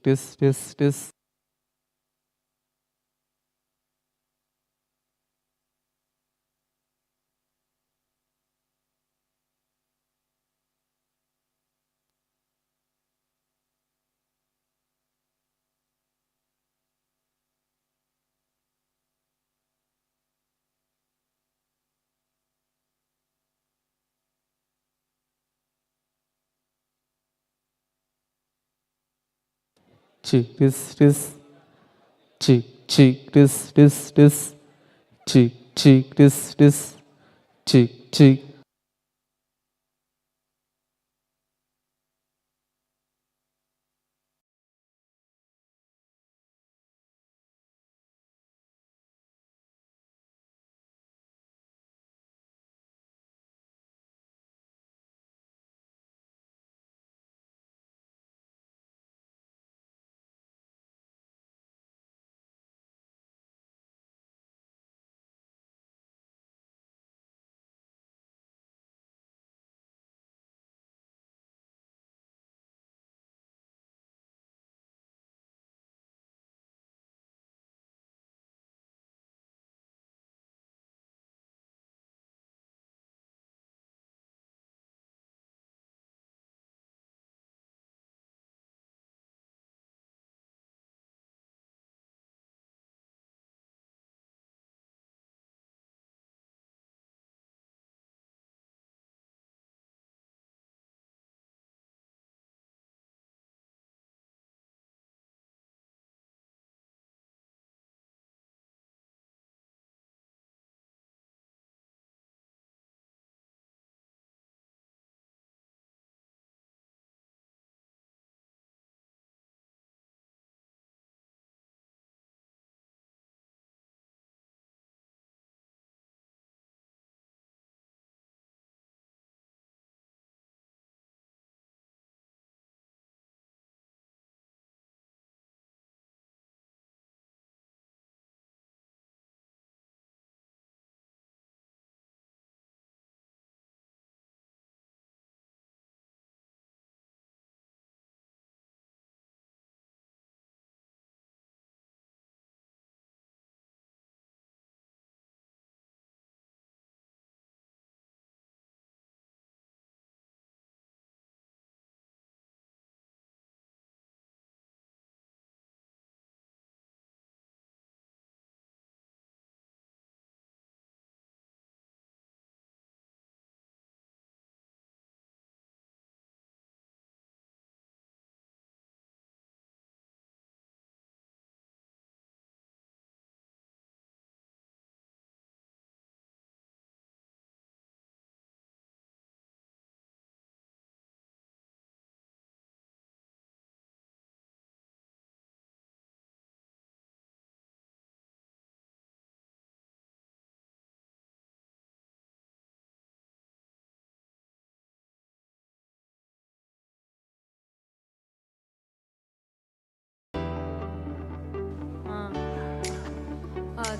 Test. Test.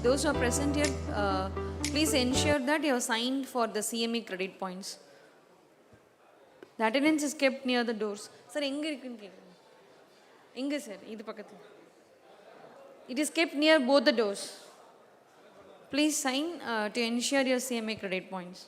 Those who are present here, please ensure that you have signed for the CME credit points. The attendance is kept near the doors. Sir, எங்க இருக்குன்னு கேக்குறேன். எங்க sir? இது பக்கத்துல. It is kept near both the doors. Please sign to ensure your CMA credit points.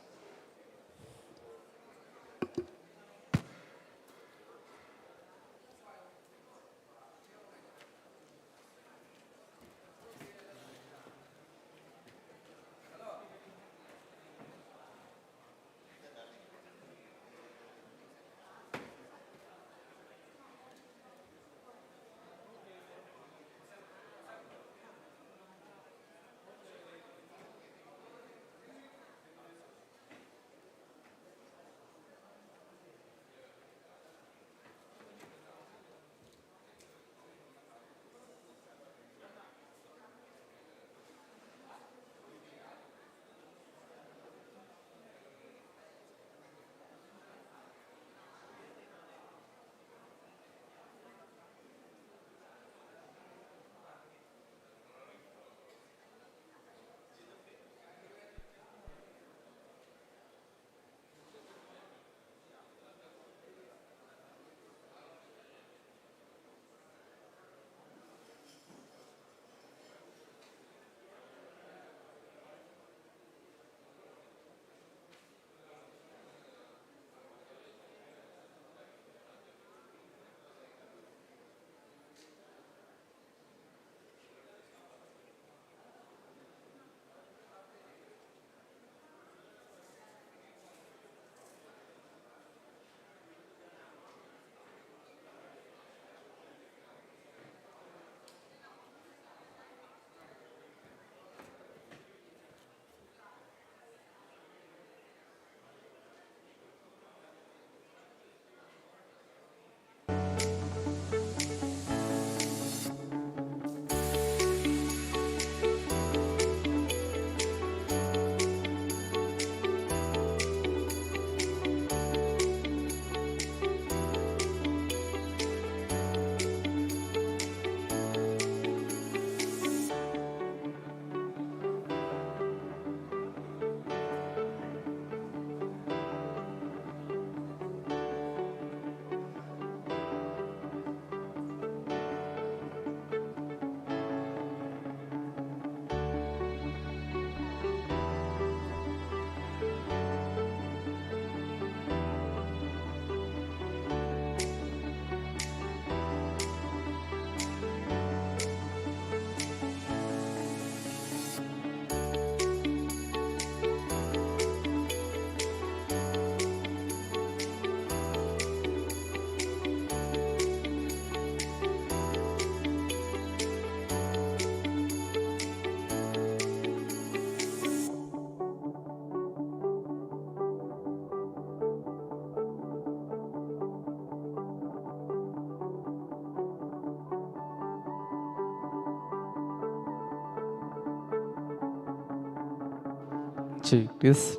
cheek, this,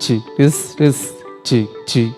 cheek, this, cheek.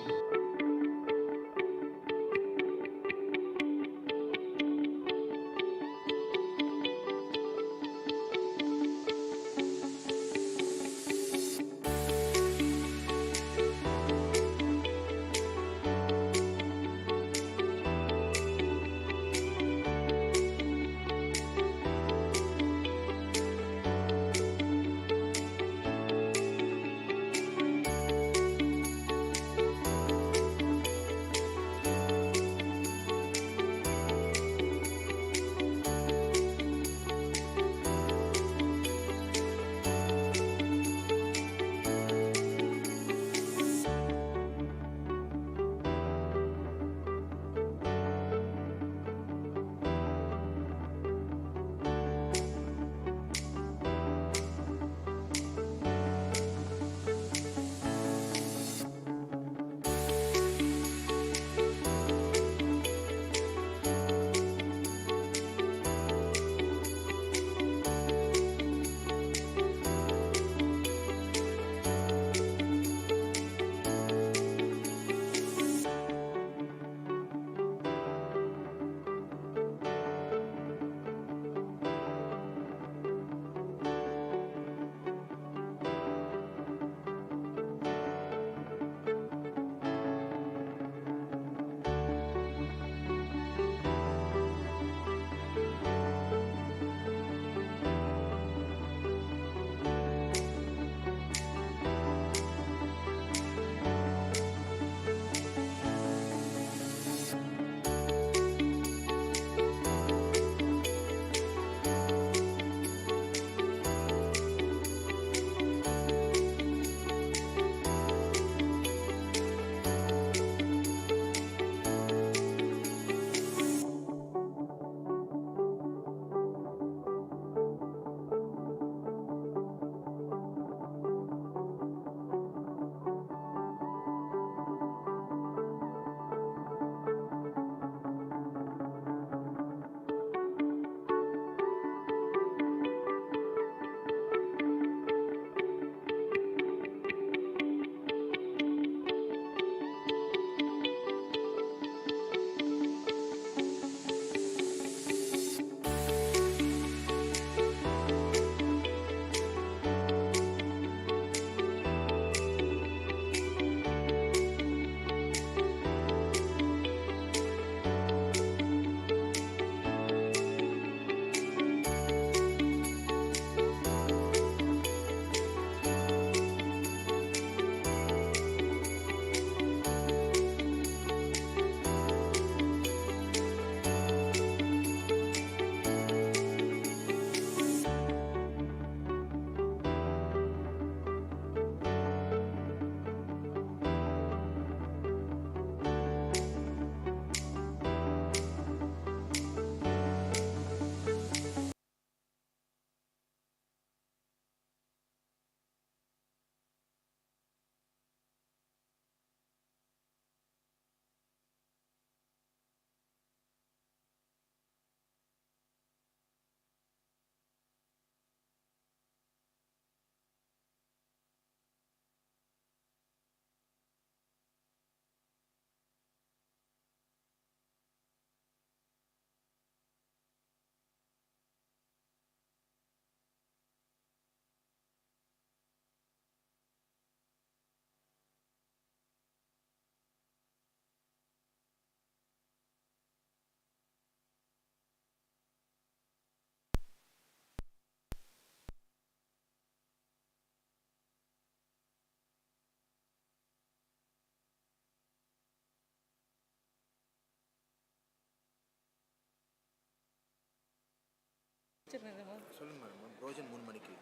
சொல்லுங்க madam. Frozen 3 மணிக்கு,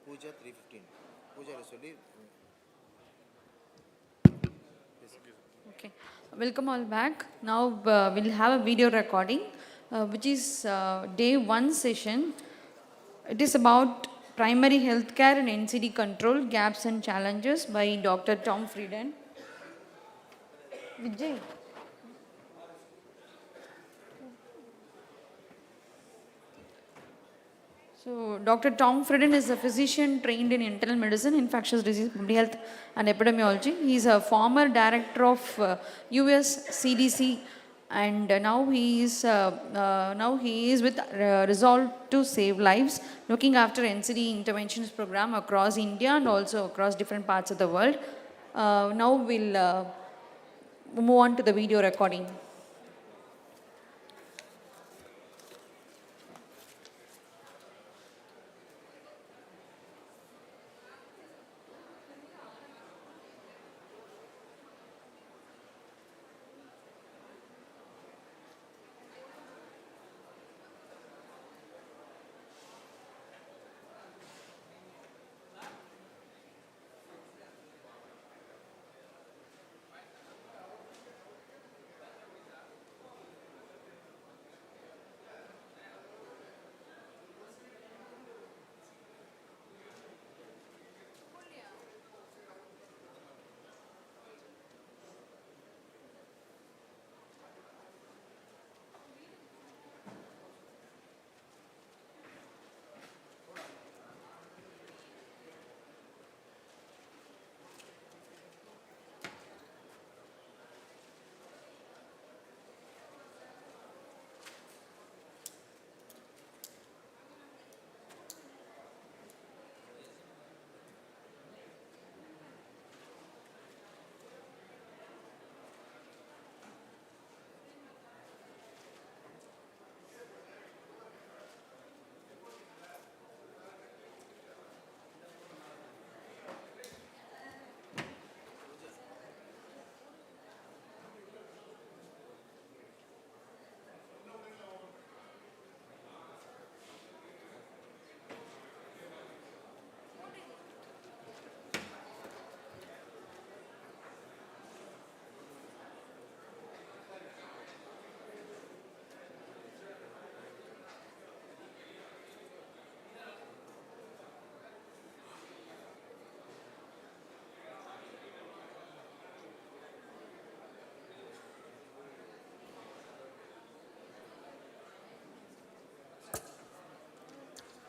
பூஜா 3:15. பூஜாவில் சொல்லி Okay, welcome all back. Now we'll have a video recording, which is day 1 session. It is about primary health care and NCD control, gaps and challenges by Dr. Tom Frieden. Vijay. So, Dr. Tom Frieden is a physician trained in internal medicine, infectious disease, public health, and epidemiology. He is a former director of US CDC, and now he is with Resolve to Save Lives, looking after NCD interventions program across India and also across different parts of the world. Now we'll move on to the video recording.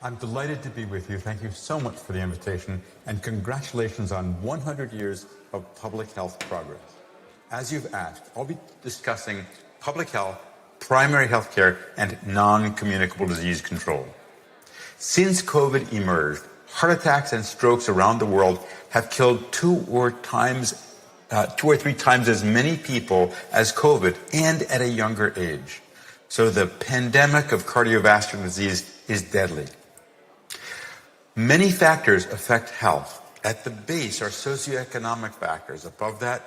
I'm delighted to be with you. Thank you so much for the invitation, and congratulations on 100 years of public health progress. As you've asked, I'll be discussing public health, primary health care, and non-communicable disease control. Since COVID emerged, heart attacks and strokes around the world have killed two or three times as many people as COVID, and at a younger age. So the pandemic of cardiovascular disease is deadly. Many factors affect health. At the base are socioeconomic factors. Above that,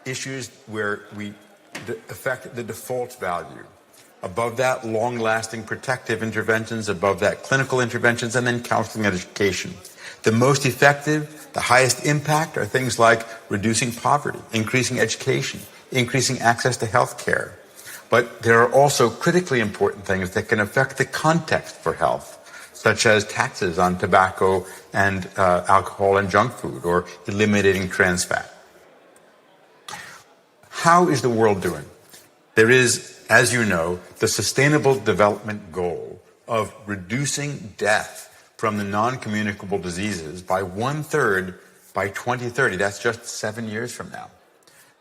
issues where we affect the default value. Above that, long-lasting protective interventions. Above that, clinical interventions, and then counseling and education. The most effective, the highest impact are things like reducing poverty, increasing education, increasing access to health care. But there are also critically important things that can affect the context for health, such as taxes on tobacco and alcohol and junk food, or eliminating trans fat. How is the world doing? There is, as you know, the Sustainable Development Goal of reducing death from the non-communicable diseases by 1/3 by 2030. That's just 7 years from now.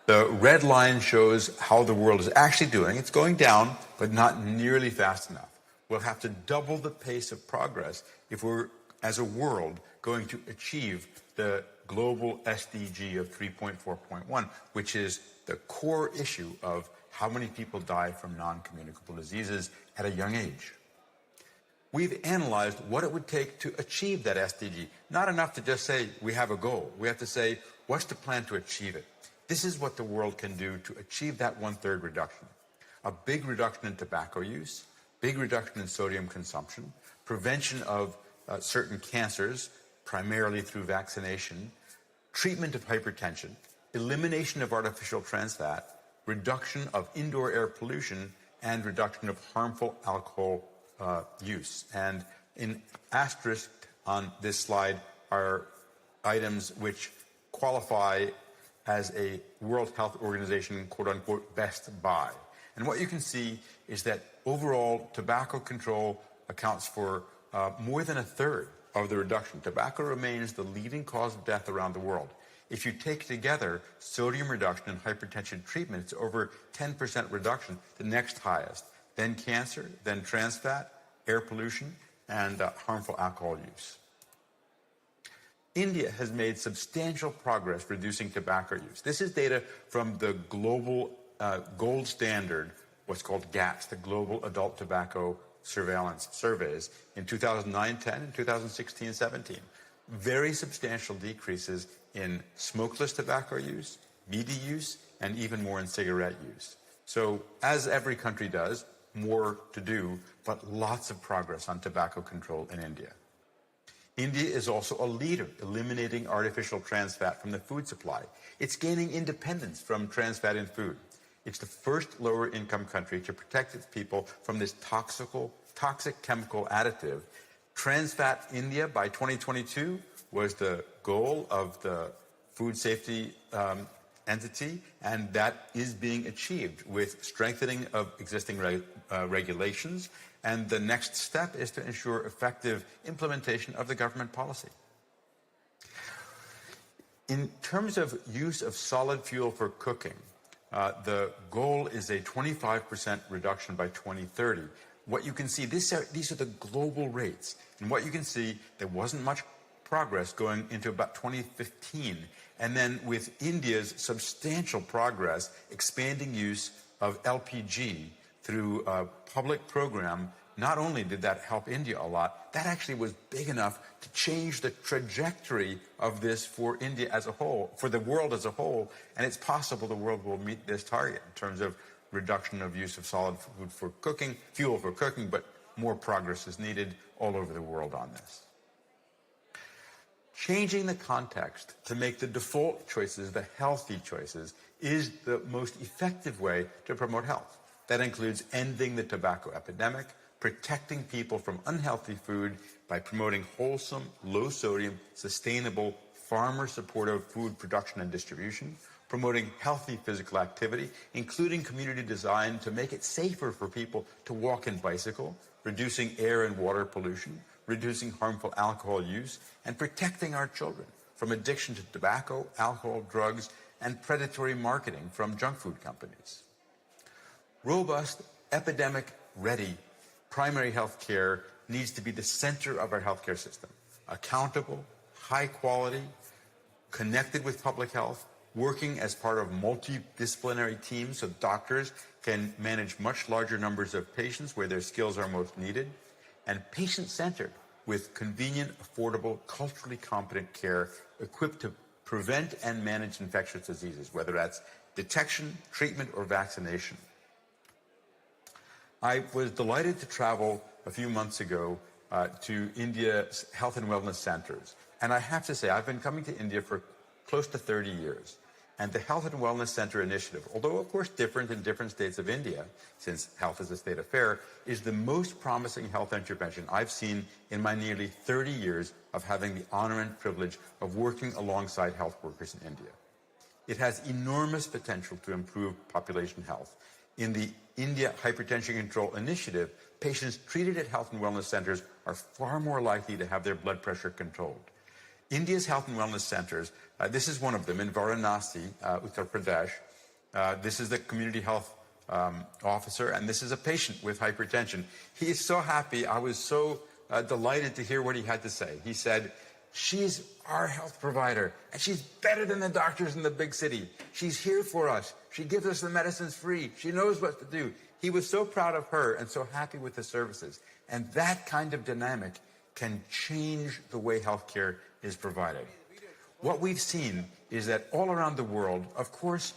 The red line shows how the world is actually doing. It's going down, but not nearly fast enough. We'll have to double the pace of progress if we're, as a world, going to achieve the global SDG of 3.4.1, which is the core issue of how many people die from non-communicable diseases at a young age. We've analyzed what it would take to achieve that SDG. Not enough to just say we have a goal. We have to say, what's the plan to achieve it? This is what the world can do to achieve that 1/3 reduction. A big reduction in tobacco use, big reduction in sodium consumption, prevention of certain cancers, primarily through vaccination, treatment of hypertension, elimination of artificial trans fat, reduction of indoor air pollution, and reduction of harmful alcohol use. And in asterisk on this slide are items which qualify as a World Health Organization, quote-unquote, best buy. And what you can see is that overall tobacco control accounts for more than a third of the reduction. Tobacco remains the leading cause of death around the world. If you take together sodium reduction and hypertension treatment, it's over 10% reduction, the next highest. Then cancer, then trans fat, air pollution, and harmful alcohol use. India has made substantial progress reducing tobacco use. This is data from the global gold standard, what's called GATS, the Global Adult Tobacco Surveillance Surveys, in 2009-10 and 2016-17. Very substantial decreases in smokeless tobacco use, media use, and even more in cigarette use. So, as every country does, more to do, but lots of progress on tobacco control in India. India is also a leader eliminating artificial trans fat from the food supply. It's gaining independence from trans fat in food. It's the first lower income country to protect its people from this toxic chemical additive. Trans fat India by 2022 was the goal of the food safety entity, and that is being achieved with strengthening of existing regulations. And the next step is to ensure effective implementation of the government policy. In terms of use of solid fuel for cooking, the goal is a 25% reduction by 2030. What you can see, these are the global rates. And what you can see, there wasn't much progress going into about 2015. And then with India's substantial progress, expanding use of LPG through a public program, not only did that help India a lot, that actually was big enough to change the trajectory of this for India as a whole, for the world as a whole. And it's possible the world will meet this target in terms of reduction of use of solid food for cooking, fuel for cooking, but more progress is needed all over the world on this. Changing the context to make the default choices the healthy choices is the most effective way to promote health. That includes ending the tobacco epidemic, protecting people from unhealthy food by promoting wholesome, low-sodium, sustainable, farmer-supportive food production and distribution, promoting healthy physical activity, including community design to make it safer for people to walk and bicycle, reducing air and water pollution, reducing harmful alcohol use, and protecting our children from addiction to tobacco, alcohol, drugs, and predatory marketing from junk food companies. Robust, epidemic-ready primary health care needs to be the center of our healthcare system. Accountable, high quality, connected with public health, working as part of multidisciplinary teams so doctors can manage much larger numbers of patients where their skills are most needed, and patient-centered with convenient, affordable, culturally competent care equipped to prevent and manage infectious diseases, whether that's detection, treatment, or vaccination. I was delighted to travel a few months ago to India's health and wellness centers. And I have to say, I've been coming to India for close to 30 years. And the Health and Wellness Center initiative, although of course different in different states of India, since health is a state affair, is the most promising health intervention I've seen in my nearly 30 years of having the honor and privilege of working alongside health workers in India. It has enormous potential to improve population health. In the India Hypertension Control Initiative, patients treated at health and wellness centers are far more likely to have their blood pressure controlled. India's health and wellness centers, this is one of them in Varanasi, Uttar Pradesh. This is the community health officer, and this is a patient with hypertension. He is so happy. I was so delighted to hear what he had to say. He said, "She's our health provider, and she's better than the doctors in the big city. She's here for us. She gives us the medicines free. She knows what to do." He was so proud of her and so happy with the services. And that kind of dynamic can change the way healthcare is provided. What we've seen is that all around the world, of course,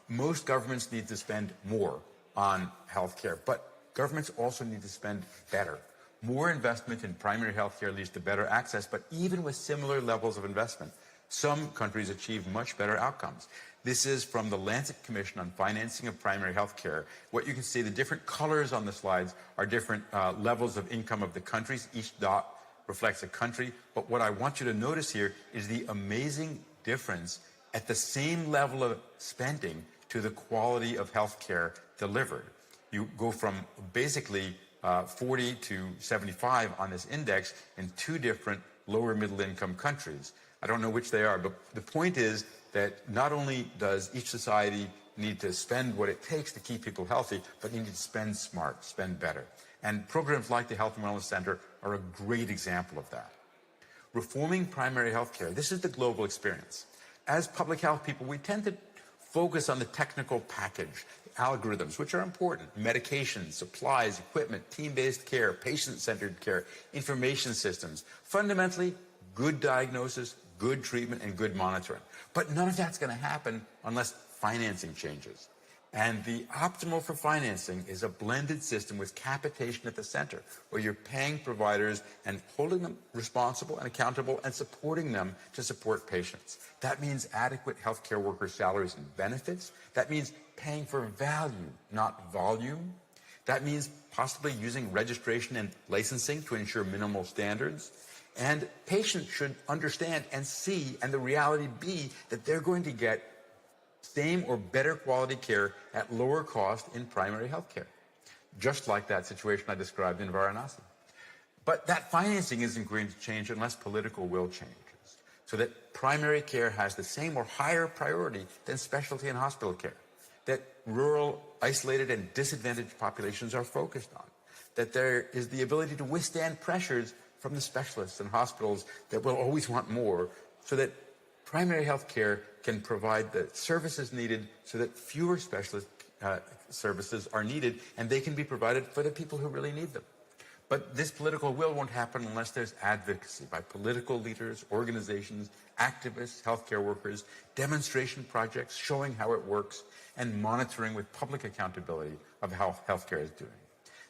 most governments need to spend more on healthcare, but governments also need to spend better. More investment in primary healthcare leads to better access, but even with similar levels of investment, some countries achieve much better outcomes. This is from the Lancet Commission on Financing of Primary Healthcare. What you can see, the different colors on the slides are different levels of income of the countries. Each dot reflects a country. But what I want you to notice here is the amazing difference at the same level of spending to the quality of healthcare delivered. You go from basically 40 to 75 on this index in 2 different lower middle income countries. I don't know which they are, but the point is that not only does each society need to spend what it takes to keep people healthy, but you need to spend smart, spend better. And programs like the Health and Wellness Center are a great example of that. Reforming primary health care, this is the global experience. As public health people, we tend to focus on the technical package, algorithms, which are important, medications, supplies, equipment, team-based care, patient-centered care, information systems. Fundamentally, good diagnosis, good treatment, and good monitoring. But none of that's going to happen unless financing changes. And the optimal for financing is a blended system with capitation at the center, where you're paying providers and holding them responsible and accountable and supporting them to support patients. That means adequate healthcare worker salaries and benefits. That means paying for value, not volume. That means possibly using registration and licensing to ensure minimal standards. And patients should understand and see, and the reality be, that they're going to get same or better quality care at lower cost in primary health care, just like that situation I described in Varanasi. But that financing isn't going to change unless political will changes, so that primary care has the same or higher priority than specialty and hospital care, that rural, isolated, and disadvantaged populations are focused on, that there is the ability to withstand pressures from the specialists and hospitals that will always want more, so that primary health care can provide the services needed so that fewer specialist services are needed, and they can be provided for the people who really need them. But this political will won't happen unless there's advocacy by political leaders, organizations, activists, healthcare workers, demonstration projects showing how it works, and monitoring with public accountability of how healthcare is doing.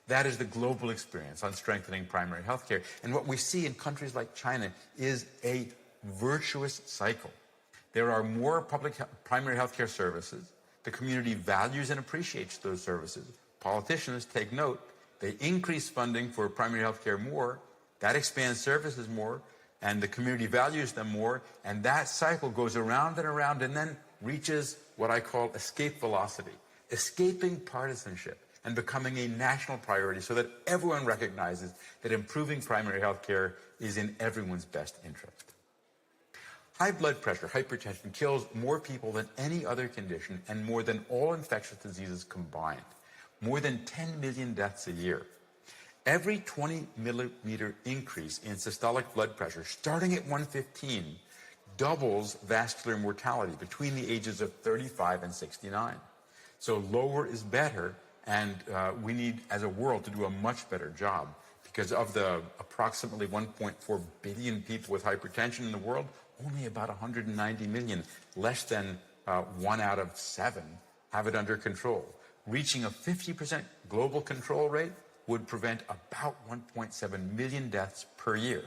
That is the global experience on strengthening primary healthcare. And what we see in countries like China is a virtuous cycle. There are more primary healthcare services. The community values and appreciates those services. Politicians take note. They increase funding for primary healthcare more. That expands services more, and the community values them more. And that cycle goes around and then reaches what I call escape velocity, escaping partisanship and becoming a national priority so that everyone recognizes that improving primary healthcare is in everyone's best interest. High blood pressure, hypertension, kills more people than any other condition and more than all infectious diseases combined. More than 10 million deaths a year. Every 20 millimeter increase in systolic blood pressure, starting at 115, doubles vascular mortality between the ages of 35 and 69. So lower is better, and we need, as a world, to do a much better job. Because of the approximately 1.4 billion people with hypertension in the world, only about 190 million, less than 1 out of 7, have it under control. Reaching a 50% global control rate would prevent about 1.7 million deaths per year.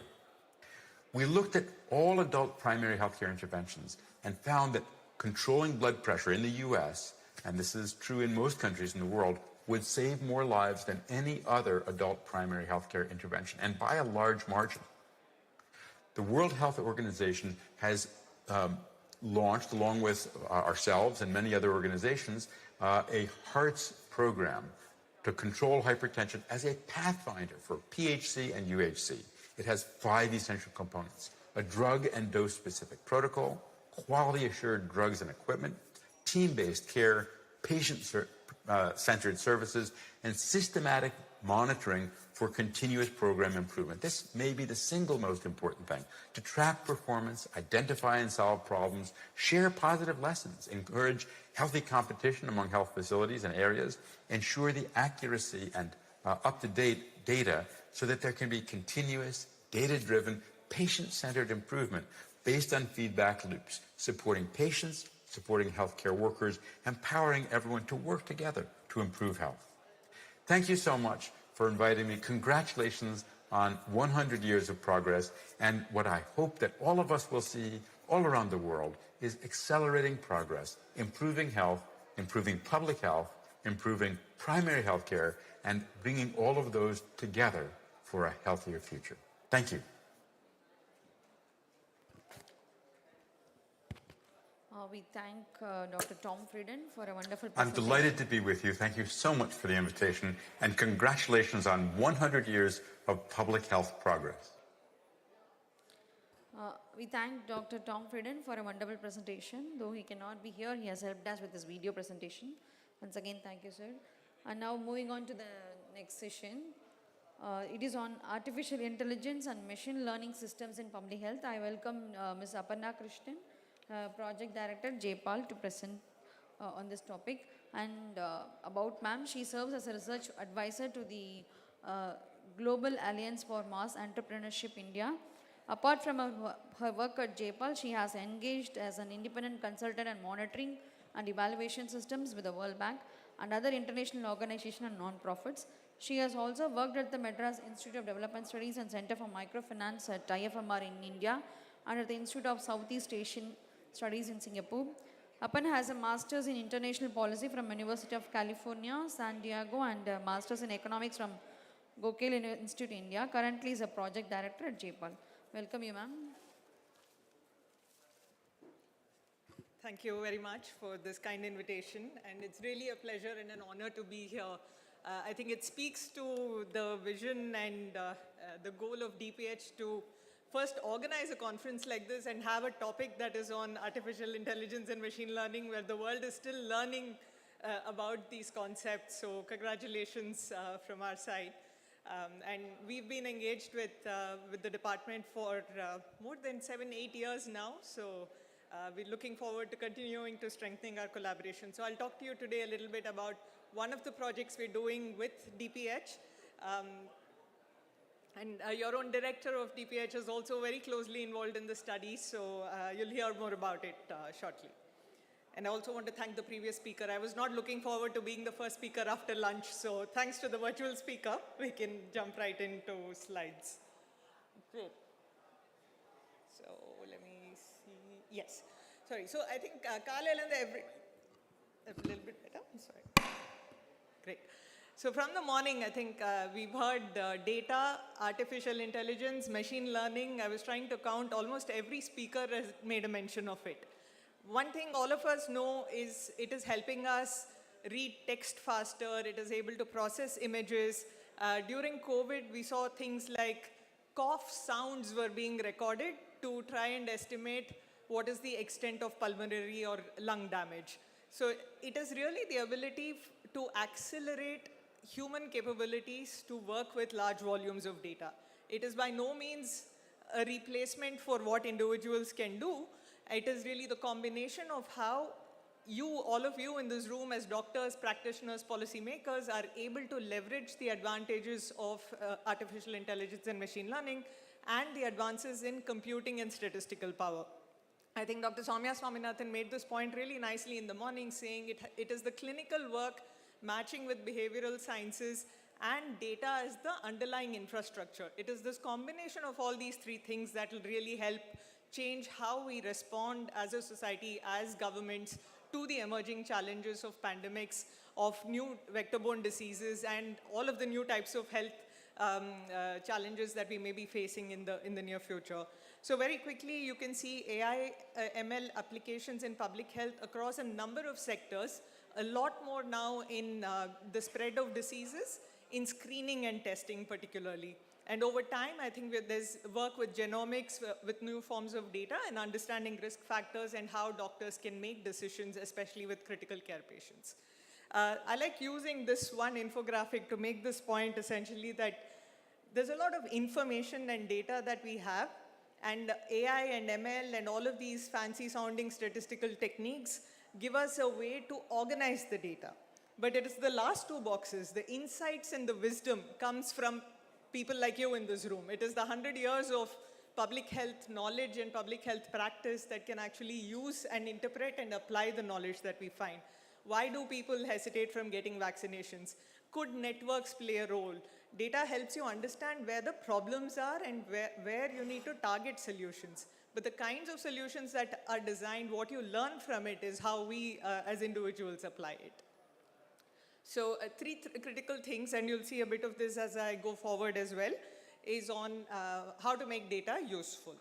We looked at all adult primary healthcare interventions and found that controlling blood pressure in the US, and this is true in most countries in the world, would save more lives than any other adult primary healthcare intervention, and by a large margin. The World Health Organization has launched, along with ourselves and many other organizations, a HEARTS program to control hypertension as a pathfinder for PHC and UHC. It has 5 essential components: a drug and dose-specific protocol, quality-assured drugs and equipment, team-based care, patient-centered services, and systematic monitoring for continuous program improvement. This may be the single most important thing: to track performance, identify and solve problems, share positive lessons, encourage healthy competition among health facilities and areas, ensure the accuracy and up-to-date data so that there can be continuous, data-driven, patient-centered improvement based on feedback loops, supporting patients, supporting healthcare workers, empowering everyone to work together to improve health. Thank you so much for inviting me. Congratulations on 100 years of progress, and what I hope that all of us will see all around the world is accelerating progress, improving health, improving public health, improving primary health care, and bringing all of those together for a healthier future. Thank you. We thank Dr. Tom Frieden for a wonderful I'm presentation. delighted to be with you. Thank you so much for the invitation, and congratulations on 100 years of public health progress. We thank Dr. Tom Frieden for a wonderful presentation. Though he cannot be here, he has helped us with this video presentation. Once again, thank you, sir. And now moving on to the next session. It is on artificial intelligence and machine learning systems in public health. I welcome Ms. Aparna Krishnan, Project Director, JPAL, to present on this topic. And about ma'am, she serves as a research advisor to the Global Alliance for Mass Entrepreneurship India. Apart from her work at JPAL, she has engaged as an independent consultant on monitoring and evaluation systems with the World Bank and other international organizations and non-profits. She has also worked at the Madras Institute of Development Studies and Center for Microfinance at IFMR in India and at the Institute of Southeast Asian Studies in Singapore. Aparna has a master's in international policy from University of California, San Diego, and a master's in economics from Gokhale Institute, India. Currently is a project director at JPAL. Welcome you, ma'am. Thank you very much for this kind invitation, and it's really a pleasure and an honor to be here. I think it speaks to the vision and the goal of DPH to first organize a conference like this and have a topic that is on artificial intelligence and machine learning, where the world is still learning about these concepts. So congratulations from our side. And we've been engaged with the department for more than 7-8 years now. So we're looking forward to continuing to strengthening our collaboration. So I'll talk to you today a little bit about one of the projects we're doing with DPH. And your own director of DPH is also very closely involved in the study, so you'll hear more about it shortly. And I also want to thank the previous speaker. I was not looking forward to being the first speaker after lunch, so thanks to the virtual speaker, we can jump right into slides. Great. So let me see. Yes. Sorry. So I think a little bit better. Sorry. Great. So from the morning, I think we've heard data, artificial intelligence, machine learning. I was trying to count. Almost every speaker has made a mention of it. One thing all of us know is it is helping us read text faster. It is able to process images. During COVID, we saw things like cough sounds were being recorded to try and estimate what is the extent of pulmonary or lung damage. So it is really the ability to accelerate human capabilities to work with large volumes of data. It is by no means a replacement for what individuals can do. It is really the combination of how all of you in this room as doctors, practitioners, policymakers are able to leverage the advantages of artificial intelligence and machine learning and the advances in computing and statistical power. I think Dr. Soumya Swaminathan made this point really nicely in the morning, saying it is the clinical work matching with behavioral sciences and data as the underlying infrastructure. It is this combination of all these three things that will really help change how we respond as a society, as governments, to the emerging challenges of pandemics, of new vector-borne diseases, and all of the new types of health challenges that we may be facing in the near future. So very quickly, you can see AI, ML applications in public health across a number of sectors, a lot more now in the spread of diseases, in screening and testing particularly. And over time, I think there's work with genomics, with new forms of data, and understanding risk factors and how doctors can make decisions, especially with critical care patients. I like using this one infographic to make this point, essentially, that there's a lot of information and data that we have, and AI and ML and all of these fancy-sounding statistical techniques give us a way to organize the data. But it is the last two boxes, the insights and the wisdom, comes from people like you in this room. It is the 100 years of public health knowledge and public health practice that can actually use and interpret and apply the knowledge that we find. Why do people hesitate from getting vaccinations? Could networks play a role? Data helps you understand where the problems are and where you need to target solutions. But the kinds of solutions that are designed, what you learn from it is how we as individuals apply it. So three critical things, and you'll see a bit of this as I go forward as well, is on how to make data useful.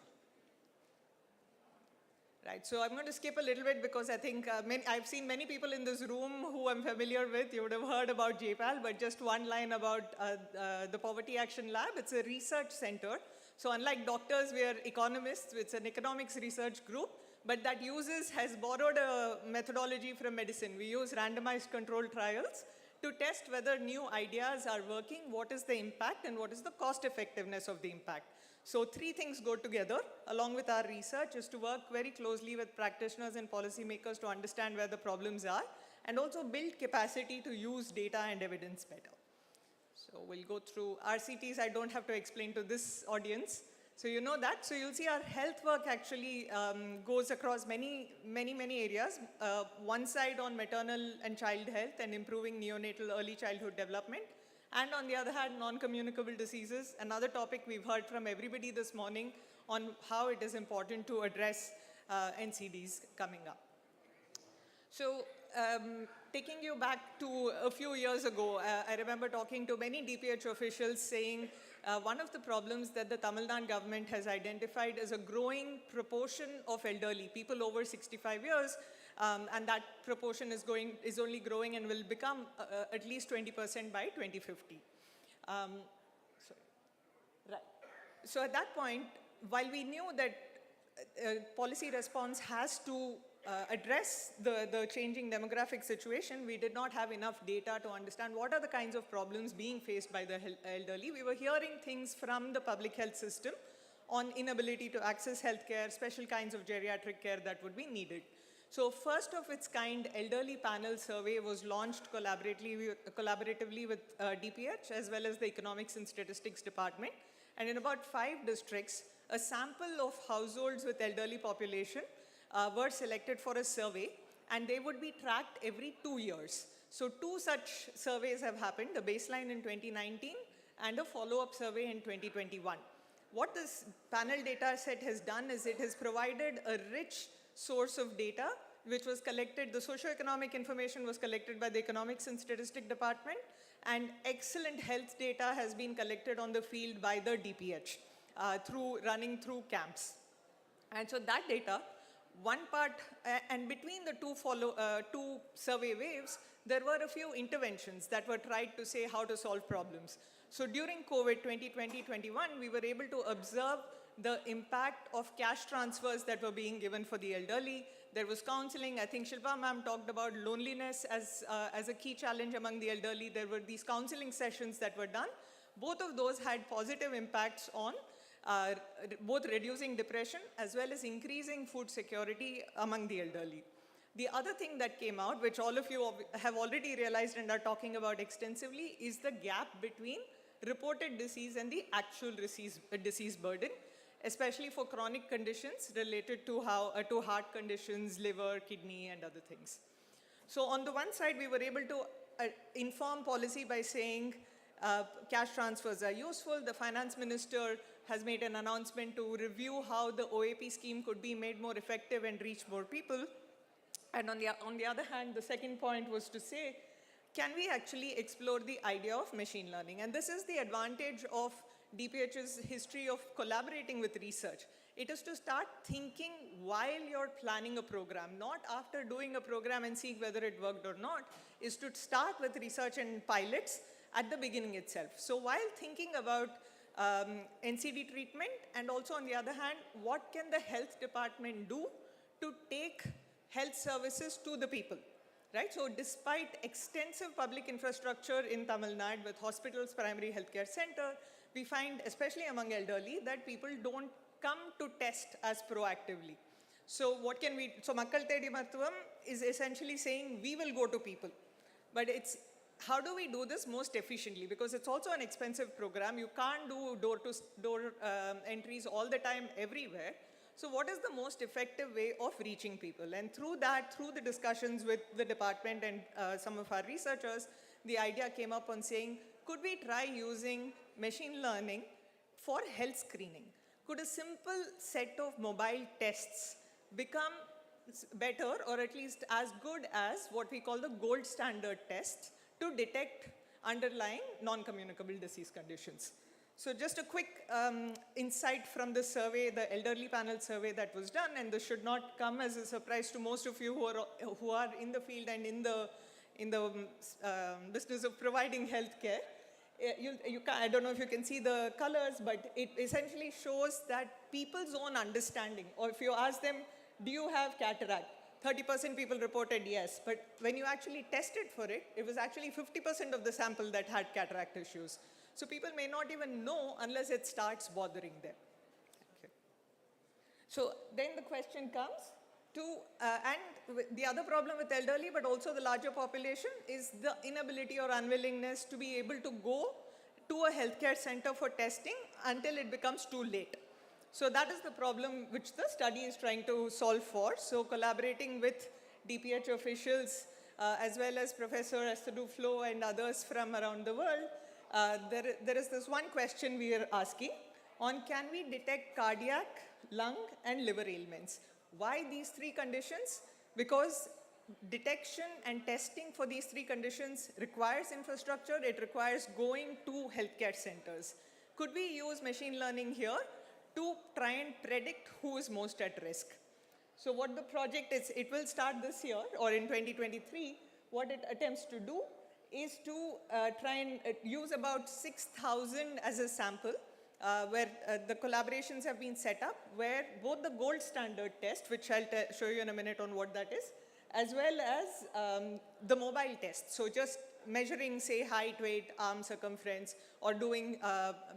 Right, so I'm going to skip a little bit because I think I've seen many people in this room who I'm familiar with. You would have heard about JPAL, but just one line about the Poverty Action Lab. It's a research center. So unlike doctors, we are economists. It's an economics research group, but that has borrowed a methodology from medicine. We use randomized controlled trials to test whether new ideas are working, what is the impact, and what is the cost effectiveness of the impact. So 3 things go together, along with our research, is to work very closely with practitioners and policymakers to understand where the problems are, and also build capacity to use data and evidence better. So we'll go through RCTs. I don't have to explain to this audience. So you know that. So you'll see our health work actually goes across many areas. One side on maternal and child health and improving neonatal early childhood development. And on the other hand, non-communicable diseases, another topic we've heard from everybody this morning on how it is important to address NCDs coming up. So taking you back to a few years ago, I remember talking to many DPH officials saying one of the problems that the Tamil Nadu government has identified is a growing proportion of elderly, people over 65 years, and that proportion is only growing and will become at least 20% by 2050. Right. So at that point, while we knew that policy response has to address the changing demographic situation, we did not have enough data to understand what are the kinds of problems being faced by the elderly. We were hearing things from the public health system on inability to access healthcare, special kinds of geriatric care that would be needed. So first of its kind elderly panel survey was launched collaboratively with DPH as well as the Economics and Statistics Department. And in about 5 districts, a sample of households with elderly population were selected for a survey, and they would be tracked every 2 years. So 2 such surveys have happened, the baseline in 2019 and a follow-up survey in 2021. What this panel data set has done is it has provided a rich source of data which was collected, the socioeconomic information was collected by the Economics and Statistics Department, and excellent health data has been collected on the field by the DPH running through camps. And so that data, one part, and between the two survey waves, there were a few interventions that were tried to say how to solve problems. So during COVID 2020-21, we were able to observe the impact of cash transfers that were being given for the elderly. There was counseling. I think Shilpa ma'am talked about loneliness as a key challenge among the elderly. There were these counseling sessions that were done. Both of those had positive impacts on both reducing depression as well as increasing food security among the elderly. The other thing that came out, which all of you have already realized and are talking about extensively, is the gap between reported disease and the actual disease burden, especially for chronic conditions related to heart conditions, liver, kidney, and other things. So on the one side, we were able to inform policy by saying cash transfers are useful. The finance minister has made an announcement to review how the OAP scheme could be made more effective and reach more people. And on the other hand, the second point was to say, can we actually explore the idea of machine learning? And this is the advantage of DPH's history of collaborating with research. It is to start thinking while you're planning a program, not after doing a program and seeing whether it worked or not, is to start with research and pilots at the beginning itself. So while thinking about NCD treatment, and also on the other hand, what can the health department do to take health services to the people? Right? So despite extensive public infrastructure in Tamil Nadu with hospitals, primary healthcare center, we find, especially among elderly, that people don't come to test as proactively. So what can we, so Makkal Thedi Marthuvam is essentially saying we will go to people. But it's, how do we do this most efficiently? Because it's also an expensive program. You can't do door-to-door entries all the time everywhere. So what is the most effective way of reaching people? And through that, through the discussions with the department and some of our researchers, the idea came up on saying, could we try using machine learning for health screening? Could a simple set of mobile tests become better or at least as good as what we call the gold standard tests to detect underlying non-communicable disease conditions? So just a quick insight from the survey, the elderly panel survey that was done, and this should not come as a surprise to most of you who are in the field and in the business of providing healthcare. I don't know if you can see the colors, but it essentially shows that people's own understanding, or if you ask them, do you have cataract? 30% people reported yes, but when you actually tested for it, it was actually 50% of the sample that had cataract issues. So people may not even know unless it starts bothering them. Okay. So then the question comes to, and the other problem with elderly, but also the larger population, is the inability or unwillingness to be able to go to a healthcare center for testing until it becomes too late. So that is the problem which the study is trying to solve for. So collaborating with DPH officials, as well as Professor Esther Duflo and others from around the world, there is this one question we are asking on, can we detect cardiac, lung, and liver ailments? Why these three conditions? Because detection and testing for these three conditions requires infrastructure. It requires going to healthcare centers. Could we use machine learning here to try and predict who is most at risk? So what the project is, it will start this year or in 2023. What it attempts to do is to try and use about 6,000 as a sample, where the collaborations have been set up, where both the gold standard test, which I'll show you in a minute on what that is, as well as the mobile test. So just measuring, say, height, weight, arm circumference, or doing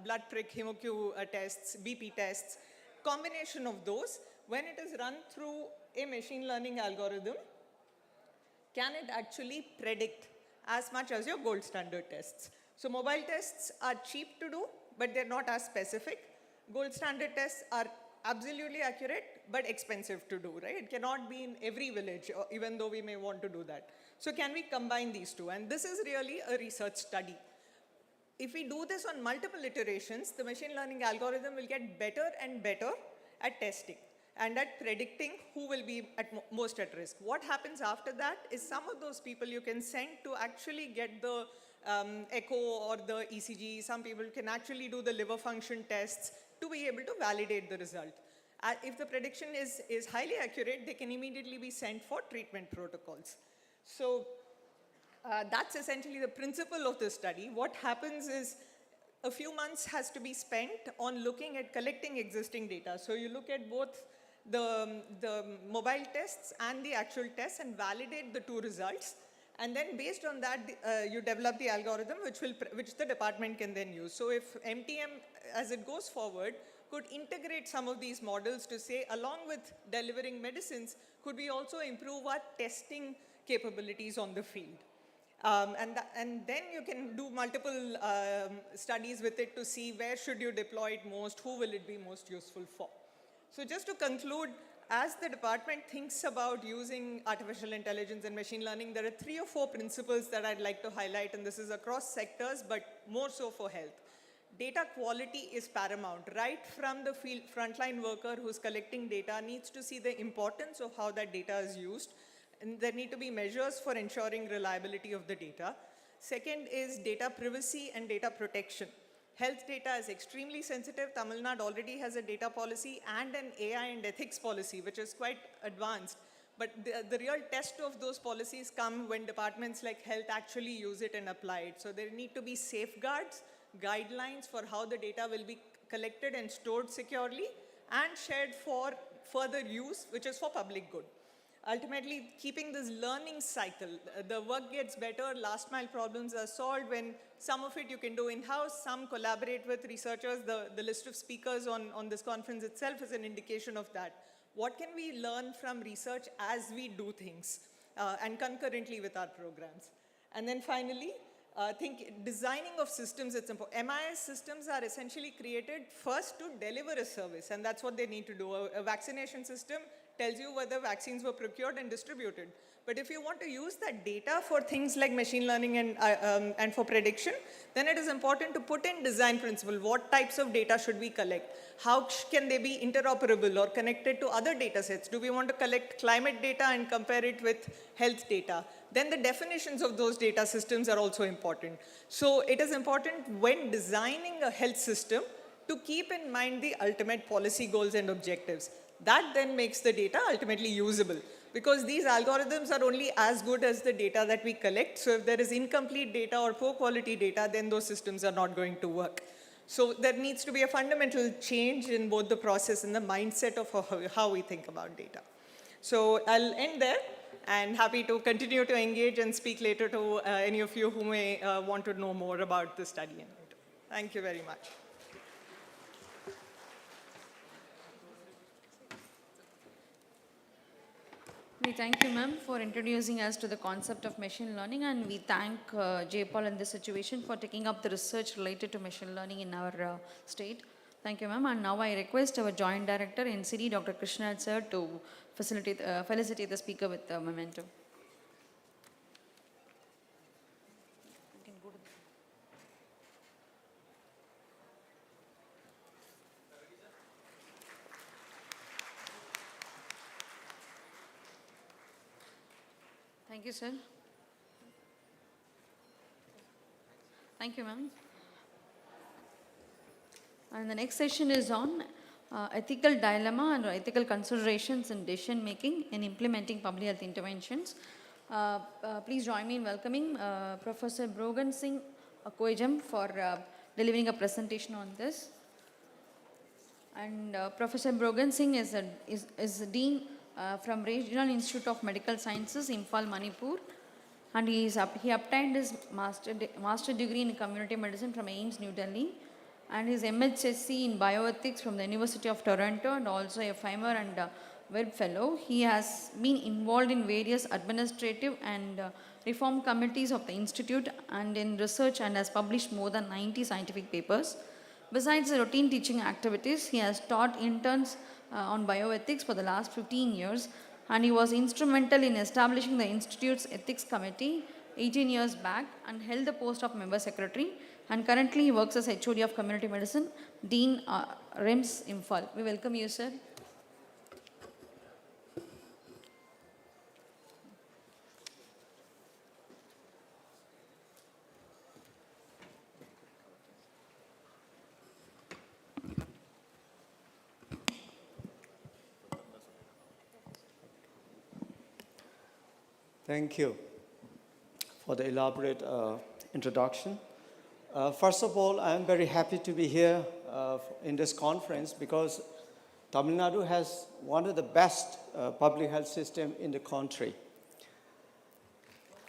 blood prick, HemoQ tests, BP tests, combination of those, when it is run through a machine learning algorithm, can it actually predict as much as your gold standard tests? So mobile tests are cheap to do, but they're not as specific. Gold standard tests are absolutely accurate, but expensive to do, right? It cannot be in every village, even though we may want to do that. So can we combine these two? And this is really a research study. If we do this on multiple iterations, the machine learning algorithm will get better and better at testing and at predicting who will be most at risk. What happens after that is some of those people you can send to actually get the echo or the ECG. Some people can actually do the liver function tests to be able to validate the result. If the prediction is highly accurate, they can immediately be sent for treatment protocols. So that's essentially the principle of this study. What happens is a few months has to be spent on looking at collecting existing data. So you look at both the mobile tests and the actual tests and validate the two results. And then based on that, you develop the algorithm which the department can then use. So if MTM, as it goes forward, could integrate some of these models to say, along with delivering medicines, could we also improve our testing capabilities on the field? And then you can do multiple studies with it to see where should you deploy it most, who will it be most useful for. So just to conclude, as the department thinks about using artificial intelligence and machine learning, there are 3 or 4 principles that I'd like to highlight, and this is across sectors, but more so for health. Data quality is paramount. Right from the field frontline worker who's collecting data needs to see the importance of how that data is used, and there need to be measures for ensuring reliability of the data. Second is data privacy and data protection. Health data is extremely sensitive. Tamil Nadu already has a data policy and an AI and ethics policy, which is quite advanced. But the real test of those policies come when departments like health actually use it and apply it. So there need to be safeguards, guidelines for how the data will be collected and stored securely and shared for further use, which is for public good. Ultimately, keeping this learning cycle, the work gets better, last mile problems are solved when some of it you can do in-house, some collaborate with researchers. The list of speakers on this conference itself is an indication of that. What can we learn from research as we do things and concurrently with our programs? And then finally, I think designing of systems, it's important. MIS systems are essentially created first to deliver a service, and that's what they need to do. A vaccination system tells you whether vaccines were procured and distributed. But if you want to use that data for things like machine learning and for prediction, then it is important to put in design principle. What types of data should we collect? How can they be interoperable or connected to other data sets? Do we want to collect climate data and compare it with health data? Then the definitions of those data systems are also important. So it is important when designing a health system to keep in mind the ultimate policy goals and objectives. That then makes the data ultimately usable, because these algorithms are only as good as the data that we collect. So if there is incomplete data or poor quality data, then those systems are not going to work. So there needs to be a fundamental change in both the process and the mindset of how we think about data. So I'll end there, and happy to continue to engage and speak later to any of you who may want to know more about the study. Thank you very much. We thank you, ma'am, for introducing us to the concept of machine learning, and we thank Jaypal in this situation for taking up the research related to machine learning in our state. Thank you, ma'am. And now I request our Joint Director, NCD, Dr. Krishnan sir, to felicitate the speaker with the memento. Thank you, sir. Thank you, ma'am. And the next session is on ethical dilemma and ethical considerations in decision making in implementing public health interventions. Please join me in welcoming Professor Brogan Singh Koijam for delivering a presentation on this. And Professor Brogan Singh is a Dean from Regional Institute of Medical Sciences, Imphal, Manipur, and he obtained his master degree in community medicine from AIIMS, New Delhi, and his MHSC in bioethics from the University of Toronto, and also a FIMER and Webb Fellow. He has been involved in various administrative and reform committees of the Institute and in research, and has published more than 90 scientific papers. Besides the routine teaching activities, he has taught interns on bioethics for the last 15 years, and he was instrumental in establishing the Institute's Ethics Committee 18 years back and held the post of Member Secretary, and currently he works as HOD of Community Medicine, Dean RIMS, Imphal. We welcome you, sir. Thank you for the elaborate introduction. First of all, I am very happy to be here in this conference because Tamil Nadu has one of the best public health systems in the country.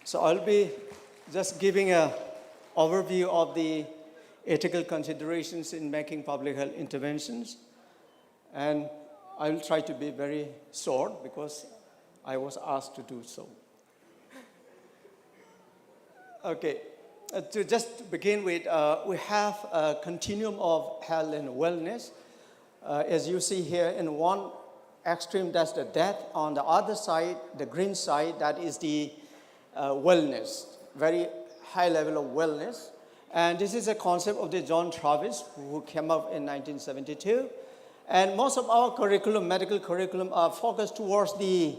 So I'll be just giving an overview of the ethical considerations in making public health interventions. And I will try to be very short because I was asked to do so. Okay, to just begin with, we have a continuum of health and wellness. As you see here, in one extreme, that's the death. On the other side, the green side, that is the wellness, very high level of wellness. And this is a concept of the John Travis, who came up in 1972. And most of our curriculum, medical curriculum, are focused towards the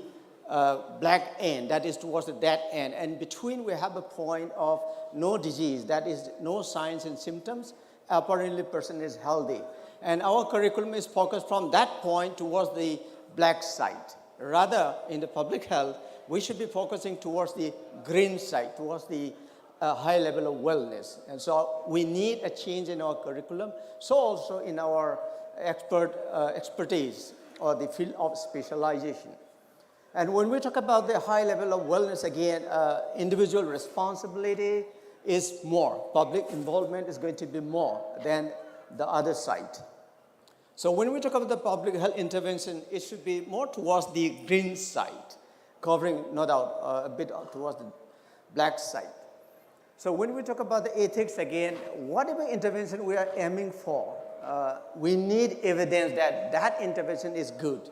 black end, that is towards the dead end. And between we have a point of no disease, that is no signs and symptoms, apparently person is healthy. And our curriculum is focused from that point towards the black side. Rather, in the public health, we should be focusing towards the green side, towards the high level of wellness. And so we need a change in our curriculum, so also in our expertise or the field of specialization. And when we talk about the high level of wellness, again, individual responsibility is more. Public involvement is going to be more than the other side. So when we talk about the public health intervention, it should be more towards the green side, covering, no doubt, a bit towards the black side. So when we talk about the ethics, again, whatever intervention we are aiming for, we need evidence that that intervention is good.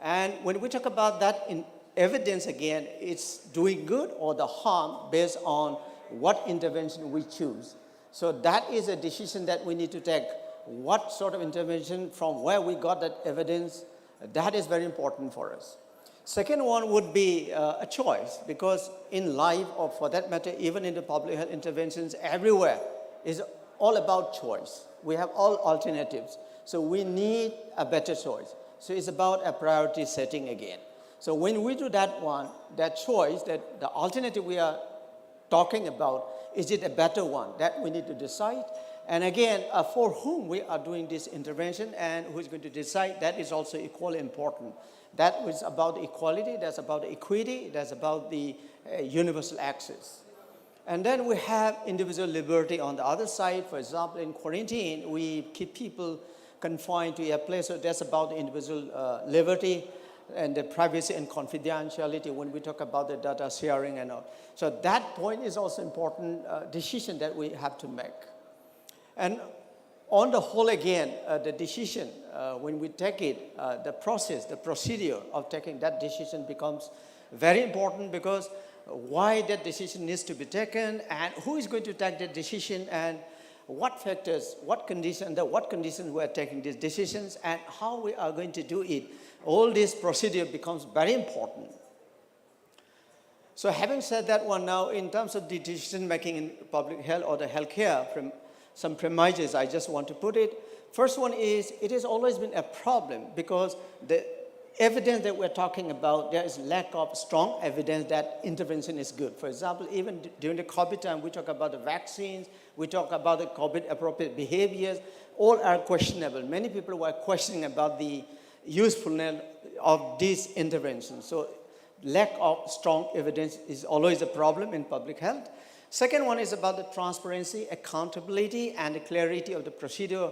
And when we talk about that in evidence again, it's doing good or the harm based on what intervention we choose. So that is a decision that we need to take. What sort of intervention, from where we got that evidence, that is very important for us. Second one would be a choice, because in life, or for that matter, even in the public health interventions everywhere, is all about choice. We have all alternatives. So we need a better choice. So it's about a priority setting again. So when we do that one, that choice, that the alternative we are talking about, is it a better one? That we need to decide. And again, for whom we are doing this intervention and who is going to decide, that is also equally important. That is about equality, that's about equity, that's about the universal access. And then we have individual liberty on the other side. For example, in quarantine, we keep people confined to a place, so that's about individual liberty and the privacy and confidentiality when we talk about the data sharing and all. So that point is also important decision that we have to make. And on the whole, again, the decision, when we take it, the process, the procedure of taking that decision becomes very important, because why that decision needs to be taken, and who is going to take that decision, and what factors, what conditions, under what conditions we are taking these decisions, and how we are going to do it. All this procedure becomes very important. So having said that one now, in terms of the decision making in public health or the healthcare, from some premises I just want to put it. First one is, it has always been a problem, because the evidence that we're talking about, there is lack of strong evidence that intervention is good. For example, even during the COVID time, we talk about the vaccines, we talk about the COVID appropriate behaviors, all are questionable. Many people were questioning about the usefulness of these interventions. So lack of strong evidence is always a problem in public health. Second one is about the transparency, accountability, and the clarity of the procedure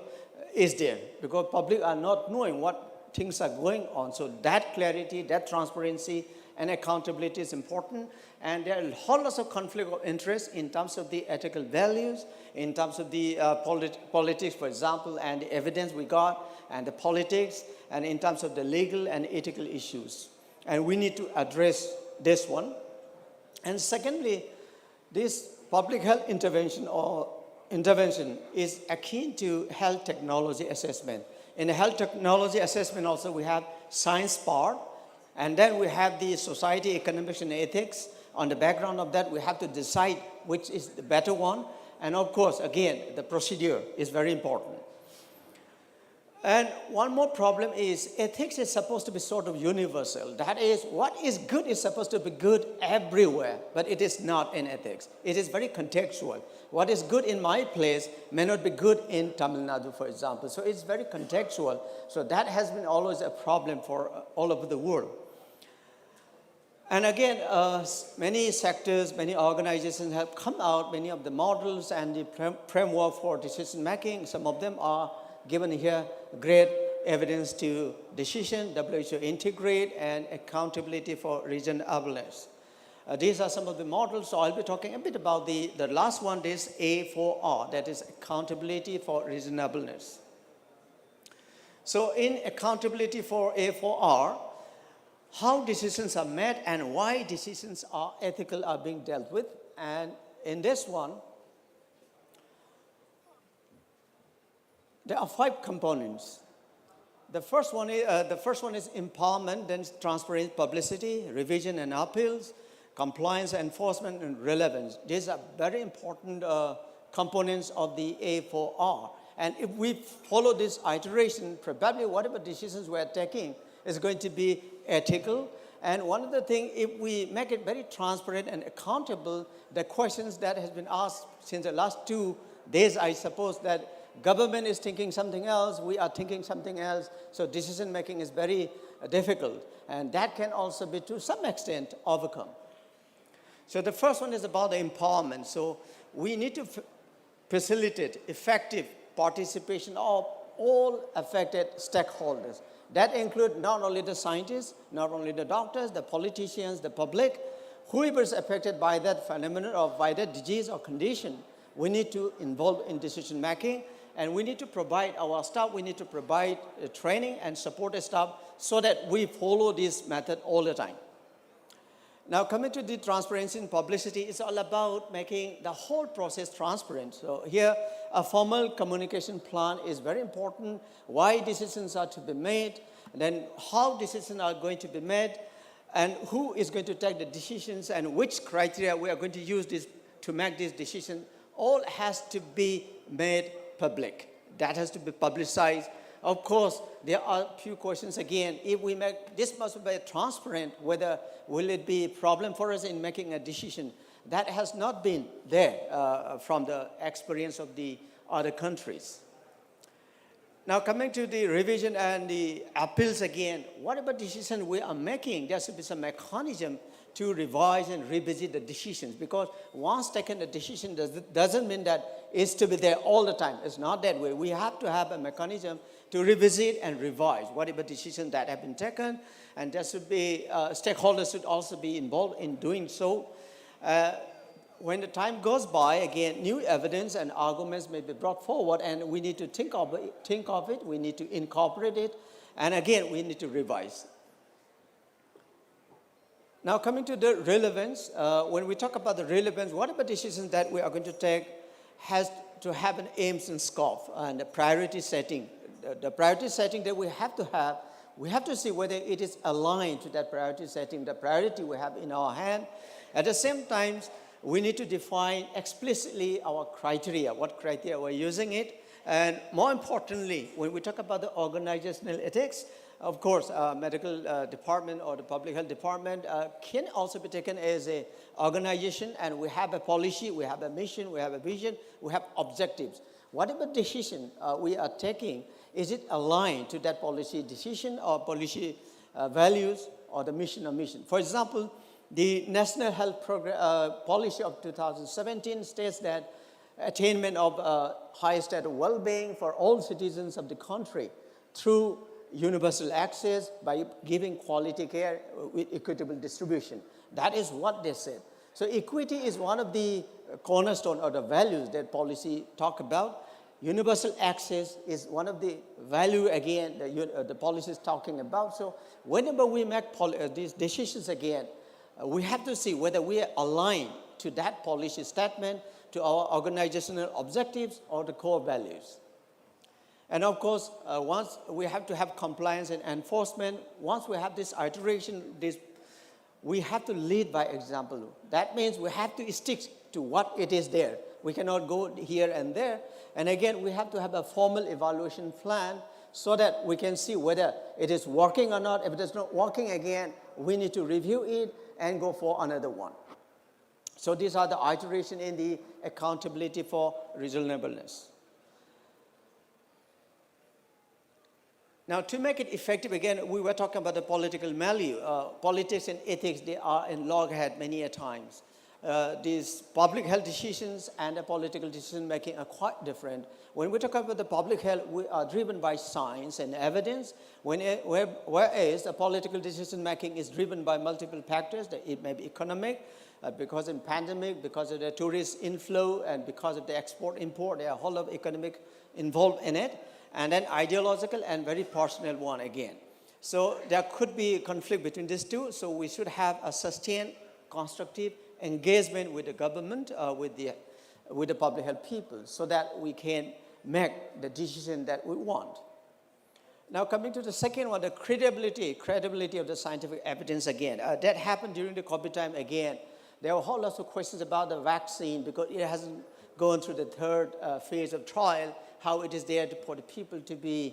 is there, because public are not knowing what things are going on. So that clarity, that transparency, and accountability is important. And there are a whole lot of conflict of interest in terms of the ethical values, in terms of the politics, for example, and the evidence we got, and the politics, and in terms of the legal and ethical issues. And we need to address this one. And secondly, this public health intervention is akin to health technology assessment. In the health technology assessment also we have science part, and then we have the society, economics, and ethics. On the background of that, we have to decide which is the better one. And of course, again, the procedure is very important. And one more problem is ethics is supposed to be sort of universal. That is, what is good is supposed to be good everywhere, but it is not in ethics. It is very contextual. What is good in my place may not be good in Tamil Nadu, for example. So it's very contextual. So that has been always a problem for all over the world. And again, many sectors, many organizations have come out, many of the models and the framework for decision making. Some of them are given here, great evidence to decision, WHO integrate, and accountability for reasonableness. These are some of the models, so I'll be talking a bit about the last one, is A4R, that is accountability for reasonableness. So in accountability for A4R, how decisions are made and why decisions are ethical are being dealt with. And in this one, there are 5 components. The first one is empowerment, then transparency, publicity, revision and appeals, compliance, enforcement, and relevance. These are very important components of the A4R. And if we follow this iteration, probably whatever decisions we are taking is going to be ethical. And one of the things, if we make it very transparent and accountable, the questions that has been asked since the last 2 days, I suppose that government is thinking something else, we are thinking something else, so decision making is very difficult. And that can also be, to some extent, overcome. So the first one is about the empowerment. So we need to facilitate effective participation of all affected stakeholders. That includes not only the scientists, not only the doctors, the politicians, the public, whoever is affected by that phenomenon or by that disease or condition, we need to involve in decision making. And we need to provide our staff, we need to provide training and support the staff so that we follow this method all the time. Now, coming to the transparency and publicity, it's all about making the whole process transparent. So here, a formal communication plan is very important, why decisions are to be made, and then how decisions are going to be made, and who is going to take the decisions, and which criteria we are going to use this to make this decision. All has to be made public. That has to be publicized. Of course, there are a few questions again. If we make, this must be transparent, whether will it be a problem for us in making a decision. That has not been there from the experience of the other countries. Now coming to the revision and the appeals again, whatever decision we are making, there should be some mechanism to revise and revisit the decisions, because once taken a decision doesn't mean that it's to be there all the time. It's not that way. We have to have a mechanism to revisit and revise whatever decisions that have been taken, and there should be, stakeholders should also be involved in doing so. When the time goes by, again, new evidence and arguments may be brought forward, and we need to think of it, we need to incorporate it, and again, we need to revise. Now coming to the relevance, when we talk about the relevance, whatever decisions that we are going to take has to have an aims and scope and a priority setting. The priority setting that we have to see whether it is aligned to that priority setting, the priority we have in our hand. At the same time, we need to define explicitly our criteria, what criteria we're using it. And more importantly, when we talk about the organizational ethics, of course, medical department or the public health department can also be taken as an organization, and we have a policy, we have a mission, we have a vision, we have objectives. Whatever decision we are taking, is it aligned to that policy decision or policy values or the mission or mission? For example, the National Health Policy of 2017 states that attainment of high state of well-being for all citizens of the country through universal access by giving quality care with equitable distribution. That is what they said. So equity is one of the cornerstone or the values that policy talk about. Universal access is one of the value again the policy is talking about. So whenever we make these decisions again, we have to see whether we are aligned to that policy statement, to our organizational objectives or the core values. And of course, once we have to have compliance and enforcement, once we have this iteration, we have to lead by example. That means we have to stick to what it is there. We cannot go here and there. And again, we have to have a formal evaluation plan so that we can see whether it is working or not. If it is not working again, we need to review it and go for another one. So these are the iteration in the accountability for reasonableness. Now, to make it effective, again, we were talking about the political milieu. Politics and ethics, they are in loggerhead many a times. These public health decisions and the political decision making are quite different. When we talk about the public health, we are driven by science and evidence, whereas the political decision making is driven by multiple factors. It may be economic, because of pandemic, because of the tourist inflow, and because of the export-import, there are a whole lot of economic involved in it. And then ideological and very personal one again. So there could be a conflict between these two, so we should have a sustained, constructive engagement with the government, with the public health people, so that we can make the decision that we want. Now coming to the second one, the credibility of the scientific evidence again. That happened during the COVID time again. There were a whole lot of questions about the vaccine because it hasn't gone through the third phase of trial, how it is there for the people to be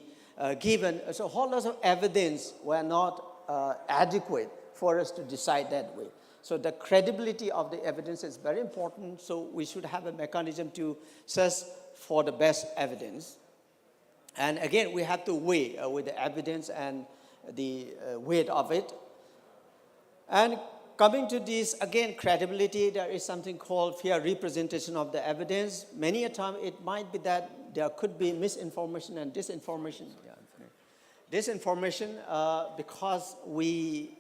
given. So a whole lot of evidence were not adequate for us to decide that way. So the credibility of the evidence is very important, so we should have a mechanism to search for the best evidence. And again, we have to weigh with the evidence and the weight of it. And coming to this, again, credibility, there is something called fair representation of the evidence. Many a time it might be that there could be misinformation and disinformation. Disinformation because we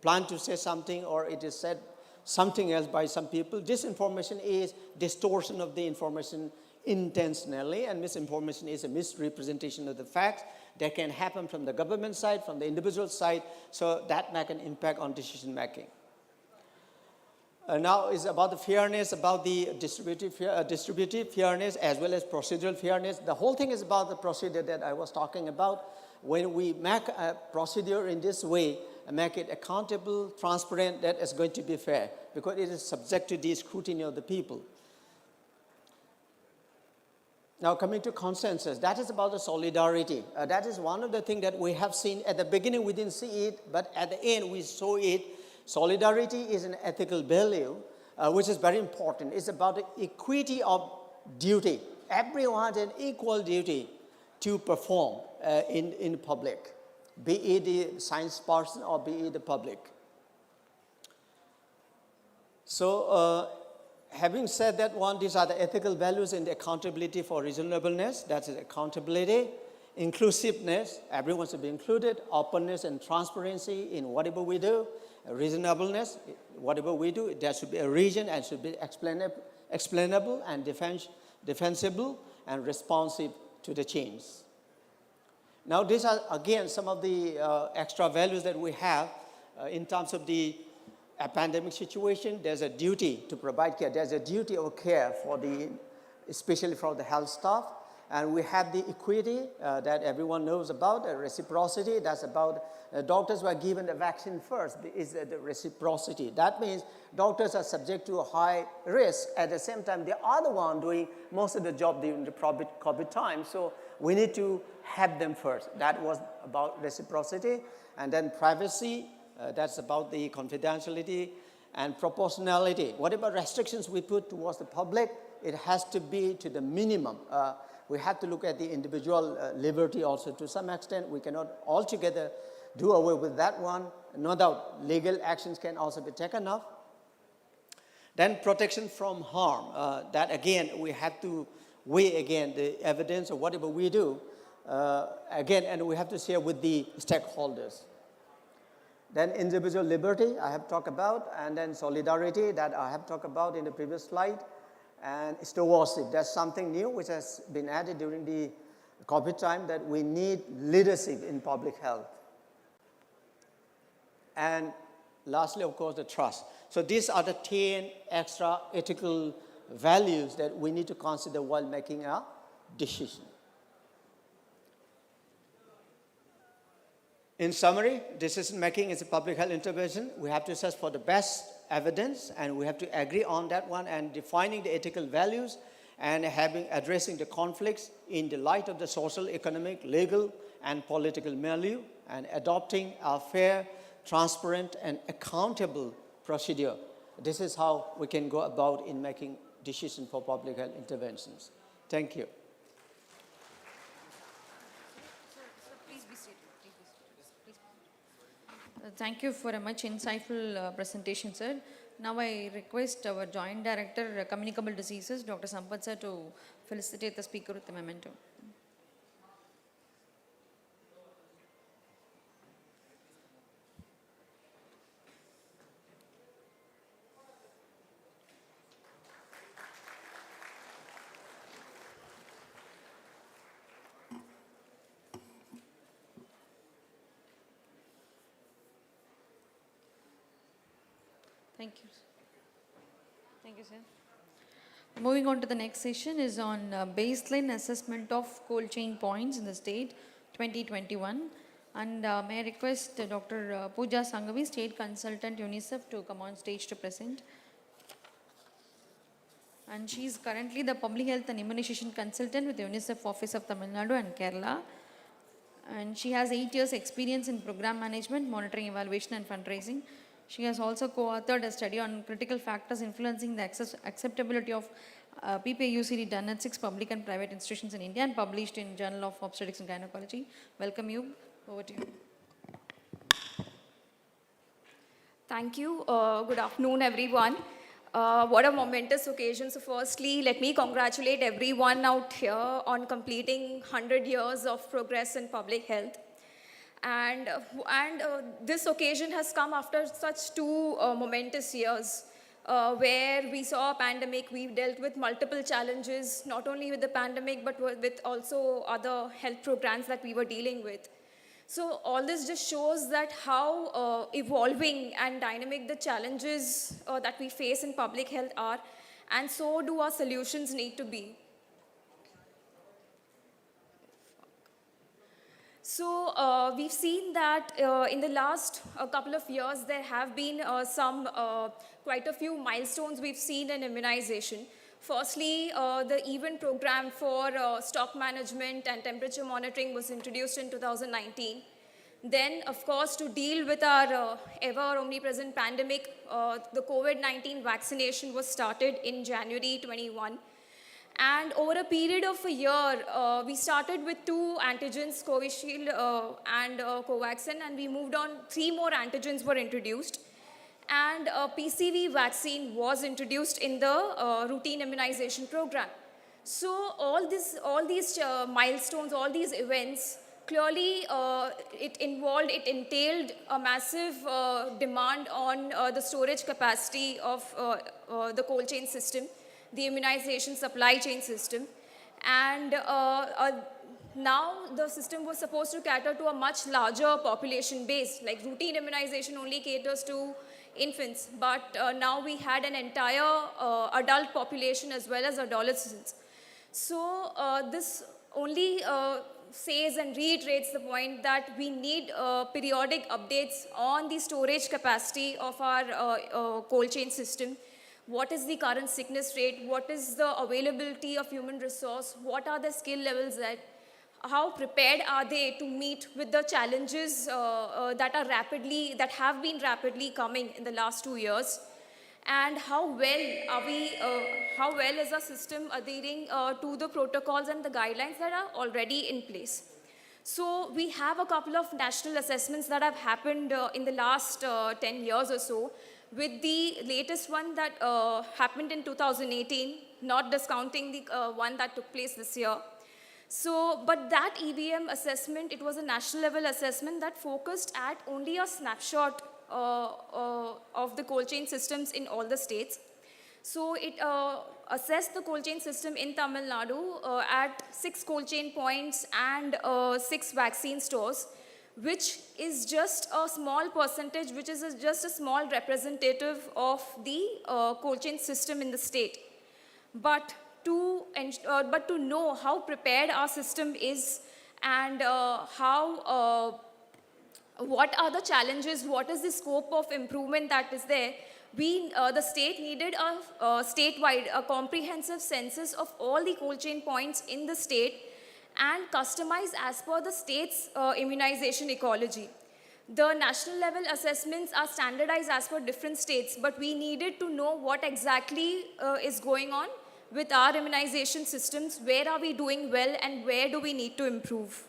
plan to say something or it is said something else by some people. Disinformation is distortion of the information intentionally, and misinformation is a misrepresentation of the facts that can happen from the government side, from the individual side, so that make an impact on decision making. Now is about the fairness, about the distributive fairness as well as procedural fairness. The whole thing is about the procedure that I was talking about. When we make a procedure in this way, make it accountable, transparent, that is going to be fair because it is subject to the scrutiny of the people. Now coming to consensus, that is about the solidarity. That is one of the things that we have seen. At the beginning we didn't see it, but at the end we saw it. Solidarity is an ethical value, which is very important. It's about the equity of duty. Everyone has an equal duty to perform in public, be it the science person or be it the public. So having said that one, these are the ethical values and the accountability for reasonableness. That is accountability, inclusiveness, everyone should be included, openness and transparency in whatever we do, reasonableness, whatever we do, there should be a reason and should be explainable and defensible and responsive to the change. Now these are again some of the extra values that we have in terms of the pandemic situation. There's a duty to provide care. There's a duty of care for especially for the health staff. And we have the equity that everyone knows about, reciprocity. That's about doctors were given the vaccine first, is the reciprocity. That means doctors are subject to a high risk. At the same time, they are the one doing most of the job during the COVID time. So we need to have them first. That was about reciprocity. And then privacy, that's about the confidentiality and proportionality. Whatever restrictions we put towards the public, it has to be to the minimum. We have to look at the individual liberty also to some extent. We cannot altogether do away with that one. No doubt, legal actions can also be taken up. Then protection from harm. That again, we have to weigh again the evidence of whatever we do. Again, and we have to share with the stakeholders. Then individual liberty, I have talked about, and then solidarity, that I have talked about in the previous slide. And stewardship, that's something new which has been added during the COVID time, that we need leadership in public health. And lastly, of course, the trust. So these are the 10 extra ethical values that we need to consider while making a decision. In summary, decision making is a public health intervention. We have to search for the best evidence, and we have to agree on that one, and defining the ethical values and addressing the conflicts in the light of the social, economic, legal, and political milieu, and adopting a fair, transparent, and accountable procedure. This is how we can go about in making decisions for public health interventions. Thank you. Thank you for a much insightful presentation, sir. Now I request our Joint Director, Communicable Diseases, Dr. Sampath sir, to felicitate the speaker with the memento. Thank you. Thank you, sir. Moving on to the next session is on baseline assessment of cold chain points in the state 2021. And may I request Dr. Pooja Sangavi, State Consultant UNICEF, to come on stage to present. And she is currently the Public Health and Immunization Consultant with the UNICEF Office of Tamil Nadu and Kerala. And she has 8 years experience in program management, monitoring, evaluation and fundraising. She has also co-authored a study on critical factors influencing the acceptability of PPI-UCD done at 6 public and private institutions in India and published in Journal of Obstetrics and Gynecology. Welcome you. Over to you. Thank you. Good afternoon, everyone. What a momentous occasion. So firstly, let me congratulate everyone out here on completing 100 years of progress in public health. And this occasion has come after such 2 momentous years. where we saw a pandemic. We dealt with multiple challenges, not only with the pandemic, but with also other health programs that we were dealing with. So all this just shows that how evolving and dynamic the challenges that we face in public health are, and so do our solutions need to be. So we've seen that in the last couple of years, there have been quite a few milestones we've seen in immunization. Firstly, the event program for stock management and temperature monitoring was introduced in 2019. Then, of course, to deal with our ever omnipresent pandemic, the COVID-19 vaccination was started in January 21. And over a period of a year, we started with 2 antigens, Covishield and Covaxin, and we moved on, 3 more antigens were introduced. And a PCV vaccine was introduced in the routine immunization program. So all these milestones, all these events, clearly it entailed a massive demand on the storage capacity of the cold chain system, the immunization supply chain system. And now the system was supposed to cater to a much larger population base. Like routine immunization only caters to infants, but now we had an entire adult population as well as adolescents. So this only says and reiterates the point that we need periodic updates on the storage capacity of our cold chain system. What is the current sickness rate? What is the availability of human resource? What are the skill levels that? How prepared are they to meet with the challenges that have been rapidly coming in the last 2 years? And how well is our system adhering to the protocols and the guidelines that are already in place? So we have a couple of national assessments that have happened in the last 10 years or so, with the latest one that happened in 2018, not discounting the one that took place this year. So, but that EBM assessment, it was a national level assessment that focused at only a snapshot of the cold chain systems in all the states. So it assessed the cold chain system in Tamil Nadu at 6 cold chain points and 6 vaccine stores, which is just a small percentage, which is just a small representative of the cold chain system in the state. But to know how prepared our system is and what are the challenges, what is the scope of improvement that is there, the state needed a comprehensive census of all the cold chain points in the state and customized as per the state's immunization ecology. The national level assessments are standardized as per different states, but we needed to know what exactly is going on with our immunization systems, where are we doing well and where do we need to improve.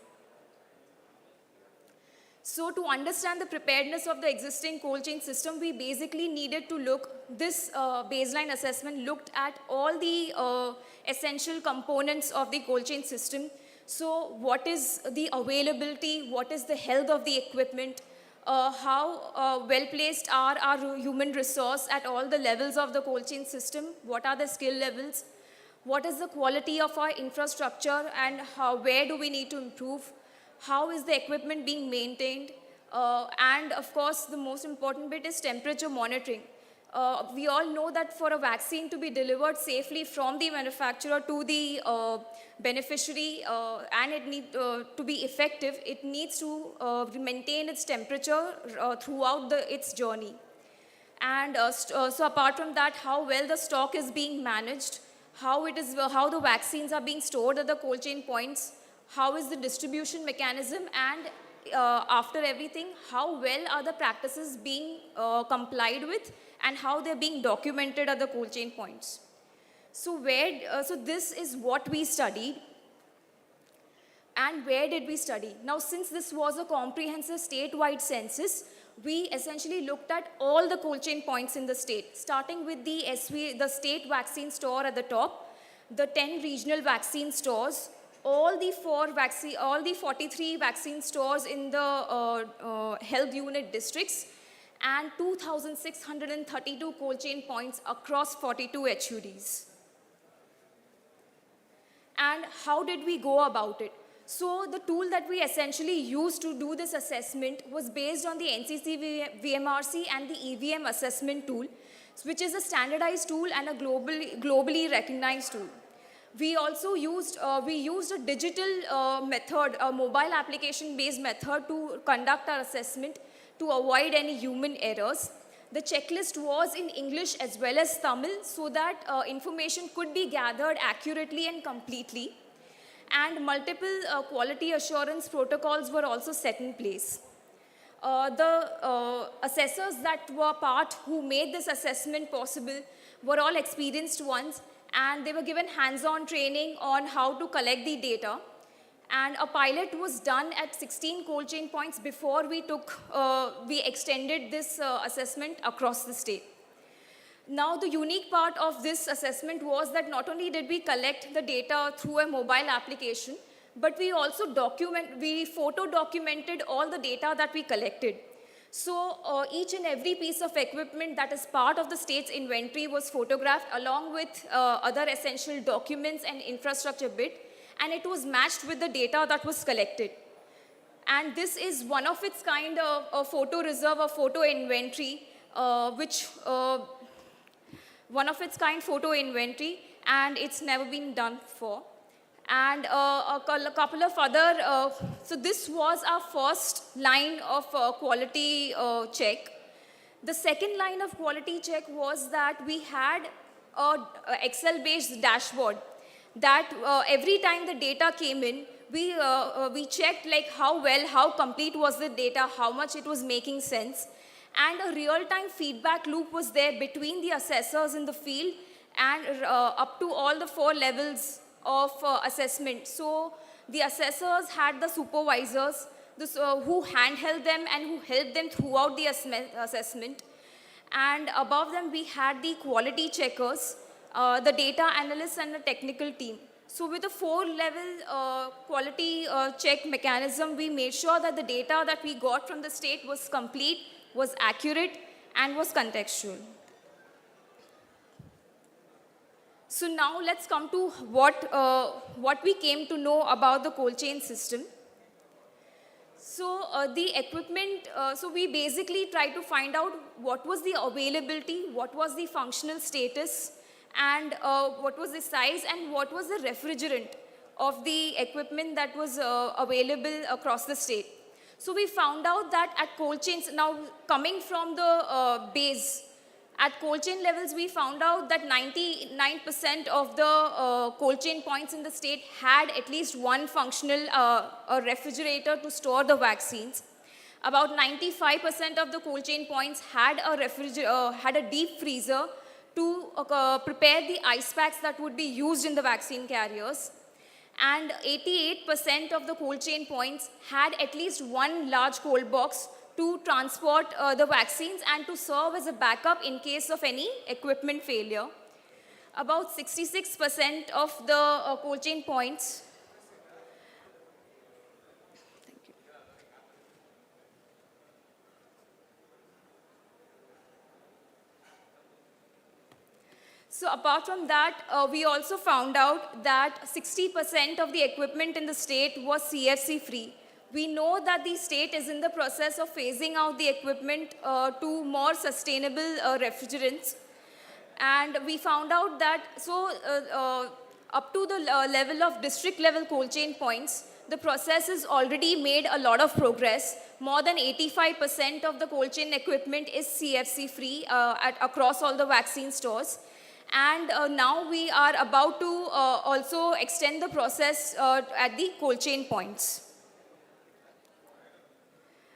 So to understand the preparedness of the existing cold chain system, we basically needed to this baseline assessment looked at all the essential components of the cold chain system. So what is the availability, what is the health of the equipment, how well placed are our human resource at all the levels of the cold chain system, what are the skill levels, what is the quality of our infrastructure and where do we need to improve, how is the equipment being maintained, and of course the most important bit is temperature monitoring. We all know that for a vaccine to be delivered safely from the manufacturer to the beneficiary and it needs to be effective, it needs to maintain its temperature throughout its journey. And so apart from that, how well the stock is being managed, how the vaccines are being stored at the cold chain points, how is the distribution mechanism, and after everything, how well are the practices being complied with and how they're being documented at the cold chain points. So this is what we studied. And where did we study? Now, since this was a comprehensive statewide census, we essentially looked at all the cold chain points in the state, starting with the state vaccine store at the top, the 10 regional vaccine stores, all the 43 vaccine stores in the health unit districts, and 2,632 cold chain points across 42 HUDs. And how did we go about it? So the tool that we essentially used to do this assessment was based on the NCC VMRC and the EVM assessment tool, which is a standardized tool and a globally recognized tool. We also used a digital method, a mobile application-based method to conduct our assessment to avoid any human errors. The checklist was in English as well as Tamil so that information could be gathered accurately and completely. And multiple quality assurance protocols were also set in place. The assessors that were part who made this assessment possible were all experienced ones, and they were given hands-on training on how to collect the data. And a pilot was done at 16 cold chain points before we extended this assessment across the state. Now, the unique part of this assessment was that not only did we collect the data through a mobile application, but we also photo documented all the data that we collected. So each and every piece of equipment that is part of the state's inventory was photographed along with other essential documents and infrastructure bit, and it was matched with the data that was collected. And this is one of its kind of a photo reserve, a photo inventory, one of its kind photo inventory, and it's never been done before. And a couple of other, so this was our first line of quality check. The second line of quality check was that we had a Excel-based dashboard that every time the data came in, we checked like how complete was the data, how much it was making sense. And a real-time feedback loop was there between the assessors in the field and up to all the 4 levels of assessment. So the assessors had the supervisors who handheld them and who helped them throughout the assessment. And above them, we had the quality checkers, the data analysts, and the technical team. So with a 4-level quality check mechanism, we made sure that the data that we got from the state was complete, was accurate, and was contextual. So now let's come to what we came to know about the cold chain system. So the equipment, so we basically tried to find out what was the availability, what was the functional status, and what was the size, and what was the refrigerant of the equipment that was available across the state. So we found out that at cold chains, now coming from the base, at cold chain levels, we found out that 99% of the cold chain points in the state had at least one functional refrigerator to store the vaccines. About 95% of the cold chain points had a deep freezer to prepare the ice packs that would be used in the vaccine carriers. And 88% of the cold chain points had at least one large cold box to transport the vaccines and to serve as a backup in case of any equipment failure. About 66% of the cold chain points. Thank you. So apart from that, we also found out that 60% of the equipment in the state was CFC free. We know that the state is in the process of phasing out the equipment to more sustainable refrigerants. And we found out that, up to the level of district level cold chain points, the process has already made a lot of progress. More than 85% of the cold chain equipment is CFC free across all the vaccine stores. And now we are about to also extend the process at the cold chain points.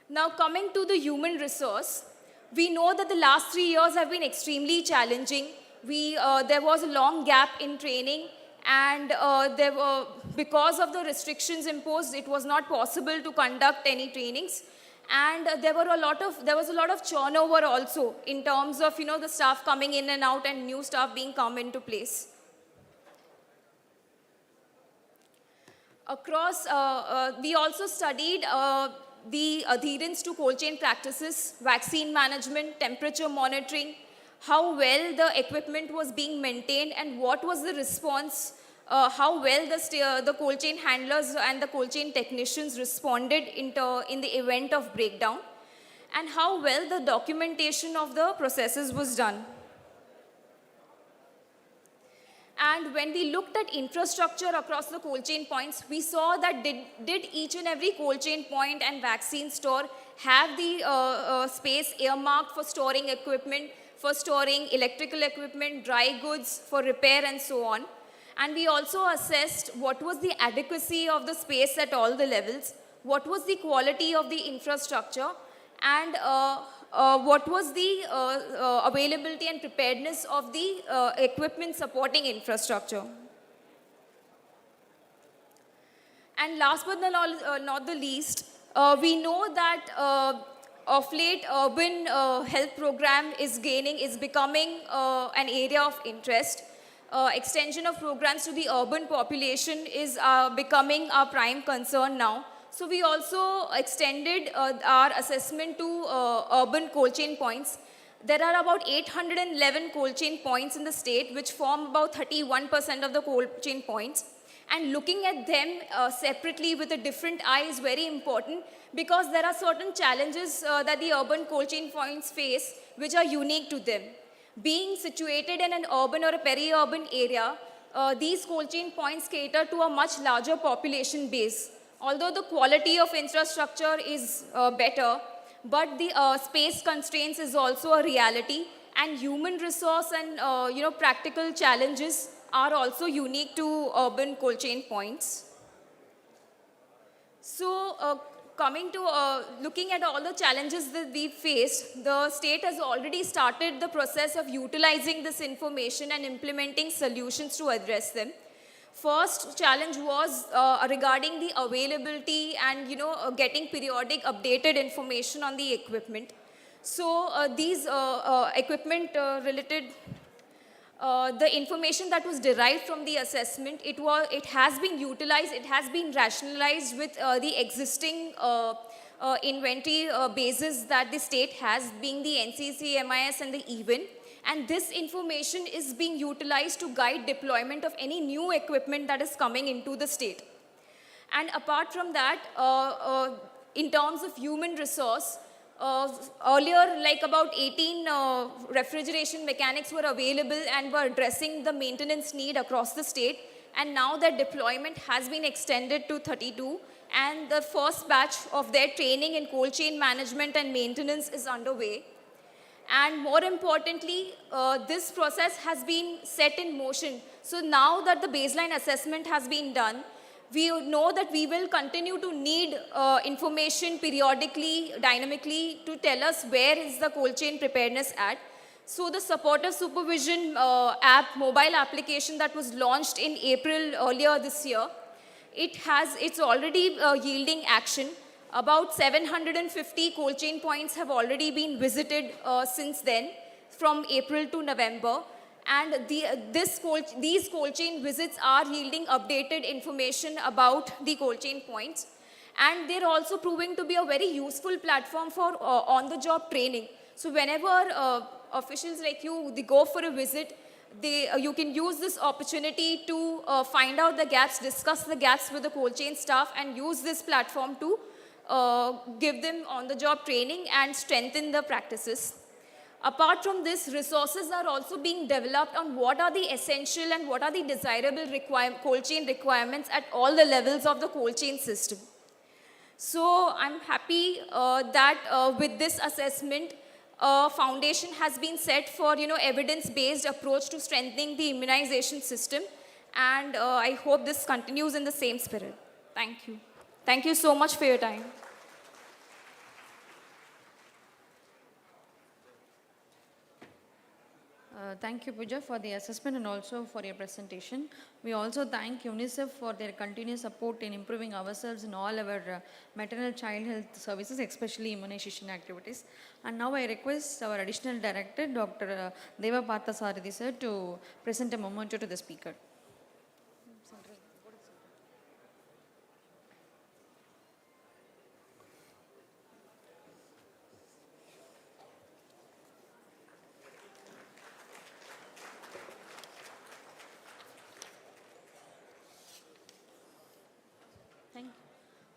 Now coming to the human resource, we know that the last 3 years have been extremely challenging. There was a long gap in training, and because of the restrictions imposed, it was not possible to conduct any trainings. And there was a lot of turnover also in terms of the staff coming in and out and new staff being come into place. Across, we also studied the adherence to cold chain practices, vaccine management, temperature monitoring, how well the equipment was being maintained and what was the response, how well the cold chain handlers and the cold chain technicians responded in the event of breakdown, and how well the documentation of the processes was done. And when we looked at infrastructure across the cold chain points, we saw that did each and every cold chain point and vaccine store have the space earmarked for storing equipment, for storing electrical equipment, dry goods, for repair and so on. And we also assessed what was the adequacy of the space at all the levels, what was the quality of the infrastructure, and what was the availability and preparedness of the equipment supporting infrastructure. And last but not the least, we know that of late urban health program is becoming an area of interest. Extension of programs to the urban population is becoming our prime concern now. So we also extended our assessment to urban cold chain points. There are about 811 cold chain points in the state, which form about 31% of the cold chain points. And looking at them separately with a different eye is very important, because there are certain challenges that the urban cold chain points face which are unique to them. Being situated in an urban or a peri-urban area, these cold chain points cater to a much larger population base. Although the quality of infrastructure is better, but the space constraints is also a reality, and human resource and practical challenges are also unique to urban cold chain points. So coming to looking at all the challenges that we faced, the state has already started the process of utilizing this information and implementing solutions to address them. First challenge was regarding the availability and getting periodic updated information on the equipment. So these equipment related the information that was derived from the assessment, it has been utilized, it has been rationalized with the existing inventory bases that the state has, being the NCC, MIS and the EVIN. And this information is being utilized to guide deployment of any new equipment that is coming into the state. And apart from that, in terms of human resource, earlier like about 18 refrigeration mechanics were available and were addressing the maintenance need across the state. And now their deployment has been extended to 32. And the first batch of their training in cold chain management and maintenance is underway. And more importantly, this process has been set in motion. So now that the baseline assessment has been done, we know that we will continue to need information periodically, dynamically, to tell us where is the cold chain preparedness at. So the supportive supervision mobile application that was launched in April earlier this year, it's already yielding action. About 750 cold chain points have already been visited since then, from April to November. And these cold chain visits are yielding updated information about the cold chain points. And they're also proving to be a very useful platform for on-the-job training. So whenever officials like you, they go for a visit, you can use this opportunity to find out the gaps, discuss the gaps with the cold chain staff, and use this platform to give them on-the-job training and strengthen the practices. Apart from this, resources are also being developed on what are the essential and what are the desirable cold chain requirements at all the levels of the cold chain system. So I'm happy that with this assessment, foundation has been set for evidence-based approach to strengthening the immunization system, and I hope this continues in the same spirit. Thank you. Thank you so much for your time. Thank you, Pooja, for the assessment and also for your presentation. We also thank UNICEF for their continuous support in improving ourselves in all our maternal child health services, especially immunization activities. And now I request our additional director, Dr. Deva Parthasarathy sir, to present a memento to the speaker.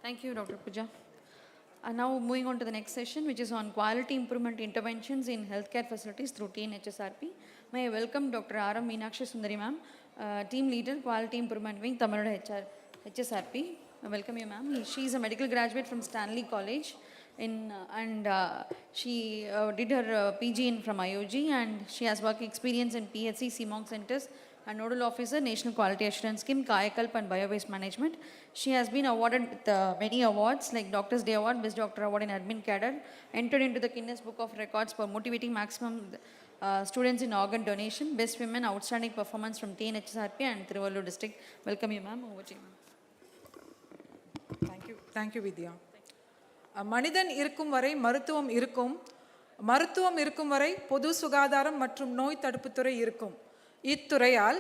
Thank you, Dr. Pooja. And now moving on to the next session, which is on quality improvement interventions in healthcare facilities through TNHSRP. May I welcome Dr. R. M. Meenakshi Sundari ma'am, Team Leader, Quality Improvement Wing, Tamil Nadu HSRP. I welcome you, ma'am. She is a medical graduate from Stanley College, she did her PG from IOG, and she has work experience in PHC, CMOG centers, and Nodal Officer, National Quality Assurance Scheme, Kayakalp and Bio-Waste Management. She has been awarded with many awards like Doctor's Day Award, Best Doctor Award in Admin Cadre, entered into the Guinness Book of Records for motivating maximum students in organ donation, Best Women Outstanding Performance from TNHSRP and Tiruvallur District. Welcome you, ma'am. Over to you, ma'am. Thank you, Vidya. மனிதன் இருக்கும் வரை மருத்துவம் இருக்கும், மருத்துவம் இருக்கும் வரை பொது சுகாதாரம் மற்றும் நோய் தடுப்புத்துறை இருக்கும். இத்துறையால்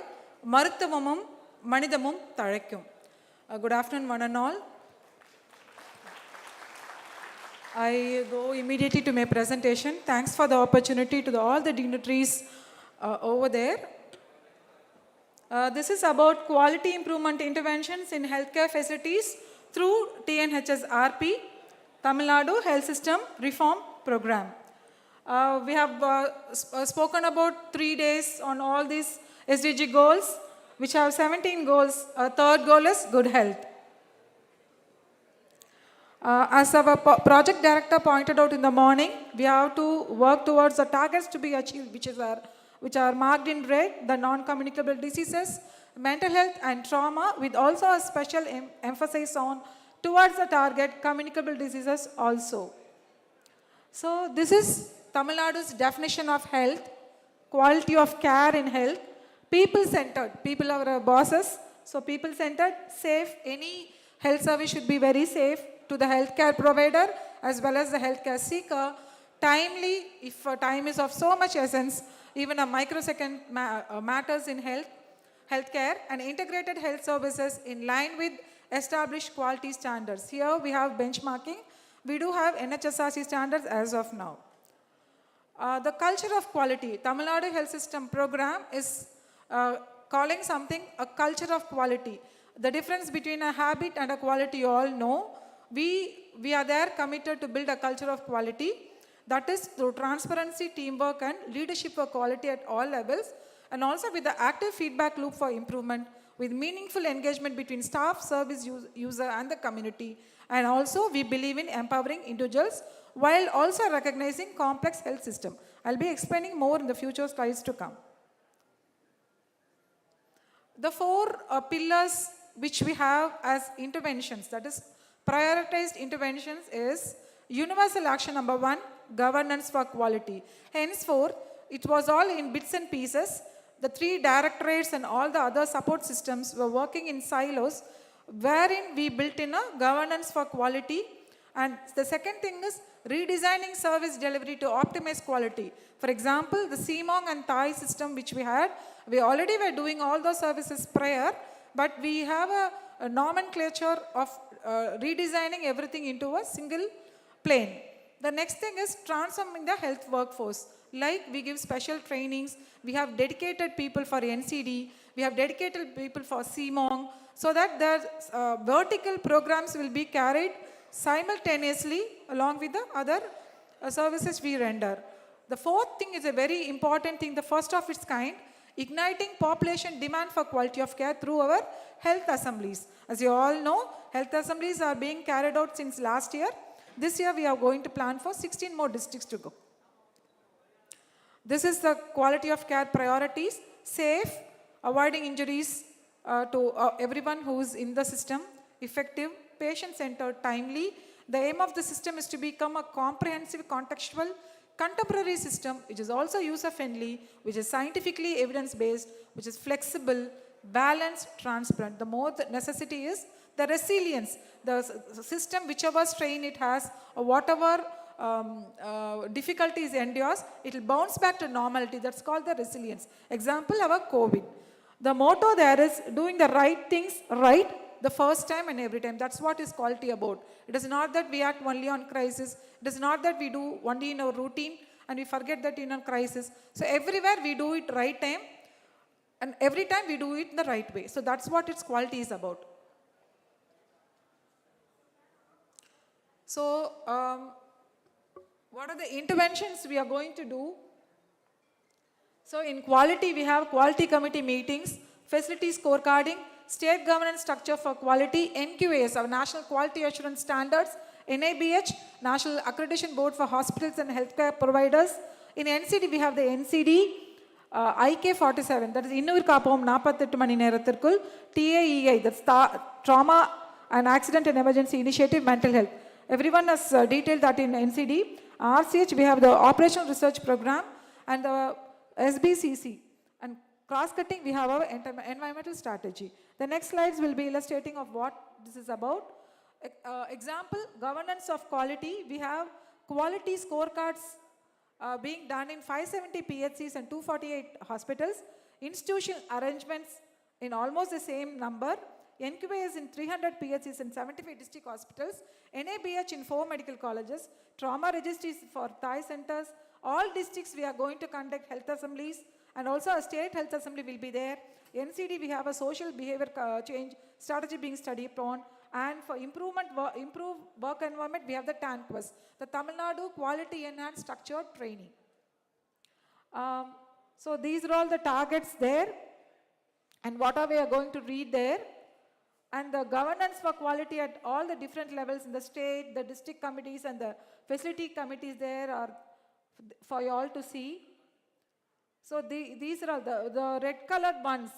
மருத்துவமும் மனிதமும் தழைக்கும். Good afternoon, one and all. I go immediately to my presentation. Thanks for the opportunity to all the dignitaries over there. This is about quality improvement interventions in healthcare facilities through TNHSRP, Tamil Nadu Health System Reform Program. We have spoken about 3 days on all these SDG goals, which have 17 goals. Third goal is good health. As our project director pointed out in the morning, we have to work towards the targets to be achieved, which are marked in red, the non-communicable diseases, mental health and trauma, with also a special emphasis on towards the target communicable diseases also. So this is Tamil Nadu's definition of health, quality of care in health, people-centered. People are our bosses, so people-centered, safe. Any health service should be very safe to the healthcare provider as well as the healthcare seeker. Timely, if time is of so much essence, even a microsecond matters in healthcare, and integrated health services in line with established quality standards. Here we have benchmarking. We do have NHSRC standards as of now. The culture of quality. Tamil Nadu Health System Program is calling something a culture of quality. The difference between a habit and a quality you all know. We are there committed to build a culture of quality. That is through transparency, teamwork and leadership for quality at all levels, and also with the active feedback loop for improvement, with meaningful engagement between staff, service user and the community. And also we believe in empowering individuals while also recognizing complex health system. I'll be explaining more in the future slides to come. The 4 pillars which we have as interventions, that is prioritized interventions, is universal action number 1, governance for quality. Henceforth, it was all in bits and pieces. The 3 directorates and all the other support systems were working in silos, wherein we built in a governance for quality. And the second thing is redesigning service delivery to optimize quality. For example, the CMOG and THAI system which we had, we already were doing all those services prior, but we have a nomenclature of redesigning everything into a single plane. The next thing is transforming the health workforce. Like we give special trainings, we have dedicated people for NCD, we have dedicated people for CMOG, so that the vertical programs will be carried simultaneously along with the other services we render. The fourth thing is a very important thing, the first of its kind, igniting population demand for quality of care through our health assemblies. As you all know, health assemblies are being carried out since last year. This year we are going to plan for 16 more districts to go. This is the quality of care priorities: safe, avoiding injuries to everyone who is in the system, effective, patient-centered, timely. The aim of the system is to become a comprehensive, contextual, contemporary system which is also user-friendly, which is scientifically evidence-based, which is flexible, balanced, transparent. The more the necessity is the resilience. The system, whichever strain it has or whatever difficulties endures, it will bounce back to normality. That's called the resilience. Example, our COVID. The motto there is doing the right things right the first time and every time. That's what is quality about. It is not that we act only on crisis. It is not that we do only in our routine and we forget that in a crisis. So everywhere we do it right time, and every time we do it in the right way. So that's what its quality is about. So, what are the interventions we are going to do? So, in quality, we have quality committee meetings, facility scorecarding, state governance structure for quality, NQAS, our National Quality Assurance Standards, NABH, National Accreditation Board for Hospitals and Healthcare Providers. In NCD, we have the NCD, IK47, that is Innur Kapom Napathettu Mani Nerathirkul, TAEI, that's Trauma and Accident and Emergency Initiative Mental Health. Everyone has detailed that in NCD. RCH, we have the Operational Research Program and the SBCC. And cross-cutting, we have our environmental strategy. The next slides will be illustrating of what this is about. Example, governance of quality. We have quality scorecards being done in 570 PHCs and 248 hospitals. Institutional arrangements in almost the same number. NQAS in 300 PHCs and 75 district hospitals. NABH in 4 medical colleges. Trauma registries for Thai centers. All districts we are going to conduct health assemblies, and also a state health assembly will be there. NCD, we have a social behavior change strategy being studied upon. And for improve work environment, we have the TANQUAS, the Tamil Nadu Quality Enhanced Structured Training. So these are all the targets there, and what are we are going to read there. And the governance for quality at all the different levels in the state, the district committees and the facility committees there are for you all to see. So these are all the red colored ones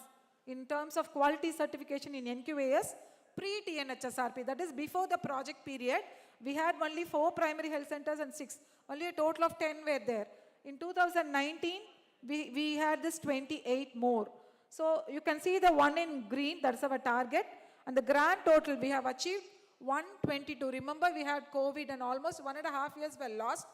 in terms of quality certification in NQAS, pre-TNHSRP, that is before the project period. We had only 4 primary health centers and 6, only a total of 10 were there. In 2019, we had this 28 more. So you can see the one in green, that's our target. And the grand total, we have achieved 122. Remember, we had COVID and almost 1.5 years were lost.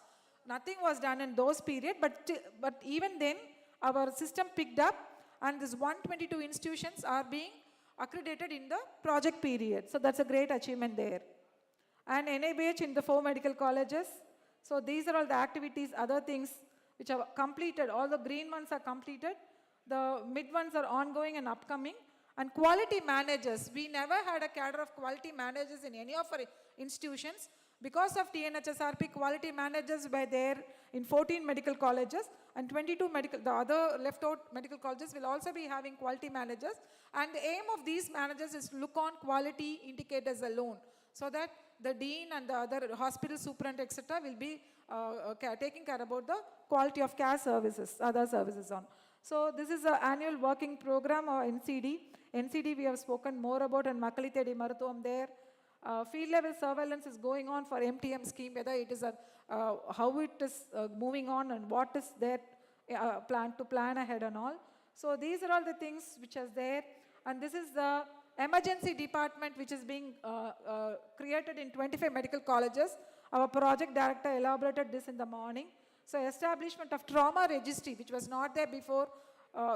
Nothing was done in those periods, but even then, our system picked up, and these 122 institutions are being accredited in the project period. So that's a great achievement there. And NABH in the 4 medical colleges. So these are all the activities, other things which are completed. All the green ones are completed. The mid ones are ongoing and upcoming. And quality managers, we never had a cadre of quality managers in any of our institutions. Because of TNHSRP, quality managers were there in 14 medical colleges, and 22 the other left out medical colleges will also be having quality managers. And the aim of these managers is to look on quality indicators alone, so that the dean and the other hospital superintendent, etc., will be taking care about the quality of care services, other services on. So this is an annual working program or NCD. NCD we have spoken more about, and Makkalitedi Maruthuvam there. Field level surveillance is going on for MTM scheme, whether it is how it is moving on and what is there plan ahead and all. So these are all the things which are there, and this is the emergency department which is being created in 25 medical colleges. Our project director elaborated this in the morning. So establishment of trauma registry, which was not there before,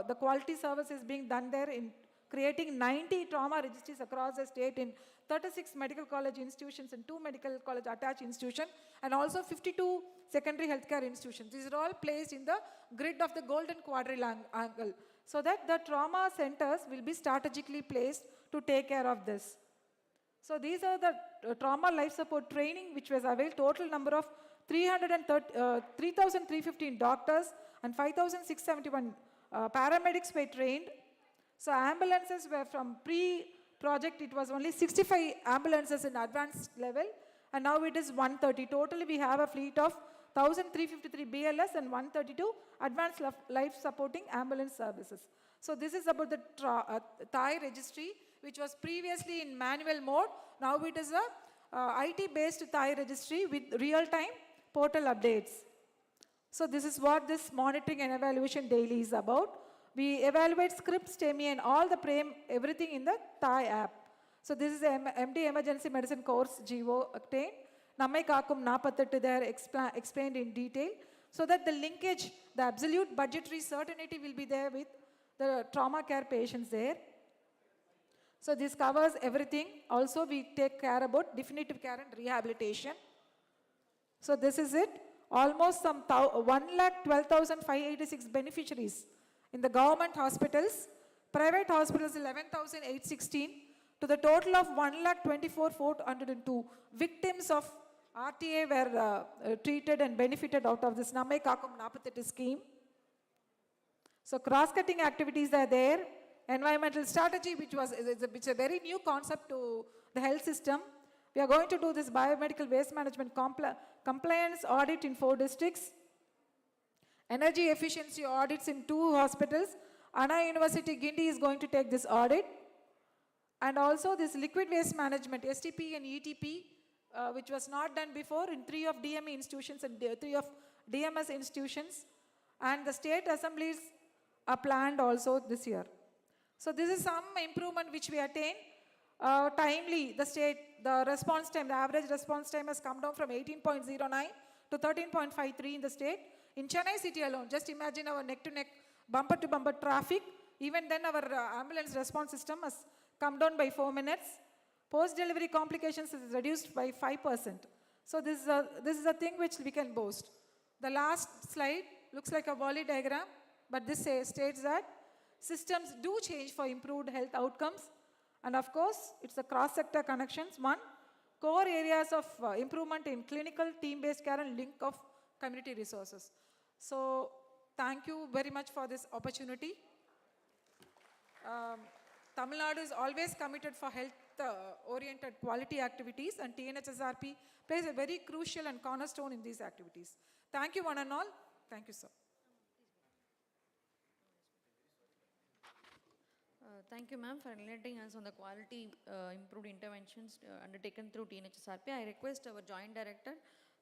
the quality service is being done there in creating 90 trauma registries across the state in 36 medical college institutions and 2 medical college attached institutions, and also 52 secondary healthcare institutions. These are all placed in the grid of the golden quadrilateral, so that the trauma centers will be strategically placed to take care of this. So these are the trauma life support training which was available. Total number of 3,315 doctors and 5,671 paramedics were trained. So ambulances were from pre-project, it was only 65 ambulances in advanced level, and now it is 130. Totally we have a fleet of 1,353 BLS and 132 advanced life supporting ambulance services. So this is about the Thai registry, which was previously in manual mode. Now it is a IT-based Thai registry with real-time portal updates. So this is what this monitoring and evaluation daily is about. We evaluate scripts, STEMI, and all the everything in the Thai app. So this is the MD Emergency Medicine course GO obtained. Nammai Kaakum 48 there explained in detail, so that the linkage, the absolute budgetary certainty will be there with the trauma care patients there. So this covers everything. Also we take care about definitive care and rehabilitation. So this is it. Almost some 1,12,586 beneficiaries in the government hospitals, private hospitals 11,816, to the total of 1,24,402 victims of RTA were treated and benefited out of this Namme Kakum Napathettu scheme. So cross-cutting activities are there. Environmental strategy, which is a very new concept to the health system. We are going to do this biomedical waste management compliance audit in 4 districts. Energy efficiency audits in 2 hospitals. Anna University Guindy is going to take this audit. And also this liquid waste management, STP and ETP, which was not done before in 3 of DME institutions and 3 of DMS institutions. And the state assemblies are planned also this year. So this is some improvement which we attained. Timely, the response time, the average response time has come down from 18.09 to 13.53 in the state. In Chennai city alone, just imagine our neck-to-neck, bumper-to-bumper traffic. Even then our ambulance response system has come down by 4 minutes. Post-delivery complications is reduced by 5%. So this is a thing which we can boast. The last slide looks like a volley diagram, but this states that systems do change for improved health outcomes. And of course, it's the cross-sector connections. 1, core areas of improvement in clinical, team-based care and link of community resources. So thank you very much for this opportunity. Tamil Nadu is always committed for health-oriented quality activities, and TNHSRP plays a very crucial and cornerstone in these activities. Thank you one and all. Thank you, sir. Thank you, ma'am, for enlightening us on the quality improved interventions undertaken through TNHSRP. I request our Joint Director,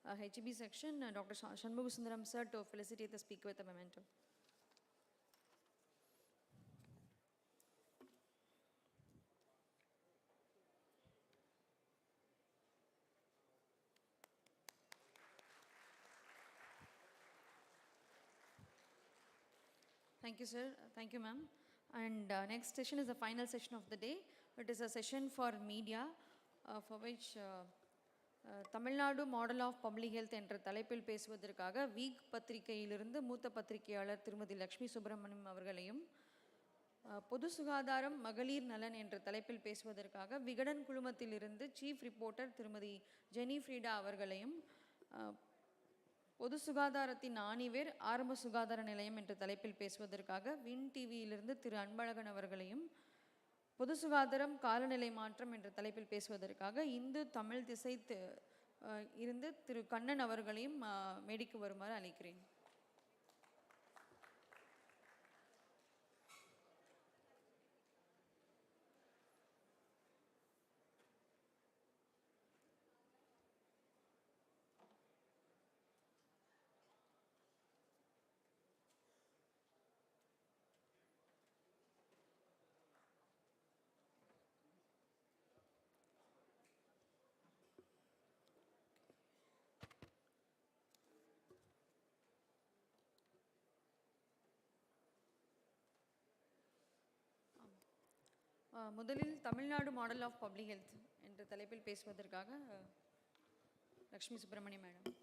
HEB section, Dr. Shanmugasundaram sir, to felicitate the speaker with a memento. Thank you, sir. Thank you, ma'am. And next session is the final session of the day. It is a session for media, for which Tamil Nadu Model of Public Health என்ற தலைப்பில் பேசுவதற்காக week பத்திரிகையிலிருந்து மூத்த பத்திரிகையாளர் திருமதி லக்ஷ்மி சுப்பிரமணியம் அவர்களையும், பொது சுகாதாரம் மகளிர் நலன் என்ற தலைப்பில் பேசுவதற்காக விகடன் குழுமத்திலிருந்து சீஃப் ரிப்போர்ட்டர் திருமதி ஜெனி ஃப்ரீடா அவர்களையும், பொது சுகாதாரத்தின் ஆணிவேர் ஆரம்ப சுகாதார நிலையம் என்ற தலைப்பில் பேசுவதற்காக வின் டிவியிலிருந்து திரு அன்பழகன் அவர்களையும், பொது சுகாதாரம் காலநிலை மாற்றம் என்ற தலைப்பில் பேசுவதற்காக இந்து தமிழ் திசை இருந்து திரு கண்ணன் அவர்களையும் மேடைக்கு வருமாறு அழைக்கிறேன். முதலில் Tamil Nadu model of public health என்ற தலைப்பில் பேசுவதற்காக Lakshmi Subramaniam madam.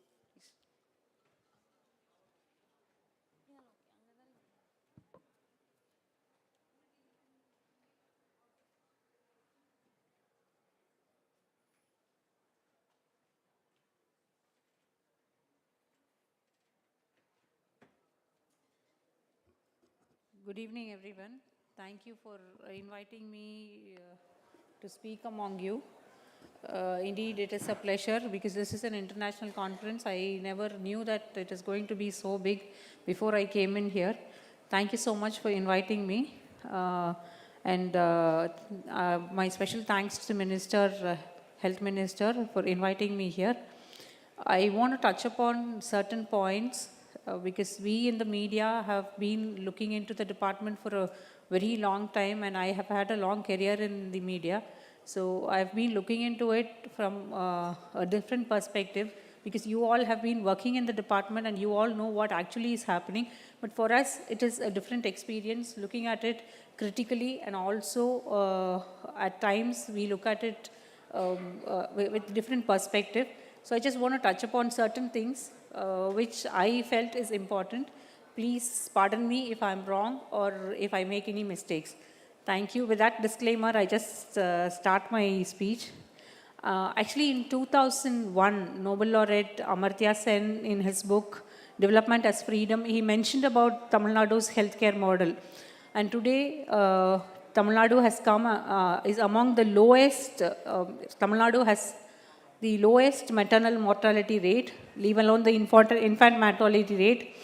Good evening, everyone. Thank you for inviting me to speak among you. Indeed, it is a pleasure because this is an international conference. I never knew that it is going to be so big before I came in here. Thank you so much for inviting me. My special thanks to the Minister, Health Minister, for inviting me here. I want to touch upon certain points because we in the media have been looking into the department for a very long time, and I have had a long career in the media. So I've been looking into it from a different perspective because you all have been working in the department and you all know what actually is happening. But for us, it is a different experience looking at it critically, and also at times we look at it with different perspective. So I just want to touch upon certain things which I felt is important. Please pardon me if I'm wrong or if I make any mistakes. Thank you. With that disclaimer, I just start my speech. Actually, in 2001, Nobel laureate Amartya Sen, in his book Development as Freedom, he mentioned about Tamil Nadu's healthcare model. And today, Tamil Nadu has come, is among the lowest, Tamil Nadu has the lowest maternal mortality rate, leave alone the infant mortality rate.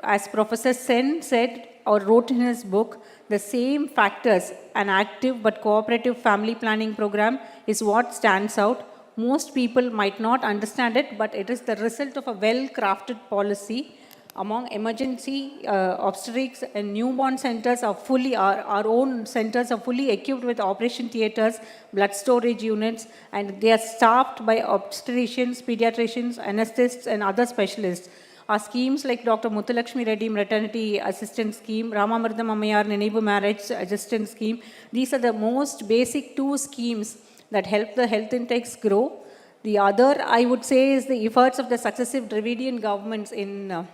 As Professor Sen said or wrote in his book, the same factors, an active but cooperative family planning program is what stands out. Most people might not understand it, but it is the result of a well-crafted policy. Among emergency obstetrics and newborn centers are our own centers are fully equipped with operation theaters, blood storage units, and they are staffed by obstetricians, pediatricians, anesthetists, and other specialists. Our schemes like Dr. Muthulakshmi Reddy Maternity Assistance Scheme, Ramamardam Ammayar Nenevu Marriage Assistance Scheme, these are the most basic two schemes that help the health intakes grow. The other, I would say, is the efforts of the successive Dravidian governments in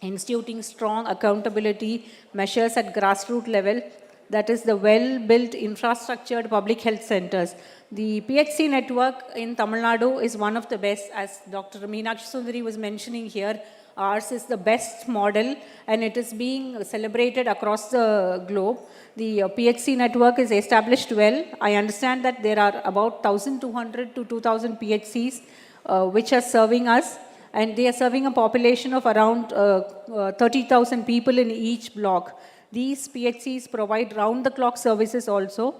instituting strong accountability measures at grassroots level, that is the well-built infrastructured public health centers. The PHC network in Tamil Nadu is one of the best, as Dr. Meenakshi Sundari was mentioning here. Ours is the best model and it is being celebrated across the globe. The PHC network is established well. I understand that there are about 1,200 to 2,000 PHCs which are serving us, and they are serving a population of around 30,000 people in each block. These PHCs provide round-the-clock services also.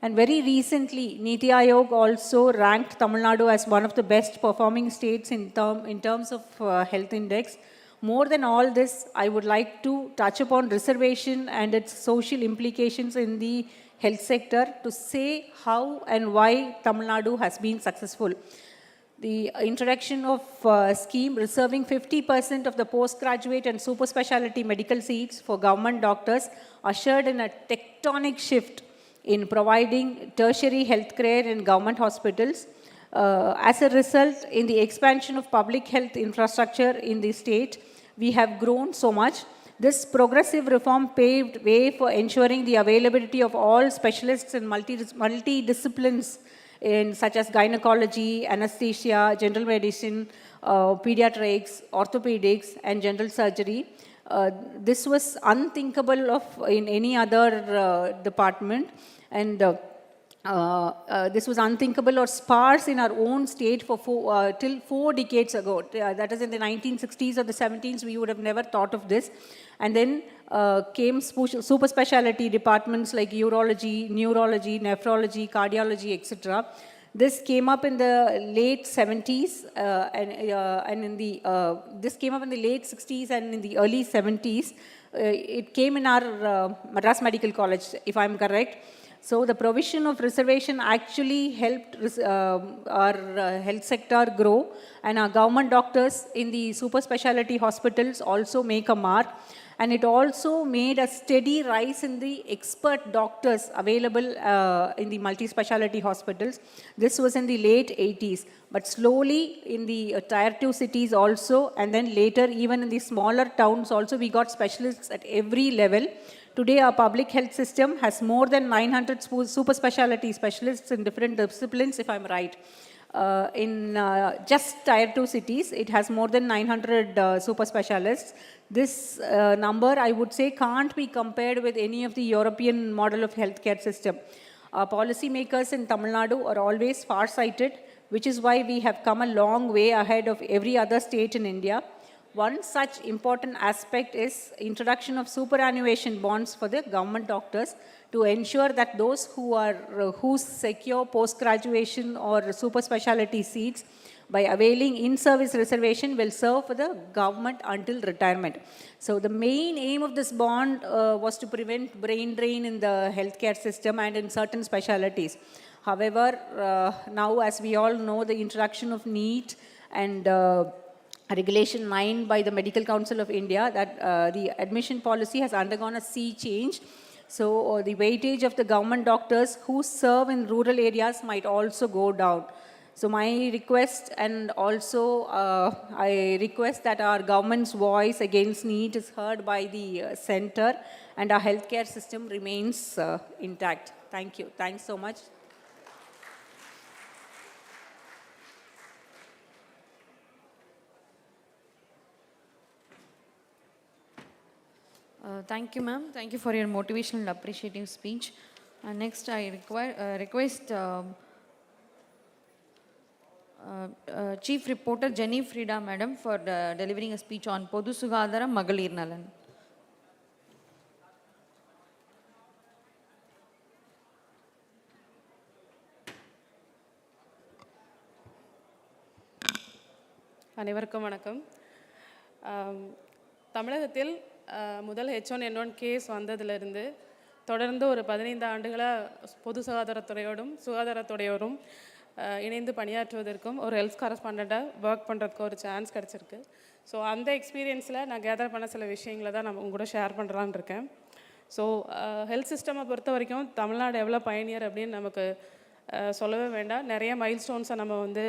And very recently, Niti Aayog also ranked Tamil Nadu as one of the best performing states in terms of health index. More than all this, I would like to touch upon reservation and its social implications in the health sector to say how and why Tamil Nadu has been successful. The introduction of scheme reserving 50% of the postgraduate and super specialty medical seats for government doctors ushered in a tectonic shift in providing tertiary health care in government hospitals. As a result, in the expansion of public health infrastructure in the state, we have grown so much. This progressive reform paved way for ensuring the availability of all specialists in multidisciplines in such as gynecology, anesthesia, general medicine, pediatrics, orthopedics, and general surgery. This was unthinkable of in any other department, and this was unthinkable or sparse in our own state for till 4 decades ago. That is in the 1960s or the 70s, we would have never thought of this. And then came super specialty departments like urology, neurology, nephrology, cardiology, etc. This came up in the late 70s and in the this came up in the late 60s and in the early 70s. It came in our Madras Medical College, if I'm correct. So the provision of reservation actually helped our health sector grow, and our government doctors in the super specialty hospitals also make a mark. And it also made a steady rise in the expert doctors available in the multi-specialty hospitals. This was in the late 80s. But slowly in the tier 2 cities also, and then later even in the smaller towns also, we got specialists at every level. Today our public health system has more than 900 super specialty specialists in different disciplines, if I'm right. In just tier 2 cities, it has more than 900 super specialists. This number, I would say, can't be compared with any of the European model of healthcare system. Our policymakers in Tamil Nadu are always far-sighted, which is why we have come a long way ahead of every other state in India. One such important aspect is introduction of superannuation bonds for the government doctors to ensure that those who secure post-graduation or super specialty seats by availing in-service reservation will serve for the government until retirement. So the main aim of this bond was to prevent brain drain in the healthcare system and in certain specialties. However, now as we all know, the introduction of NEET and Regulation 9 by the Medical Council of India, that the admission policy has undergone a sea change. So the weightage of the government doctors who serve in rural areas might also go down. So my request, and also I request that our government's voice against NEET is heard by the center and our healthcare system remains intact. Thank you. Thanks so much. Thank you, ma'am. Thank you for your motivational and appreciative speech. Next, I request Chief Reporter Jenny Frida, madam, for delivering a speech on Podu Sugadaram Magalir Nalan. அனைவருக்கும் வணக்கம். தமிழகத்தில் முதல் H1N1 case வந்ததிலிருந்து தொடர்ந்து ஒரு 15 ஆண்டுகளாக பொது சுகாதாரத்துறையோடும் சுகாதாரத்துறையோடும் இணைந்து பணியாற்றுவதற்கும் ஒரு ஹெல்த் கரஸ்பாண்டண்ட்டாக ஒர்க் பண்ணுறதுக்கு ஒரு சான்ஸ் கிடச்சிருக்கு. ஸோ அந்த எக்ஸ்பீரியன்ஸில் நான் கேதர் பண்ண சில விஷயங்களை தான் நான் உங்க கூட ஷேர் பண்ணுறான்னு இருக்கேன். ஸோ ஹெல்த் சிஸ்டமை பொறுத்த வரைக்கும் தமிழ்நாடு எவ்வளோ பயனியர் அப்படின்னு நமக்கு சொல்லவே வேண்டாம். நிறைய மைல்ஸ்டோன்ஸை நம்ம வந்து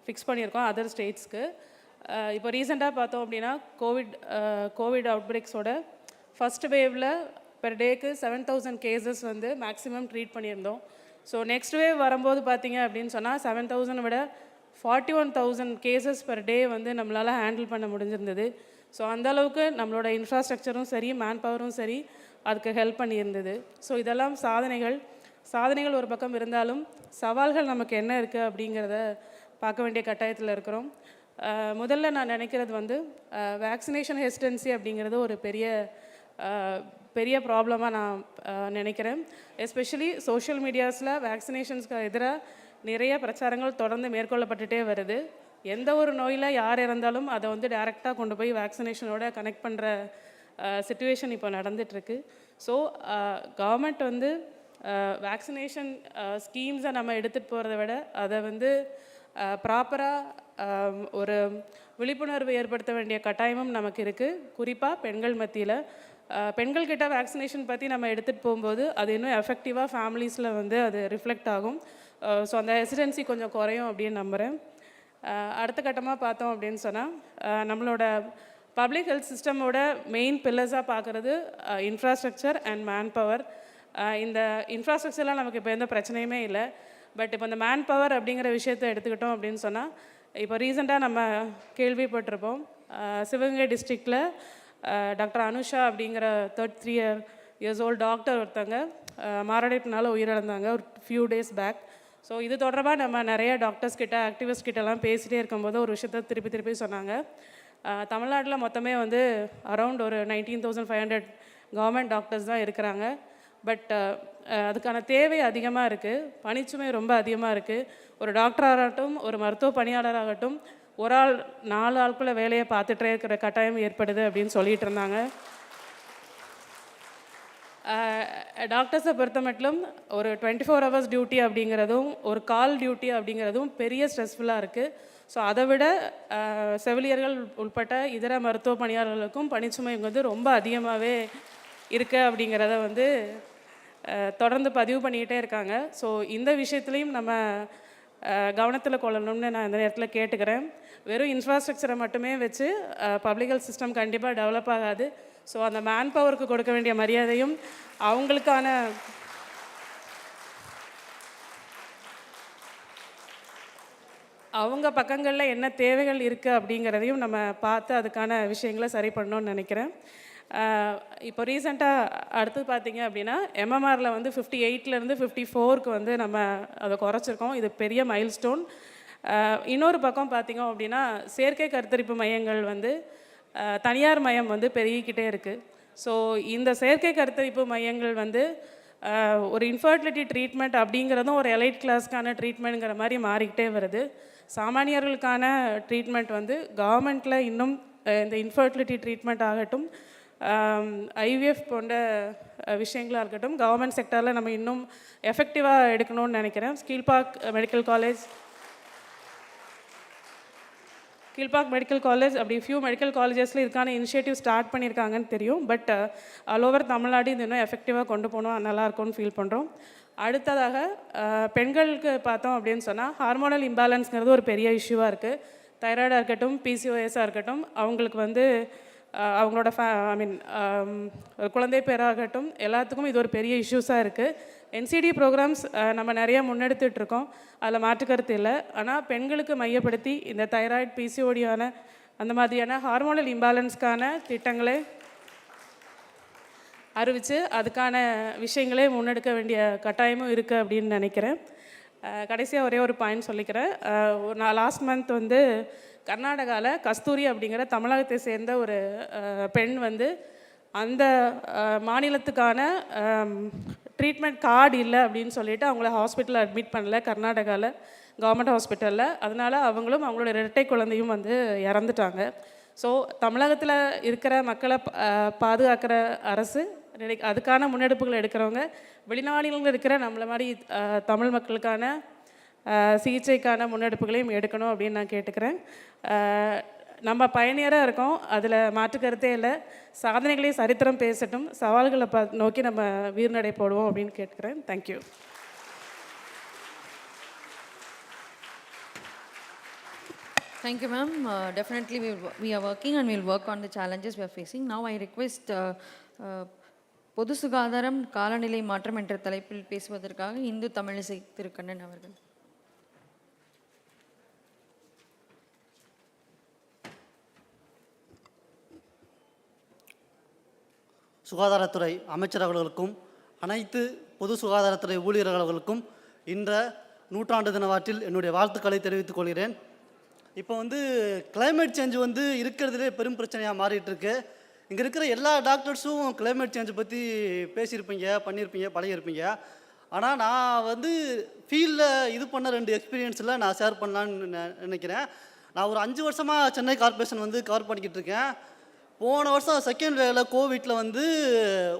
ஃபிக்ஸ் பண்ணியிருக்கோம் அதர் ஸ்டேட்ஸ்க்கு. இப்போ ரீசெண்டாக பார்த்தோம் அப்படின்னா கோவிட் அவுட்பிரேக்ஸோட ஃபஸ்ட் வேவில் பெர் டேக்கு 7,000 கேசஸ் வந்து மேக்ஸிமம் ட்ரீட் பண்ணியிருந்தோம். ஸோ நெக்ஸ்ட் வேவ் வரும்போது பார்த்தீங்க அப்படின்னு சொன்னால் 7,000 விட 41,000 கேசஸ் பெர் டே வந்து நம்மளால் ஹேண்டில் பண்ண முடிஞ்சிருந்தது. ஸோ அந்தளவுக்கு நம்மளோட இன்ஃப்ராஸ்ட்ரக்சரும் சரி மேன் பவரும் சரி அதுக்கு ஹெல்ப் பண்ணியிருந்தது. ஸோ இதெல்லாம் சாதனைகள் ஒரு பக்கம் இருந்தாலும் சவால்கள் நமக்கு என்ன இருக்குது அப்படிங்கிறத பார்க்க வேண்டிய கட்டாயத்தில் இருக்கிறோம். முதல்ல நான் நினைக்கிறது வந்து வேக்சினேஷன் ஹெசிடன்சி அப்படிங்கிறது ஒரு பெரிய ப்ராப்ளமாக நான் நினைக்கிறேன். எஸ்பெஷலி சோஷியல் மீடியாஸில் வேக்சினேஷன்ஸ்க்கு எதிராக நிறைய பிரச்சாரங்கள் தொடர்ந்து மேற்கொள்ளப்பட்டுட்டே வருது. எந்த ஒரு நோயில் யார் இறந்தாலும் அதை வந்து டைரெக்டாக கொண்டு போய் வேக்சினேஷனோட கனெக்ட் பண்ணுற சிச்சுவேஷன் இப்போ நடந்துகிட்ருக்கு. ஸோ கவர்மெண்ட் வந்து வேக்சினேஷன் ஸ்கீம்ஸை நம்ம எடுத்துகிட்டு போகிறத விட அதை வந்து ப்ராப்பராக ஒரு விழிப்புணர்வு ஏற்படுத்த வேண்டிய கட்டாயமும் நமக்கு இருக்குது. குறிப்பாக பெண்கள் மத்தியில் பெண்கள்கிட்ட வேக்சினேஷன் பற்றி நம்ம எடுத்துகிட்டு போகும்போது அது இன்னும் எஃபெக்டிவாக ஃபேமிலிஸில் வந்து அது ரிஃப்ளெக்ட் ஆகும். ஸோ அந்த ஹெசிடன்சி கொஞ்சம் குறையும் அப்படின்னு நம்புகிறேன். அடுத்த கட்டமாக பார்த்தோம் அப்படின்னு சொன்னால் நம்மளோட பப்ளிக் ஹெல்த் சிஸ்டமோட மெயின் பில்லர்ஸாக பார்க்குறது இன்ஃப்ராஸ்ட்ரக்சர் அண்ட் மேன் பவர். இந்த இன்ஃப்ராஸ்ட்ரக்சர்லாம் நமக்கு இப்போ எந்த பிரச்சனையுமே இல்லை. பட் இப்போ இந்த மேன் பவர் அப்படிங்கிற விஷயத்தை எடுத்துக்கிட்டோம் அப்படின்னு சொன்னால் இப்போ ரீசெண்டாக நம்ம கேள்விப்பட்டிருப்போம் சிவகங்கை டிஸ்ட்ரிக்டில் டாக்டர் அனுஷா அப்படிங்கிற 33 years old டாக்டர் ஒருத்தங்க மாரடைப்புனால உயிரிழந்தாங்க ஒரு ஃபியூ டேஸ் பேக். ஸோ இது தொடர்பாக நம்ம நிறைய டாக்டர்ஸ் கிட்ட ஆக்டிவிஸ்ட் கிட்டலாம் பேசிகிட்டே இருக்கும்போது ஒரு விஷயத்த திருப்பி சொன்னாங்க. தமிழ்நாட்டில் மொத்தமே வந்து அரௌண்ட் ஒரு 19,500 கவர்மெண்ட் டாக்டர்ஸ் தான் இருக்கிறாங்க. பட் அதுக்கான தேவை அதிகமாக இருக்குது, பணிச்சுமை ரொம்ப அதிகமாக இருக்குது. ஒரு டாக்டராகட்டும் ஒரு மருத்துவ பணியாளராகட்டும் ஒரு ஆள் 4 ஆட்குள்ளே வேலையை பார்த்துட்டே இருக்கிற கட்டாயம் ஏற்படுது அப்படின்னு சொல்லிகிட்டு இருந்தாங்க. டாக்டர்ஸை பொறுத்த மட்டும் ஒரு 24 hours டியூட்டி அப்படிங்கிறதும் ஒரு கால் டியூட்டி அப்படிங்கிறதும் பெரிய ஸ்ட்ரெஸ்ஃபுல்லாக இருக்குது. ஸோ அதை விட செவிலியர்கள் உட்பட்ட இதர மருத்துவ பணியாளர்களுக்கும் பணிச்சுமை வந்து ரொம்ப அதிகமாகவே இருக்குது அப்படிங்கிறத வந்து தொடர்ந்து பதிவு பண்ணிக்கிட்டே இருக்காங்க. ஸோ இந்த விஷயத்துலையும் நம்ம கவனத்தில் கொள்ளணும்னு நான் இந்த நேரத்தில் கேட்டுக்கிறேன். வெறும் இன்ஃப்ராஸ்ட்ரக்சரை மட்டுமே வச்சு பப்ளிக் ஹெல்த் சிஸ்டம் கண்டிப்பாக டெவலப் ஆகாது. ஸோ அந்த மேன் பவருக்கு கொடுக்க வேண்டிய மரியாதையும் அவங்களுக்கான அவங்க பக்கங்களில் என்ன தேவைகள் இருக்குது அப்படிங்கிறதையும் நம்ம பார்த்து அதுக்கான விஷயங்களை சரி பண்ணணும்னு நினைக்கிறேன். இப்போ ரீசெண்டாக அடுத்து பார்த்தீங்க அப்படின்னா எம்எம்ஆரில் வந்து 58லேருந்து 54க்கு வந்து நம்ம அதை குறைச்சிருக்கோம். இது பெரிய மைல்ஸ்டோன். இன்னொரு பக்கம் பார்த்திங்க அப்படின்னா செயற்கை கருத்தரிப்பு மையங்கள் வந்து தனியார் மையம் வந்து பெருகிக்கிட்டே இருக்குது. ஸோ இந்த செயற்கை கருத்தரிப்பு மையங்கள் வந்து ஒரு இன்ஃபர்டிலிட்டி ட்ரீட்மெண்ட் அப்படிங்கிறதும் ஒரு எலைட் கிளாஸ்க்கான ட்ரீட்மெண்ட்ங்கிற மாதிரி மாறிக்கிட்டே வருது. சாமானியர்களுக்கான ட்ரீட்மெண்ட் வந்து கவர்மெண்ட்டில் இன்னும் இந்த இன்ஃபர்டிலிட்டி ட்ரீட்மெண்ட் ஆகட்டும் ஐவிஎஃப் போன்ற விஷயங்களாக இருக்கட்டும் கவர்மெண்ட் செக்டரில் நம்ம இன்னும் எஃபெக்டிவாக எடுக்கணும்னு நினைக்கிறேன். கீழ்பாக் மெடிக்கல் காலேஜ் அப்படி ஃபியூ மெடிக்கல் காலேஜஸில் இதுக்கான இனிஷியேட்டிவ் ஸ்டார்ட் பண்ணியிருக்காங்கன்னு தெரியும். பட் ஆல் ஓவர் தமிழ்நாடு இது இன்னும் எஃபெக்டிவாக கொண்டு போகணும் நல்லாயிருக்கும்னு ஃபீல் பண்ணுறோம். அடுத்ததாக பெண்களுக்கு பார்த்தோம் அப்படின்னு சொன்னால் ஹார்மோனல் இம்பேலன்ஸ்ங்கிறது ஒரு பெரிய இஷ்யூவாக இருக்குது. தைராய்டாக இருக்கட்டும் பிசிஓஎஸாக இருக்கட்டும் அவங்களுக்கு வந்து அவங்களோட குழந்தை பேராகட்டும் எல்லாத்துக்கும் இது ஒரு பெரிய இஷ்யூஸாக இருக்குது. என்சிடி ப்ரோக்ராம்ஸ் நம்ம நிறைய முன்னெடுத்துட்ருக்கோம், அதில் மாற்றுக்கருத்து இல்லை. ஆனால் பெண்களுக்கு மையப்படுத்தி இந்த தைராய்டு, பிசிஓடியான அந்த மாதிரியான ஹார்மோனல் இம்பேலன்ஸ்க்கான திட்டங்களை அறிவித்து அதுக்கான விஷயங்களே முன்னெடுக்க வேண்டிய கட்டாயமும் இருக்குது அப்படின்னு நினைக்கிறேன். கடைசியாக ஒரே ஒரு பாயிண்ட் சொல்லிக்கிறேன். நான் லாஸ்ட் மந்த் வந்து கர்நாடகாவில் கஸ்தூரி அப்படிங்கிற தமிழகத்தை சேர்ந்த ஒரு பெண் வந்து அந்த மாநிலத்துக்கான ட்ரீட்மெண்ட் கார்டு இல்லை அப்படின்னு சொல்லிட்டு அவங்கள ஹாஸ்பிட்டலில் அட்மிட் பண்ணல, கர்நாடகாவில் கவர்மெண்ட் ஹாஸ்பிட்டலில். அதனால் அவங்களும் அவங்களோட இரட்டை குழந்தையும் வந்து இறந்துட்டாங்க. ஸோ தமிழகத்தில் இருக்கிற மக்களை பாதுகாக்கிற அரசு அதுக்கான முன்னெடுப்புகள் எடுக்கிறவங்க வெளிநாடுகளில் இருக்கிற நம்மள மாதிரி தமிழ் மக்களுக்கான சிகிச்சைக்கான முன்னெடுப்புகளையும் எடுக்கணும் அப்படின்னு நான் கேட்டுக்கிறேன். நம்ம பயணியராக இருக்கோம், அதில் மாற்றுக்கருத்தே இல்லை. சாதனைகளே சரித்திரம் பேசட்டும், சவால்களை நோக்கி நம்ம வீர்நடை போடுவோம் அப்படின்னு கேட்டுக்கிறேன். Thank you. Thank you, ma'am. Definitely we are working and we'll work on the challenges we are facing. Now I request பொது சுகாதாரம் காலநிலை மாற்றம் என்ற தலைப்பில் பேசுவதற்காக இந்து தமிழிசை திருக்கண்ணன் அவர்கள். சுகாதாரத்துறை அமைச்சர் அவர்களுக்கும் அனைத்து பொது சுகாதாரத்துறை ஊழியர்களுக்கும் இந்த நூற்றாண்டு தினவாற்றில் என்னுடைய வாழ்த்துக்களை தெரிவித்துக் கொள்கிறேன். இப்போ வந்து கிளைமேட் சேஞ்ச் வந்து இருக்கிறதுலே பெரும் பிரச்சனையாக மாறிட்டு இருக்கு. இங்கே இருக்கிற எல்லா டாக்டர்ஸும் கிளைமேட் சேஞ்சை பற்றி பேசியிருப்பீங்க, பண்ணியிருப்பீங்க, பழகியிருப்பீங்க. ஆனால் நான் வந்து ஃபீல்டில் இது பண்ண 2 எக்ஸ்பீரியன்ஸில் நான் ஷேர் பண்ணலான்னு நினைக்கிறேன். நான் ஒரு 5 வருஷமாக சென்னை கார்பரேஷன் வந்து கவர் பண்ணிக்கிட்டு இருக்கேன். போன வருஷம் செகண்ட் வேவில் கோவிட்டில் வந்து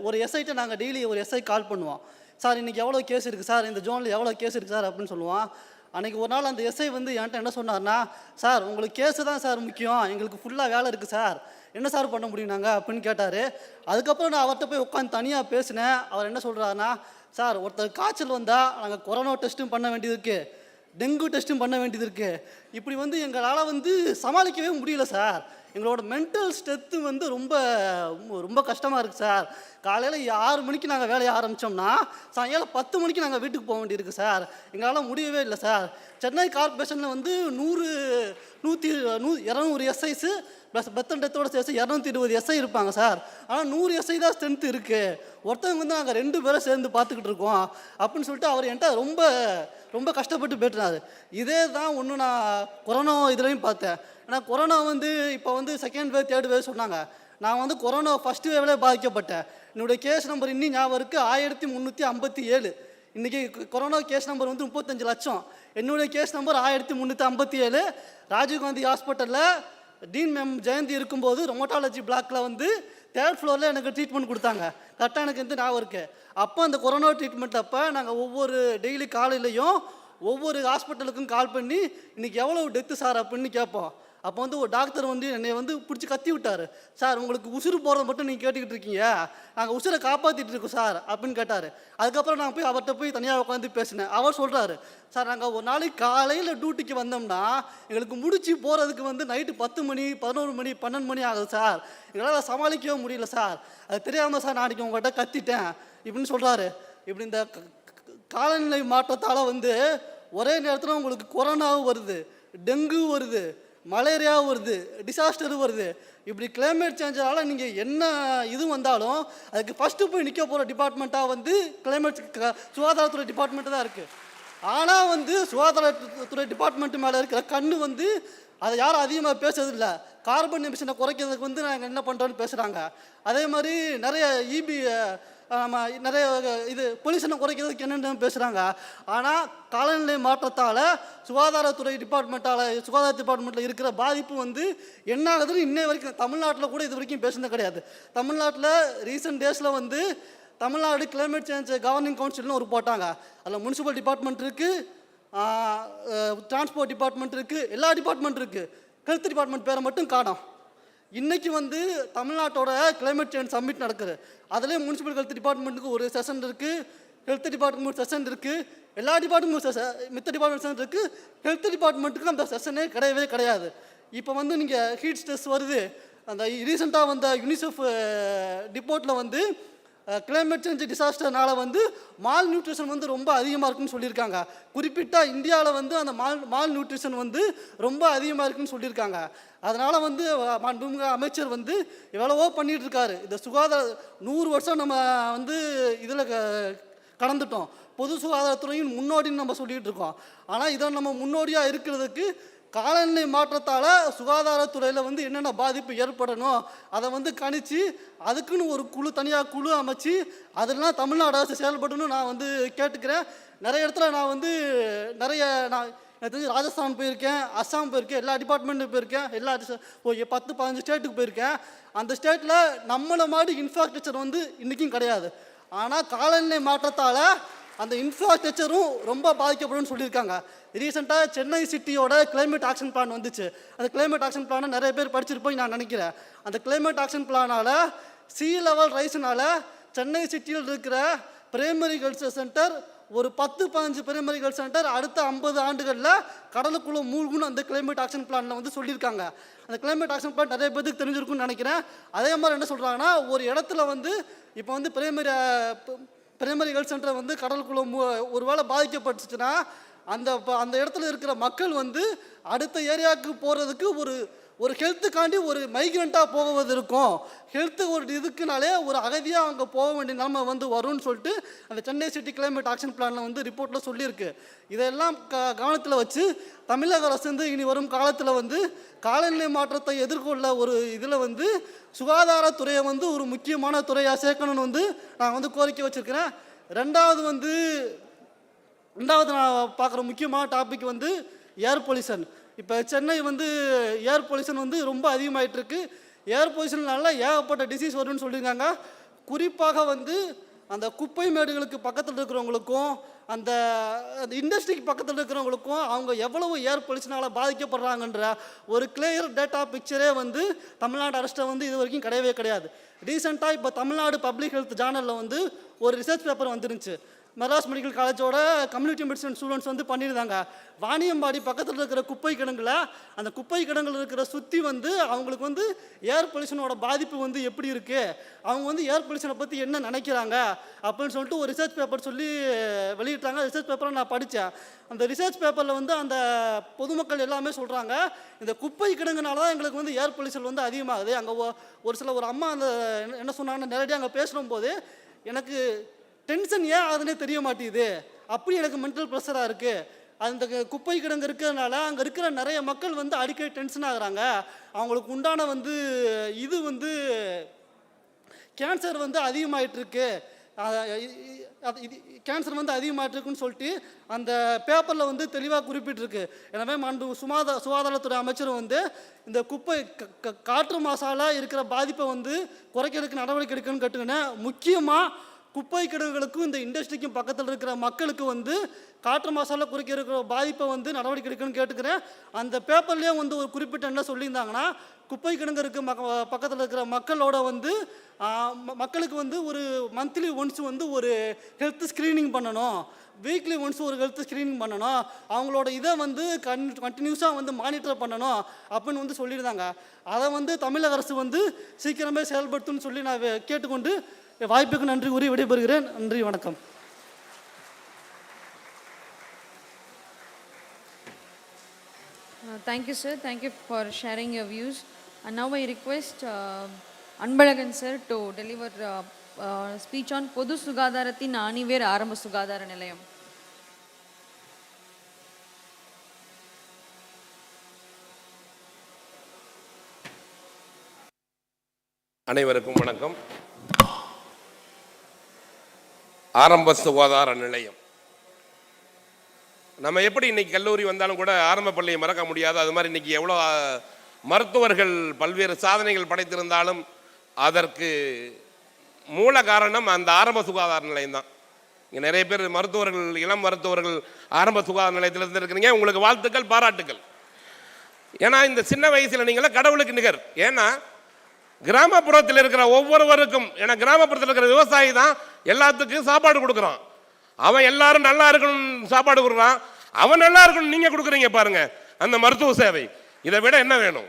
ஒரு எஸ்ஐட்ட நாங்கள் டெய்லி ஒரு எஸ்ஐ கால் பண்ணுவோம். சார் இன்றைக்கி எவ்வளோ கேஸ் இருக்குது சார், இந்த ஜோனில் எவ்வளோ கேஸ் இருக்குது சார் அப்படின்னு சொல்லுவான். அன்றைக்கி ஒரு நாள் அந்த எஸ்ஐ வந்து என்கிட்ட என்ன சொன்னார்னா, சார் உங்களுக்கு கேஸு தான் சார் முக்கியம், எங்களுக்கு ஃபுல்லாக வேலை இருக்குது சார், என்ன சார் பண்ண முடியும் நாங்கள் அப்படின்னு கேட்டார். அதுக்கப்புறம் நான் அவர்கிட்ட போய் உட்காந்து தனியாக பேசினேன். அவர் என்ன சொல்கிறாருன்னா, சார் ஒருத்தர் காய்ச்சல் வந்தால் நாங்கள் கொரோனா டெஸ்ட்டும் பண்ண வேண்டியது இருக்குது, டெங்கு டெஸ்ட்டும் பண்ண வேண்டியது இருக்குது. இப்படி வந்து எங்களால் வந்து சமாளிக்கவே முடியல சார். எங்களோட மென்டல் ஸ்ட்ரென்த்து வந்து ரொம்ப ரொம்ப கஷ்டமாக இருக்குது சார். காலையில் 6 மணிக்கு நாங்கள் வேலையை ஆரம்பித்தோம்னா சாயங்காலம் 10 மணிக்கு நாங்கள் வீட்டுக்கு போக வேண்டியிருக்கு சார். எங்களால் முடியவே இல்லை சார். சென்னை கார்பரேஷனில் வந்து 200 எஸ்ஐஸு ப்ளஸ் பர்த் அண்ட் டெத்தோட சேர்த்து 220 எஸ்ஐ இருப்பாங்க சார். ஆனால் 100 எஸ்ஐ தான் ஸ்ட்ரென்த்து இருக்குது. ஒருத்தவங்க வந்து நாங்கள் 2 பேரை சேர்ந்து பார்த்துக்கிட்டு இருக்கோம் அப்படின்னு சொல்லிட்டு அவர் என்கிட்ட ரொம்ப ரொம்ப கஷ்டப்பட்டு பேட்டினார். இதே தான் ஒன்று நான் கொரோனா இதுலையும் பார்த்தேன். ஏன்னா கொரோனா வந்து இப்போ வந்து செகண்ட் வேவ், தேர்ட் வேவ் சொன்னாங்க. நான் வந்து கொரோனா ஃபஸ்ட்டு வேவ்லேயே பாதிக்கப்பட்டேன். என்னுடைய கேஸ் நம்பர் இன்னும் ஞாபகம் இருக்குது, 1357. இன்றைக்கி கொரோனா கேஸ் நம்பர் வந்து 35 லட்சம். என்னுடைய கேஸ் நம்பர் 1357. ராஜீவ்காந்தி ஹாஸ்பிட்டலில் டீன் மேம் ஜெயந்தி இருக்கும்போது ரொமட்டாலஜி பிளாக்கில் வந்து 3rd ஃப்ளோரில் எனக்கு ட்ரீட்மெண்ட் கொடுத்தாங்க. கரெக்டாக எனக்கு வந்து ஞாபகம் இருக்குது. அப்போ அந்த கொரோனா ட்ரீட்மெண்ட் அப்போ நாங்கள் ஒவ்வொரு டெய்லி காலையிலையும் ஒவ்வொரு ஹாஸ்பிட்டலுக்கும் கால் பண்ணி இன்றைக்கி எவ்வளோ டெத்து சார் அப்படின்னு கேட்போம். அப்போ வந்து ஒரு டாக்டர் வந்து என்னை வந்து பிடிச்சி கத்தி விட்டார். சார் உங்களுக்கு உசுறு போகிறத மட்டும் நீங்கள் கேட்டுக்கிட்டு இருக்கீங்க, நாங்கள் உசுரை காப்பாற்றிட்டு இருக்கோம் சார் அப்படின்னு கேட்டார். அதுக்கப்புறம் நான் போய் அவர்கிட்ட போய் தனியாக உட்காந்து பேசினேன். அவர் சொல்கிறாரு, சார் நாங்கள் ஒரு நாளைக்கு காலையில் டியூட்டிக்கு வந்தோம்னா எங்களுக்கு முடிச்சு போகிறதுக்கு வந்து நைட்டு 10 மணி 11 மணி 12 மணி ஆகுது சார், எங்களால் சமாளிக்கவே முடியல சார், அது தெரியாமல் சார் நாளைக்கு உங்கள்கிட்ட கத்திட்டேன் இப்படின்னு சொல்கிறாரு. இப்படி இந்த காலநிலை மாற்றத்தால் வந்து ஒரே நேரத்தில் உங்களுக்கு கொரோனாவும் வருது, டெங்கு வருது, மலேரியாவும் வருது, டிசாஸ்டரும் வருது. இப்படி கிளைமேட் சேஞ்சால் நீங்கள் என்ன இது வந்தாலும் அதுக்கு ஃபஸ்ட்டு போய் நிற்க போகிற டிபார்ட்மெண்ட்டாக வந்து சுகாதாரத்துறை டிபார்ட்மெண்ட்டு தான் இருக்குது. ஆனால் வந்து சுகாதாரத்துறை டிபார்ட்மெண்ட்டு மேலே இருக்கிற கண்ணு வந்து அதை யாரும் அதிகமாக பேசுறதில்ல. கார்பன் எமிஷனை குறைக்கிறதுக்கு வந்து நாங்கள் என்ன பண்ணுறோன்னு பேசுகிறாங்க. அதே மாதிரி நிறைய நிறைய இது பொல்யூஷனை குறைக்கிறதுக்கு என்னென்ன பேசுகிறாங்க. ஆனால் காலநிலை மாற்றத்தால் சுகாதார டிபார்ட்மெண்ட்டில் இருக்கிற பாதிப்பு வந்து என்ன ஆகுதுன்னு இன்னை வரைக்கும் தமிழ்நாட்டில் கூட இது வரைக்கும் பேசுனது கிடையாது. தமிழ்நாட்டில் ரீசெண்ட் டேஸில் வந்து தமிழ்நாடு கிளைமேட் சேஞ்ச் கவர்னிங் கவுன்சில்னு ஒரு போட்டாங்க. அதில் முனிசிபல் டிபார்ட்மெண்ட் இருக்குது, டிரான்ஸ்போர்ட் டிபார்ட்மெண்ட் இருக்குது, எல்லா டிபார்ட்மெண்ட் இருக்குது. ஹெல்த் டிபார்ட்மெண்ட் பேரை மட்டும் காணோம். இன்றைக்கி வந்து தமிழ்நாட்டோட கிளைமேட் சேஞ்ச் சம்மிட் நடக்குது. அதிலே முனிசிபல் ஹெல்த் டிபார்ட்மெண்ட்டுக்கு ஒரு செஷன் இருக்குது, ஹெல்த் டிபார்ட்மெண்ட் செஷன் இருக்குது, எல்லா டிபார்ட்மெண்ட் மித்த டிபார்ட்மெண்ட் செஷன் இருக்குது. ஹெல்த் டிபார்ட்மெண்ட்டுக்கு அந்த செஷனே கிடையவே கிடையாது. இப்போ வந்து நீங்கள் ஹீட் ஸ்ட்ரெஸ் வருது, அந்த ரீசெண்டாக வந்த யூனிசெஃப் ரிப்போர்ட்டில் வந்து கிளைமேட் சேஞ்ச் டிசாஸ்டர்னால வந்து மால் நியூட்ரிஷன் வந்து ரொம்ப அதிகமாக இருக்குன்னு சொல்லியிருக்காங்க. குறிப்பிட்ட இந்தியாவில் வந்து அந்த மால் நியூட்ரிஷன் வந்து ரொம்ப அதிகமாக இருக்குன்னு சொல்லியிருக்காங்க. அதனால் வந்து மாண்புமிகு அமைச்சர் வந்து எவ்வளவோ பண்ணிகிட்டு இருக்காரு. இந்த சுகாதார 100 வருஷம் நம்ம வந்து இதில் கடந்துட்டோம். பொது சுகாதாரத்துறையின் முன்னோடின்னு நம்ம சொல்லிகிட்டு இருக்கோம். ஆனால் இதை நம்ம முன்னோடியாக இருக்கிறதுக்கு காலநிலை மாற்றத்தால் சுகாதாரத்துறையில் வந்து என்னென்ன பாதிப்பு ஏற்படணும் அதை வந்து கணிச்சு அதுக்குன்னு ஒரு தனியாக குழு அமைச்சு அதெல்லாம் தமிழ்நாடு அரசு செயல்படணும்னு நான் வந்து கேட்டுக்கிறேன். நிறைய இடத்துல நான் வந்து எனக்கு தெரிஞ்சு ராஜஸ்தான் போயிருக்கேன், அஸ்ஸாம் போயிருக்கேன், எல்லா டிபார்ட்மெண்ட்டும் போயிருக்கேன், எல்லா 10-15 ஸ்டேட்டுக்கு போயிருக்கேன். அந்த ஸ்டேட்டில் நம்மளை மாதிரி இன்ஃப்ராஸ்ட்ரக்சர் வந்து இன்றைக்கும் கிடையாது. ஆனால் காலநிலை மாற்றத்தால் அந்த இன்ஃப்ராஸ்ட்ரக்சரும் ரொம்ப பாதிக்கப்படும்னு சொல்லியிருக்காங்க. ரீசெண்டாக சென்னை சிட்டியோட கிளைமேட் ஆக்ஷன் பிளான் வந்துச்சு. அந்த கிளைமேட் ஆக்ஷன் பிளானை நிறைய பேர் படிச்சிருப்போம் நான் நினைக்கிறேன். அந்த கிளைமேட் ஆக்ஷன் பிளானால் சீ லெவல் ரைஸ்னால சென்னை சிட்டியில் இருக்கிற பிரைமரி ஹெல்த் சென்டர் ஒரு 10-15 பிரைமரி ஹெல்த் சென்டர் அடுத்த 50 ஆண்டுகளில் கடலுக்குள்ளே மூழ்குன்னு அந்த கிளைமேட் ஆக்ஷன் பிளானில் வந்து சொல்லியிருக்காங்க. அந்த கிளைமேட் ஆக்ஷன் பிளான் நிறைய பேருக்கு தெரிஞ்சிருக்குன்னு நினைக்கிறேன். அதே மாதிரி என்ன சொல்கிறாங்கன்னா, ஒரு இடத்துல வந்து இப்போ வந்து பிரைமரி ஹெல்த் சென்டர் வந்து கடலுக்குள்ளே ஒரு வேளை பாதிக்கப்பட்டுச்சுன்னா அந்த இடத்துல இருக்கிற மக்கள் வந்து அடுத்த ஏரியாவுக்கு போகிறதுக்கு ஒரு ஹெல்த்துக்காண்டி ஒரு மைக்ரெண்ட்டாக போவது இருக்கும். ஹெல்த்து ஒரு இதுக்குனாலே ஒரு அகதியாக அவங்க போக வேண்டிய நிலைமை வந்து வரும்னு சொல்லிட்டு அந்த சென்னை சிட்டி கிளைமேட் ஆக்ஷன் பிளானில் வந்து ரிப்போர்ட்டில் சொல்லியிருக்கு. இதெல்லாம் கவனத்தில் வச்சு தமிழக அரசு வந்து இனி வரும் காலத்தில் வந்து காலநிலை மாற்றத்தை எதிர்கொள்ள ஒரு இதில் வந்து சுகாதாரத்துறையை வந்து ஒரு முக்கியமான துறையாக சேர்க்கணும்னு வந்து நான் வந்து கோரிக்கை வச்சுருக்கிறேன். ரெண்டாவது நான் பார்க்குற முக்கியமான டாபிக் வந்து ஏர் பொல்யூஷன். இப்போ சென்னை வந்து ஏர் பொல்யூஷன் வந்து ரொம்ப அதிகமாகிட்டுருக்கு. ஏர் பொல்யூஷன்னால ஏகப்பட்ட டிசீஸ் வரும்னு சொல்லியிருக்காங்க. குறிப்பாக வந்து அந்த குப்பை மேடுகளுக்கு பக்கத்தில் இருக்கிறவங்களுக்கும் அந்த இண்டஸ்ட்ரிக்கு பக்கத்தில் இருக்கிறவங்களுக்கும் அவங்க எவ்வளவு ஏர் பொல்யூஷனால் பாதிக்கப்படுறாங்கன்ற ஒரு கிளியர் டேட்டா பிக்சரே வந்து தமிழ்நாடு அரசில் வந்து இது வரைக்கும் கிடையாது. ரீசெண்டாக இப்போ தமிழ்நாடு பப்ளிக் ஹெல்த் ஜேர்னலில் வந்து ஒரு ரிசர்ச் பேப்பர் வந்துருந்துச்சு. மெட்ராஸ் மெடிக்கல் காலேஜோட கம்யூனிட்டி மெடிசன் ஸ்டூடெண்ட்ஸ் வந்து பண்ணியிருந்தாங்க. வாணியம்பாடி பக்கத்தில் இருக்கிற குப்பை கிடங்குல அந்த குப்பை கிடங்குல இருக்கிற சுற்றி வந்து அவங்களுக்கு வந்து ஏர் பொல்யூஷனோட பாதிப்பு வந்து எப்படி இருக்குது, அவங்க வந்து ஏர் பொல்யூஷனை பற்றி என்ன நினைக்கிறாங்க அப்படின்னு சொல்லிட்டு ஒரு ரிசர்ச் பேப்பர் சொல்லி வெளியிட்டாங்க. ரிசர்ச் பேப்பரை நான் படித்தேன். அந்த ரிசர்ச் பேப்பரில் வந்து அந்த பொதுமக்கள் எல்லாமே சொல்கிறாங்க, இந்த குப்பை கிடங்குனால தான் எங்களுக்கு வந்து ஏர் பொல்யூஷன் வந்து அதிகமாகுது. அங்கே ஒரு அம்மா அந்த என்ன சொன்னாங்கன்னு நேரடியாக அங்கே பேசும்போது எனக்கு டென்ஷன் ஏன் ஆகுதுன்னே தெரிய மாட்டேங்குது, அப்படி எனக்கு மென்டல் ப்ரெஷராக இருக்குது. அந்த குப்பை கிடங்கு இருக்கிறதுனால அங்கே இருக்கிற நிறைய மக்கள் வந்து அடிக்கடி டென்ஷன் ஆகுறாங்க. அவங்களுக்கு உண்டான வந்து இது வந்து கேன்சர் வந்து அதிகமாகிட்டுருக்கு, கேன்சர் வந்து அதிகமாகிட்டுருக்குன்னு சொல்லிட்டு அந்த பேப்பரில் வந்து தெளிவாக குறிப்பிட்டிருக்கு. எனவே சுகாதாரத்துறை அமைச்சர் வந்து இந்த குப்பை காற்று மாசால இருக்கிற பாதிப்பை வந்து குறைக்கிறதுக்கு நடவடிக்கை எடுக்கணும்னு கேட்டுக்கினேன். முக்கியமாக குப்பை கிடங்குகளுக்கும் இந்த இண்டஸ்ட்ரிக்கும் பக்கத்தில் இருக்கிற மக்களுக்கு வந்து காற்று மாசால குறைக்கிற பாதிப்பை வந்து நடவடிக்கை எடுக்கணும்னு கேட்டுக்கிறேன். அந்த பேப்பர்லேயே வந்து ஒரு குறிப்பிட்ட என்ன சொல்லியிருந்தாங்கன்னா, குப்பை கிடங்கு இருக்க பக்கத்தில் இருக்கிற மக்களோட வந்து மக்களுக்கு வந்து ஒரு மந்த்லி ஒன்ஸ் வந்து ஒரு ஹெல்த் ஸ்க்ரீனிங் பண்ணணும், வீக்லி ஒன்ஸ் ஒரு ஹெல்த் ஸ்க்ரீனிங் பண்ணணும், அவங்களோட இதை வந்து கண்டினியூஸாக வந்து மானிட்டர் பண்ணணும் அப்படின்னு வந்து சொல்லியிருந்தாங்க. அதை வந்து தமிழக அரசு வந்து சீக்கிரமே செயல்படுத்துன்னு சொல்லி நான் கேட்டுக்கொண்டு வாய்ப்புக்கு நன்றி கூறி விடைபெறுகிறேன். நன்றி, வணக்கம். Thank you, sir. Thank you for sharing your views. And now I request Anbalagan sir to deliver speech on Podu Sugadharathin Aniver Aramba Sugadhara Nilayam. அனைவருக்கும் வணக்கம். ஆரம்ப சுகாதார நிலையம், நம்ம எப்படி இன்னைக்கு கல்லூரி வந்தாலும் கூட ஆரம்ப பள்ளியை மறக்க முடியாது. அது மாதிரி இன்னைக்கு எவ்வளோ மருத்துவர்கள் பல்வேறு சாதனைகள் படைத்திருந்தாலும் அதற்கு மூல காரணம் அந்த ஆரம்ப சுகாதார நிலையம் தான். இங்கே நிறைய பேர் மருத்துவர்கள், இளம் மருத்துவர்கள் ஆரம்ப சுகாதார நிலையத்தில் இருந்திருக்கிறீங்க. உங்களுக்கு வாழ்த்துக்கள், பாராட்டுக்கள். ஏன்னா இந்த சின்ன வயசில் நீங்களாம் கடவுளுக்கு நிகர். ஏன்னா கிராமப்புறத்தில் இருக்கிற ஒவ்வொருவருக்கும், ஏன்னா கிராமப்புறத்தில் இருக்கிற விவசாயி தான் எல்லாத்துக்கும் சாப்பாடு கொடுக்குறான். அவன் எல்லாரும் நல்லா இருக்கணும் சாப்பாடு கொடுக்குறான், அவன் நல்லா இருக்கணும் நீங்கள் கொடுக்குறீங்க பாருங்க அந்த மருத்துவ சேவை. இதை விட என்ன வேணும்?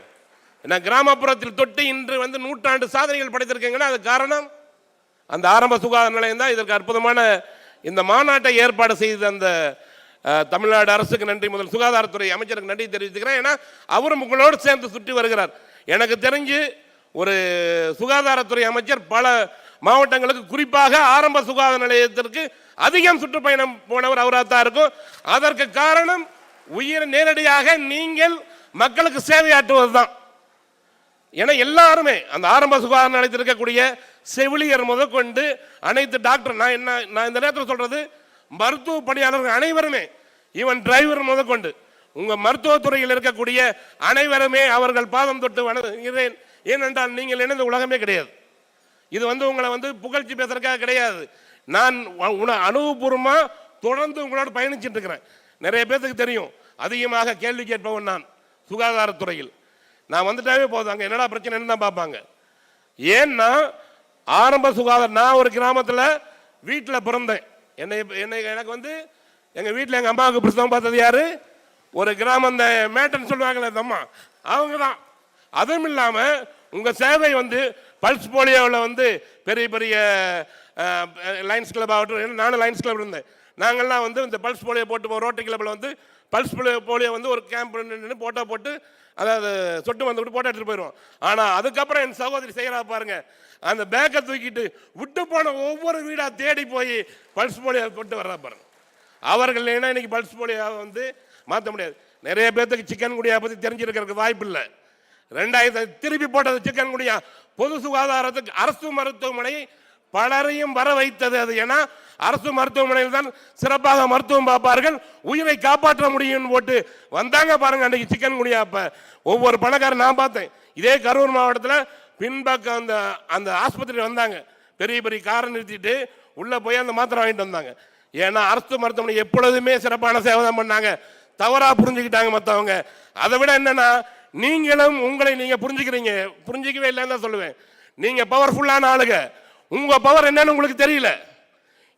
ஏன்னா கிராமப்புறத்தில் தொட்டு இன்று வந்து நூற்றாண்டு சாதனைகள் படைத்திருக்கீங்கன்னா அது காரணம் அந்த ஆரம்ப சுகாதார நிலையம் தான். இதற்கு அற்புதமான இந்த மாநாட்டை ஏற்பாடு செய்த அந்த தமிழ்நாடு அரசுக்கு நன்றி. முதல் சுகாதாரத்துறை அமைச்சருக்கு நன்றி தெரிவித்துக்கிறேன். ஏன்னா அவரும் உங்களோடு சேர்ந்து சுற்றி வருகிறார். எனக்கு தெரிஞ்சு ஒரு சுகாதாரத்துறை அமைச்சர் பல மாவட்டங்களுக்கு குறிப்பாக ஆரம்ப சுகாதார நிலையத்திற்கு அதிகம் சுற்றுப்பயணம் போனவர் அவராக தான் இருக்கும். அதற்கு காரணம் நேரடியாக நீங்கள் மக்களுக்கு சேவையாற்றுவது தான். ஏன்னா எல்லாருமே அந்த ஆரம்ப சுகாதார நிலையத்தில் இருக்கக்கூடிய செவிலியர் முதற்கொண்டு அனைத்து டாக்டர், நான் இந்த நேரத்தில் சொல்றது மருத்துவ பணியாளர்கள் அனைவருமே, ஈவன் டிரைவர் முதற்கொண்டு உங்கள் மருத்துவத்துறையில் இருக்கக்கூடிய அனைவருமே அவர்கள் பாதம் தொட்டு வணங்குகிறேன். ஏனென்றால் நீங்கள் இணைந்த உலகமே கிடையாது. இது வந்து உங்களை வந்து புகழ்ச்சி பேசுறதுக்காக கிடையாது. நான் அனுபவபூர்வமாக தொடர்ந்து உங்களோட பயணிச்சுட்டு இருக்கிறேன். நிறைய பேருக்கு தெரியும், அதிகமாக கேள்வி கேட்பவன் நான் சுகாதாரத்துறையில். நான் வந்துட்டாவே போதும், அங்கே என்னடா பிரச்சனைன்னு தான் பார்ப்பாங்க. ஏன்னா ஆரம்ப சுகாதாரம், நான் ஒரு கிராமத்தில் வீட்டில் பிறந்தேன். எனக்கு வந்து எங்கள் வீட்டில் எங்கள் அம்மாவுக்கு பிரசவம் பார்த்தது யாரு? ஒரு கிராமம், இந்த மேட்டன் சொல்லுவாங்களே அந்த அம்மா, அவங்க தான். அதுவும் இல்லாமல் உங்கள் சேவை வந்து பல்ஸ் போலியோவில் வந்து பெரிய பெரிய லைன்ஸ் கிளப் ஆகட்டும், நானும் லைன்ஸ் கிளப் இருந்தேன். நாங்கள்லாம் வந்து இந்த பல்ஸ் போலியோ போட்டு ரோட்டரி கிளப்பில் வந்து பல்ஸ் போலியோ வந்து ஒரு கேம்ப் போட்டோ போட்டு, அதாவது சொட்டு வந்து விட்டு போட்டோ எடுத்துகிட்டு போயிடுவோம். ஆனால் அதுக்கப்புறம் என் சகோதரி செய்கிறா பாருங்க, அந்த பேக்கை தூக்கிட்டு விட்டு போன ஒவ்வொரு வீடாக தேடி போய் பல்ஸ் போலியோ போட்டு வர்றா பாருங்க. அவர்கள் ஏன்னா இன்னைக்கு பல்ஸ் போலியோ வந்து மாற்ற முடியாது. நிறைய பேர்த்துக்கு சிக்கன் குடியா பற்றி தெரிஞ்சிருக்கிறதுக்கு வாய்ப்பு இல்லை. 2000 திருப்பி போட்டது சிக்கன் குடியா பொது சுகாதாரத்துக்கு அரசு மருத்துவமனை பலரையும் வர வைத்தது. அது ஏன்னா அரசு மருத்துவமனையில் தான் சிறப்பாக மருத்துவம் பார்ப்பார்கள், உயிரை காப்பாற்ற முடியும் போட்டு வந்தாங்க பாருங்க அன்னைக்கு சிக்கன் குடியா. அப்ப ஒவ்வொரு பணக்காரன் நான் பார்த்தேன். இதே கரூர் மாவட்டத்தில் பின்பக்கம் அந்த அந்த ஆஸ்பத்திரி வந்தாங்க, பெரிய பெரிய காரை நிறுத்திட்டு உள்ள போய் அந்த மாத்திரை வாங்கிட்டு வந்தாங்க. ஏன்னா அரசு மருத்துவமனை எப்பொழுதுமே சிறப்பான சேவை தான் பண்ணாங்க. தவறா புரிஞ்சுக்கிட்டாங்க மற்றவங்க. அதை விட என்னன்னா, நீங்களும் உங்களை நீங்க புரிஞ்சிக்கவே இல்லைன்னு தான் சொல்லுவேன். நீங்க பவர்ஃபுல்லான ஆளுங்க, உங்க பவர் என்னன்னு உங்களுக்கு தெரியல.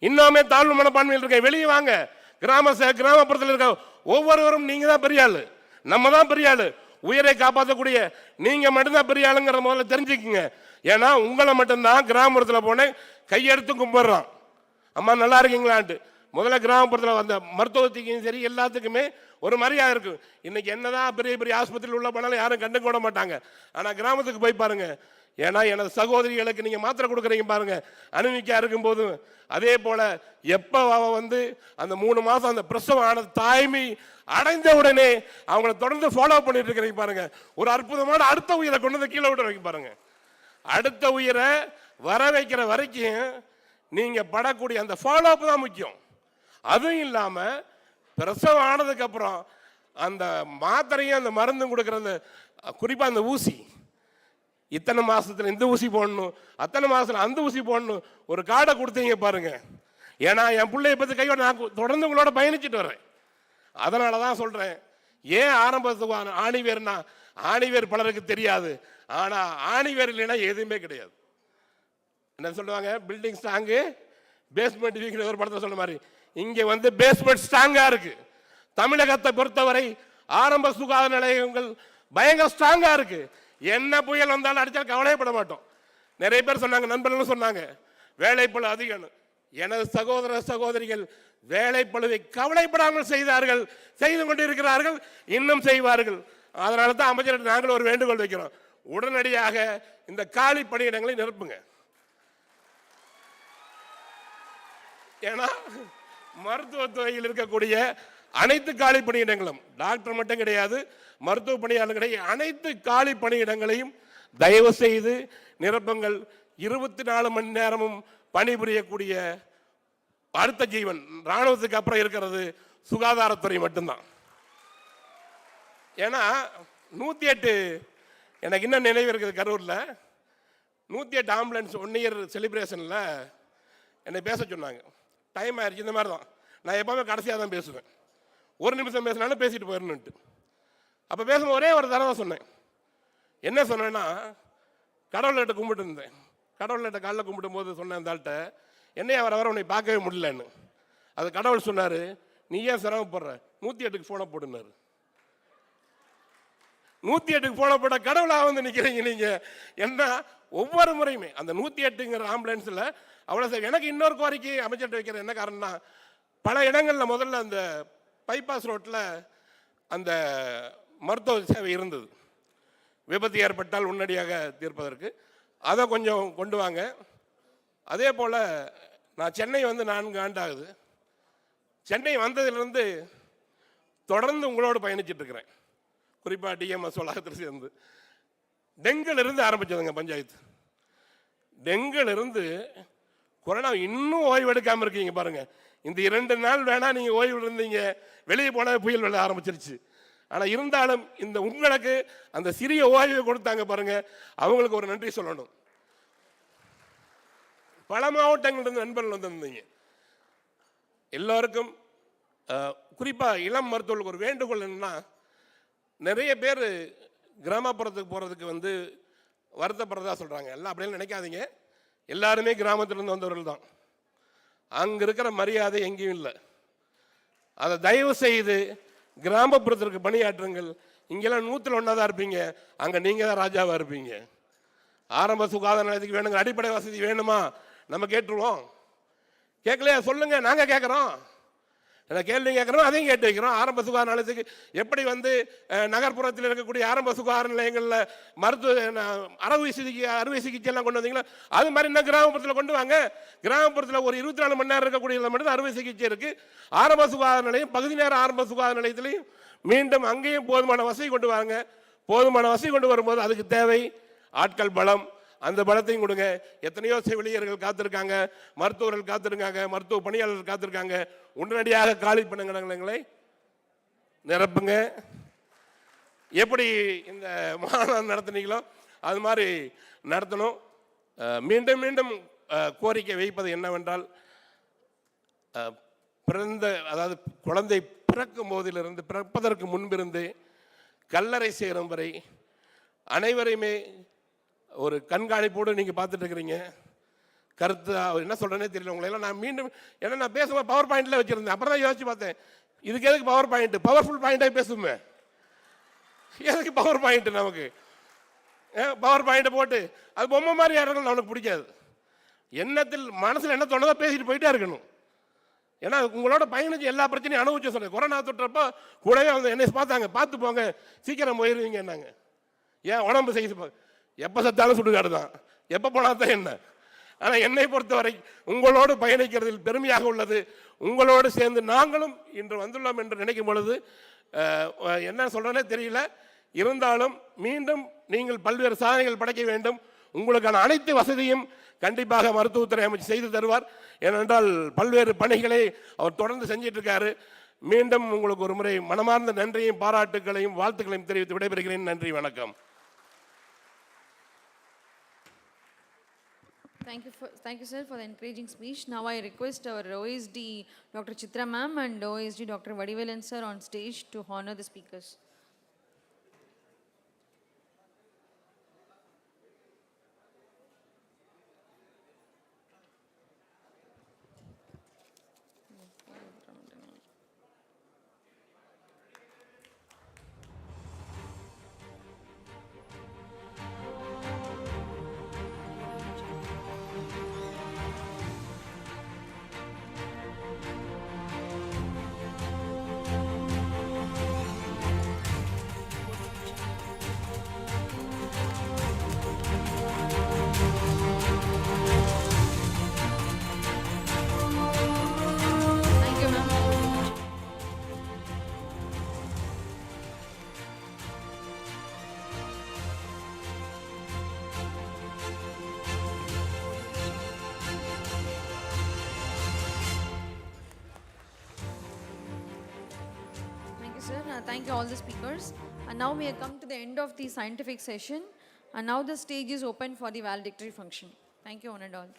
இன்னுமே தாழ்வு மனப்பான்மையில் இருக்க, வெளியே வாங்க. கிராமப்புறத்தில் இருக்க ஒவ்வொருவரும் நீங்க தான் பெரிய ஆளு, நம்ம தான் பெரிய ஆளு. உயிரை காப்பாற்றக்கூடிய நீங்க மட்டும்தான் பெரிய ஆளுங்கிற முதல்ல தெரிஞ்சுக்குங்க. ஏன்னா உங்களை மட்டும்தான் கிராமப்புறத்தில் போனேன் கையெடுத்து கும்பிடுறான், அம்மா நல்லா இருக்கீங்களான்ட்டு. முதல்ல கிராமப்புறத்தில் வந்த மருத்துவத்துக்கும் சரி எல்லாத்துக்குமே ஒரு மரியாதை இருக்கும். இன்னைக்கு என்னதான் பெரிய பெரிய ஆஸ்பத்திரியில் உள்ள போனாலும் யாரும் கண்டுக்க விட மாட்டாங்க. ஆனால் கிராமத்துக்கு போய் பாருங்க. ஏன்னா எனது சகோதரிகளுக்கு நீங்கள் மாத்திரை கொடுக்குறீங்க பாருங்க, அனுமிக்கா இருக்கும் போதும் அதே போல எப்போ வந்து அந்த 3 மாதம் அந்த பிரசவம் ஆனது தாய்மை அடைந்த உடனே அவங்கள தொடர்ந்து ஃபாலோ பண்ணிட்டு இருக்கிறீங்க பாருங்க. ஒரு அற்புதமான அடுத்த உயிரை கொண்டு வந்து கீழே விட்டு வைக்க பாருங்க. அடுத்த உயிரை வர வைக்கிற வரைக்கும் நீங்க படக்கூடிய அந்த ஃபாலோ அப் தான் முக்கியம். அதுவும் இல்லாம பிரசவம் ஆனதுக்கு அப்புறம் அந்த மாத்திரையும் அந்த மருந்தும் கொடுக்குற அந்த குறிப்பா அந்த ஊசி, இத்தனை மாசத்துல இந்த ஊசி போடணும், அத்தனை மாசத்துல அந்த ஊசி போடணும், ஒரு கார்டை கொடுத்தீங்க பாருங்க. ஏன்னா என் பிள்ளைய பத்தி கையோட நான் தொடர்ந்து உங்களோட பயணிச்சுட்டு வரேன். அதனால தான் சொல்றேன், ஏன் ஆரம்ப ஆணிவேர்னா, ஆணிவேர் பலருக்கு தெரியாது, ஆனா ஆணிவேர் இல்லைன்னா எதுவுமே கிடையாது. என்ன சொல்லுவாங்க, பில்டிங் ஸ்ட்ராங்கு பேஸ்மெண்ட் வீக் ஒரு படத்தை சொல்ற மாதிரி இங்க வந்து பேஸ்மெண்ட் ஸ்ட்ராங்கா இருக்கு. தமிழகத்தை பொறுத்தவரை ஆரம்ப சுகாதார நிலையங்கள் பயங்கர ஸ்ட்ராங்கா இருக்கு. என்ன புயல் வந்தாலும் அடிச்சாலும் கவலைப்பட மாட்டோம். நிறைய பேர் சொன்னாங்க, நண்பர்களும் சொன்னாங்க வேலைப்பளு அதிகம். எனது சகோதர சகோதரிகள் வேலைப்பளுவை கவலைப்படாமல் செய்தார்கள், செய்து கொண்டிருக்கிறார்கள், இன்னும் செய்வார்கள். அதனால தான் அமைச்சர் நாங்கள் ஒரு வேண்டுகோள் வைக்கிறோம், உடனடியாக இந்த காலி பணியிடங்களை நிரப்புங்க. ஏன்னா மருத்துவத்துறையில் இருக்கக்கூடிய அனைத்து காலி பணியிடங்களும், டாக்டர் மட்டும் கிடையாது, மருத்துவ பணியாளர்களுடைய அனைத்து காலி பணியிடங்களையும் தயவு செய்து நிரப்புங்கள். 24 மணி நேரமும் பணிபுரியக்கூடிய அடுத்த ஜீவன் ராணுவத்துக்கு அப்புறம் இருக்கிறது சுகாதாரத்துறை மட்டும்தான். ஏன்னா 108 எனக்கு இன்னும் நினைவு இருக்குது, கரூரில் 108 ஆம்புலன்ஸ் 1 இயர் செலிப்ரேஷனில் என்னை பேச சொன்னாங்க. டைம் ஆயிடுச்சு, இந்த மாதிரி தான் நான் எப்போவுமே கடைசியாக தான் பேசுவேன். 1 நிமிஷம் பேசினாலும் பேசிட்டு போயிடணுன்ட்டு. அப்போ பேசும்போது ஒரே ஒரு தடவை சொன்னேன். என்ன சொன்னேன்னா, கடவுள்கிட்ட கும்பிட்டு இருந்தேன். கடவுள்கிட்ட காலைல கும்பிடும் போது சொன்னேன் அந்த ஆள்கிட்ட, என்னையே வர உன்னை பார்க்கவே முடியலன்னு. அது கடவுள் சொன்னார், நீ ஏன் சிரமப்படுற, 108க்கு ஃபோனை போட்டுனாரு. 108க்கு போனப்பட கடவுளாக வந்து நிற்கிறீங்க நீங்கள். என்ன ஒவ்வொரு முறையுமே அந்த 108ங்கிற ஆம்புலன்ஸில் அவ்வளோ சார். எனக்கு இன்னொரு கோரிக்கை அமைச்சர்கிட்ட வைக்கிற என்ன காரணம்னா, பல இடங்களில் முதல்ல அந்த பைபாஸ் ரோட்டில் அந்த மருத்துவ சேவை இருந்தது, விபத்து ஏற்பட்டால் உடனடியாக தீர்ப்பதற்கு. அதை கொஞ்சம் கொண்டு வாங்க. அதே போல் நான் சென்னை வந்து 4 ஆண்டு ஆகுது. சென்னை வந்ததிலிருந்து தொடர்ந்து உங்களோடு பயணிச்சிட்ருக்கிறேன். குறிப்பாக டிஎம்எஸ் வளாகத்தில் சேர்ந்து டெங்கிலிருந்து ஆரம்பித்ததுங்க பஞ்சாயத்து. டெங்கிலிருந்து கொரோனா இன்னும் ஓய்வு எடுக்காமல் இருக்கீங்க பாருங்கள். இந்த 2 நாள் வேணால் நீங்கள் ஓய்வு இருந்தீங்க, வெளியே போனால் புயல் வெள்ள ஆரம்பிச்சிருச்சு. ஆனால் இருந்தாலும் இந்த உங்களுக்கு அந்த சிறிய ஓய்வை கொடுத்தாங்க பாருங்கள், அவங்களுக்கு ஒரு நன்றி சொல்லணும். பல மாவட்டங்களிலிருந்து நண்பர்கள் வந்திருந்தீங்க. எல்லோருக்கும் குறிப்பாக இளம் மருத்துவர்களுக்கு ஒரு வேண்டுகோள் என்னன்னா, நிறைய பேர் கிராமப்புறத்துக்கு போகிறதுக்கு வந்து வருத்தப்படுறதா சொல்கிறாங்க. எல்லாம் அப்படிலாம் நினைக்காதீங்க, எல்லாருமே கிராமத்திலேருந்து வந்தவர்கள் தான். அங்கே இருக்கிற மரியாதை எங்கேயும் இல்லை. அதை தயவு செய்து கிராமப்புறத்திற்கு பணியாற்றுங்கள். இங்கெல்லாம் 101 தான் இருப்பீங்க, அங்கே நீங்கள் தான் ராஜாவாக இருப்பீங்க. ஆரம்ப சுகாதார நிலையத்துக்கு வேணுங்க, அடிப்படை வசதி வேணுமா நம்ம கேட்டுருவோம். கேட்கலையா சொல்லுங்கள், நாங்கள் கேட்குறோம். கேள்வி கேட்குறோம், அதையும் கேட்டு வைக்கிறோம். ஆரம்ப சுகாதார நிலையத்துக்கு எப்படி வந்து நகர்ப்புறத்தில் இருக்கக்கூடிய ஆரம்ப சுகாதார நிலையங்களில் மருத்துவ அறுவை சிகிச்சைலாம் கொண்டு வந்தீங்களா, அது மாதிரி இன்னும் கிராமப்புறத்தில் கொண்டு வாங்க. கிராமப்புறத்தில் ஒரு 24 மணி நேரம் இருக்கக்கூடியதில் மட்டும் அறுவை சிகிச்சை இருக்குது. ஆரம்ப சுகாதார நிலையம், பகுதி நேர ஆரம்ப சுகாதார நிலையத்திலையும் மீண்டும் அங்கேயும் போதுமான வசதி கொண்டு வாங்க. போதுமான வசதி கொண்டு வரும்போது அதுக்கு தேவை ஆட்கள் பலம், அந்த பலத்தையும் கொடுங்க. எத்தனையோ செவிலியர்கள் காத்திருக்காங்க, மருத்துவர்கள் காத்திருக்காங்க, மருத்துவ பணியாளர்கள் காத்திருக்காங்க. உடனடியாக காலி பண்ணுங்களை நிரப்புங்க. எப்படி இந்த மாநாடு நடத்துனீங்களோ அது மாதிரி நடத்தணும். மீண்டும் மீண்டும் கோரிக்கை வைப்பது என்னவென்றால், அதாவது குழந்தை பிறக்கும் போதிலிருந்து, பிறப்பதற்கு முன்பிருந்து கல்லறை சேரும் வரை அனைவரையுமே ஒரு கண்காணிப்போடு நீங்கள் பார்த்துட்டு இருக்கிறீங்க. கருத்து என்ன சொல்கிறேனே தெரியல உங்களெல்லாம். நான் மீண்டும் ஏன்னா நான் பேசும்போது பவர் பாயிண்டில் வச்சுருந்தேன். அப்புறம் தான் யோசிச்சு பார்த்தேன், இதுக்கு எதுக்கு பவர் பாயிண்ட்? பவர்ஃபுல் பாயிண்டாக பேசுமே, எதுக்கு பவர் பாயிண்ட்? நமக்கு பவர் பாயிண்ட்டை போட்டு அது பொம்மை மாதிரி யாரும் அவனுக்கு பிடிக்காது. எண்ணத்தில் மனசில் என்ன தோணுதோ பேசிட்டு போயிட்டே இருக்கணும். ஏன்னா உங்களோட பயணிச்சு எல்லா பிரச்சனையும் அனுபவிச்சு சொன்னேன். கொரோனா தொற்றப்போ கூடவே வந்து என்னை பார்த்தாங்க, பார்த்து போங்க சீக்கிரம் போயிடுவீங்க என்னாங்க. ஏன் உடம்பு செய்து எப்போ சத்தாலும் சுடுகாடு தான், எப்போ போனால் தான் என்ன. ஆனால் என்னை பொறுத்தவரை உங்களோடு பயணிக்கிறதில் பெருமையாக உள்ளது. உங்களோடு சேர்ந்து நாங்களும் இன்று வந்துள்ளோம் என்று நினைக்கும் பொழுது என்ன சொல்கிறேனே தெரியல. இருந்தாலும் மீண்டும் நீங்கள் பல்வேறு சாதனைகள் படைக்க வேண்டும். உங்களுக்கான அனைத்து வசதியும் கண்டிப்பாக மருத்துவத்துறை அமைச்சு செய்து தருவார். ஏனென்றால் பல்வேறு பணிகளை அவர் தொடர்ந்து செஞ்சிட்டு இருக்காரு. மீண்டும் உங்களுக்கு ஒரு முறை மனமார்ந்த நன்றியையும் பாராட்டுகளையும் வாழ்த்துக்களையும் தெரிவித்து விடைபெறுகிறேன். நன்றி, வணக்கம். Thank you, sir, for the encouraging speech. Now I request our OSD Dr. Chitra ma'am and OSD Dr. Vadivelan sir on stage to honor the speakers. Thank you all the speakers. And now we have come to the end of the scientific session. And now the stage is open for the valedictory function. Thank you, one and all.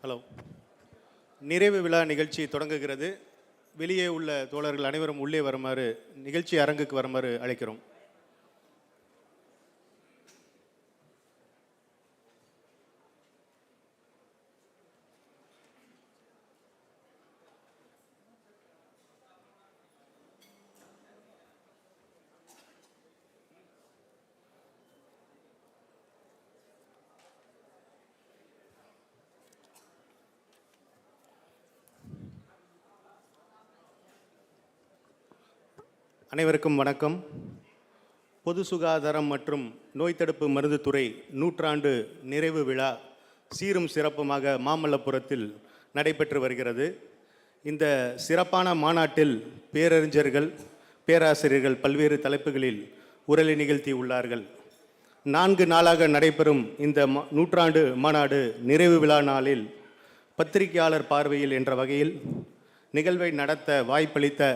Hello. நிறைவு விழா நிகழ்ச்சி தொடங்குகிறது. வெளியே உள்ள தோழர்கள் அனைவரும் உள்ளே வருமாறு, நிகழ்ச்சி அரங்குக்கு வருமாறு அழைக்கிறோம். அனைவருக்கும் வணக்கம். பொது சுகாதாரம் மற்றும் நோய் தடுப்பு மருந்து துறை 100 ஆண்டு நிறைவு விழா சீரும் சிறப்புமாக மாமல்லபுரத்தில் நடைபெற்று வருகிறது. இந்த சிறப்பான மாநாட்டில் பேரறிஞர்கள், பேராசிரியர்கள் பல்வேறு தலைப்புகளில் உரை நிகழ்த்தி உள்ளார்கள். 4 நாளாக நடைபெறும் இந்த 100 ஆண்டு மாநாடு நிறைவு விழா நாளில் பத்திரிகையாளர் பார்வையில் என்ற வகையில் நிகழ்வை நடத்த வாய்ப்பளித்த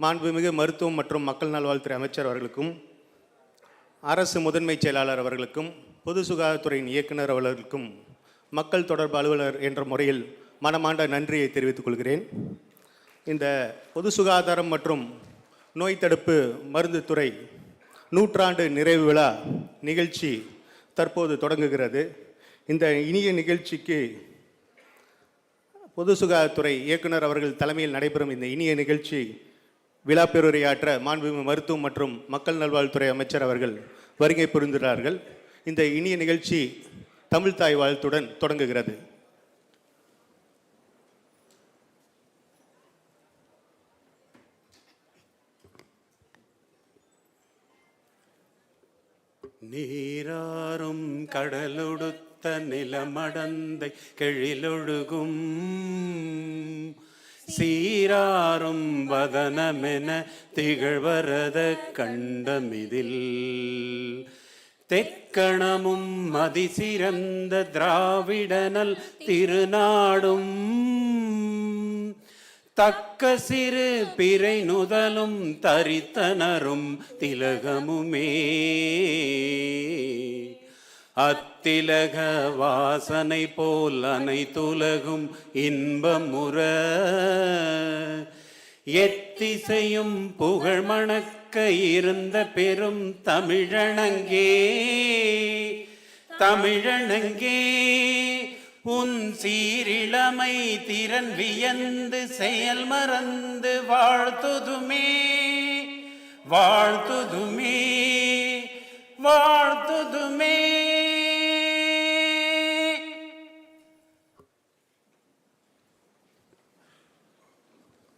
மாண்புமிகு மருத்துவம் மற்றும் மக்கள் நல்வாழ்வுத்துறை அமைச்சர் அவர்களுக்கும், அரசு முதன்மை செயலாளர் அவர்களுக்கும், பொது சுகாதாரத்துறையின் இயக்குனர் அவர்களுக்கும், மக்கள் தொடர்பு அலுவலர் என்ற முறையில் மனமார்ந்த நன்றியை தெரிவித்துக் கொள்கிறேன். இந்த பொது சுகாதாரம் மற்றும் நோய் தடுப்பு மருந்து துறை 100 ஆண்டு நிறைவு விழா நிகழ்ச்சி தற்போது தொடங்குகிறது. இந்த இனிய நிகழ்ச்சிக்கு பொது சுகாதாரத்துறை இயக்குனர் அவர்கள் தலைமையில் நடைபெறும் இந்த இனிய நிகழ்ச்சி விழா பேருரையாற்ற மாண்புமிகு மருத்துவம் மற்றும் மக்கள் நல்வாழ்வுத்துறை அமைச்சர் அவர்கள் வருகை புரிந்துள்ளார்கள். இந்த இனிய நிகழ்ச்சி தமிழ் தாய் வாழ்த்துடன் தொடங்குகிறது. நீராறும் கடலொடுத்த நிலமடந்தை கெழிலொழுகும் சீராறும் வதனமென திகழ்வரத கண்டமிதில் தெக்கணமும் மதிசிறந்த திராவிடனல் திருநாடும் தக்க சிறு பிறை நுதலும் தரித்தனரும் திலகமுமே அத்திலக வாசனை போல் அனைத்துலகும் இன்பமுற எத்திசையும் புகழ் மணக்க இருந்த பெரும் தமிழனங்கே தமிழனங்கே உன் சீரிழமை திறன் வியந்து செயல் மறந்து வாழ்த்துதுமே வாழ்த்துதுமே வாழ்த்துதுமே.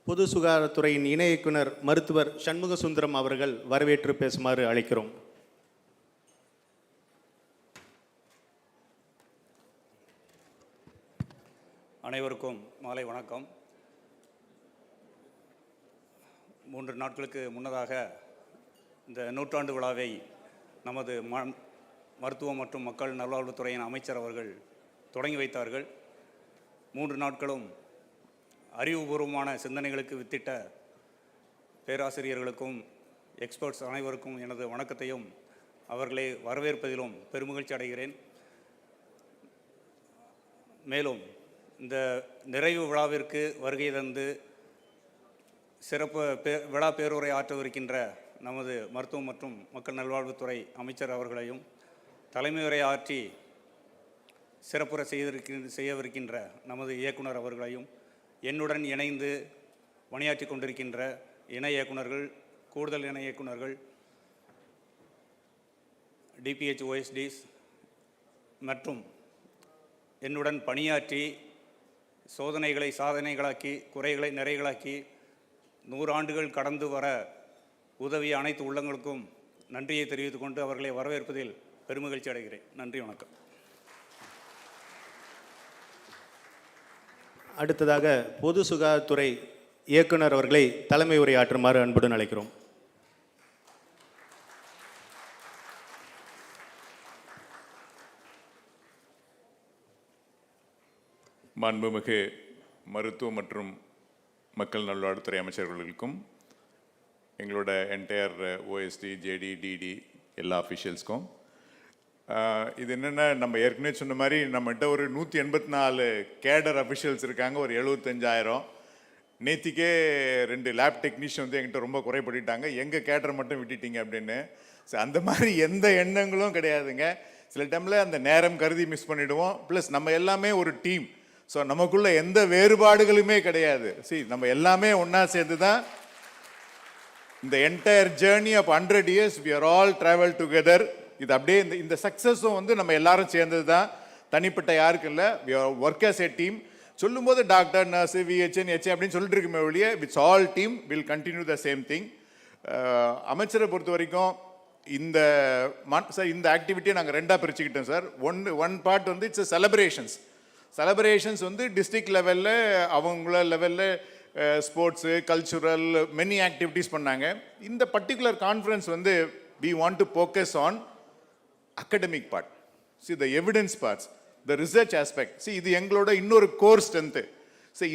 பொது சுகாதாரத்துறையின் இணை இயக்குனர் மருத்துவர் சண்முக சுந்தரம் அவர்கள் வரவேற்று பேசுமாறு அழைக்கிறோம். அனைவருக்கும் மாலை வணக்கம். 3 நாட்களுக்கு முன்னதாக இந்த நூற்றாண்டு விழாவை நமது மருத்துவம் மற்றும் மக்கள் நல்வாழ்வுத்துறையின் அமைச்சர் அவர்கள் தொடங்கி வைத்தார்கள். 3 நாட்களும் அறிவுபூர்வமான சிந்தனைகளுக்கு வித்திட்ட பேராசிரியர்களுக்கும் எக்ஸ்பர்ட்ஸ் அனைவருக்கும் எனது வணக்கத்தையும் அவர்களை வரவேற்பதிலும் பெருமகிழ்ச்சி அடைகிறேன். மேலும் இந்த நிறைவு விழாவிற்கு வருகை தந்து சிறப்பு விழா பேருரை ஆற்றவிருக்கின்ற நமது மருத்துவம் மற்றும் மக்கள் நல்வாழ்வுத்துறை அமைச்சர் அவர்களையும், தலைமை உரை ஆற்றி சிறப்புரை செய்யவிருக்கின்ற நமது இயக்குனர் அவர்களையும், என்னுடன் இணைந்து பணியாற்றி கொண்டிருக்கின்ற இணை இயக்குனர்கள், கூடுதல் இணை இயக்குனர்கள், டிபிஹெச் ஓஎஸ்டிஸ் மற்றும் என்னுடன் பணியாற்றி சோதனைகளை சாதனைகளாக்கி குறைகளை நிறைகளாக்கி 100 ஆண்டுகள் கடந்து வர உதவிய அனைத்து உள்ளங்களுக்கும் நன்றியை தெரிவித்துக் கொண்டு அவர்களை வரவேற்பதில் பெருமகிழ்ச்சி அடைகிறேன். நன்றி, வணக்கம். அடுத்ததாக பொது சுகாதாரத்துறை இயக்குனர் அவர்களை தலைமை உரையாற்றுமாறு அன்புடன் அழைக்கிறோம். மாண்புமிகு மருத்துவ மற்றும் மக்கள் நல்வாழ்வுத்துறை அமைச்சர்களுக்கும், எங்களோட என்டையர் ஓஎஸ்டி, ஜேடி, டிடி எல்லா அஃபிஷியல்ஸ்க்கும், இது என்னென்னா, நம்ம ஏற்கனவே சொன்ன மாதிரி நம்மகிட்ட ஒரு 184 கேடர் அஃபிஷியல்ஸ் இருக்காங்க, ஒரு 75,000. நேத்திக்கே 2 லேப் டெக்னீஷியன் வந்து என்கிட்ட ரொம்ப குறைபட்டுட்டாங்க, எங்கள் கேடர் மட்டும் விட்டுட்டீங்க அப்படின்னு. ஸோ அந்த மாதிரி எந்த எண்ணங்களும் கிடையாதுங்க. சில டைமில் அந்த நேரம் கருதி மிஸ் பண்ணிவிடுவோம். ப்ளஸ் நம்ம எல்லாமே ஒரு டீம். ஸோ நமக்குள்ள எந்த வேறுபாடுகளுமே கிடையாது. நம்ம எல்லாமே ஒன்றா சேர்ந்து தான் இந்த entire journey of 100 years we are all travel together. இது அப்படியே இந்த சக்ஸஸும் வந்து நம்ம எல்லாரும் சேர்ந்தது தான், தனிப்பட்ட யாருக்கும் இல்லை. we are work as a team. சொல்லும்போது டாக்டர், நர்ஸ், விஹெச்என், ஹெச்ஏ அப்படின்னு சொல்லிட்டு இருக்குமே ஒழிய it's all team, will continue the same thing. அமைச்சரை பொறுத்த வரைக்கும் இந்த இந்த ஆக்டிவிட்டியை நாங்கள் 2ஆக பிரிச்சுக்கிட்டோம் சார். ஒன் பார்ட் வந்து இட்ஸ் செலப்ரேஷன்ஸ் வந்து டிஸ்ட்ரிக்ட் லெவலில் அவங்கள லெவலில் ஸ்போர்ட்ஸு, கல்ச்சுரல், மெனி ஆக்டிவிட்டீஸ் பண்ணாங்க. இந்த பர்டிகுலர் கான்ஃபரன்ஸ் வந்து we want to focus on academic part, the evidence parts, the research aspect. இது எங்களோட இன்னொரு கோர் ஸ்ட்ரென்த்து.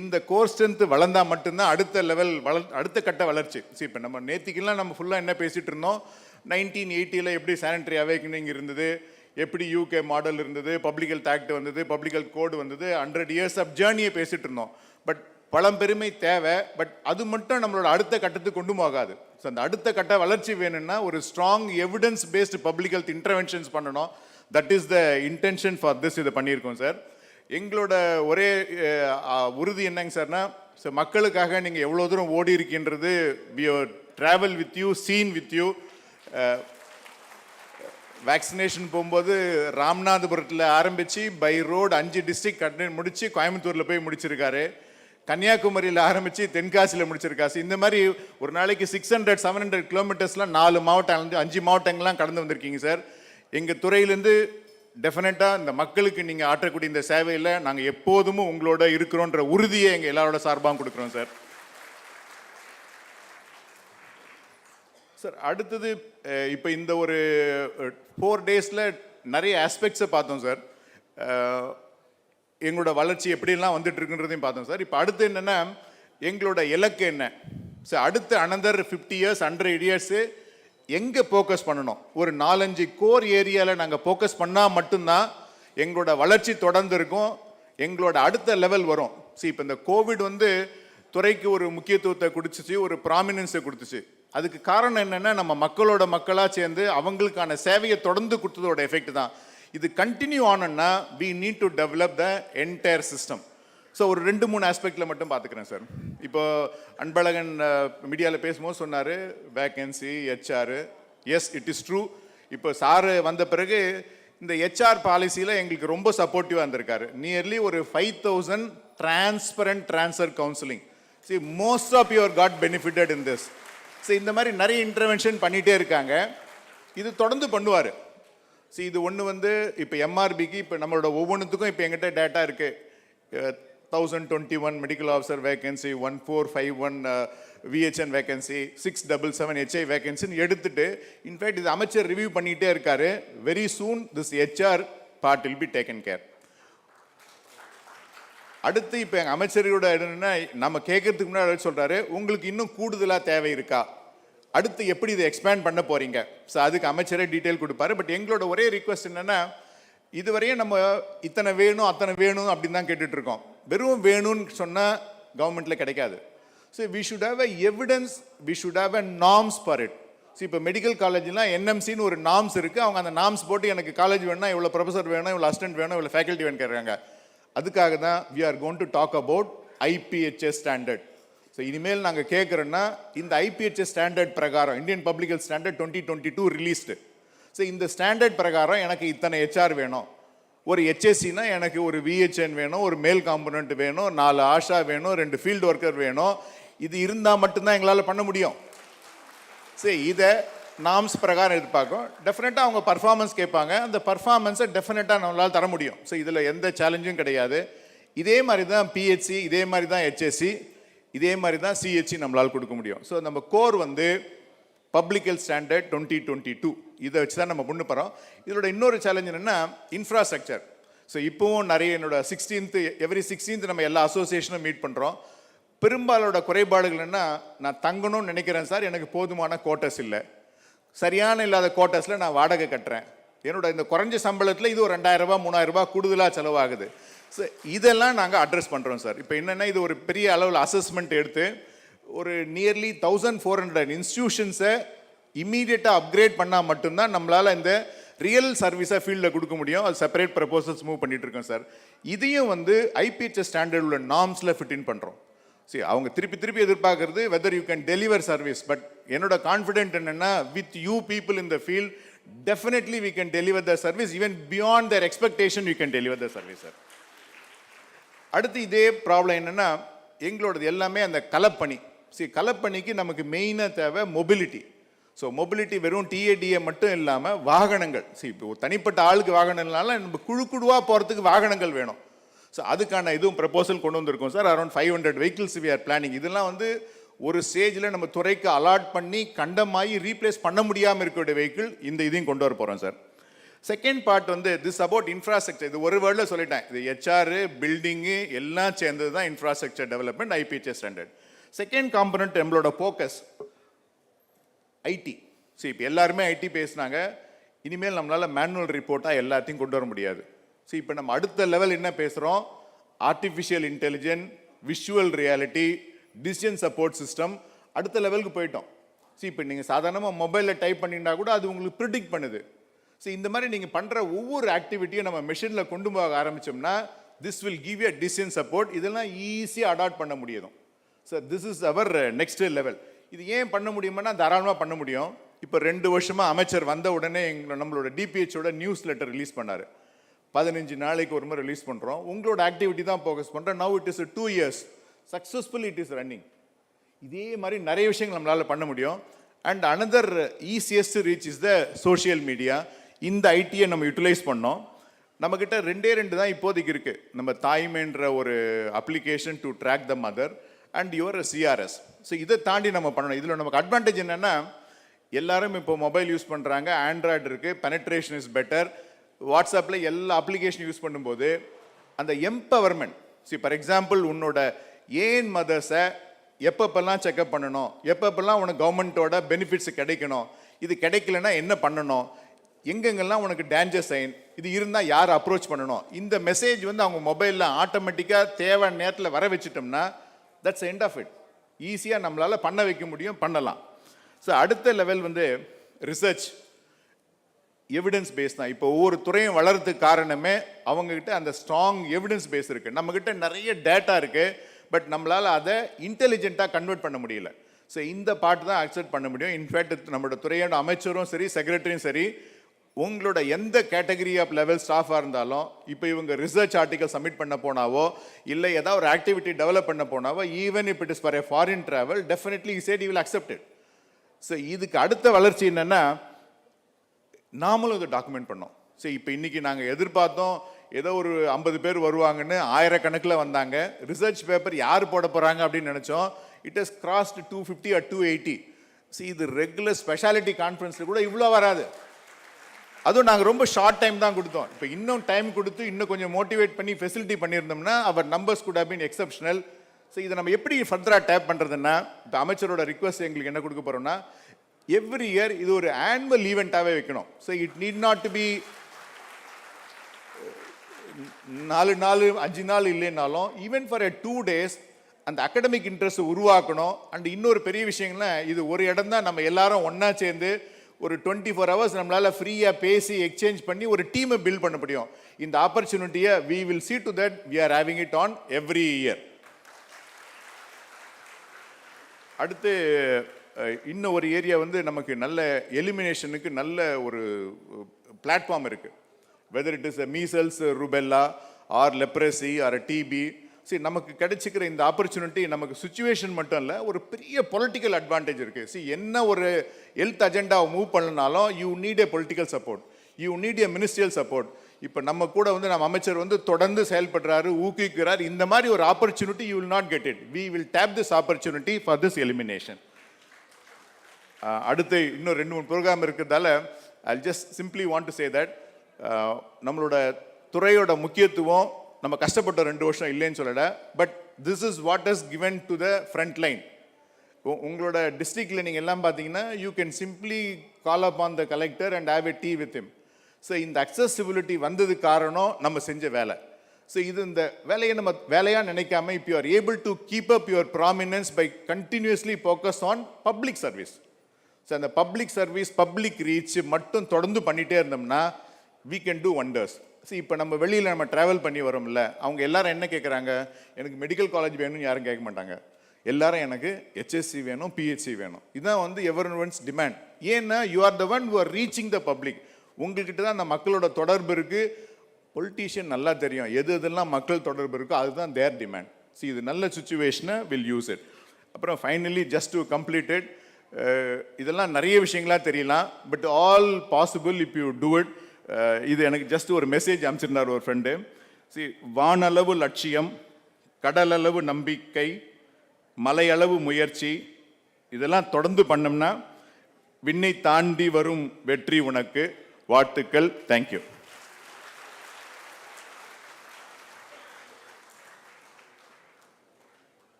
இந்த கோர் ஸ்ட்ரென்த்து வளர்ந்தா மட்டும்தான் அடுத்த லெவல் அடுத்த கட்ட வளர்ச்சி. இப்போ நம்ம நேத்திக்கெல்லாம் நம்ம ஃபுல்லாக என்ன பேசிகிட்டு இருந்தோம், 1980 எப்படி சானிட்டரி அவேக்கனிங் இருந்தது, எப்படி யூகே மாடல் இருந்தது, பப்ளிக் ஹெல்த் ஆக்ட் வந்தது, பப்ளிக் ஹெல்த் கோடு வந்தது, 100 years ஆஃப் ஜேர்னியை பேசிகிட்டு இருந்தோம். பட் பழம்பெருமை தேவை, பட் அது மட்டும் நம்மளோட அடுத்த கட்டத்துக்கு கொண்டு போகாது. ஸோ அந்த அடுத்த கட்ட வளர்ச்சி வேணும்னா ஒரு strong evidence based public health interventions பண்ணணும். That is the intention for this. இதை பண்ணியிருக்கோம் சார். எங்களோட ஒரே உறுதி என்னங்க சார்னா, ஸோ மக்களுக்காக நீங்கள் எவ்வளோ தூரம் ஓடி இருக்கின்றது, we travel with you, seen with you. Vaccination போகும்போது ராமநாதபுரத்தில் ஆரம்பித்து பை ரோடு 5 டிஸ்ட்ரிக்ட் முடித்து கோயம்புத்தூரில் போய் முடிச்சிருக்காரு. கன்னியாகுமரியில் ஆரம்பித்து தென்காசியில் முடிச்சிருக்காரு. இந்த மாதிரி ஒரு நாளைக்கு 600-700 கிலோமீட்டர்ஸ்லாம் 4 மாவட்டம் 5 மாவட்டங்கள்லாம் கடந்து வந்திருக்கீங்க சார். எங்கள் துறையிலேருந்து டெஃபினட்டாக இந்த மக்களுக்கு நீங்கள் ஆற்றக்கூடிய இந்த சேவையில் நாங்கள் எப்போதும் உங்களோட இருக்கிறோன்ற உறுதியை எங்கள் எல்லாரோட சார்பாக கொடுக்குறோம் சார். சார் அடுத்தது இப்போ இந்த ஒரு 4 daysல நிறைய ஆஸ்பெக்ட்ஸை பார்த்தோம் சார். எங்களோட வளர்ச்சி எப்படிலாம் வந்துட்டு இருக்குன்றதையும் பார்த்தோம் சார். இப்போ அடுத்து என்னென்னா, எங்களோட இலக்கு என்ன சார், அடுத்து அனதர் 50 years 100 years எங்கே ஃபோக்கஸ் பண்ணணும், ஒரு 4-5 கோர் ஏரியாவில் நாங்கள் ஃபோக்கஸ் பண்ணால் மட்டும்தான் எங்களோட வளர்ச்சி தொடர்ந்து இருக்கும், எங்களோட அடுத்த லெவல் வரும். இப்போ இந்த கோவிட் வந்து துறைக்கு ஒரு முக்கியத்துவத்தை கொடுத்துச்சு, ஒரு ப்ராமினன்ஸை கொடுத்துச்சு. அதுக்கு காரணம் என்னென்னா, நம்ம மக்களோட மக்களாக சேர்ந்து அவங்களுக்கான சேவையை தொடர்ந்து கொடுத்ததோட எஃபெக்ட் தான். இது கண்டினியூ ஆனோன்னா we need to develop the entire system. So ஒரு 2-3 ஆஸ்பெக்டில் மட்டும் பார்த்துக்கிறேன் சார். இப்போ அன்பழகன் மீடியாவில் பேசும்போது சொன்னார் vacancy, HR. Yes, it is true. இப்போ சாரு வந்த பிறகு இந்த ஹெச்ஆர் பாலிசியில் எங்களுக்கு ரொம்ப சப்போர்ட்டிவாக இருந்திருக்காரு. நியர்லி ஒரு 5,000 transparent transfer counselling. See, most of you got benefited in this. See, இந்த மாதிரி நிறைய இன்டர்வென்ஷன் பண்ணிகிட்டே இருக்காங்க. இது தொடர்ந்து பண்ணுவார். See, இது ஒன்று வந்து இப்போ எம்ஆர்பிக்கு இப்போ நம்மளோட ஒவ்வொன்றுத்துக்கும் இப்போ எங்கிட்ட டேட்டா இருக்குது. 1021 medical officer vacancy, 1451 VHN vacancy, 677 HI வேகன்சின்னு எடுத்துட்டு இன்ஃபேக்ட் இது அமைச்சர் ரிவ்யூ பண்ணிகிட்டே இருக்காரு. Very soon this HR part will be taken care. அடுத்து இப்போ எங்கள் அமைச்சரோட என்னன்னா நம்ம கேட்கறதுக்கு முன்னாடி சொல்கிறாரு, உங்களுக்கு இன்னும் கூடுதலாக தேவை இருக்கா, அடுத்து எப்படி இதை எக்ஸ்பேண்ட் பண்ண போகிறீங்க. ஸோ அதுக்கு அமைச்சரே டீட்டெயில் கொடுப்பாரு. பட் எங்களோட ஒரே ரிக்வஸ்ட் என்னென்னா, இதுவரையும் நம்ம இத்தனை வேணும் அத்தனை வேணும் அப்படின்னு தான் கேட்டுட்ருக்கோம். வெறும் வேணும்னு சொன்னால் கவர்மெண்ட்டில் கிடைக்காது. So we should have a evidence, we should have a norms for it. So இப்போ மெடிக்கல் காலேஜ்லாம் என்எம்சின்னு ஒரு நார்ம்ஸ் இருக்குது. அவங்க அந்த நார்ம்ஸ் போட்டு எனக்கு காலேஜ் வேணும்னா இவ்வளோ ப்ரொஃபஸர் வேணும், இவ்வளோ அசிஸ்டன்ட் வேணும், இவ்வளோ ஃபேக்கல்ட்டி வேணும் கேட்குறாங்க. அதுக்காக தான் we are going to talk about IPHS standard. So இனிமேல் நாங்கள் கேட்குறோன்னா இந்த ஐபிஹெச்எஸ் ஸ்டாண்டர்ட் பிரகாரம், Indian public health standard 2022 released. So இந்த ஸ்டாண்டர்ட் பிரகாரம் எனக்கு இத்தனை ஹெச்ஆர் வேணும், ஒரு ஹெச்எஸ்சினா எனக்கு ஒரு விஹெச்என் வேணும், ஒரு மேல் காம்பனண்ட் வேணும், 4 ஆஷா வேணும், 2 ஃபீல்டு ஒர்க்கர் வேணும். இது இருந்தால் மட்டும்தான் எங்களால் பண்ண முடியும். சரி, இதை நாம்ஸ் பிரகாரம் எதிர்பார்க்கும். டெஃபினட்டாக அவங்க பர்ஃபார்மன்ஸ் கேட்பாங்க. அந்த பர்ஃபார்மன்ஸை டெஃபினட்டாக நம்மளால் தர முடியும். ஸோ இதில் எந்த சேலஞ்சும் கிடையாது. இதே மாதிரி தான் பிஹெச்சி, இதே மாதிரி தான் ஹெச்எஸ்சி, இதே மாதிரி தான் சிஹெச்சி நம்மளால் கொடுக்க முடியும். ஸோ நம்ம கோர் வந்து பப்ளிக் ஹெல்த் ஸ்டாண்டர்ட் 2022 இதை வச்சு தான் நம்ம கொண்டு போகிறோம். இதோட இன்னொரு சேலஞ்ச் என்னென்னா இன்ஃப்ராஸ்ட்ரக்சர். ஸோ இப்போவும் நிறைய என்னோட 16th எவ்ரி 16th நம்ம எல்லா அசோசியேஷனும் மீட் பண்ணுறோம். பெரும்பாலோட குறைபாடுகள் என்ன, நான் தங்கணும்னு நினைக்கிறேன் சார், எனக்கு போதுமான கோட்டஸ் இல்லை, சரியான இல்லாத கோட்டஸில் நான் வாடகை கட்டுறேன், என்னோட இந்த குறைஞ்ச சம்பளத்தில் இது ஒரு 2000 ரூபா 3000 ரூபா கூடுதலாக செலவாகுது. ஸோ இதெல்லாம் நாங்கள் அட்ரஸ் பண்ணுறோம் சார். இப்போ என்னென்னா, இது ஒரு பெரிய அளவில் அசஸ்மெண்ட் எடுத்து ஒரு நியர்லி 1400 இன்ஸ்டிடியூஷன்ஸை இம்மீடியட்டாக அப்கிரேட் பண்ணால் மட்டும்தான் நம்மளால் இந்த ரியல் சர்வீஸை ஃபீல்டில் கொடுக்க முடியும். அது செப்பரேட் ப்ரப்போசல்ஸ் மூவ் பண்ணிட்டு இருக்கோம் சார். இதையும் வந்து ஐபிஹெச்எஸ் ஸ்டாண்டர்ட் உள்ள நார்ம்ஸில் ஃபிட் இன் பண்ணுறோம். சரி, அவங்க திருப்பி எதிர்பார்க்கறது whether you can deliver service. But என்னோட கான்ஃபிடென்ட் என்னென்னா, with you people in the field definitely we can deliver the service. Even beyond their expectation you can deliver the service sir. அடுத்து இதே problem என்னென்னா, எங்களோடது எல்லாமே அந்த கலப்பணி. சரி, கலப்பணிக்கு நமக்கு மெயினாக தேவை மொபிலிட்டி. ஸோ மொபிலிட்டி வெறும் டிஏடிஏ மட்டும் இல்லாமல் வாகனங்கள். சரி, இப்போ தனிப்பட்ட ஆளுக்கு வாகனம் இல்லைனாலும் நம்ம குழுவாக போகிறதுக்கு வாகனங்கள் வேணும். ஸோ அதுக்கான இதுவும் ப்ரப்போசல் கொண்டு வந்திருக்கோம் sir. Around 500 vehicles we are planning. இதெல்லாம் வந்து ஒரு ஸ்டேஜில் நம்ம துறைக்கு அலாட் பண்ணி கண்டமாகி ரீப்ளேஸ் பண்ண முடியாமல் இருக்கக்கூடிய வெஹிக்கிள் இந்த இதையும் கொண்டு வர போகிறோம் சார். செகண்ட் பார்ட் வந்து திஸ் அபவுட் இன்ஃப்ராஸ்ட்ரக்சர். இது ஒரு வேர்டில் சொல்லிட்டேன். இது ஹெச்ஆர், பில்டிங்கு எல்லாம் சேர்ந்தது தான் infrastructure development IPHS standard. Second component நம்மளோட ஃபோக்கஸ் ஐடி. சரி, இப்போ எல்லாருமே ஐடி பேசினாங்க. இனிமேல் நம்மளால் மேனுவல் ரிப்போர்ட்டாக எல்லாத்தையும் கொண்டு வர முடியாது. சரி, இப்போ நம்ம அடுத்த லெவல் என்ன பேசுகிறோம், artificial intelligence, visual reality, decision support system, அடுத்த லெவலுக்கு போயிட்டோம். சரி, இப்போ நீங்கள் சாதாரணமாக மொபைலில் டைப் பண்ணிட்டா கூட அது உங்களுக்கு ப்ரிடிக்ட் பண்ணுது. ஸோ இந்த மாதிரி நீங்கள் பண்ணுற ஒவ்வொரு ஆக்டிவிட்டியும் நம்ம மெஷினில் கொண்டு போக ஆரம்பித்தோம்னா this will give a decision support. இதெல்லாம் ஈஸியாக அடாப்ட் பண்ண முடியும். So this is our next level. இது ஏன் பண்ண முடியுமானா தாராளமாக பண்ண முடியும். இப்போ 2 வருஷமாக அமைச்சர் வந்த உடனே நம்மளோட டிபிஹெச்சோட நியூஸ் லெட்டர் ரிலீஸ் பண்ணார். 15 நாளைக்கு ஒரு முறை ரிலீஸ் பண்ணுறோம். உங்களோட ஆக்டிவிட்டி தான் ஃபோக்கஸ் பண்ணுறோம். Now it is 2 years successful it is running. இதே மாதிரி நிறைய விஷயங்கள் நம்மளால் பண்ண முடியும். And another easiest reach is the social media. இந்த ஐடியை நம்ம யூட்டிலைஸ் பண்ணோம். நம்மக்கிட்ட 2 தான் இப்போதைக்கு இருக்குது. நம்ம தாய்மைன்ற ஒரு application to track the mother and your CRS. So இதை தாண்டி நம்ம பண்ணணும். இதில் நமக்கு அட்வான்டேஜ் என்னென்னா, எல்லாரும் இப்போ மொபைல் யூஸ் பண்ணுறாங்க, ஆண்ட்ராய்டு இருக்குது, பெனட்ரேஷன் இஸ் பெட்டர். வாட்ஸ்அப்பில் எல்லா அப்ளிகேஷன் யூஸ் பண்ணும்போது அந்த எம்பவர்மெண்ட். சரி, ஃபார் எக்ஸாம்பிள் உன்னோட ஏன் மதர்ஸை எப்பப்பெல்லாம் செக்அப் பண்ணணும், எப்பப்பெல்லாம் உனக்கு கவர்மெண்ட்டோட பெனிஃபிட்ஸ் கிடைக்கணும், இது கிடைக்கலன்னா என்ன பண்ணணும், எங்கெங்கெல்லாம் உனக்கு டேஞ்சர் சைன், இது இருந்தால் யார் அப்ரோச் பண்ணணும், இந்த மெசேஜ் வந்து அவங்க மொபைலில் ஆட்டோமேட்டிக்காக தேவையான நேரத்தில் வர வச்சுட்டோம்னா தட்ஸ் எண்ட் ஆஃப் இட். ஈஸியாக நம்மளால் பண்ண வைக்க முடியும், பண்ணலாம். ஸோ அடுத்த லெவல் வந்து ரிசர்ச், எவிடன்ஸ் பேஸ் தான். இப்போ ஒவ்வொரு துறையும் வளர்றதுக்கு காரணமே அவங்கக்கிட்ட அந்த ஸ்ட்ராங் எவிடன்ஸ் பேஸ் இருக்குது. நம்மக்கிட்ட நிறைய டேட்டா இருக்குது, பட் நம்மளால் அதை இன்டெலிஜென்ட்டாக கன்வெர்ட் பண்ண முடியல. ஸோ இந்த பார்ட் தான் அக்செப்ட் பண்ண முடியும். இன்ஃபேக்ட் நம்மளோட துறையோட அமைச்சரும் சரி, செக்ரட்டரியும் சரி, உங்களோட எந்த கேட்டகரி ஆஃப் லெவல் ஸ்டாஃபாக இருந்தாலும் இப்போ இவங்க ரிசர்ச் ஆர்டிகல் சப்மிட் பண்ண போனாவோ இல்லை ஏதாவது ஒரு ஆக்டிவிட்டி டெவலப் பண்ண போனாவோ, even if it is for a foreign travel, definitely he said he will accept it. ஸோ இதுக்கு அடுத்த வளர்ச்சி என்னென்னா, நாமளும் இதை டாக்குமெண்ட் பண்ணோம். ஸோ இப்போ இன்றைக்கி நாங்கள் எதிர்பார்த்தோம் ஏதோ ஒரு 50 பேர் வருவாங்கன்னு, ஆயிரக்கணக்கில் வந்தாங்க. ரிசர்ச் பேப்பர் யார் போட போகிறாங்க அப்படின்னு நினச்சோம். It has crossed 250 or 280. So இது ரெகுலர் ஸ்பெஷாலிட்டி கான்ஃபரன்ஸில் கூட இவ்வளோ வராது. அதுவும் நாங்கள் ரொம்ப ஷார்ட் டைம் தான் கொடுத்தோம். இப்போ இன்னும் டைம் கொடுத்து இன்னும் கொஞ்சம் மோட்டிவேட் பண்ணி ஃபெசிலிட்டி பண்ணியிருந்தோம்னா our numbers could have been exceptional. So இதை நம்ம எப்படி ஃபர்தராக டேப் பண்ணுறதுன்னா, இப்போ அமைச்சரோட ரிக்வஸ்ட் எங்களுக்கு என்ன கொடுக்க போகிறோம்னா, எவ்ரி இயர் இது ஒரு ஆனுவல் ஈவெண்ட்டாகவே வைக்கணும். So it need not to be 4 நாள் 5 நாள் இல்லைன்னாலும் ஈவன் ஃபார் 2 days அந்த அகடமிக் இன்ட்ரெஸ்ட் உருவாக்கணும். அண்ட் இன்னொரு பெரிய விஷயங்கள்னா, இது ஒரு இடம் தான் நம்ம எல்லாரும் ஒன்றா சேர்ந்து ஒரு 24 hours நம்மளால் ஃப்ரீயாக பேசி எக்ஸ்சேஞ்ச் பண்ணி ஒரு டீமை பில்ட் பண்ண முடியும். இந்த ஆப்பர்ச்சுனிட்டியை we will see to that we are having it on every year. அடுத்து இன்னும் ஒரு ஏரியா வந்து நமக்கு நல்ல எலிமினேஷனுக்கு நல்ல ஒரு பிளாட்ஃபார்ம் இருக்குது. Whether it is measles, rubella or leprosy or TB. சரி, நமக்கு கிடைச்சிக்கிற இந்த ஆப்பர்ச்சுனிட்டி நமக்கு சுச்சுவேஷன் மட்டும் இல்லை, ஒரு பெரிய பொலிட்டிக்கல் அட்வான்டேஜ் இருக்குது. சரி, என்ன ஒரு ஹெல்த் அஜெண்டாவை மூவ் பண்ணனாலும் you need a political support, you need a ministerial support. இப்போ நம்ம கூட வந்து நம்ம அமைச்சர் வந்து தொடர்ந்து செயல்படுறாரு, ஊக்குவிக்கிறார். இந்த மாதிரி ஒரு opportunity you will not get it. We will tap this opportunity for this elimination. அடுத்து இன்னும் 2-3 ப்ரோக்ராம் இருக்கிறதால I just simply want to say that நம்மளோட துறையோட முக்கியத்துவம் நம்ம கஷ்டப்பட்ட 2 வருஷம் இல்லைன்னு சொல்லலை. But this is what is given to the front line. உங்களோட டிஸ்ட்ரிக்டில் நீங்கள் எல்லாம் பார்த்தீங்கன்னா you can simply call up on the collector and have a tea with him. So இந்த அக்சசிபிலிட்டி வந்தது காரணம் நம்ம செஞ்ச வேலை. ஸோ இது இந்த வேலையை நம்ம வேலையாக நினைக்காம if you are able to keep up your prominence by continuously focus on public service. So அந்த பப்ளிக் சர்வீஸ், பப்ளிக் ரீச் மட்டும் தொடர்ந்து பண்ணிகிட்டே இருந்தோம்னா we can do wonders. So இப்போ நம்ம வெளியில் நம்ம ட்ராவல் பண்ணி வரோம்ல, அவங்க எல்லாரும் என்ன கேட்குறாங்க, எனக்கு மெடிக்கல் காலேஜ் வேணும்னு யாரும் கேட்க மாட்டாங்க. எல்லாரும் எனக்கு ஹெச்எஸ்சி வேணும், பிஹெச்சி வேணும். இதுதான் வந்து எவரிஒன்ஸ் டிமாண்ட். ஏன்னா you are the one who are reaching the public. உங்கள்கிட்ட தான் அந்த மக்களோட தொடர்பு இருக்குது. பொலிட்டீஷியன் நல்லா தெரியும் எது எதெல்லாம் மக்கள் தொடர்பு இருக்கோ அதுதான் தேர் டிமாண்ட். ஸோ இது நல்ல சுச்சுவேஷனை வில் யூஸ் இட். அப்புறம் finally just to complete it, இதெல்லாம் நிறைய விஷயங்களாக தெரியலாம், but all possible if you do it. இது எனக்கு ஜஸ்ட் ஒரு மெசேஜ் அனுப்பிச்சிருந்தார் ஒரு ஃப்ரெண்டு. சி, வானளவு லட்சியம், கடலளவு நம்பிக்கை, மலையளவு முயற்சி, இதெல்லாம் தொடர்ந்து பண்ணோம்னா விண்ணை தாண்டி வரும் வெற்றி உனக்கு. வாழ்த்துக்கள். தேங்க்யூ.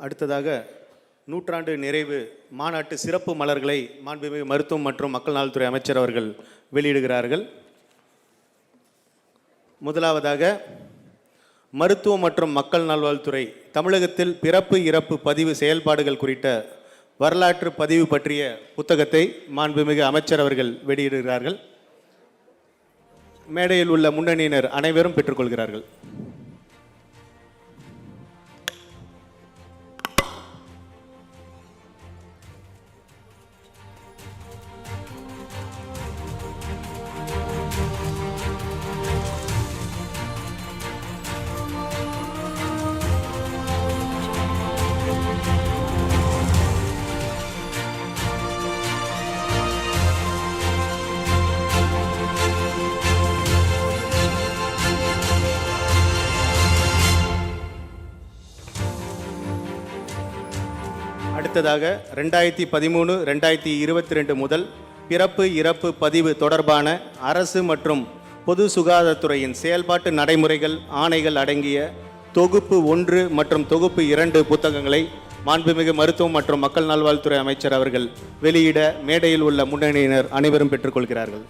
அடுத்ததாக நூற்றாண்டு நிறைவு மாநாட்டு சிறப்பு மலர்களை மாண்புமிகு மருத்துவம் மற்றும் மக்கள் நலத்துறை அமைச்சர் அவர்கள் வெளியிடுகிறார்கள். முதலாவதாக மருத்துவம் மற்றும் மக்கள் நல்வாழ்வுத்துறை தமிழகத்தில் பிறப்பு இறப்பு பதிவு செயல்பாடுகள் குறித்த வரலாற்று பதிவு பற்றிய புத்தகத்தை மாண்புமிகு அமைச்சர் அவர்கள் வெளியிடுகிறார்கள். மேடையில் உள்ள முன்னணியினர் அனைவரும் பெற்றுக்கொள்கிறார்கள். அடுத்ததாக 2013-2022 முதல் பிறப்பு இறப்பு பதிவு தொடர்பான அரசு மற்றும் பொது சுகாதாரத்துறையின் செயல்பாட்டு நடைமுறைகள் ஆணைகள் அடங்கிய தொகுப்பு 1 மற்றும் தொகுப்பு 2 புத்தகங்களை மாண்புமிகு மருத்துவம் மற்றும் மக்கள் நல்வாழ்வுத்துறை அமைச்சர் அவர்கள் வெளியிட மேடையில் உள்ள முன்னணியினர் அனைவரும் பெற்றுக்கொள்கிறார்கள்.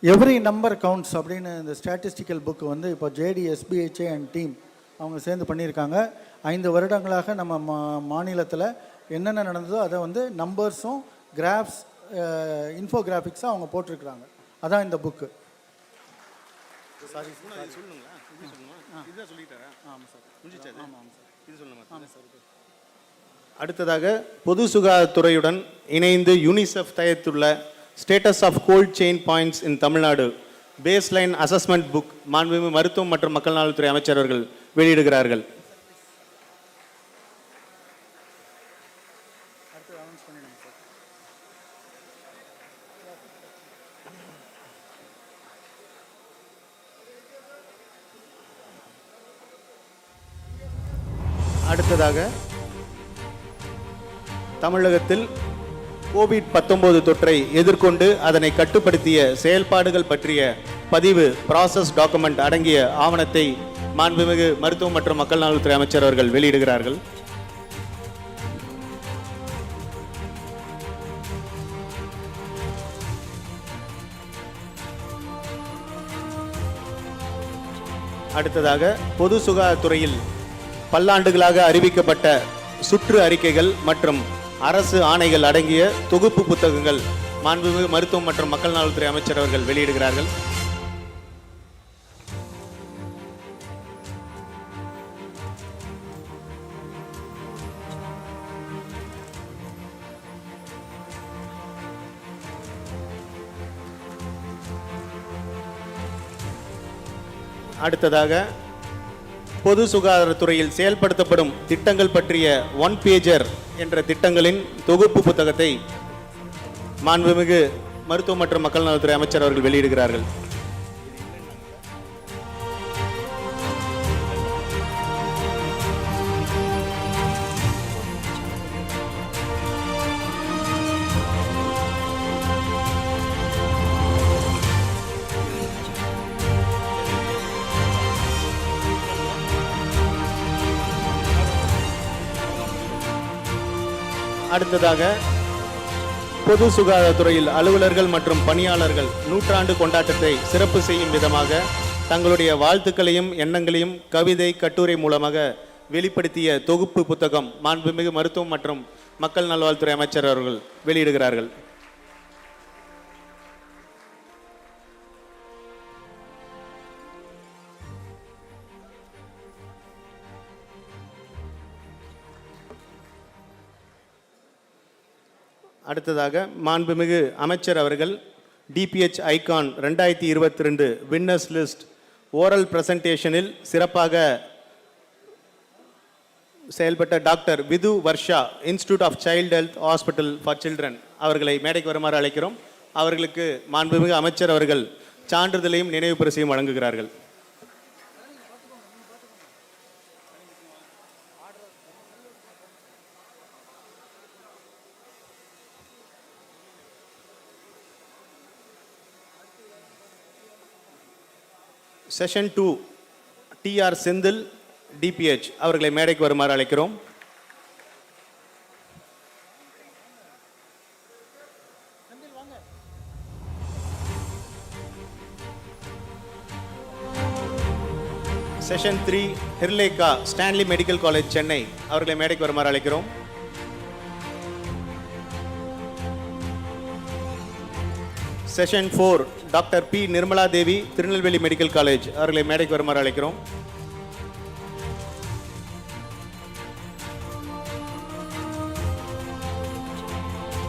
எவ்ரி நம்பர் கவுண்ட்ஸ் அப்படின்னு இந்த ஸ்டாட்டிஸ்டிக்கல் புக்கு வந்து இப்போ ஜேடி எஸ்பிஹெச்ஏ அண்ட் டீம் அவங்க சேர்ந்து பண்ணியிருக்காங்க. 5 வருடங்களாக நம்ம மாநிலத்தில் என்னென்ன நடந்ததோ அதை வந்து நம்பர்ஸும் கிராஃப்ஸ் இன்ஃபோகிராஃபிக்ஸாக அவங்க போட்டிருக்கிறாங்க. அதான் இந்த புக்கு. அடுத்ததாக பொது சுகாதாரத்துறையுடன் இணைந்து யூனிசெஃப் தயாரித்துள்ள status of cold chain points in Tamil Nadu baseline assessment book மாண்புமிகு மருத்துவம் மற்றும் மக்கள் நலத்துறை அமைச்சர் அவர்கள் வெளியிடுகிறார்கள். அடுத்ததாக தமிழகத்தில் கோவிட்-19 தொற்றை எதிர்கொண்டு அதனை கட்டுப்படுத்திய செயல்பாடுகள் பற்றிய பதிவு ப்ராசஸ் டாக்குமெண்ட் அடங்கிய ஆவணத்தை மாண்புமிகு மருத்துவம் மற்றும் மக்கள் நலத்துறை அமைச்சர் அவர்கள் வெளியிடுகிறார்கள். அடுத்ததாக பொது சுகாதாரத்துறையில் பல்லாண்டுகளாக அறிவிக்கப்பட்ட சுற்று அறிக்கைகள் மற்றும் அரசு ஆணைகள் அடங்கிய தொகுப்பு புத்தகங்கள் மாண்புமிகு மருத்துவம் மற்றும் மக்கள் நலத்துறை அமைச்சர் அவர்கள் வெளியிடுகிறார்கள். அடுத்ததாக பொது சுகாதாரத்துறையில் செயல்படுத்தப்படும் திட்டங்கள் பற்றிய 1 பேஜர் என்ற திட்டங்களின் தொகுப்பு புத்தகத்தை மாண்புமிகு மருத்துவம் மற்றும் மக்கள் நலத்துறை அமைச்சர் அவர்கள் வெளியிடுகிறார்கள். அடுத்ததாக பொது சுகாதாரத்துறையில் அலுவலர்கள் மற்றும் பணியாளர்கள் 100ஆண்டு கொண்டாட்டத்தை சிறப்பு செய்யும் விதமாக தங்களுடைய வாழ்த்துக்களையும் எண்ணங்களையும் கவிதை கட்டுரை மூலமாக வெளிப்படுத்திய தொகுப்பு புத்தகம் மாண்புமிகு மருத்துவம் மற்றும் மக்கள் நல்வாழ்வுத்துறை அமைச்சர் அவர்கள் வெளியிடுகிறார்கள். அடுத்ததாக மாண்புமிகு அமைச்சர் அவர்கள் DPH icon 2022 winners list oral பிரசன்டேஷனில் சிறப்பாக செயல்பட்ட doctor Vidhu Varsha institute of child health hospital for children அவர்களை மேடைக்கு வருமாறு அழைக்கிறோம். அவர்களுக்கு மாண்புமிகு அமைச்சர் அவர்கள் சான்றிதழையும் நினைவு பரிசையும் வழங்குகிறார்கள். செஷன் 2 டிஆர் செந்தில் டிபிஹெச் அவர்களை மேடைக்கு வருமாறு அழைக்கிறோம். செஷன் 3 ஹிர்லேகா ஸ்டான்லி மெடிக்கல் காலேஜ் சென்னை அவர்களை மேடைக்கு வருமாறு அழைக்கிறோம். Session 4 doctor B Nirmala Devi Tirunelveli medical college அவர்களை மேடைக்கு வருமாறு அழைக்கிறோம்.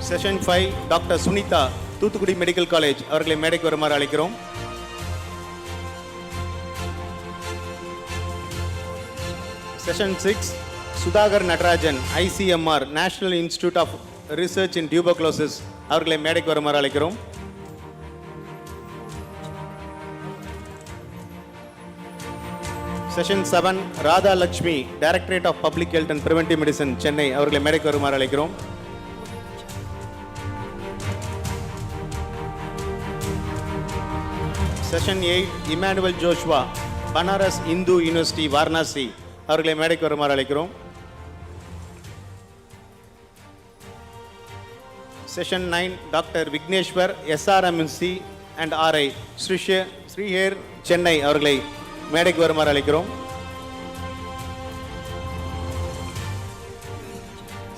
Session 5 doctor Sunitha Thoothukudi medical college அவர்களை மேடைக்கு வருமாறு அழைக்கிறோம். Session 6 Sudhakar Natarajan ICMR national institute of research in tuberculosis அவர்களை மேடைக்கு வருமாறு அழைக்கிறோம். Session 7 Radha Lakshmi directorate of public health and preventive medicine Chennai அவர்களை மேடைக்கு வருமாறு அழைக்கிறோம். Session 8 Emmanuel Joshua Banaras Hindu university Varanasi அவர்களை மேடைக்கு வருமாறு அழைக்கிறோம். Session 9 doctor Vigneshwar SRMC and RI SRIHER Chennai அவர்களை மேடைக்கு வருமாறு அழைக்கிறோம்.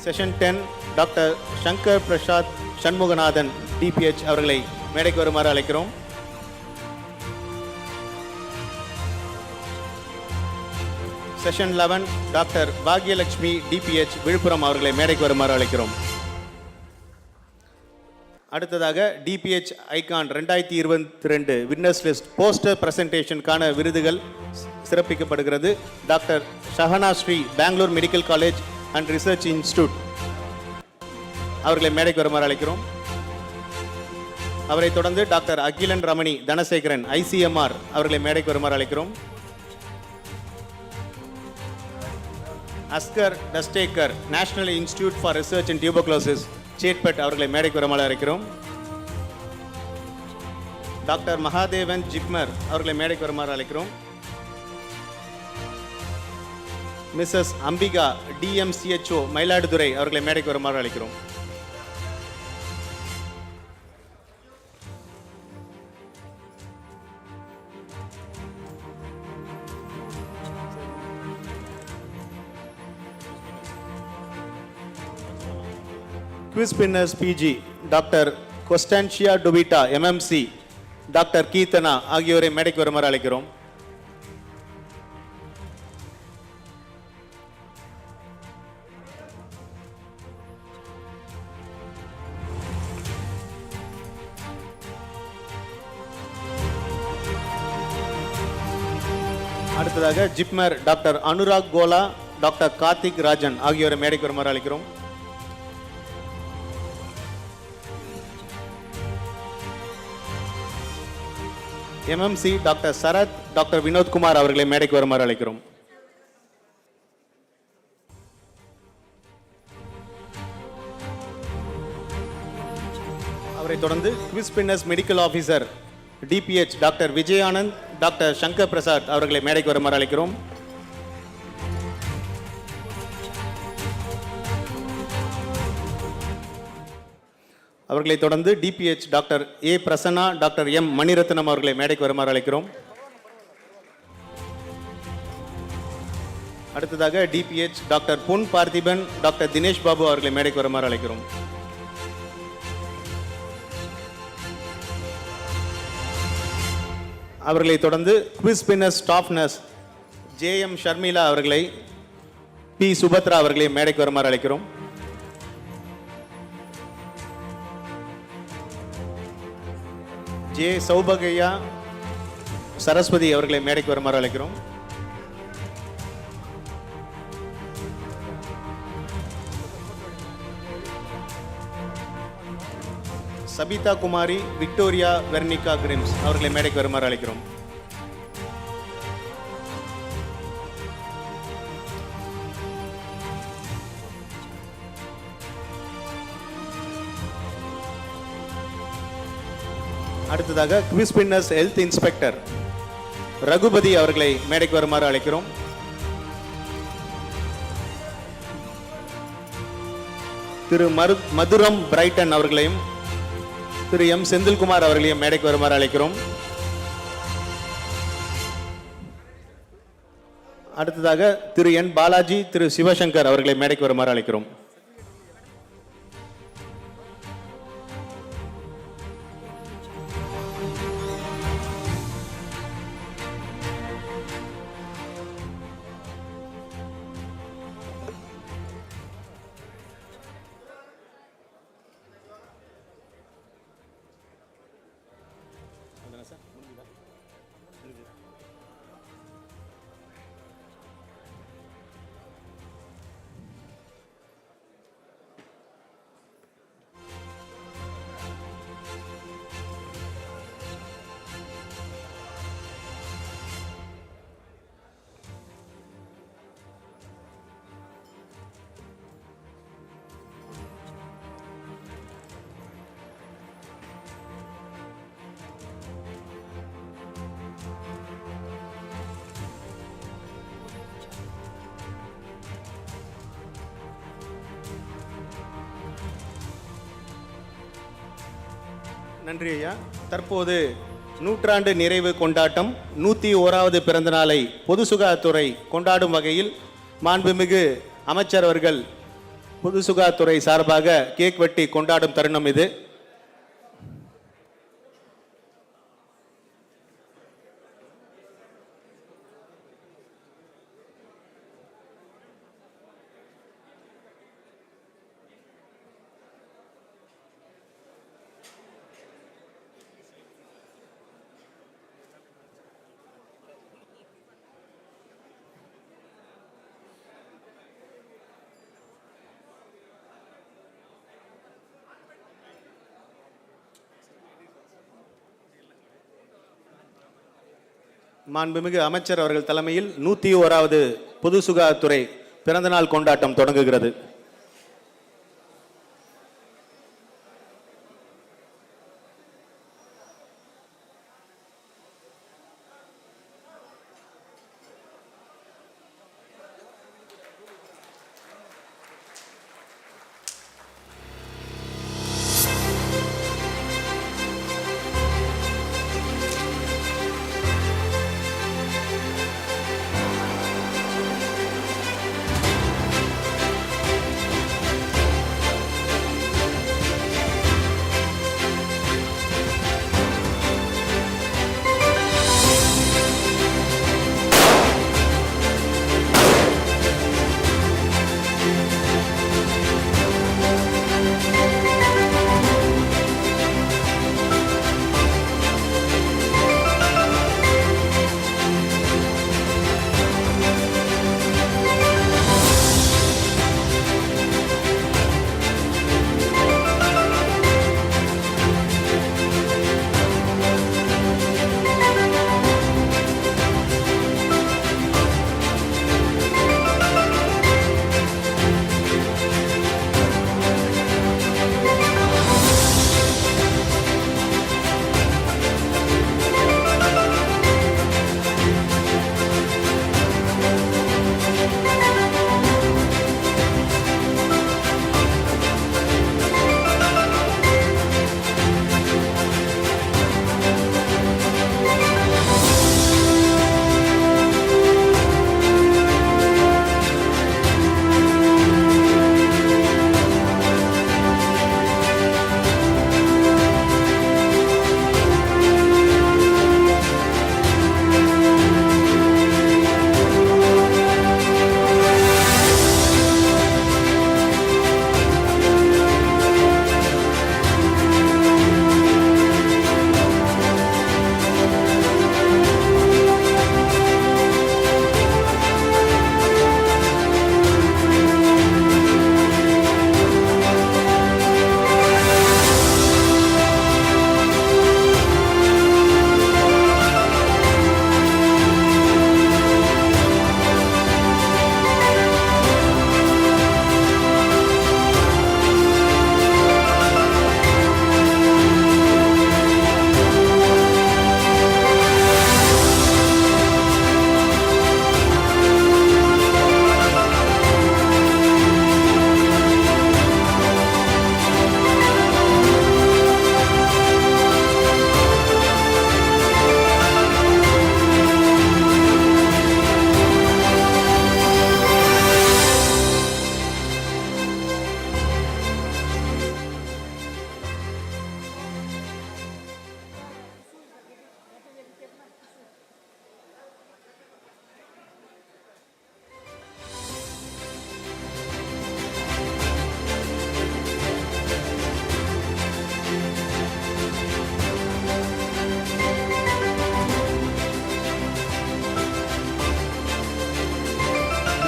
Session 10 doctor Shankar Prasad Shanmuganathan DPH அவர்களை மேடைக்கு வருமாறு அழைக்கிறோம். Session 11 doctor Bhagyalakshmi DPH Villupuram அவர்களை மேடைக்கு வருமாறு அழைக்கிறோம். அடுத்ததாக DPH icon 2022 witness list poster பிரசன்டேஷனுக்கான விருதுகள் சிறப்பிக்கப்படுகிறது. Doctor Shahana Sri Bangalore medical college and research institute அவர்களை மேடைக்கு வருமாறு அழைக்கிறோம். அவரை தொடர்ந்து டாக்டர் அகிலன் ரமணி தனசேகரன் ஐசிஎம்ஆர் அவர்களை மேடைக்கு வருமாறு அழைக்கிறோம். Asgar Dastagir national institute for research in tuberculosis Chetpet அவர்களை மேடைக்கு வருமாறு அழைக்கிறோம். டாக்டர் மகாதேவன் ஜிப்மர் அவர்களை மேடைக்கு வருமாறு அழைக்கிறோம். மிஸ்ஸஸ் அம்பிகா டிஎம்சிஹெச்ஓ மயிலாடுதுறை அவர்களை மேடைக்கு வருமாறு அழைக்கிறோம். Quiz Winners PG டாக்டர் கொஸ்டான்ஷியா டுபிட்டா MMC டாக்டர் கீர்த்தனா ஆகியோரை மேடைக்கு வருமாறு அழைக்கிறோம். அடுத்ததாக ஜிப்மர் டாக்டர் அனுராக் கோலா டாக்டர் கார்த்திக் ராஜன் ஆகியோரை மேடைக்கு வருமாறு அழைக்கிறோம். MMC doctor Sarath doctor Vinodkumar அவர்களை மேடைக்கு வருமாறு அழைக்கிறோம். அவரை தொடர்ந்து குவிஸ் பின்னஸ் medical officer DPH doctor Vijayanand doctor Shankar Prasad அவர்களை மேடைக்கு வருமாறு அழைக்கிறோம். அவர்களை தொடர்ந்து DPH doctor A Prasanna doctor M Maniratnam அவர்களை மேடைக்கு வருமாறு அழைக்கிறோம். அடுத்ததாக டிபிஹெச் டாக்டர் பொன் பார்த்திபன் டாக்டர் தினேஷ் பாபு அவர்களை மேடைக்கு வருமாறு அழைக்கிறோம். அவர்களை தொடர்ந்து குவிஸ் பின்னஸ் ஸ்டாஃப் நர்ஸ் JM ஷர்மிளா அவர்களை பி சுபத்ரா அவர்களை மேடைக்கு வருமாறு அழைக்கிறோம். ஜே சௌபகையா சரஸ்வதி அவர்களை மேடைக்கு வருமாறு அழைக்கிறோம். சபிதா குமாரி விக்டோரியா வெர்னிகா கிரிம்ஸ் அவர்களை மேடைக்கு வருமாறு அழைக்கிறோம். அடுத்ததாக குவிஸ் பின்னஸ் ஹெல்த் இன்ஸ்பெக்டர் ரகுபதி அவர்களை மேடைக்கு வருமாறு அழைக்கிறோம். திரு மதுரம் பிரைட்டன் அவர்களையும் திரு எம் செந்தில்குமார் அவர்களையும் மேடைக்கு வருமாறு அழைக்கிறோம். அடுத்ததாக திரு என் பாலாஜி திரு சிவசங்கர் அவர்களை மேடைக்கு வருமாறு அழைக்கிறோம். நன்றி ஐயா. தற்போது நூற்றாண்டு நிறைவு கொண்டாட்டம் 101வது பிறந்த நாளை பொது சுகாதாரத்துறை கொண்டாடும் வகையில் மாண்புமிகு அமைச்சர் அவர்கள் பொது சுகாதாரத்துறை சார்பாக கேக் வெட்டி கொண்டாடும் தருணம் இது. மாண்புமிகு அமைச்சர் அவர்கள் தலைமையில் 101வது பொது சுகாதாரத்துறை பிறந்தநாள் கொண்டாட்டம் தொடங்குகிறது.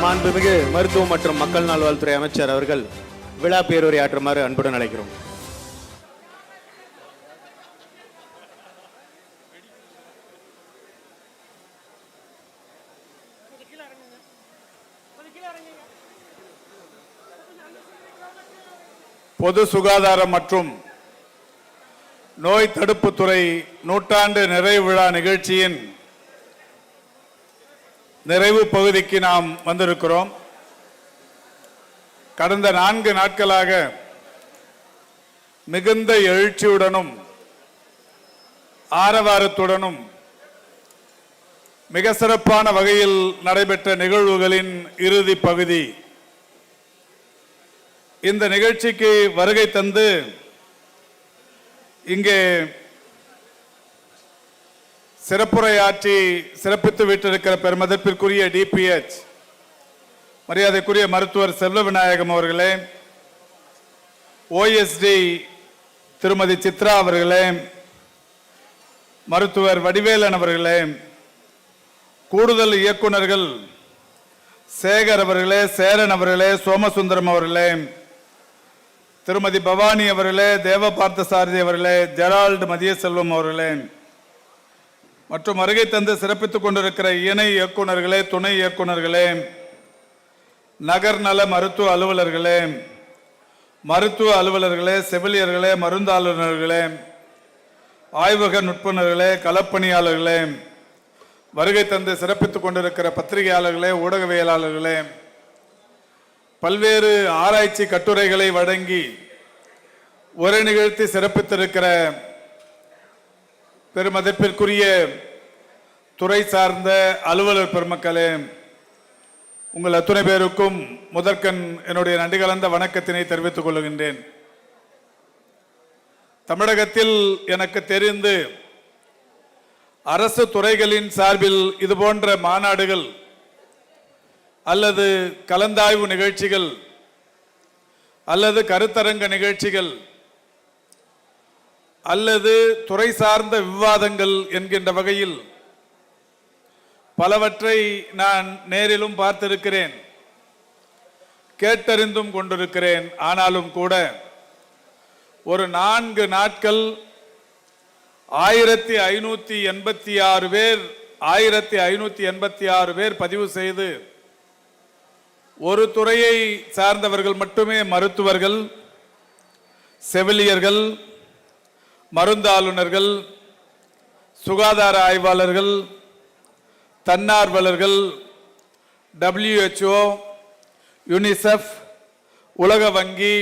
மாண்புமிகு மருத்துவம் மற்றும் மக்கள் நல்வாழ்வுத்துறை அமைச்சர் அவர்கள் விழா பேருரை ஆற்றுமாறு அன்புடன் அழைக்கிறோம். பொது சுகாதாரம் மற்றும் நோய் தடுப்புத்துறை நூற்றாண்டு நிறைவு விழா நிகழ்ச்சியின் நிறைவு பகுதிக்கு நாம் வந்திருக்கிறோம். கடந்த 4 நாட்களாக மிகுந்த எழுச்சியுடனும் ஆரவாரத்துடனும் மிக சிறப்பான வகையில் நடைபெற்ற நிகழ்வுகளின் இறுதி பகுதி. இந்த நிகழ்ச்சிக்கு வருகை தந்து இங்கே சிறப்புரையாற்றி சிறப்பித்து விட்டிருக்கிற பெருமதிப்பிற்குரிய டிபிஎச் மரியாதைக்குரிய மருத்துவர் செல்வ விநாயகம் அவர்களே, ஓஎஸ்டி திருமதி சித்ரா அவர்களே, மருத்துவர் வடிவேலன் அவர்களே, கூடுதல் இயக்குநர்கள் சேகர் அவர்களே, சேரன் அவர்களே, சோமசுந்தரம் அவர்களே, திருமதி பவானி அவர்களே, தேவ பார்த்தசாரதி அவர்களே, ஜெரால்டு மதிய செல்வம் அவர்களே மற்றும் வருகை தந்து சிறப்பித்துக் கொண்டிருக்கிற இணை இயக்குநர்களே, துணை இயக்குநர்களே, நகர்நல மருத்துவ அலுவலர்களே, மருத்துவ அலுவலர்களே, செவிலியர்களே, மருந்தாளுநர்களே, ஆய்வக நுட்புணர்களே, களப்பணியாளர்களே, வருகை தந்து சிறப்பித்துக் கொண்டிருக்கிற பத்திரிகையாளர்களே, ஊடகவியலாளர்களே, பல்வேறு ஆராய்ச்சி கட்டுரைகளை வழங்கி உரை நிகழ்த்தி சிறப்பித்திருக்கிற பெருமதிப்பிற்குரிய துறை சார்ந்த அலுவலர் பெருமக்களே, உங்கள் அத்துணை பேருக்கும் முதற்கண் என்னுடைய நன்றி கலந்த வணக்கத்தினை தெரிவித்துக் கொள்கின்றேன். தமிழகத்தில் எனக்கு தெரிந்து அரசு துறைகளின் சார்பில் இது போன்ற மாநாடுகள் அல்லது கலந்தாய்வு நிகழ்ச்சிகள் அல்லது கருத்தரங்க நிகழ்ச்சிகள் அல்லது துறை சார்ந்த விவாதங்கள் என்கின்ற வகையில் பலவற்றை நான் நேரிலும் பார்த்திருக்கிறேன், கேட்டறிந்தும் கொண்டிருக்கிறேன். ஆனாலும் கூட ஒரு 4 நாட்கள் 1586 பேர் பதிவு செய்து ஒரு துறையை சார்ந்தவர்கள் மட்டுமே, மருத்துவர்கள், செவிலியர்கள், மருந்தாளுநர்கள், சுகாதார ஆய்வாளர்கள், தன்னார்வலர்கள், WHO, யுனிசெஃப், உலக வங்கி,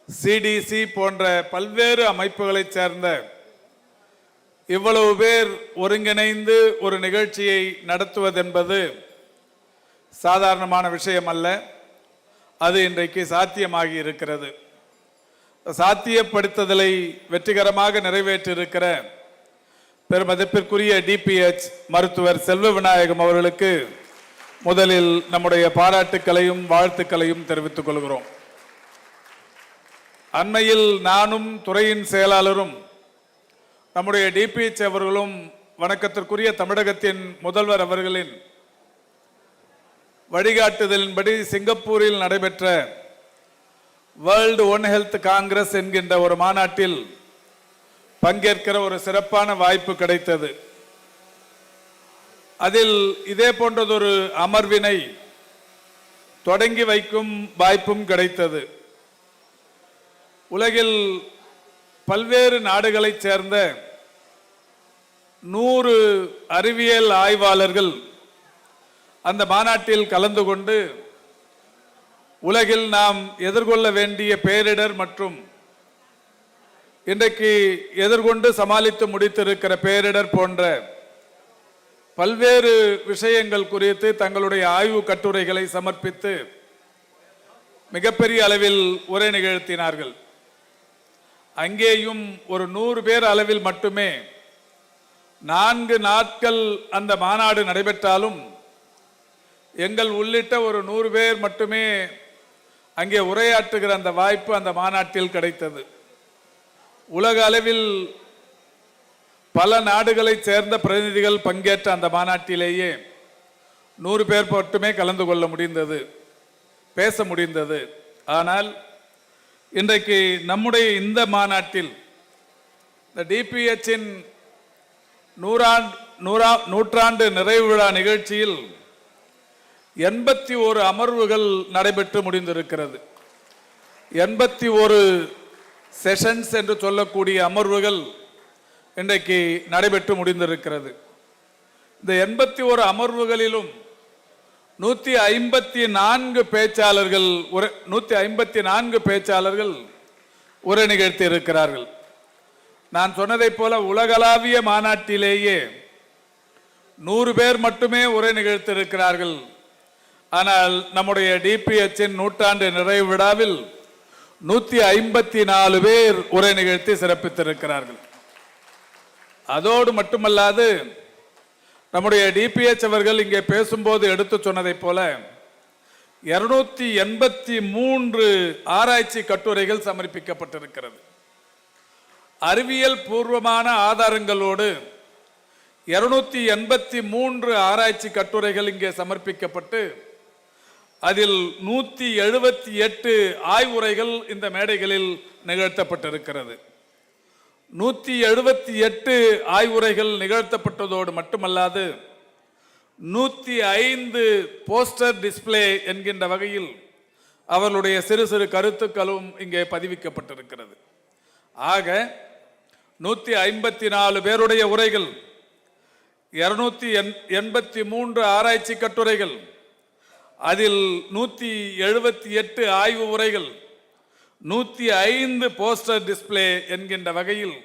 CDC போன்ற பல்வேறு அமைப்புகளைச் சேர்ந்த இவ்வளவு பேர் ஒருங்கிணைந்து ஒரு நிகழ்ச்சியை நடத்துவதென்பது சாதாரணமான விஷயம் அல்ல. அது இன்றைக்கு சாத்தியமாகி இருக்கிறது. சாத்தியப்படுத்துதலை வெற்றிகரமாக நிறைவேற்றியிருக்கிற பெருமதிப்பிற்குரிய டிபிஎச் மருத்துவர் செல்வ விநாயகம் அவர்களுக்கு முதலில் நம்முடைய பாராட்டுக்களையும் வாழ்த்துக்களையும் தெரிவித்துக் கொள்கிறோம். அண்மையில் நானும் துறையின் செயலாளரும் நம்முடைய டிபிஎச் அவர்களும் வணக்கத்திற்குரிய தமிழகத்தின் முதல்வர் அவர்களின் வழிகாட்டுதலின்படி சிங்கப்பூரில் நடைபெற்ற வேர்ல்டு ஒன் ஹெல்த் காங்கிரஸ் என்கின்ற ஒரு மாநாட்டில் பங்கேற்கிற ஒரு சிறப்பான வாய்ப்பு கிடைத்தது. அதில் இதே போன்றதொரு அமர்வினை தொடங்கி வைக்கும் வாய்ப்பும் கிடைத்தது. உலகில் பல்வேறு நாடுகளைச் சேர்ந்த 100 அறிவியல் ஆய்வாளர்கள் அந்த மாநாட்டில் கலந்து கொண்டு உலகில் நாம் எதிர்கொள்ள வேண்டிய பேரிடர் மற்றும் இன்றைக்கு எதிர்கொண்டு சமாளித்து முடித்திருக்கிற பேரிடர் போன்ற பல்வேறு விஷயங்கள் குறித்து தங்களுடைய ஆய்வு கட்டுரைகளை சமர்ப்பித்து மிகப்பெரிய அளவில் உரை நிகழ்த்தினார்கள். அங்கேயும் ஒரு 100 பேர் அளவில் மட்டுமே 4 நாட்கள் அந்த மாநாடு நடைபெற்றாலும் எங்கள் உள்ளிட்ட ஒரு 100 பேர் மட்டுமே அங்கே உரையாற்றுகிற அந்த வாய்ப்பு அந்த மாநாட்டில் கிடைத்தது. உலக அளவில் பல நாடுகளைச் சேர்ந்த பிரதிநிதிகள் பங்கேற்ற அந்த மாநாட்டிலேயே 100 பேர் மட்டுமே கலந்து கொள்ள முடிந்தது, பேச முடிந்தது. ஆனால் இன்றைக்கு நம்முடைய இந்த மாநாட்டில் இந்த டிபிஎச்சின் 100ஆண்டு நிறைவு விழா நிகழ்ச்சியில் 81 அமர்வுகள் நடைபெற்று முடிந்திருக்கிறது. 81 செஷன்ஸ் என்று சொல்லக்கூடிய அமர்வுகள் இன்றைக்கு நடைபெற்று முடிந்திருக்கிறது. இந்த 81 அமர்வுகளிலும் 154 பேச்சாளர்கள் உரை நிகழ்த்தி இருக்கிறார்கள். நான் சொன்னதைப் போல உலகளாவிய மாநாட்டிலேயே 100 பேர் மட்டுமே உரை நிகழ்த்திருக்கிறார்கள். ஆனால் நம்முடைய டிபிஹெச்சின் நூற்றாண்டு நிறைவு விழாவில் 154 பேர் உரை நிகழ்த்தி சிறப்பித்திருக்கிறார்கள். அதோடு மட்டுமல்லாது நம்முடைய டிபிஹெச் அவர்கள் இங்கே பேசும்போது எடுத்து சொன்னதைப் போல 283 ஆராய்ச்சி கட்டுரைகள் சமர்ப்பிக்கப்பட்டிருக்கிறது. அறிவியல் பூர்வமான ஆதாரங்களோடு 283 ஆராய்ச்சி கட்டுரைகள் இங்கே சமர்ப்பிக்கப்பட்டு அதில் 178 ஆய்வுரைகள் இந்த மேடைகளில் நிகழ்த்தப்பட்டிருக்கிறது. 178 ஆய்வுரைகள் நிகழ்த்தப்பட்டதோடு மட்டுமல்லாது 105 போஸ்டர் டிஸ்பிளே என்கின்ற வகையில் அவர்களுடைய சிறு சிறு கருத்துக்களும் இங்கே பதிவிக்கப்பட்டிருக்கிறது. ஆக 154 பேருடைய உரைகள், 283 ஆராய்ச்சி கட்டுரைகள், அதில் 178 ஆய்வு உரைகள், 105 போஸ்டர் டிஸ்பிளே என்கின்ற வகையில்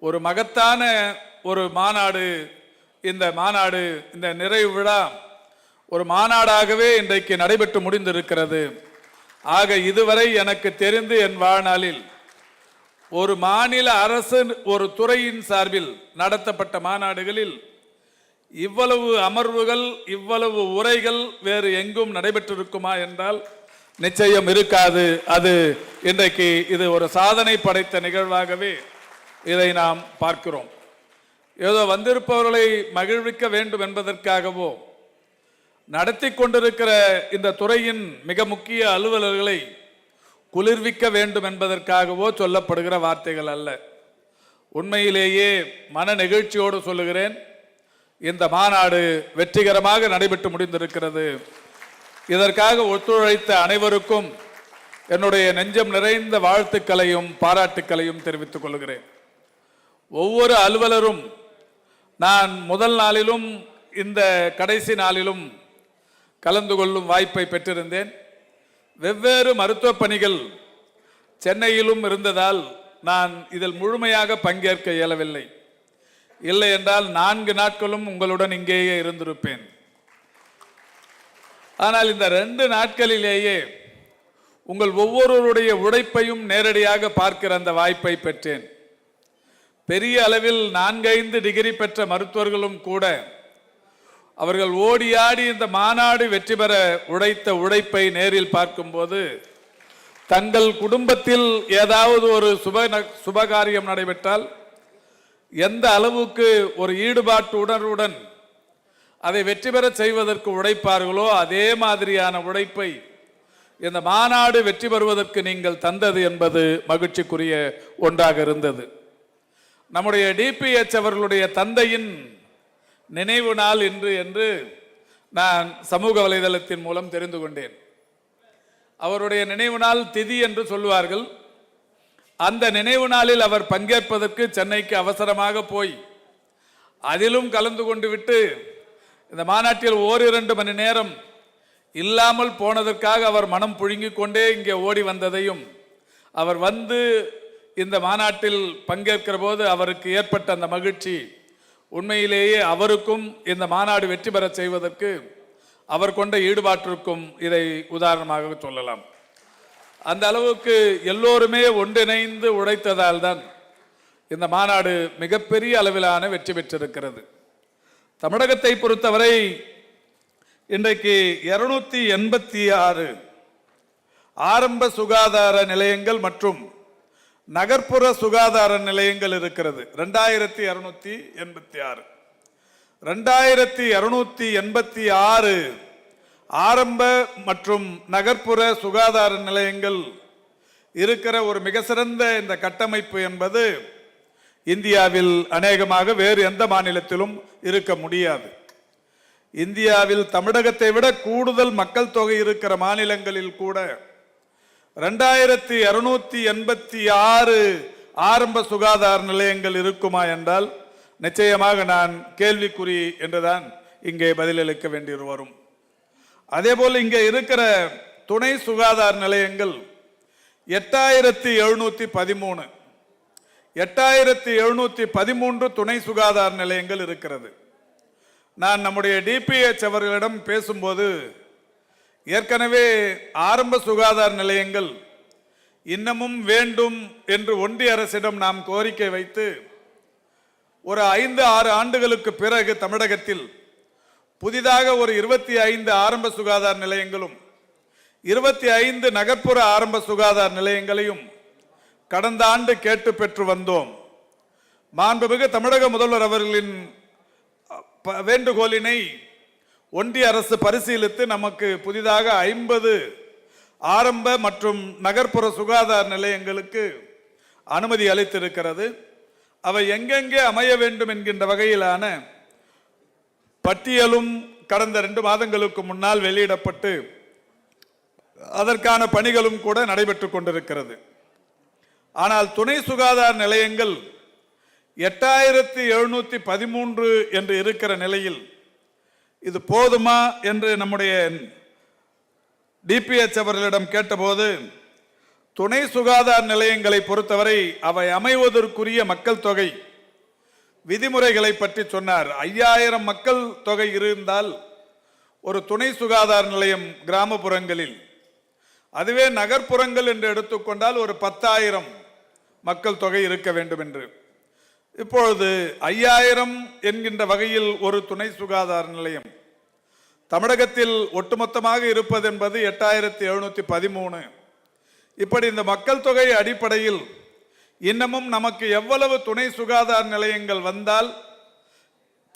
ஒரு மகத்தான ஒரு மாநாடு. இந்த மாநாடு, இந்த நிறைவு விழா ஒரு மாநாடாகவே இன்றைக்கு நடைபெற்று முடிந்திருக்கிறது. ஆக இதுவரை எனக்கு தெரிந்து என் வாழ்நாளில் ஒரு மாநில அரசு ஒரு துறையின் சார்பில் நடத்தப்பட்ட மாநாடுகளில் இவ்வளவு அமர்வுகள், இவ்வளவு உரைகள் வேறு எங்கும் நடைபெற்றிருக்குமா என்றால் நிச்சயம் இருக்காது. அது இன்றைக்கு இது ஒரு சாதனை படைத்த நிகழ்வாகவே இதை நாம் பார்க்கிறோம். ஏதோ வந்திருப்பவர்களை மகிழ்விக்க வேண்டும் என்பதற்காகவோ நடத்தி கொண்டிருக்கிற இந்த துறையின் மிக முக்கிய அலுவலர்களை குளிர்விக்க வேண்டும் என்பதற்காகவோ சொல்லப்படுகிற வார்த்தைகள் அல்ல. உண்மையிலேயே மன நெகிழ்ச்சியோடு சொல்லுகிறேன், இந்த மாநாடு வெற்றிகரமாக நடைபெற்று முடிந்திருக்கிறது. இதற்காக ஒத்துழைத்த அனைவருக்கும் என்னுடைய நெஞ்சம் நிறைந்த வாழ்த்துக்களையும் பாராட்டுக்களையும் தெரிவித்துக் கொள்கிறேன். ஒவ்வொரு அலுவலரும் நான் முதல் நாளிலும் இந்த கடைசி நாளிலும் கலந்து கொள்ளும் வாய்ப்பை பெற்றிருந்தேன். வெவ்வேறு மருத்துவ பணிகள் சென்னையிலும் இருந்ததால் நான் இதில் முழுமையாக பங்கேற்க இயலவில்லை. இல்லை என்றால் 4 நாட்களும் உங்களுடன் இங்கேயே இருந்திருப்பேன். ஆனால் இந்த 2 நாட்களிலேயே உங்கள் ஒவ்வொருவருடைய உழைப்பையும் நேரடியாக பார்க்கிற அந்த வாய்ப்பை பெற்றேன். பெரிய அளவில் 4-5 டிகிரி பெற்ற மருத்துவர்களும் கூட அவர்கள் ஓடியாடி இந்த மாநாடு வெற்றி பெற உழைத்த உழைப்பை நேரில் பார்க்கும்போது தங்கள் குடும்பத்தில் ஏதாவது ஒரு சுபகாரியம் நடைபெற்றால் எந்த அளவுக்கு ஒரு ஈடுபாட்டு உணர்வுடன் அதை வெற்றி பெற செய்வதற்கு உழைப்பார்களோ அதே மாதிரியான உழைப்பை இந்த மாநாடு வெற்றி பெறுவதற்கு நீங்கள் தந்தது என்பது மகிழ்ச்சிக்குரிய ஒன்றாக இருந்தது. நம்முடைய டிபிஹெச் அவர்களுடைய தந்தையின் நினைவு நாள் இன்று என்று நான் சமூக வலைதளத்தின் மூலம் தெரிந்து கொண்டேன். அவருடைய நினைவு நாள் திதி என்று சொல்லுவார்கள். அந்த நினைவு நாளில் அவர் பங்கேற்பதற்கு சென்னைக்கு அவசரமாக போய் அதிலும் கலந்து கொண்டு விட்டு இந்த மாநாட்டில் 1-2 மணி நேரம் இல்லாமல் போனதற்காக அவர் மனம் புழுங்கிக் கொண்டே இங்கே ஓடி வந்ததையும், அவர் வந்து இந்த மாநாட்டில் பங்கேற்கிற போது அவருக்கு ஏற்பட்ட அந்த மகிழ்ச்சி, உண்மையிலேயே அவருக்கும் இந்த மாநாடு வெற்றி பெற செய்வதற்கு அவர் கொண்ட ஈடுபாட்டிற்கும் இதை உதாரணமாக சொல்லலாம். அந்த அளவுக்கு எல்லோருமே ஒன்றிணைந்து உழைத்ததால் தான் இந்த மாநாடு மிகப்பெரிய அளவிலான வெற்றி பெற்றிருக்கிறது. தமிழகத்தை பொறுத்தவரை இன்றைக்கு 286 ஆரம்ப சுகாதார நிலையங்கள் மற்றும் நகர்ப்புற சுகாதார நிலையங்கள் இருக்கிறது. 2286 2286 ஆரம்ப மற்றும் நகர்ப்புற சுகாதார நிலையங்கள் இருக்கிற ஒரு மிக சிறந்த இந்த கட்டமைப்பு என்பது இந்தியாவில் அநேகமாக வேறு எந்த மாநிலத்திலும் இருக்க முடியாது. இந்தியாவில் தமிழகத்தை விட கூடுதல் மக்கள் தொகை இருக்கிற மாநிலங்களில் கூட 2286 ஆரம்ப சுகாதார நிலையங்கள் இருக்குமா என்றால் நிச்சயமாக நான் கேள்விக்குறி என்றுதான் இங்கே பதிலளிக்க வேண்டி வரும். அதேபோல் இங்கே இருக்கிற துணை சுகாதார நிலையங்கள் 8713. 8713 துணை சுகாதார நிலையங்கள் இருக்கிறது. நான் நம்முடைய டிபிஹெச் அவர்களிடம் பேசும்போது ஏற்கனவே ஆரம்ப சுகாதார நிலையங்கள் இன்னமும் வேண்டும் என்று ஒன்றிய அரசிடம் நாம் கோரிக்கை வைத்து ஒரு 5-6 ஆண்டுகளுக்கு பிறகு தமிழகத்தில் புதிதாக ஒரு 25 ஆரம்ப சுகாதார நிலையங்களும் 25 நகர்ப்புற ஆரம்ப சுகாதார நிலையங்களையும் கடந்த ஆண்டு கேட்டு பெற்று வந்தோம். மாண்புமிகு தமிழக முதல்வர் அவர்களின் வேண்டுகோளினை ஒன்றிய அரசு பரிசீலித்து நமக்கு புதிதாக 50 ஆரம்ப மற்றும் நகர்ப்புற சுகாதார நிலையங்களுக்கு அனுமதி அளித்திருக்கிறது. அவை எங்கெங்கே அமைய வேண்டும் என்கின்ற வகையிலான பட்டியலும் கடந்த 2 மாதங்களுக்கு முன்னால் வெளியிடப்பட்டு அதற்கான பணிகளும் கூட நடைபெற்று கொண்டிருக்கிறது. ஆனால் துணை சுகாதார நிலையங்கள் 8713 என்று இருக்கிற நிலையில் இது போதுமா என்று நம்முடைய டிபிஹெச் அவர்களிடம் கேட்டபோது துணை சுகாதார நிலையங்களை பொறுத்தவரை அவை அமைவதற்குரிய மக்கள் தொகை விதிமுறைகளை பற்றி சொன்னார். 5000 மக்கள் தொகை இருந்தால் ஒரு துணை சுகாதார நிலையம் கிராமப்புறங்களில், அதுவே நகர்ப்புறங்கள் என்று எடுத்துக்கொண்டால் ஒரு 10,000 மக்கள் தொகை இருக்க வேண்டும் என்று. இப்பொழுது 5000 என்கின்ற வகையில் ஒரு துணை சுகாதார நிலையம் தமிழகத்தில் ஒட்டுமொத்தமாக இருப்பது என்பது 8713. இப்படி இந்த மக்கள் தொகை அடிப்படையில் இன்னமும் நமக்கு எவ்வளவு துணை சுகாதார நிலையங்கள் வந்தால்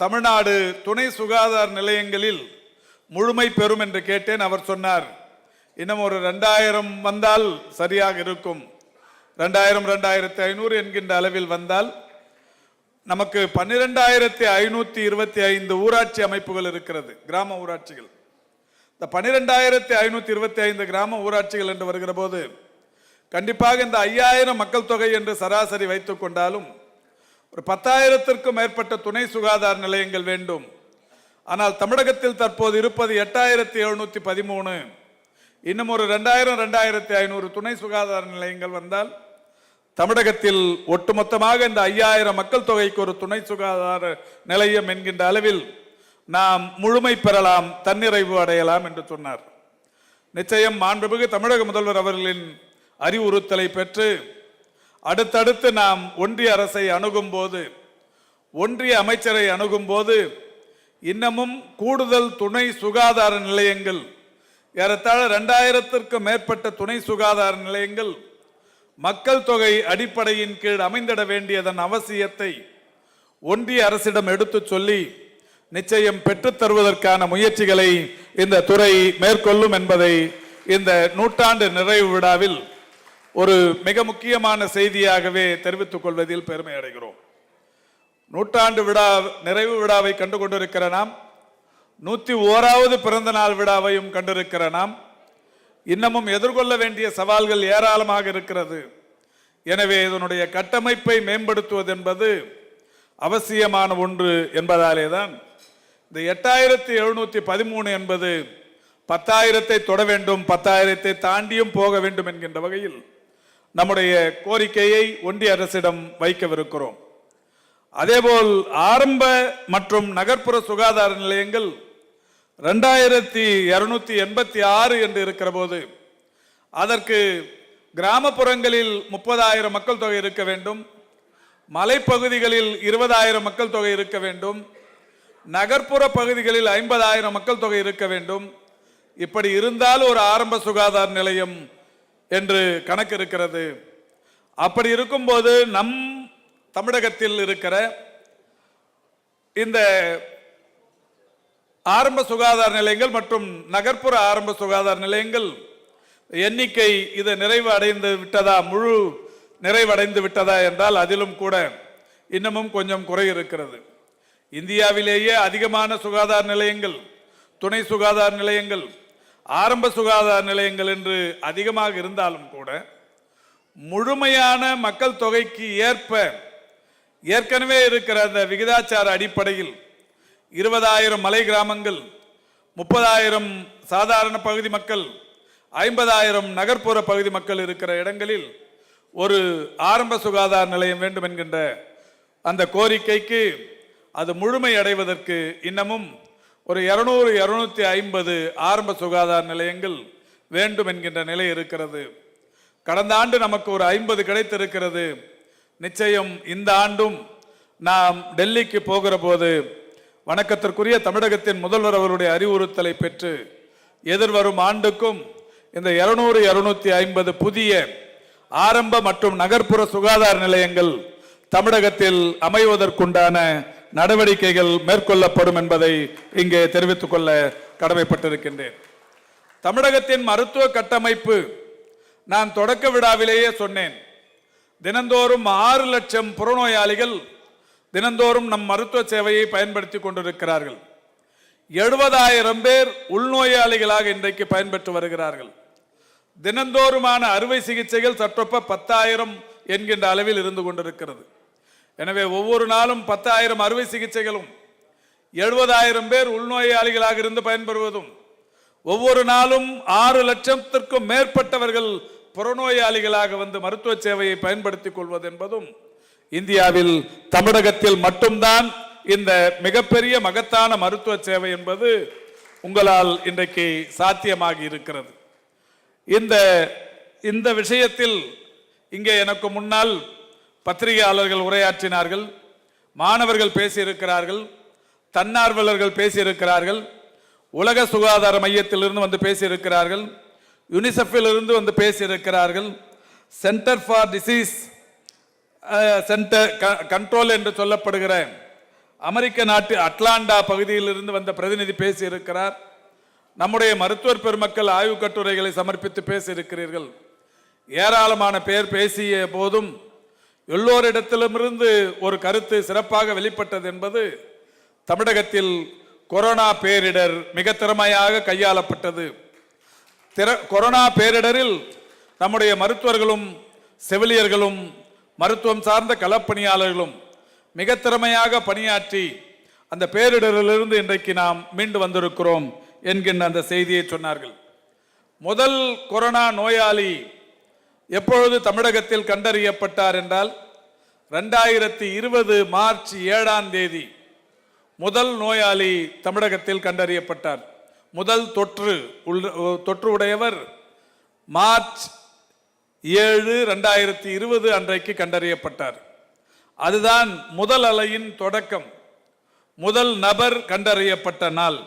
தமிழ்நாடு துணை சுகாதார நிலையங்களில் முழுமை பெறும் என்று கேட்டேன். அவர் சொன்னார், இன்னும் ஒரு 2000 வந்தால் சரியாக இருக்கும். 2000 2500 என்கின்ற அளவில் வந்தால் நமக்கு 12525 ஊராட்சி அமைப்புகள் இருக்கிறது, கிராம ஊராட்சிகள். இந்த 12525 கிராம ஊராட்சிகள் என்று வருகிற போது கண்டிப்பாக இந்த 5000 மக்கள் தொகை என்று சராசரி வைத்துக் கொண்டாலும் ஒரு 10,000த்திற்கும் மேற்பட்ட துணை சுகாதார நிலையங்கள் வேண்டும். ஆனால் தமிழகத்தில் தற்போது இருப்பது 8713. இன்னும் ஒரு 2000-2500 துணை சுகாதார நிலையங்கள் வந்தால் தமிழகத்தில் ஒட்டுமொத்தமாக இந்த 5000 மக்கள் தொகைக்கு ஒரு துணை சுகாதார நிலையம் என்கின்ற அளவில் நாம் முழுமை பெறலாம், தன்னிறைவு அடையலாம் என்று சொன்னார். நிச்சயம் மாண்புமிகு தமிழக முதல்வர் அவர்களின் அறிவுறுத்தலை பெற்று அடுத்தடுத்து நாம் ஒன்றிய அரசை அணுகும் போது, ஒன்றிய அமைச்சரை அணுகும் போது இன்னமும் கூடுதல் துணை சுகாதார நிலையங்கள், ஏறத்தாழ 2000த்திற்கும் மேற்பட்ட துணை சுகாதார நிலையங்கள் மக்கள் தொகை அடிப்படையின் கீழ் அமைந்திட வேண்டியதன் அவசியத்தை ஒன்றிய அரசிடம் எடுத்து சொல்லி நிச்சயம் பெற்றுத் தருவதற்கான முயற்சிகளை இந்த துறை மேற்கொள்ளும் என்பதை இந்த நூற்றாண்டு நிறைவு விழாவில் ஒரு மிக முக்கியமான செய்தியாகவே தெரிவித்துக் கொள்வதில் பெருமை அடைகிறோம். நூற்றாண்டு விழா நிறைவு விழாவை கண்டு கொண்டிருக்கிற நாம் 101வது பிறந்த நாள் விழாவையும் கண்டிருக்கிற நாம் இன்னமும் எதிர்கொள்ள வேண்டிய சவால்கள் ஏராளமாக இருக்கிறது. எனவே இதனுடைய கட்டமைப்பை மேம்படுத்துவது என்பது அவசியமான ஒன்று என்பதாலே தான் இந்த 8713 என்பது 10,000 தொட வேண்டும், 10,000 தாண்டியும் போக வேண்டும் என்கின்ற வகையில் நம்முடைய கோரிக்கையை ஒன்றிய அரசிடம் வைக்கவிருக்கிறோம். அதேபோல் ஆரம்ப மற்றும் நகர்ப்புற சுகாதார நிலையங்கள் 2286 என்று இருக்கிற போது அதற்கு கிராமப்புறங்களில் 30,000 மக்கள் தொகை இருக்க வேண்டும், மலைப்பகுதிகளில் 20,000 மக்கள் தொகை இருக்க வேண்டும், நகர்ப்புற பகுதிகளில் 50,000 மக்கள் தொகை இருக்க வேண்டும். இப்படி இருந்தால் ஒரு ஆரம்ப சுகாதார நிலையம் என்று கணக்கு இருக்கிறது. அப்படி இருக்கும்போது நம் தமிழகத்தில் இருக்கிற இந்த ஆரம்ப சுகாதார நிலையங்கள் மற்றும் நகர்ப்புற ஆரம்ப சுகாதார நிலையங்கள் எண்ணிக்கை இது நிறைவு அடைந்து விட்டதா, முழு நிறைவடைந்து விட்டதா என்றால் அதிலும் கூட இன்னமும் கொஞ்சம் குறை இருக்கிறது. இந்தியாவிலேயே அதிகமான சுகாதார நிலையங்கள், துணை சுகாதார நிலையங்கள், ஆரம்ப சுகாதார நிலையங்கள் என்று அதிகமாக இருந்தாலும் கூட முழுமையான மக்கள் தொகைக்கு ஏற்ப ஏற்கனவே இருக்கிற அந்த விகிதாச்சார அடிப்படையில் 20,000 மலை கிராமங்கள், 30,000 சாதாரண பகுதி மக்கள், 50,000 நகர்ப்புற பகுதி மக்கள் இருக்கிற இடங்களில் ஒரு ஆரம்ப சுகாதார நிலையம் வேண்டும் என்கின்ற அந்த கோரிக்கைக்கு அது முழுமை அடைவதற்கு இன்னமும் ஒரு 200-250 ஆரம்ப சுகாதார நிலையங்கள் வேண்டும் என்கின்ற நிலை இருக்கிறது. கடந்த ஆண்டு நமக்கு ஒரு 50 கிடைத்திருக்கிறது. நிச்சயம் இந்த ஆண்டும் நாம் டெல்லிக்கு போகிற போது வணக்கத்திற்குரிய தமிழகத்தின் முதல்வர் அவருடைய அறிவுறுத்தலை பெற்று எதிர்வரும் ஆண்டுக்கும் இந்த 200-250 புதிய ஆரம்ப மற்றும் நகர்ப்புற சுகாதார நிலையங்கள் தமிழகத்தில் அமைவதற்குண்டான நடவடிக்கைகள் மேற்கொள்ளப்படும் என்பதை இங்கே தெரிவித்துக் கொள்ள கடமைப்பட்டிருக்கின்றேன். தமிழகத்தின் மருத்துவ கட்டமைப்பு நான் தொடக்க விழாவிலேயே சொன்னேன். தினந்தோறும் 6 லட்சம் புறநோயாளிகள் தினந்தோறும் நம் மருத்துவ சேவையை பயன்படுத்தி கொண்டிருக்கிறார்கள். 70,000 பேர் உள்நோயாளிகளாக இன்றைக்கு பயன்பெற்று வருகிறார்கள். தினந்தோறுமான அறுவை சிகிச்சைகள் சற்றொப்ப 10,000 என்கின்ற அளவில் இருந்து கொண்டிருக்கிறது. எனவே ஒவ்வொரு நாளும் 10,000 அறுவை சிகிச்சைகளும் 70,000 பேர் உள்நோயாளிகளாக இருந்து பயன்பெறுவதும் ஒவ்வொரு நாளும் 6 லட்சத்திற்கும் மேற்பட்டவர்கள் புறநோயாளிகளாக வந்து மருத்துவ சேவையை பயன்படுத்திக் கொள்வது என்பதும் இந்தியாவில் தமிழகத்தில் மட்டும்தான் இந்த மிகப்பெரிய மகத்தான மருத்துவ சேவை என்பது உங்களால் இன்றைக்கு சாத்தியமாகி இருக்கிறது. இந்த விஷயத்தில் இங்கே எனக்கு முன்னால் பத்திரிகையாளர்கள் உரையாற்றினார்கள், மாணவர்கள் பேசியிருக்கிறார்கள், தன்னார்வலர்கள் பேசியிருக்கிறார்கள், உலக சுகாதார மையத்திலிருந்து வந்து பேசியிருக்கிறார்கள், யுனிசெஃபிலிருந்து வந்து பேசியிருக்கிறார்கள், centre for disease centre control என்று சொல்லப்படுகிற அமெரிக்க நாட்டு அட்லாண்டா பகுதியிலிருந்து வந்த பிரதிநிதி பேசியிருக்கிறார். நம்முடைய மருத்துவர் பெருமக்கள் ஆய்வு கட்டுரைகளை சமர்ப்பித்து பேசியிருக்கிறீர்கள். ஏராளமான பேர் பேசிய போதும் எல்லோரிடத்திலுமிருந்து ஒரு கருத்து சிறப்பாக வெளிப்பட்டது என்பது தமிழகத்தில் கொரோனா பேரிடர் மிக திறமையாக கையாளப்பட்டது. கொரோனா பேரிடரில் நம்முடைய மருத்துவர்களும் செவிலியர்களும் மருத்துவம் சார்ந்த களப்பணியாளர்களும் மிக திறமையாக பணியாற்றி அந்த பேரிடரிலிருந்து இன்றைக்கு நாம் மீண்டு வந்திருக்கிறோம் என்கின்ற அந்த செய்தியை சொன்னார்கள். முதல் கொரோனா நோயாளி எப்பொழுது தமிழகத்தில் கண்டறியப்பட்டார் என்றால் 2020 மார்ச் 7ஆம் தேதி முதல் நோயாளி தமிழகத்தில் கண்டறியப்பட்டார். முதல் தொற்று உடையவர் மார்ச் 7, 2020 அன்றைக்கு கண்டறியப்பட்டார். அதுதான் முதல் அலையின் தொடக்கம். முதல் நபர் கண்டறியப்பட்ட நாள்.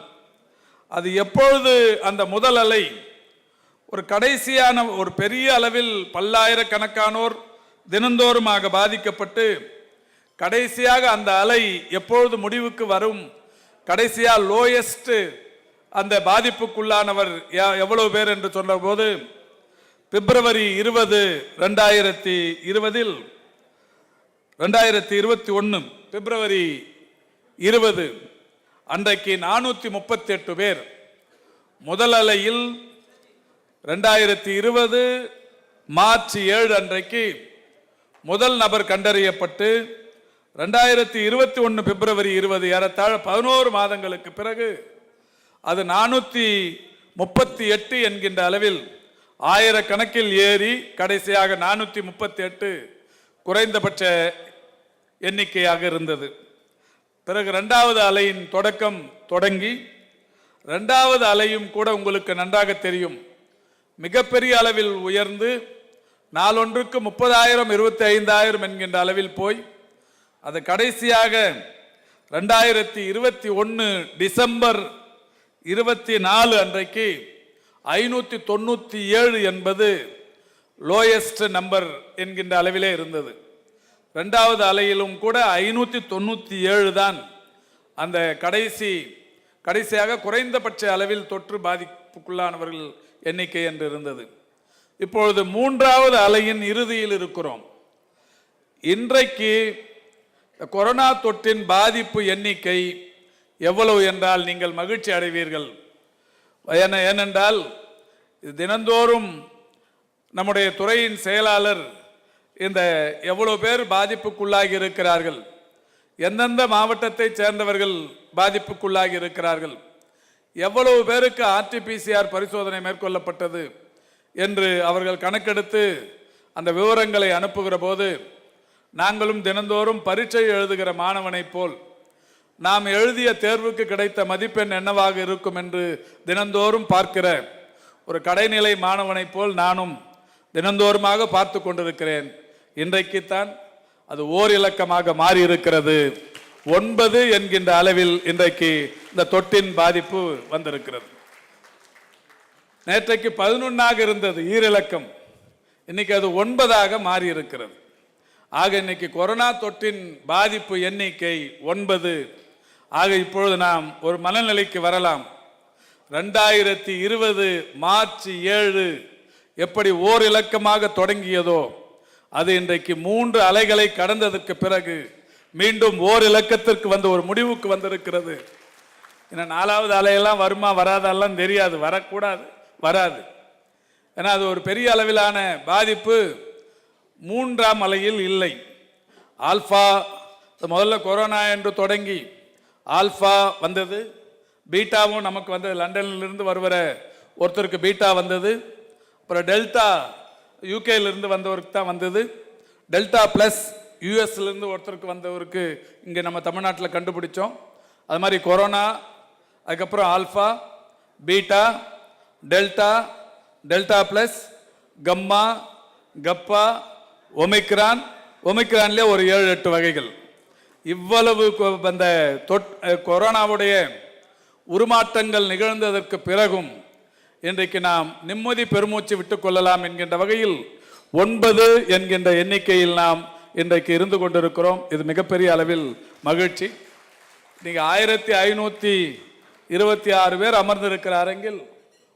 அது எப்பொழுது அந்த முதல் அலை ஒரு கடைசியான ஒரு பெரிய அளவில் பல்லாயிரக்கணக்கானோர் தினந்தோறுமாக பாதிக்கப்பட்டு கடைசியாக அந்த அலை எப்பொழுது முடிவுக்கு வரும், கடைசியா லோயஸ்ட் அந்த பாதிப்புக்குள்ளானவர் எவ்வளவு பேர் என்று சொன்னபோது பிப்ரவரி 20, 2021 பிப்ரவரி 20 அன்றைக்கு 438 பேர் முதல் அலையில் 2020 மார்ச் 7 அன்றைக்கு முதல் நபர் கண்டறியப்பட்டு 2021 பிப்ரவரி 20 ஏறத்தாழ 11 மாதங்களுக்கு பிறகு அது 438 என்கின்ற அளவில் ஆயிரக்கணக்கில் ஏறி கடைசியாக 438 குறைந்தபட்ச எண்ணிக்கையாக இருந்தது. பிறகு 2வது அலையின் தொடக்கம் தொடங்கி 2வது அலையும் கூட உங்களுக்கு நன்றாக தெரியும், மிகப்பெரிய அளவில் உயர்ந்து நாளொன்றுக்கு 30,000 25,000 என்கின்ற அளவில் போய் அது கடைசியாக 2021 டிசம்பர் 24 அன்றைக்கு 597 என்பது லோயஸ்ட் நம்பர் என்கின்ற அளவிலே இருந்தது. 2வது அலையிலும் கூட 597 தான் அந்த கடைசியாக குறைந்தபட்ச அளவில் தொற்று பாதிப்புக்குள்ளானவர்கள் எண்ணிக்கை என்று இருந்தது. இப்பொழுது 3வது அலையின் இறுதியில் இருக்கிறோம். இன்றைக்கு கொரோனா தொற்றின் பாதிப்பு எண்ணிக்கை எவ்வளவு என்றால் நீங்கள் மகிழ்ச்சி அடைவீர்கள். ஏனென்றால் தினந்தோறும் நம்முடைய துறையின் செயலாளர் இந்த எவ்வளவு பேர் பாதிப்புக்குள்ளாகி இருக்கிறார்கள், எந்தெந்த மாவட்டத்தை சேர்ந்தவர்கள் பாதிப்புக்குள்ளாகி இருக்கிறார்கள், எவ்வளவு பேருக்கு RT-PCR பரிசோதனை மேற்கொள்ளப்பட்டது என்று அவர்கள் கணக்கெடுத்து அந்த விவரங்களை அனுப்புகிற போது நாங்களும் தினந்தோறும் பரீட்சை எழுதுகிற மாணவனைப் போல் நாம் எழுதிய தேர்வுக்கு கிடைத்த மதிப்பெண் என்னவாக இருக்கும் என்று தினந்தோறும் பார்க்கிற ஒரு கடைநிலை மாணவனைப் போல் நானும் தினந்தோறுமாக பார்த்து கொண்டிருக்கிறேன். இன்றைக்குத்தான் அது ஓர் இலக்கமாக மாறி இருக்கிறது. 9 என்கின்ற அளவில் இன்றைக்கு இந்த தொட்டின் பாதிப்பு வந்திருக்கிறது. நேற்றைக்கு 11ஆக இருந்தது ஈரிலக்கம், இன்னைக்கு அது 9ஆக மாறி இருக்கிறது. ஆக இன்னைக்கு கொரோனா தொற்றின் பாதிப்பு எண்ணிக்கை 9. ஆக இப்பொழுது நாம் ஒரு மனநிலைக்கு வரலாம். 2020 மார்ச் 7 எப்படி ஓர் இலக்கமாக தொடங்கியதோ அது இன்றைக்கு 3 அலைகளை கடந்ததற்கு பிறகு மீண்டும் ஓர் இலக்கத்திற்கு வந்து ஒரு முடிவுக்கு வந்திருக்கிறது. இன்னும் 4வது அலையெல்லாம் வருமா வராதெல்லாம் தெரியாது, வரக்கூடாது, வராது. ஏன்னா அது ஒரு பெரிய அளவிலான பாதிப்பு 3ஆம் அலையில் இல்லை. ஆல்ஃபா முதல்ல கொரோனா என்று தொடங்கி ஆல்ஃபா வந்தது, பீட்டாவும் நமக்கு வந்தது, லண்டனிலிருந்து வருகிற ஒருத்தருக்கு பீட்டா வந்தது, அப்புறம் டெல்டா யூகேலிருந்து வந்தவருக்கு தான் வந்தது, டெல்டா ப்ளஸ் யூஎஸ்லேருந்து ஒருத்தருக்கு வந்தவருக்கு இங்கே நம்ம தமிழ்நாட்டில் கண்டுபிடிச்சோம். அது மாதிரி கொரோனா, அதுக்கப்புறம் alpha, beta, delta, delta plus, gamma, kappa, omicron, ஒமிக்ரான்லேயே ஒரு 7-8 வகைகள். இவ்வளவு அந்த கொரோனாவுடைய உருமாற்றங்கள் நிகழ்ந்ததற்கு பிறகும் இன்றைக்கு நாம் நிம்மதி பெருமூச்சு விட்டுக் கொள்ளலாம் என்கின்ற வகையில் 9 என்கின்ற எண்ணிக்கையில் நாம் இன்றைக்கு இருந்து கொண்டிருக்கிறோம். இது மிகப்பெரிய அளவில் மகிழ்ச்சி. நீங்கள் 1526 பேர் அமர்ந்திருக்கிற அரங்கில்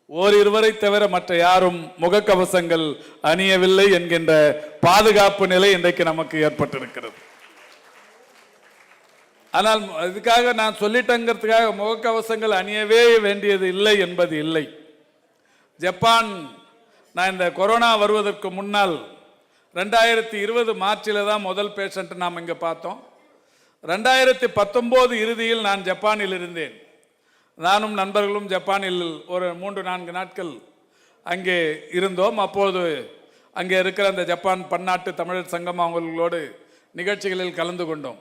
ஓரிருவரை தவிர மற்ற யாரும் முகக்கவசங்கள் அணியவில்லை என்கின்ற பாதுகாப்பு நிலை இன்றைக்கு நமக்கு ஏற்பட்டிருக்கிறது. ஆனால் இதுக்காக நான் சொல்லிட்டங்கிறதுக்காக முகக்கவசங்கள் அணியவே வேண்டியது இல்லை என்பது இல்லை. ஜப்பான், நான் இந்த கொரோனா வருவதற்கு முன்னால் 2020 மார்ச்சில் தான் முதல் பேஷண்ட் நாம் இங்கே பார்த்தோம். 2019 இறுதியில் நான் ஜப்பானில் இருந்தேன். நானும் நண்பர்களும் ஜப்பானில் ஒரு 3-4 நாட்கள் அங்கே இருந்தோம். அப்போது அங்கே இருக்கிற அந்த ஜப்பான் பன்னாட்டு தமிழர் சங்கம் அவங்களோடு நிகழ்ச்சிகளில் கலந்து கொண்டோம்.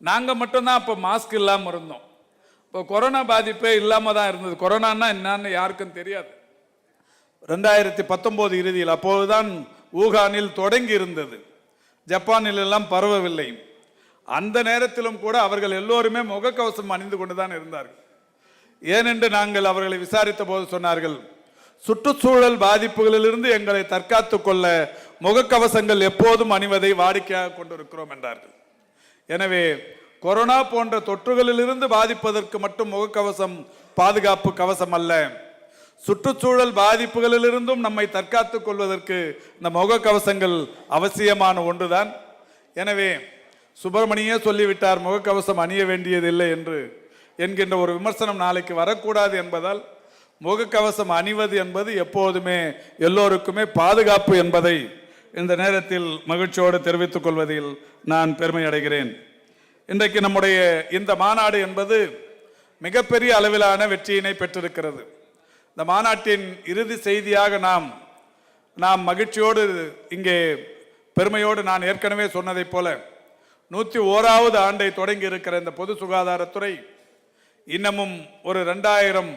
நாங்கள் மட்டும்தான் அப்போ மாஸ்க் இல்லாமல் இருந்தோம். இப்போ கொரோனா பாதிப்பே இல்லாமல் தான் இருந்தது. கொரோனான்னா என்னன்னு யாருக்கும் தெரியாது. 2019 இறுதியில் அப்போதுதான் ஊகானில் தொடங்கி இருந்தது, ஜப்பானில் எல்லாம் பரவவில்லை. அந்த நேரத்திலும் கூட அவர்கள் எல்லோருமே முகக்கவசம் அணிந்து கொண்டு தான் இருந்தார்கள். ஏனென்று நாங்கள் அவர்களை விசாரித்த போது சொன்னார்கள், சுற்றுச்சூழல் பாதிப்புகளிலிருந்து எங்களை தற்காத்து கொள்ள முகக்கவசங்கள் எப்போதும் அணிவதை வாடிக்கையாக கொண்டிருக்கிறோம் என்றார்கள். எனவே கொரோனா போன்ற தொற்றுகளிலிருந்து பாதிப்பதற்கு மட்டும் முகக்கவசம் பாதுகாப்பு கவசம் அல்ல, சுற்றுச்சூழல் பாதிப்புகளிலிருந்தும் நம்மை தற்காத்துக் கொள்வதற்கு இந்த முகக்கவசங்கள் அவசியமான ஒன்றுதான். எனவே சுப்பிரமணியே சொல்லிவிட்டார் முகக்கவசம் அணிய வேண்டியதில்லை என்று என்கின்ற ஒரு விமர்சனம் நாளைக்கு வரக்கூடாது என்பதால் முகக்கவசம் அணிவது என்பது எப்போதுமே எல்லோருக்குமே பாதுகாப்பு என்பதை இந்த நேரத்தில் மகிழ்ச்சியோடு தெரிவித்துக் கொள்வதில் நான் பெருமை அடைகிறேன். இன்றைக்கு நம்முடைய இந்த மாநாடு என்பது மிகப்பெரிய அளவிலான வெற்றியினை பெற்றிருக்கிறது. இந்த மாநாட்டின் இறுதி செய்தியாக நாம் மகிழ்ச்சியோடு இங்கே பெருமையோடு நான் ஏற்கனவே சொன்னதைப் போல 101வது ஆண்டை தொடங்கி இருக்கிற இந்த பொது சுகாதாரத்துறை இன்னமும் ஒரு 2000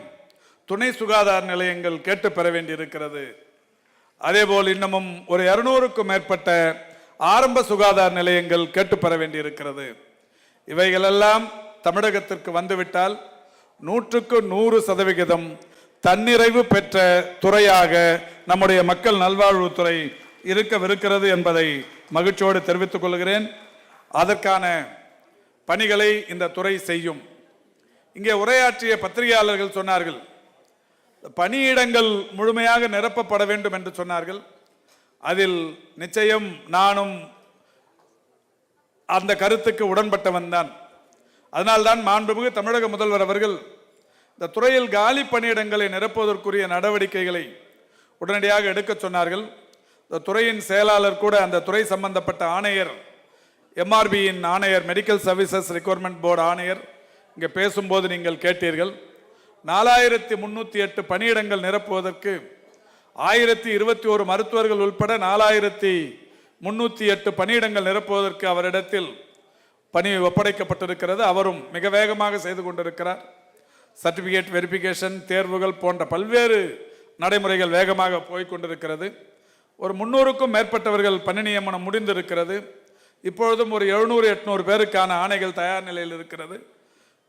துணை சுகாதார நிலையங்கள் கேட்டு பெற வேண்டியிருக்கிறது. அதேபோல் இன்னமும் ஒரு 200க்கும் மேற்பட்ட ஆரம்ப சுகாதார நிலையங்கள் கேட்டு பெற வேண்டியிருக்கிறது. இவைகளெல்லாம் தமிழகத்திற்கு வந்துவிட்டால் 100க்கு 100% தன்னிறைவு பெற்ற துறையாக நம்முடைய மக்கள் நல்வாழ்வுத்துறை இருக்கவிருக்கிறது என்பதை மகிழ்ச்சியோடு தெரிவித்துக் கொள்கிறேன். அதற்கான பணிகளை இந்த துறை செய்யும். இங்கே உரையாற்றிய பத்திரிகையாளர்கள் சொன்னார்கள், பணியிடங்கள் முழுமையாக நிரப்பப்பட வேண்டும் என்று சொன்னார்கள். அதில் நிச்சயம் நானும் அந்த கருத்துக்கு உடன்பட்டவன் தான். அதனால்தான் மாண்புமிகு தமிழக முதல்வர் அவர்கள் இந்த துறையில் காலி பணியிடங்களை நிரப்புவதற்குரிய நடவடிக்கைகளை உடனடியாக எடுக்க சொன்னார்கள். இந்த துறையின் செயலாளர் கூட அந்த துறை சம்பந்தப்பட்ட ஆணையர், எம்ஆர்பியின் ஆணையர், மெடிக்கல் சர்வீசஸ் ரெக்யர்மெண்ட் போர்டு ஆணையர் இங்கே பேசும்போது நீங்கள் கேட்டீர்கள். 4308 பணியிடங்கள் நிரப்புவதற்கு 1021 மருத்துவர்கள் உட்பட 4308 பணியிடங்கள் நிரப்புவதற்கு அவரிடத்தில் பணி ஒப்படைக்கப்பட்டிருக்கிறது. அவரும் மிக வேகமாக செய்து கொண்டிருக்கிறார். சர்டிஃபிகேட் வெரிஃபிகேஷன், தேர்வுகள் போன்ற பல்வேறு நடைமுறைகள் வேகமாக போய்கொண்டிருக்கிறது. ஒரு 300க்கும் மேற்பட்டவர்கள் பணி நியமனம் முடிந்திருக்கிறது. இப்பொழுதும் ஒரு 700-800 பேருக்கான ஆணைகள் தயார் நிலையில் இருக்கிறது.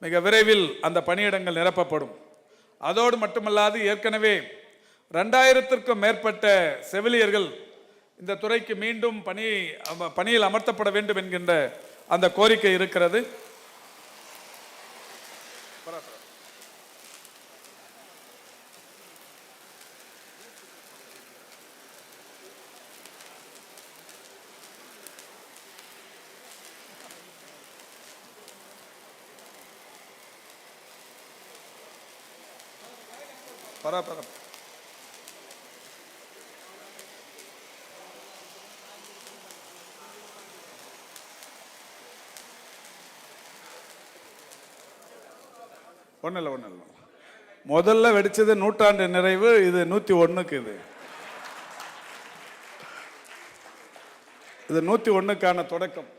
மிக விரைவில் அந்த பணியிடங்கள் நிரப்பப்படும். அதோடு மட்டுமல்லாது ஏற்கனவே 2000க்கும் மேற்பட்ட செவிலியர்கள் இந்த துறைக்கு மீண்டும் பணியில் அமர்த்தப்பட வேண்டும் என்கின்ற அந்த கோரிக்கை இருக்கிறது. ஒன்றும் இல்லை. முதல்ல வெடிச்சது நூற்றாண்டு நிறைவு, இது 101க்கு. இது 101க்கான தொடக்கம்.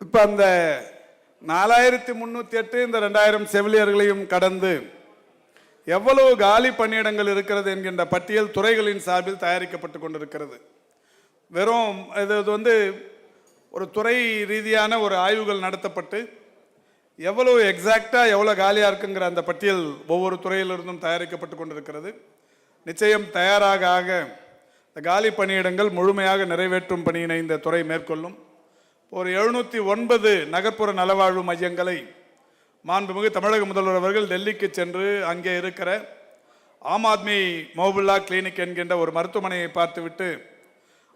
இப்ப அந்த 4308 இந்த 2000 செவிலியர்களையும் கடந்து எவ்வளவு காலி பணியிடங்கள் இருக்கிறது என்கின்ற பட்டியல் துறைகளின் சார்பில் தயாரிக்கப்பட்டு கொண்டிருக்கிறது. வெறும் இது ஒரு துறை ரீதியான ஒரு ஆய்வுகள் நடத்தப்பட்டு எவ்வளவு எக்ஸாக்டாக எவ்வளோ காலியாக இருக்குங்கிற அந்த பட்டியல் ஒவ்வொரு துறையிலிருந்தும் தயாரிக்கப்பட்டு கொண்டிருக்கிறது. நிச்சயம் தயாராக ஆக இந்த காலி பணியிடங்கள் முழுமையாக நிறைவேற்றும் பணியினை இந்த துறை மேற்கொள்ளும். ஒரு 709 நகர்ப்புற நலவாழ்வு மையங்களை மாண்புமிகு தமிழக முதல்வர் அவர்கள் டெல்லிக்கு சென்று அங்கே இருக்கிற ஆம் ஆத்மி மோபுல்லா கிளினிக் என்கின்ற ஒரு மருத்துவமனையை பார்த்துவிட்டு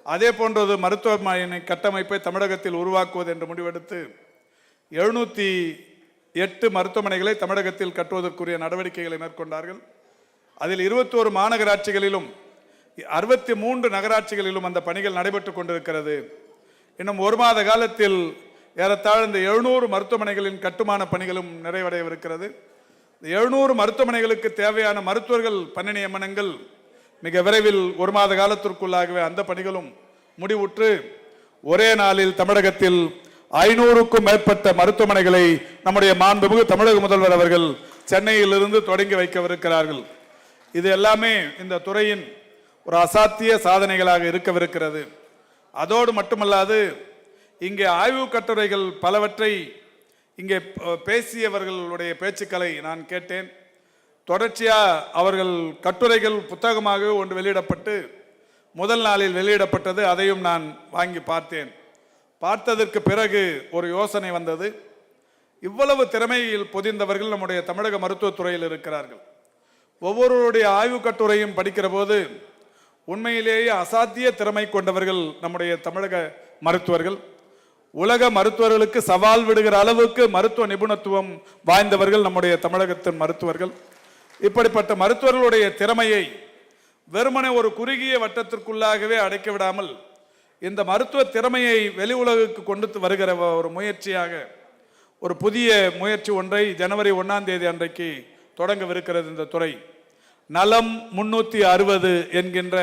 அதே போன்றது மருத்துவமனை கட்டமைப்பை தமிழகத்தில் உருவாக்குவது என்று முடிவெடுத்து 708 மருத்துவமனைகளை தமிழகத்தில் கட்டுவதற்குரிய நடவடிக்கைகளை மேற்கொண்டார்கள். அதில் 21 மாநகராட்சிகளிலும் 63 நகராட்சிகளிலும் அந்த பணிகள் நடைபெற்று கொண்டிருக்கிறது. இன்னும் ஒரு மாத காலத்தில் ஏறத்தாழ இந்த 700 மருத்துவமனைகளின் கட்டுமான பணிகளும் நிறைவடையவிருக்கிறது. 700 மருத்துவமனைகளுக்கு தேவையான மருத்துவர்கள் பணி நியமனங்கள் மிக விரைவில் ஒரு மாத காலத்திற்குள்ளாகவே அந்த பணிகளும் முடிவுற்று ஒரே நாளில் தமிழகத்தில் 500க்கும் மேற்பட்ட மருத்துவமனைகளை நம்முடைய மாண்புமிகு தமிழக முதல்வர் அவர்கள் சென்னையிலிருந்து தொடங்கி வைக்கவிருக்கிறார்கள். இது எல்லாமே இந்த துறையின் ஒரு அசாத்திய சாதனைகளாக இருக்கவிருக்கிறது. அதோடு மட்டுமல்லாது இங்கே ஆய்வு கட்டுரைகள் பலவற்றை இங்கே பேசியவர்களுடைய பேச்சுக்களை நான் கேட்டேன். தொடர்ச்சியாக அவர்கள் கட்டுரைகள் புத்தகமாக ஒன்று வெளியிடப்பட்டு முதல் நாளில் வெளியிடப்பட்டது. அதையும் நான் வாங்கி பார்த்தேன். பார்த்ததற்கு பிறகு ஒரு யோசனை வந்தது. இவ்வளவு திறமையில் பொதிந்தவர்கள் நம்முடைய தமிழக மருத்துவத்துறையில் இருக்கிறார்கள். ஒவ்வொருவருடைய ஆய்வு கட்டுரையும் படிக்கிற போது உண்மையிலேயே அசாத்திய திறமை கொண்டவர்கள் நம்முடைய தமிழக மருத்துவர்கள். உலக மருத்துவர்களுக்கு சவால் விடுகிற அளவுக்கு மருத்துவ நிபுணத்துவம் வாய்ந்தவர்கள் நம்முடைய தமிழகத்தின் மருத்துவர்கள். இப்படிப்பட்ட மருத்துவர்களுடைய திறமையை வெறுமனே ஒரு குறுகிய வட்டத்திற்குள்ளாகவே அடைக்க விடாமல் இந்த மருத்துவ திறமையை வெளி உலகுக்கு கொண்டு வருகிற ஒரு முயற்சியாக ஒரு புதிய முயற்சி ஒன்றை ஜனவரி 1ஆம் தேதி அன்றைக்கு தொடங்கவிருக்கிறது. இந்த துறை நலம் 360 என்கின்ற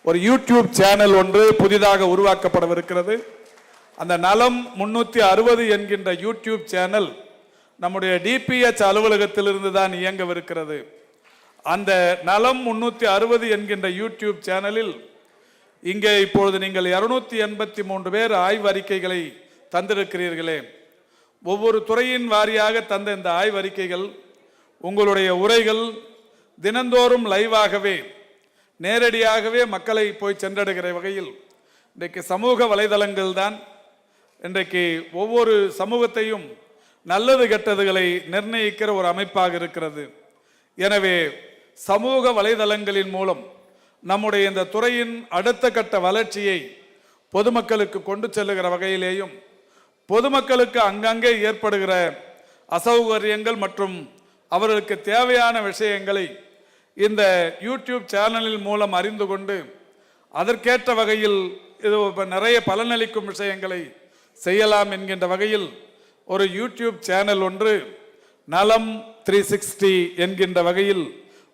ஒரு யூடியூப் சேனல் ஒன்று புதிதாக உருவாக்கப்படவிருக்கிறது. அந்த நலம் 360 என்கின்ற யூடியூப் சேனல் நம்முடைய டிபிஎச் அலுவலகத்திலிருந்து தான் இயங்கவிருக்கிறது. அந்த நலம் 360 என்கின்ற யூடியூப் சேனலில் இங்கே இப்பொழுது நீங்கள் 283 பேர் ஆய்வு அறிக்கைகளை தந்திருக்கிறீர்களே, ஒவ்வொரு துறையின் வாரியாக தந்த இந்த ஆய்வு அறிக்கைகள், உங்களுடைய உரைகள் தினந்தோறும் லைவாகவே நேரடியாகவே மக்களை போய் சென்றடைகிற வகையில் இன்றைக்கு சமூக வலைதளங்கள் தான் இன்றைக்கு ஒவ்வொரு சமூகத்தையும் நல்லது கெட்டதுகளை நிர்ணயிக்கிற ஒரு அமைப்பாக இருக்கிறது. எனவே சமூக வலைதளங்களின் மூலம் நம்முடைய இந்த துறையின் அடுத்த கட்ட வளர்ச்சியை பொதுமக்களுக்கு கொண்டு செல்லுகிற வகையிலேயும் பொதுமக்களுக்கு அங்கங்கே ஏற்படுகிற அசௌகரியங்கள் மற்றும் அவர்களுக்கு தேவையான விஷயங்களை இந்த யூடியூப் சேனலில் மூலம் அறிந்து கொண்டு அதற்கேற்ற வகையில் இது நிறைய பலனளிக்கும் விஷயங்களை செய்யலாம் என்கின்ற வகையில் ஒரு யூடியூப் சேனல் ஒன்று நலம் 360 என்கின்ற வகையில்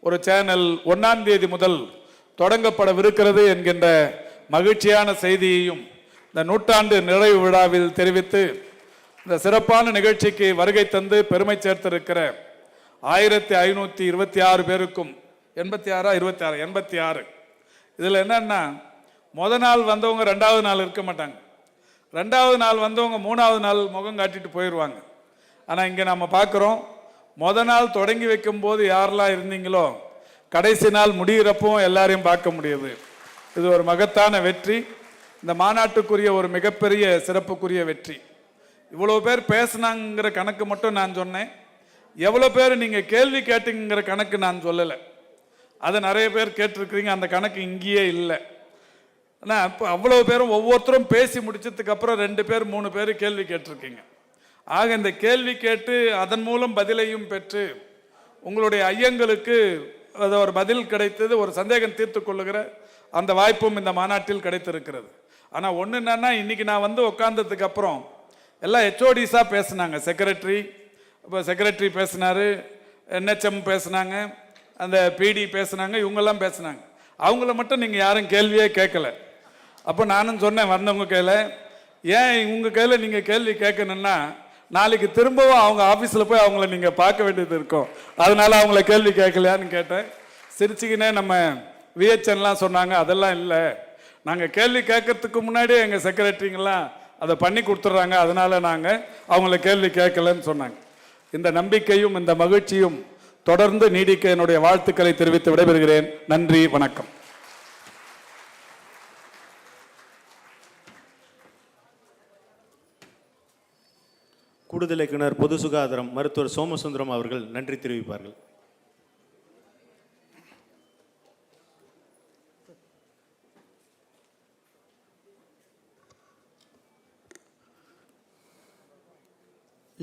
ஒரு சேனல் 1ஆம் தேதி முதல் தொடங்கப்படவிருக்கிறது என்கின்ற மகிழ்ச்சியான செய்தியையும் இந்த நூற்றாண்டு நிறைவு விழாவில் தெரிவித்து இந்த சிறப்பான நிகழ்ச்சிக்கு வருகை தந்து பெருமை சேர்த்திருக்கிற 1526 பேருக்கும் 86 இதில் என்னன்னா முதல் நாள் வந்தவங்க 2வது நாள் இருக்க மாட்டாங்க, 2வது நாள் வந்தவங்க 3வது நாள் முகம் காட்டிட்டு போயிடுவாங்க. ஆனால் இங்கே நம்ம பார்க்குறோம், முதல் நாள் தொடங்கி வைக்கும்போது யாரெல்லாம் இருந்தீங்களோ கடைசி நாள் முடிகிறப்போ எல்லாரையும் பார்க்க முடியுது. இது ஒரு மகத்தான வெற்றி, இந்த மாநாட்டுக்குரிய ஒரு மிகப்பெரிய சிறப்புக்குரிய வெற்றி. இவ்வளோ பேர் பேசுனாங்கிற கணக்கு மட்டும் நான் சொன்னேன், எவ்வளோ பேர் நீங்கள் கேள்வி கேட்டீங்கிற கணக்கு நான் சொல்லலை. அதை நிறைய பேர் கேட்டிருக்கிறீங்க, அந்த கணக்கு இங்கேயே இல்லை. ஆனால் இப்போ அவ்வளோ பேரும் ஒவ்வொருத்தரும் பேசி முடிச்சதுக்கு அப்புறம் 2 பேர் 3 பேர் கேள்வி கேட்டிருக்கீங்க. ஆக இந்த கேள்வி கேட்டு அதன் மூலம் பதிலையும் பெற்று உங்களுடைய ஐயங்களுக்கு ஒரு பதில் கிடைத்தது, ஒரு சந்தேகம் தீர்த்து கொள்ளுகிற அந்த வாய்ப்பும் இந்த மாநாட்டில் கிடைத்திருக்கிறது. ஆனால் ஒன்று என்னன்னா, இன்னைக்கு நான் வந்து உட்கார்ந்ததுக்கு அப்புறம் எல்லாம் ஹெச்ஓடிஸாக பேசினாங்க. செக்ரட்டரி பேசினாரு, NHM பேசினாங்க, அந்த PD பேசினாங்க, இவங்கெல்லாம் பேசினாங்க. அவங்கள மட்டும் நீங்கள் யாரும் கேள்வியே கேட்கல. அப்போ நானும் சொன்னேன் வந்தவங்க கையில், ஏன் உங்கள் கையில் நீங்கள் கேள்வி கேட்கணுன்னா நாளைக்கு திரும்பவும் அவங்க ஆஃபீஸில் போய் அவங்கள நீங்கள் பார்க்க வேண்டியது இருக்கும், அதனால அவங்கள கேள்வி கேட்கலையான்னு கேட்டேன். சிரிச்சுக்கினே நம்ம VHNலாம் சொன்னாங்க, அதெல்லாம் இல்லை, நாங்கள் கேள்வி கேட்கறதுக்கு முன்னாடியே எங்கள் செக்ரட்டரிங்கெல்லாம் அதை பண்ணி கொடுத்துட்றாங்க, அதனால நாங்கள் அவங்கள கேள்வி கேட்கலன்னு சொன்னாங்க. இந்த நம்பிக்கையும் இந்த மகிழ்ச்சியும் தொடர்ந்து நீடிக்க என்னுடைய வாழ்த்துக்களை தெரிவித்து விடைபெறுகிறேன். நன்றி, வணக்கம். கூடுதல் இயக்குனர் பொது சுகாதாரம் மருத்துவர் சோமசுந்தரம் அவர்கள் நன்றி தெரிவிப்பார்கள்.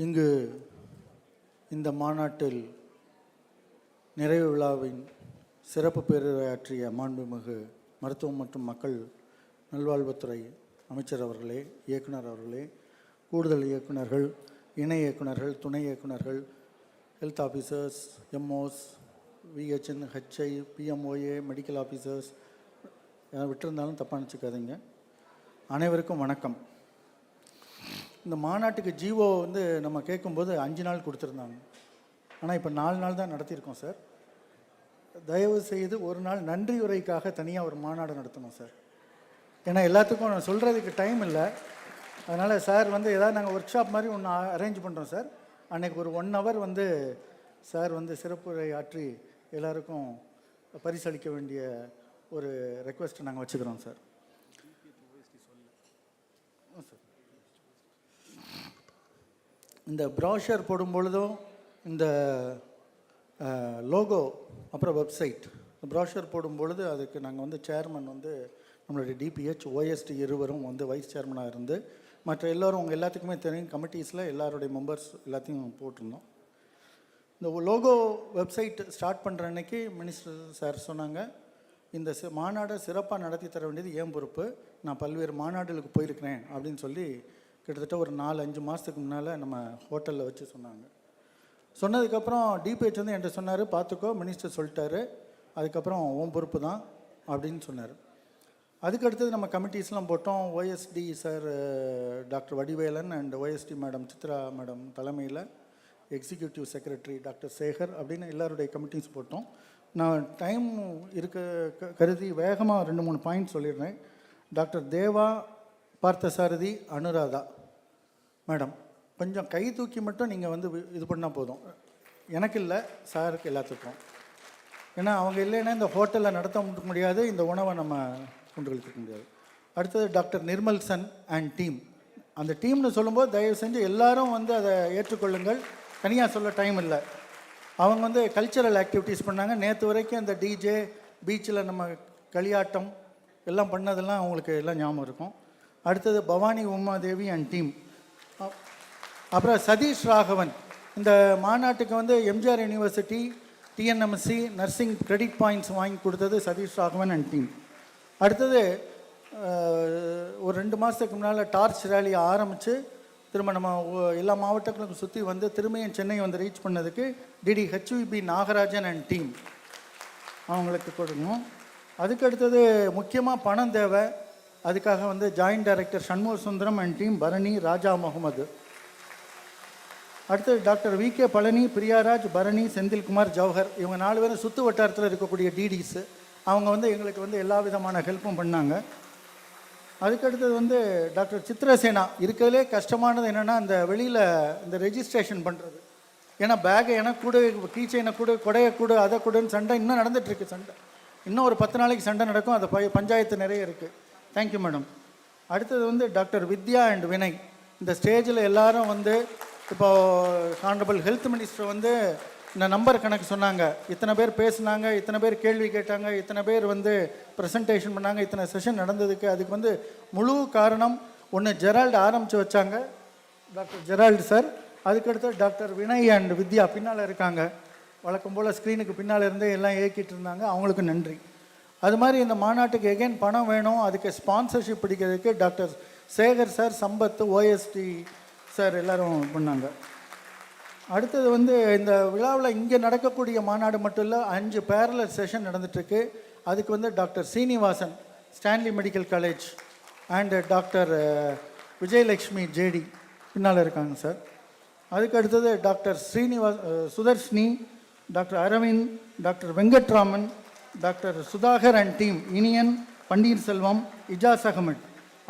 இங்கு இந்த மாநாட்டில் நிறைவு விழாவின் சிறப்பு பேருரையாற்றிய மாண்புமிகு மருத்துவம் மற்றும் மக்கள் நல்வாழ்வுத்துறை அமைச்சர் அவர்களே, இயக்குனர் அவர்களே, கூடுதல் இயக்குனர்கள், இணை இயக்குனர்கள், துணை இயக்குனர்கள், health officers, MOs, VHN, HI, PMOA, medical officers, விட்டிருந்தாலும் தப்பாக நினச்சிக்காதீங்க. அனைவருக்கும் வணக்கம். இந்த மாநாட்டுக்கு ஜீவோ வந்து நம்ம கேட்கும்போது 5 நாள் கொடுத்துருந்தாங்க, ஆனால் இப்போ 4 நாள் தான் நடத்தியிருக்கோம் சார். தயவு செய்து ஒரு நாள் நன்றி உரைக்காக தனியாக ஒரு மாநாடு நடத்தணும் சார். ஏன்னா எல்லாத்துக்கும் நான் சொல்கிறதுக்கு டைம் இல்லை. அதனால் சார் வந்து ஏதாவது நாங்கள் ஒர்க் ஷாப் மாதிரி ஒன்று அரேஞ்ச் பண்ணுறோம் சார். அன்றைக்கி ஒரு 1 hour வந்து சார் வந்து சிறப்புரை ஆற்றி எல்லாருக்கும் பரிசளிக்க வேண்டிய ஒரு ரெக்வெஸ்ட்டை நாங்கள் வச்சுக்கிறோம் சார். இந்த ப்ராஷர் போடும் பொழுதும் இந்த லோகோ அப்புறம் வெப்சைட் ப்ராஷர் போடும் பொழுது அதுக்கு நாங்கள் வந்து சேர்மன் வந்து நம்மளுடைய DPH, OSD இருவரும் வந்து வைஸ் சேர்மனாக இருந்து மற்ற எல்லோரும் உங்கள் எல்லாத்துக்குமே தெரியும், கமிட்டிஸில் எல்லாருடைய மெம்பர்ஸ் எல்லாத்தையும் போட்டிருந்தோம். இந்த லோகோ வெப்சைட் ஸ்டார்ட் பண்ணுற அன்னைக்கு மினிஸ்டர் சார் சொன்னாங்க, இந்த மாநாடை சிறப்பாக நடத்தி தர வேண்டியது ஏன் பொறுப்பு, நான் பல்வேறு மாநாடுகளுக்கு போயிருக்கிறேன் அப்படின்னு சொல்லி கிட்டத்தட்ட ஒரு 4-5 மாதத்துக்கு முன்னால் நம்ம ஹோட்டலில் வச்சு சொன்னாங்க. சொன்னதுக்கப்புறம் DPH வந்து என்கிட்ட சொன்னார், பார்த்துக்கோ மினிஸ்டர் சொல்லிட்டாரு, அதுக்கப்புறம் உன் பொறுப்பு தான் அப்படின்னு சொன்னார். அதுக்கடுத்தது நம்ம கமிட்டிஸ்லாம் போட்டோம். OSD sir doctor Vadivelan and OSD madam Chitra madam தலைமையில் எக்ஸிக்யூட்டிவ் செக்ரட்டரி டாக்டர் சேகர் அப்படின்னு எல்லாருடைய கமிட்டிஸ் போட்டோம். நான் டைம் கருதி வேகமாக 2-3 பாயிண்ட் சொல்லிடுறேன். டாக்டர் தேவா, பார்த்தசாரதி, அனுராதா மேடம் கொஞ்சம் கை தூக்கி மட்டும் நீங்கள் வந்து இது பண்ணால் போதும். எனக்கு இல்லை, சாருக்கு எல்லாத்துக்கும். ஏன்னா அவங்க இல்லைன்னா இந்த ஹோட்டலில் நடத்த முடியாது, இந்த உணவை நம்ம கொண்டு கழித்துக்க முடியாது. அடுத்தது டாக்டர் நிர்மல்சன் அண்ட் டீம். அந்த டீம்னு சொல்லும்போது தயவு செஞ்சு எல்லாரும் வந்து அதை ஏற்றுக்கொள்ளுங்கள், தனியாக சொல்ல டைம் இல்லை. அவங்க வந்து கல்ச்சரல் ஆக்டிவிட்டீஸ் பண்ணாங்க. நேற்று வரைக்கும் இந்த DJ பீச்சில் நம்ம களியாட்டம் எல்லாம் பண்ணதெல்லாம் அவங்களுக்கு எல்லாம் ஞாபகம் இருக்கும். அடுத்தது பவானி உமாதேவி அண்ட் டீம். அப்புறம் சதீஷ் ராகவன். இந்த மாநாட்டுக்கு வந்து MGR university, TNMC nursing credit points வாங்கி கொடுத்தது சதீஷ் ராகவன் அண்ட் டீம். அடுத்தது ஒரு 2 மாதத்துக்கு முன்னால் டார்ச் ரேலியை ஆரம்பித்து திரும்ப நம்ம எல்லா மாவட்டங்களுக்கும் சுற்றி வந்து திரும்பியும் சென்னை வந்து ரீச் பண்ணதுக்கு DD HVP Nagarajan and team அவங்களுக்கு கொடுக்கணும். அதுக்கு அடுத்தது முக்கியமாக பணம் தேவை. அதுக்காக வந்து joint director Shanmuga Sundaram and team Bharani, Raja Mohammed. அடுத்தது டாக்டர் விகே பழனி, பிரியாராஜ், பரணி, செந்தில்குமார், ஜவஹர். இவங்க 4 பேரும் சுற்று வட்டாரத்தில் இருக்கக்கூடிய டிடிஸ். அவங்க வந்து எங்களுக்கு வந்து எல்லா விதமான ஹெல்ப்பும் பண்ணாங்க. அதுக்கடுத்தது வந்து டாக்டர் சித்ரசேனா. இருக்கிறதுலே கஷ்டமானது என்னென்னா இந்த வெளியில் இந்த ரெஜிஸ்ட்ரேஷன் பண்ணுறது. ஏன்னா பேகை எனக்கு கூட, கீச்சைனை கூட, கொடையை கூட, அதை கூடன்னு சண்டை இன்னும் நடந்துகிட்ருக்கு. சண்டை இன்னும் ஒரு 10 நாளைக்கு சண்டை நடக்கும். அது பஞ்சாயத்து நிறைய இருக்குது. Thank you madam. அடுத்தது வந்து டாக்டர் வித்யா அண்ட் வினய். இந்த ஸ்டேஜில் எல்லாரும் வந்து இப்போது ஹானரபிள் ஹெல்த் மினிஸ்டர் வந்து இந்த நம்பர் கணக்கு சொன்னாங்க. இத்தனை பேர் பேசுனாங்க, இத்தனை பேர் கேள்வி கேட்டாங்க, இத்தனை பேர் வந்து ப்ரெசன்டேஷன் பண்ணாங்க, இத்தனை செஷன் நடந்ததுக்கு. அதுக்கு வந்து முழு காரணம் ஒன்று ஜெரால்டு ஆரம்பித்து வச்சாங்க, டாக்டர் ஜெரால்டு சார். அதுக்கடுத்து டாக்டர் வினய் அண்ட் வித்யா பின்னால் இருக்காங்க. வழக்கம் போல் ஸ்க்ரீனுக்கு பின்னால் இருந்தே எல்லாம் இயக்கிட்டு இருந்தாங்க. அவங்களுக்கு நன்றி. அது மாதிரி இந்த மாநாட்டுக்கு எகெயின் பணம் வேணும். அதுக்கு ஸ்பான்சர்ஷிப் பிடிக்கிறதுக்கு doctor Sekar sir, Sampath, OSD sir எல்லோரும் பண்ணாங்க. அடுத்தது வந்து இந்த விழாவில் இங்கே நடக்கக்கூடிய மாநாடு மட்டும் இல்லை, 5 பேரலல் செஷன் நடந்துகிட்ருக்கு. அதுக்கு வந்து doctor Srinivasan, Stanley medical college, and doctor Vijayalakshmi JD பின்னால் இருக்காங்க சார். அதுக்கு அடுத்தது doctor Sudharshini, doctor Aravind, doctor Venkatraman, doctor Sudhakar and team, Iniyan, Panneerselvam, Ijaz Ahmed,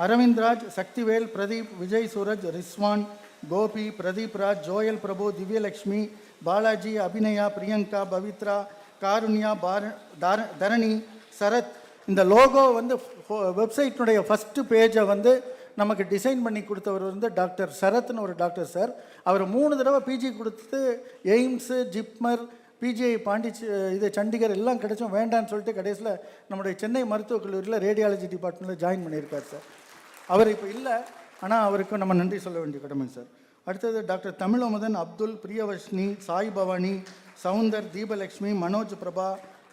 Aravind Raj, Sakthivel, Pradeep, Vijay Suraj, Rizwan, Gopi, Pradeep Raj, Joel Prabhu, Divyalakshmi, Balaji, Abhinaya, Priyanka, Pavithra, Karunya, Dharani, Sarath. இந்த லோகோ வந்து வெப்சைட்டினுடைய ஃபஸ்ட்டு பேஜை வந்து நமக்கு டிசைன் பண்ணி கொடுத்தவர் வந்து டாக்டர் சரத்னு ஒரு டாக்டர் சார். அவர் 3 தடவை பிஜி கொடுத்து எய்ம்ஸு, ஜிப்மர், பிஜிஐ இது சண்டிகர் எல்லாம் கிடைச்சும் வேண்டான்னு சொல்லிட்டு கடைசியில் நம்முடைய சென்னை மருத்துவக் கல்லூரியில் ரேடியாலஜி டிபார்ட்மெண்ட்டில் ஜாயின் பண்ணியிருக்கார் சார். அவர் இப்போ இல்லை, ஆனால் அவருக்கு நம்ம நன்றி சொல்ல வேண்டிய கடமை சார். அடுத்தது டாக்டர் தமிழமுதன், அப்துல், பிரியவர்ஷினி, சாய் பவானி, சவுந்தர், தீபலக்ஷ்மி, மனோஜ் பிரபா,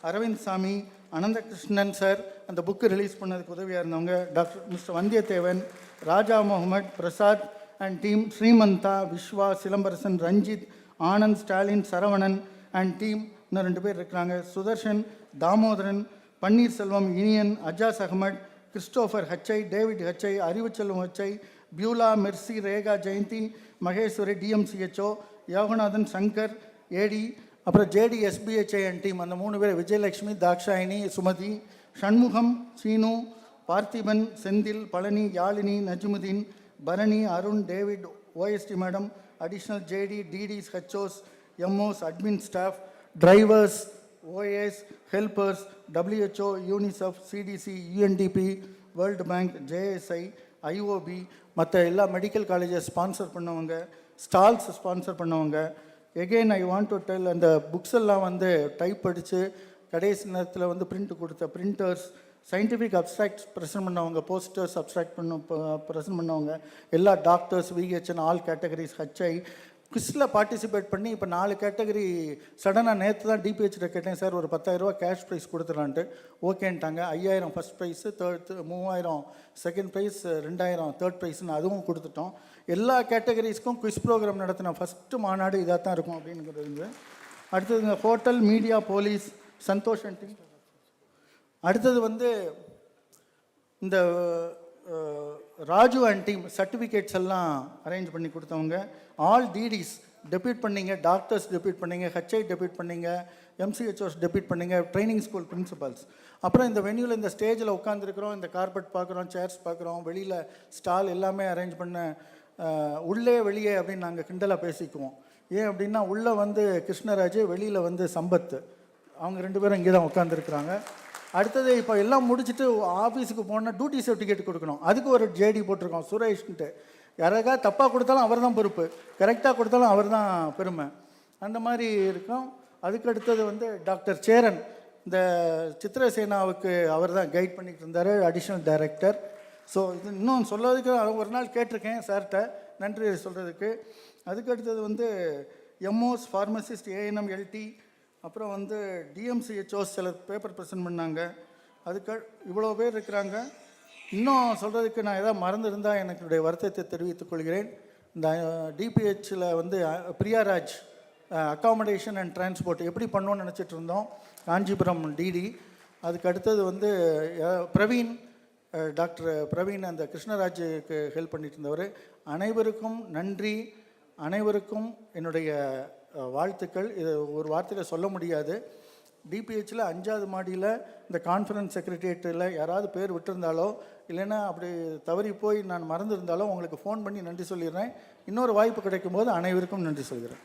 அரவிந்த் சாமி, அனந்தகிருஷ்ணன் சார் அந்த புக்கு ரிலீஸ் பண்ணதுக்கு உதவியாக இருந்தவங்க, doctor mister Vandhiyathevan, Raja Mohammed, Prasad and team, Srimantha, Viswa, Silambarasan, Ranjith, Anand, Stalin, Saravanan and team. இன்னும் 2 பேர் இருக்கிறாங்க, Sudharshan, Damodaran, Panneerselvam, Iniyan, Ajaz Ahmed, Christopher HI, David HI, Arivuchelvam HI, Beulah, Mercy, Rekha, Jayanthi, Maheswari, DMCHO, Yoganathan, Shankar, AD, அப்புறம் ஜேடி, எஸ்பிஹெச்ஐ அண்ட் டீம். அந்த 3 பேர் Vijayalakshmi, Dakshayini, Sumathi, Shanmugam, Seenu, Parthiban, Senthil, Palani, Yazhini, Najmudeen, Bharani, Arun, David, OSD madam, additional JD, DDs, HOs, MOs, admin staff, drivers, OAS, helpers, WHO, UNICEF, CDC, UNDP, world bank, JSI, IOB, மற்ற எல்லா medical colleges sponsor பண்ணவங்க, stalls sponsor பண்ணவங்க. Again I want to tell, அந்த books எல்லாம் வந்து type அடித்து கடைசி நேரத்தில் வந்து பிரிண்ட் கொடுத்த பிரிண்டர்ஸ், சயின்டிஃபிக் அப்ட்ராக்ட்ஸ் ப்ரெசென்ட் பண்ணவங்க, போஸ்டர்ஸ் அப்ட்ராக்ட் ப்ரெசென்ட் பண்ணவங்க, எல்லா doctors, VHN, all categories, HI குவிஸில் பார்ட்டிசிபேட் பண்ணி இப்போ 4 கேட்டகரி சடனாக நேற்று தான் டிபிஹெச்சில் கேட்டேன் சார், ஒரு 10,000 ரூபா கேஷ் ப்ரைஸ் கொடுத்துலான்ட்டு. ஓகேன்ட்டாங்க. 5,000 first prize, 3,000 second prize, 2,000 third ப்ரைஸ்னு அதுவும் கொடுத்துட்டோம். எல்லா கேட்டகரிஸ்க்கும் குவிஸ் ப்ரோக்ராம் நடத்தின ஃபஸ்ட்டு மாநாடு இதாக தான் இருக்கும் அப்படிங்கிறது. அடுத்தது hotel, media, police, Santhosh and team. அடுத்தது வந்து இந்த ராஜு அண்ட் டீம் சர்டிஃபிகேட்ஸ் எல்லாம் அரேஞ்ச் பண்ணி கொடுத்தவங்க. ஆல் டிடிஸ் டெபியூட் பண்ணிங்க, டாக்டர்ஸ் டெபியூட் பண்ணிங்க, HI டெபியூட் பண்ணிங்க, MCHOs டெபியூட் பண்ணிங்க, ட்ரைனிங் ஸ்கூல் பிரின்சிபல்ஸ். அப்புறம் இந்த வென்யூவில் இந்த ஸ்டேஜில் உட்காந்துருக்குறோம், இந்த கார்பெட் பார்க்குறோம், சேர்ஸ் பார்க்குறோம், வெளியில் ஸ்டால் எல்லாமே அரேஞ்ச் பண்ண, உள்ளே வெளியே அப்படின்னு நாங்கள் கிண்டலாக பேசிக்குவோம். ஏன் அப்படின்னா உள்ளே வந்து கிருஷ்ணராஜ், வெளியில் வந்து சம்பத், அவங்க 2 பேரும் இங்கே தான் உட்காந்துருக்குறாங்க. அடுத்தது இப்போ எல்லாம் முடிச்சுட்டு ஆஃபீஸுக்கு போனால் டியூட்டி சர்டிஃபிகேட் கொடுக்கணும். அதுக்கு ஒரு ஜேடி போட்டிருக்கோம், சுரேஷ்ன்ட்டு. யாராவது தப்பாக கொடுத்தாலும் அவர் தான் பொறுப்பு, கரெக்டாக கொடுத்தாலும் அவர் தான் பெருமை, அந்த மாதிரி இருக்கும். அதுக்கு அடுத்தது வந்து டாக்டர் சேரன், இந்த சித்திரசேனாவுக்கு அவர் தான் கைட் பண்ணிகிட்டு இருந்தார், அடிஷ்னல் டைரக்டர். ஸோ இது இன்னும் சொல்கிறதுக்கு ஒரு நாள் கேட்டிருக்கேன் சார்கிட்ட, நன்றி சொல்கிறதுக்கு. அதுக்கு அடுத்தது வந்து எம்ஓஸ், ஃபார்மசிஸ்ட், ANM, LT, அப்புறம் வந்து DMCHOs சில பேப்பர் ப்ரெசென்ட் பண்ணாங்க. அதுக்கு இவ்வளோ பேர் இருக்கிறாங்க. இன்னும் சொல்கிறதுக்கு நான் எதாவது மறந்துருந்தால் எனக்கு வருத்தத்தை தெரிவித்துக் கொள்கிறேன். இந்த டிபிஹெச்சில் வந்து பிரியாராஜ் அக்காமடேஷன் அண்ட் டிரான்ஸ்போர்ட் எப்படி பண்ணோன்னு நினச்சிட்டு இருந்தோம், காஞ்சிபுரம் டிடி. அதுக்கு அடுத்தது வந்து பிரவீன், டாக்டர் பிரவீன் அந்த கிருஷ்ணராஜுக்கு ஹெல்ப் பண்ணிட்டு இருந்தவர். அனைவருக்கும் நன்றி, அனைவருக்கும் என்னுடைய வாழ்த்துக்கள். இது ஒரு வார்த்தையில் சொல்ல முடியாது. டிபிஹெச்சில் 5வது மாடியில் இந்த கான்ஃபரன்ஸ் செக்ரட்டரியேட்டில் யாராவது பேர் விட்டுருந்தாலோ இல்லைன்னா அப்படி தவறி போய் நான் மறந்துருந்தாலும் உங்களுக்கு ஃபோன் பண்ணி நன்றி சொல்லிடுறேன். இன்னொரு வாய்ப்பு கிடைக்கும் போது அனைவருக்கும் நன்றி சொல்கிறேன்.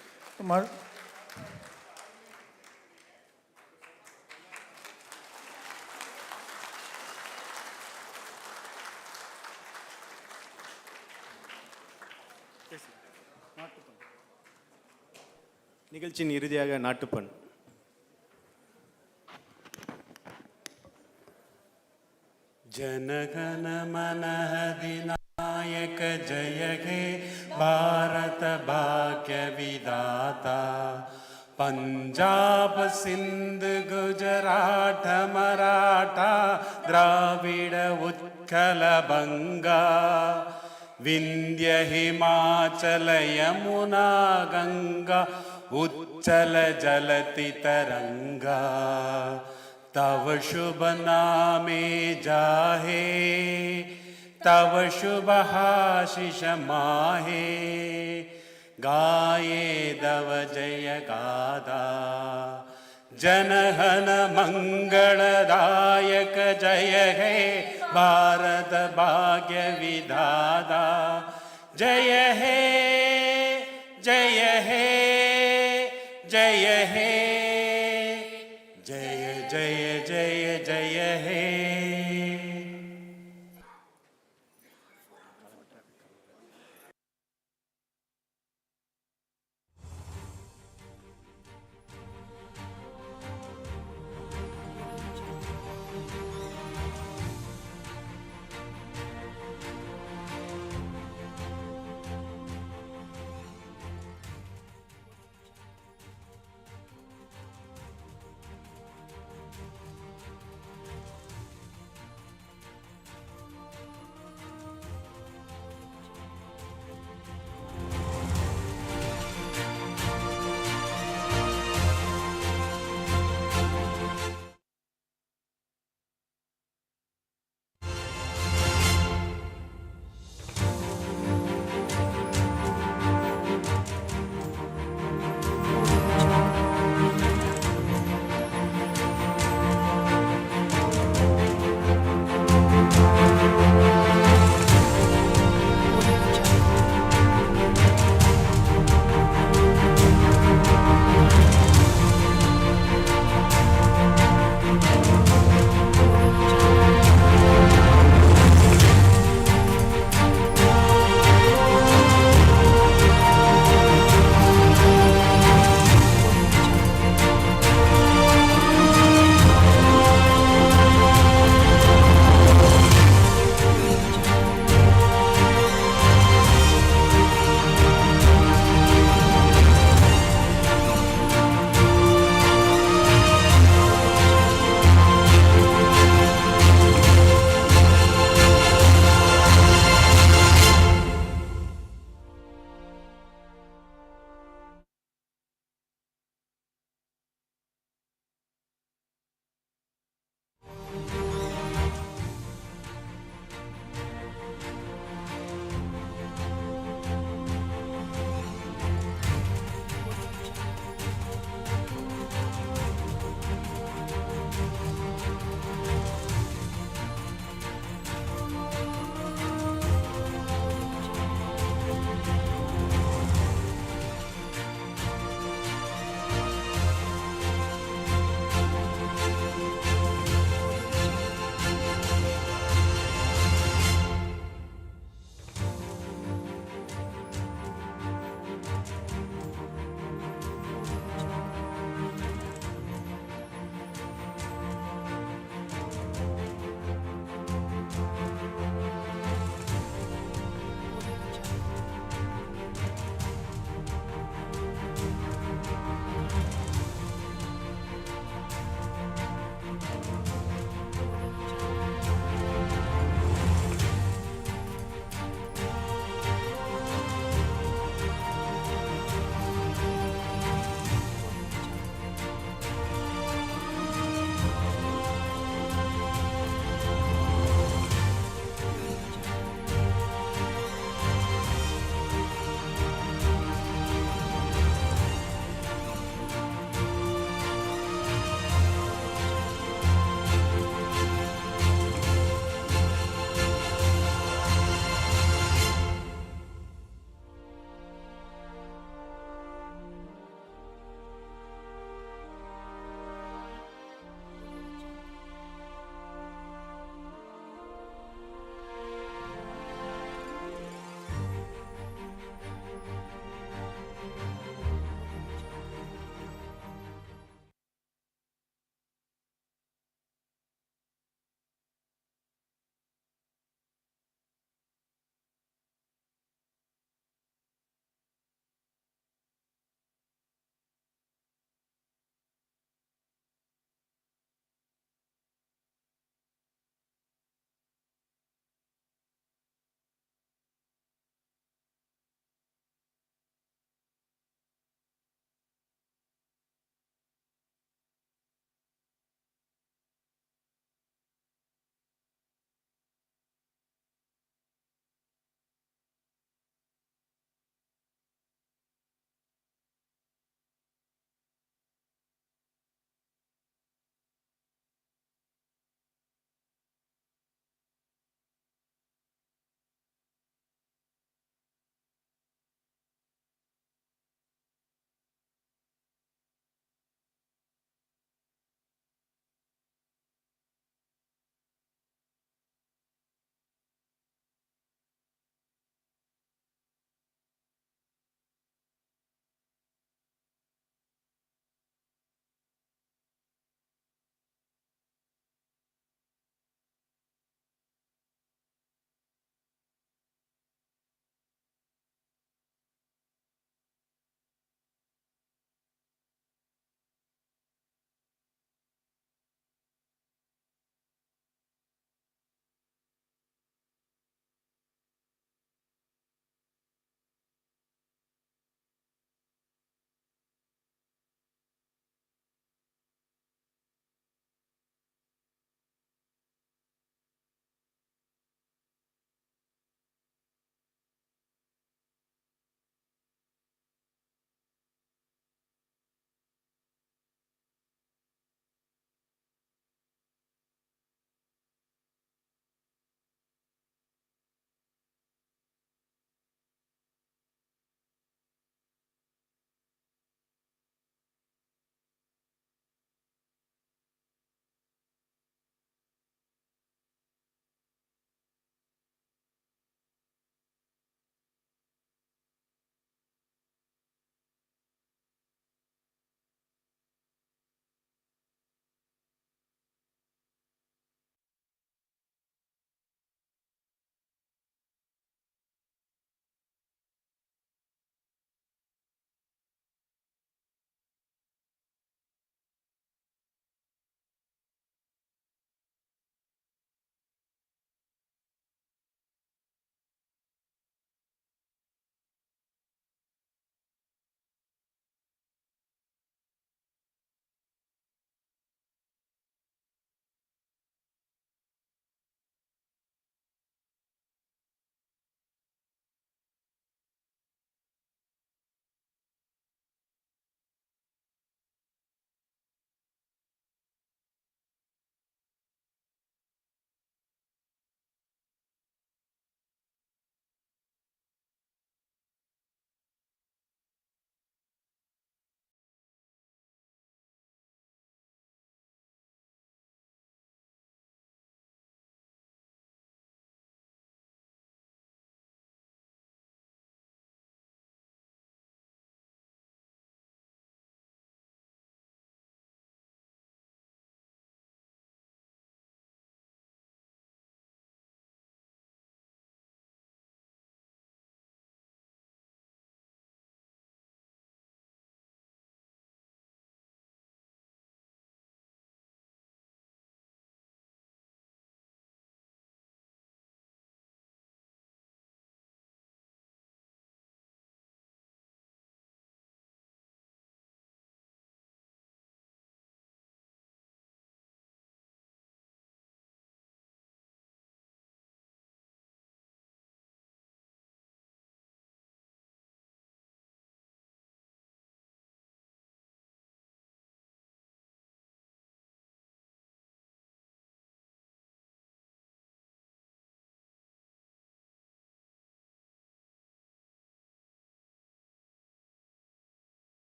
நிகழ்ச்சியின் இறுதியாக நாட்டுப்பண். जनगण मन अधिनायक जय हे भारत भाग्य विधाता, पंजाब सिंध गुजरात मराठा द्राविड उत्कल बंगा, विंध्य हिमाचल यमुना गंगा उच्चल जलति तरंगा, तव शुभ नामे जाहे तव शुभ आशीष माहे, गाये दव जय गादा, जनहन मंगलदायक जय हे भारत भाग्य विधाता, जय हे जय हे जय हे जय जय जय जय हे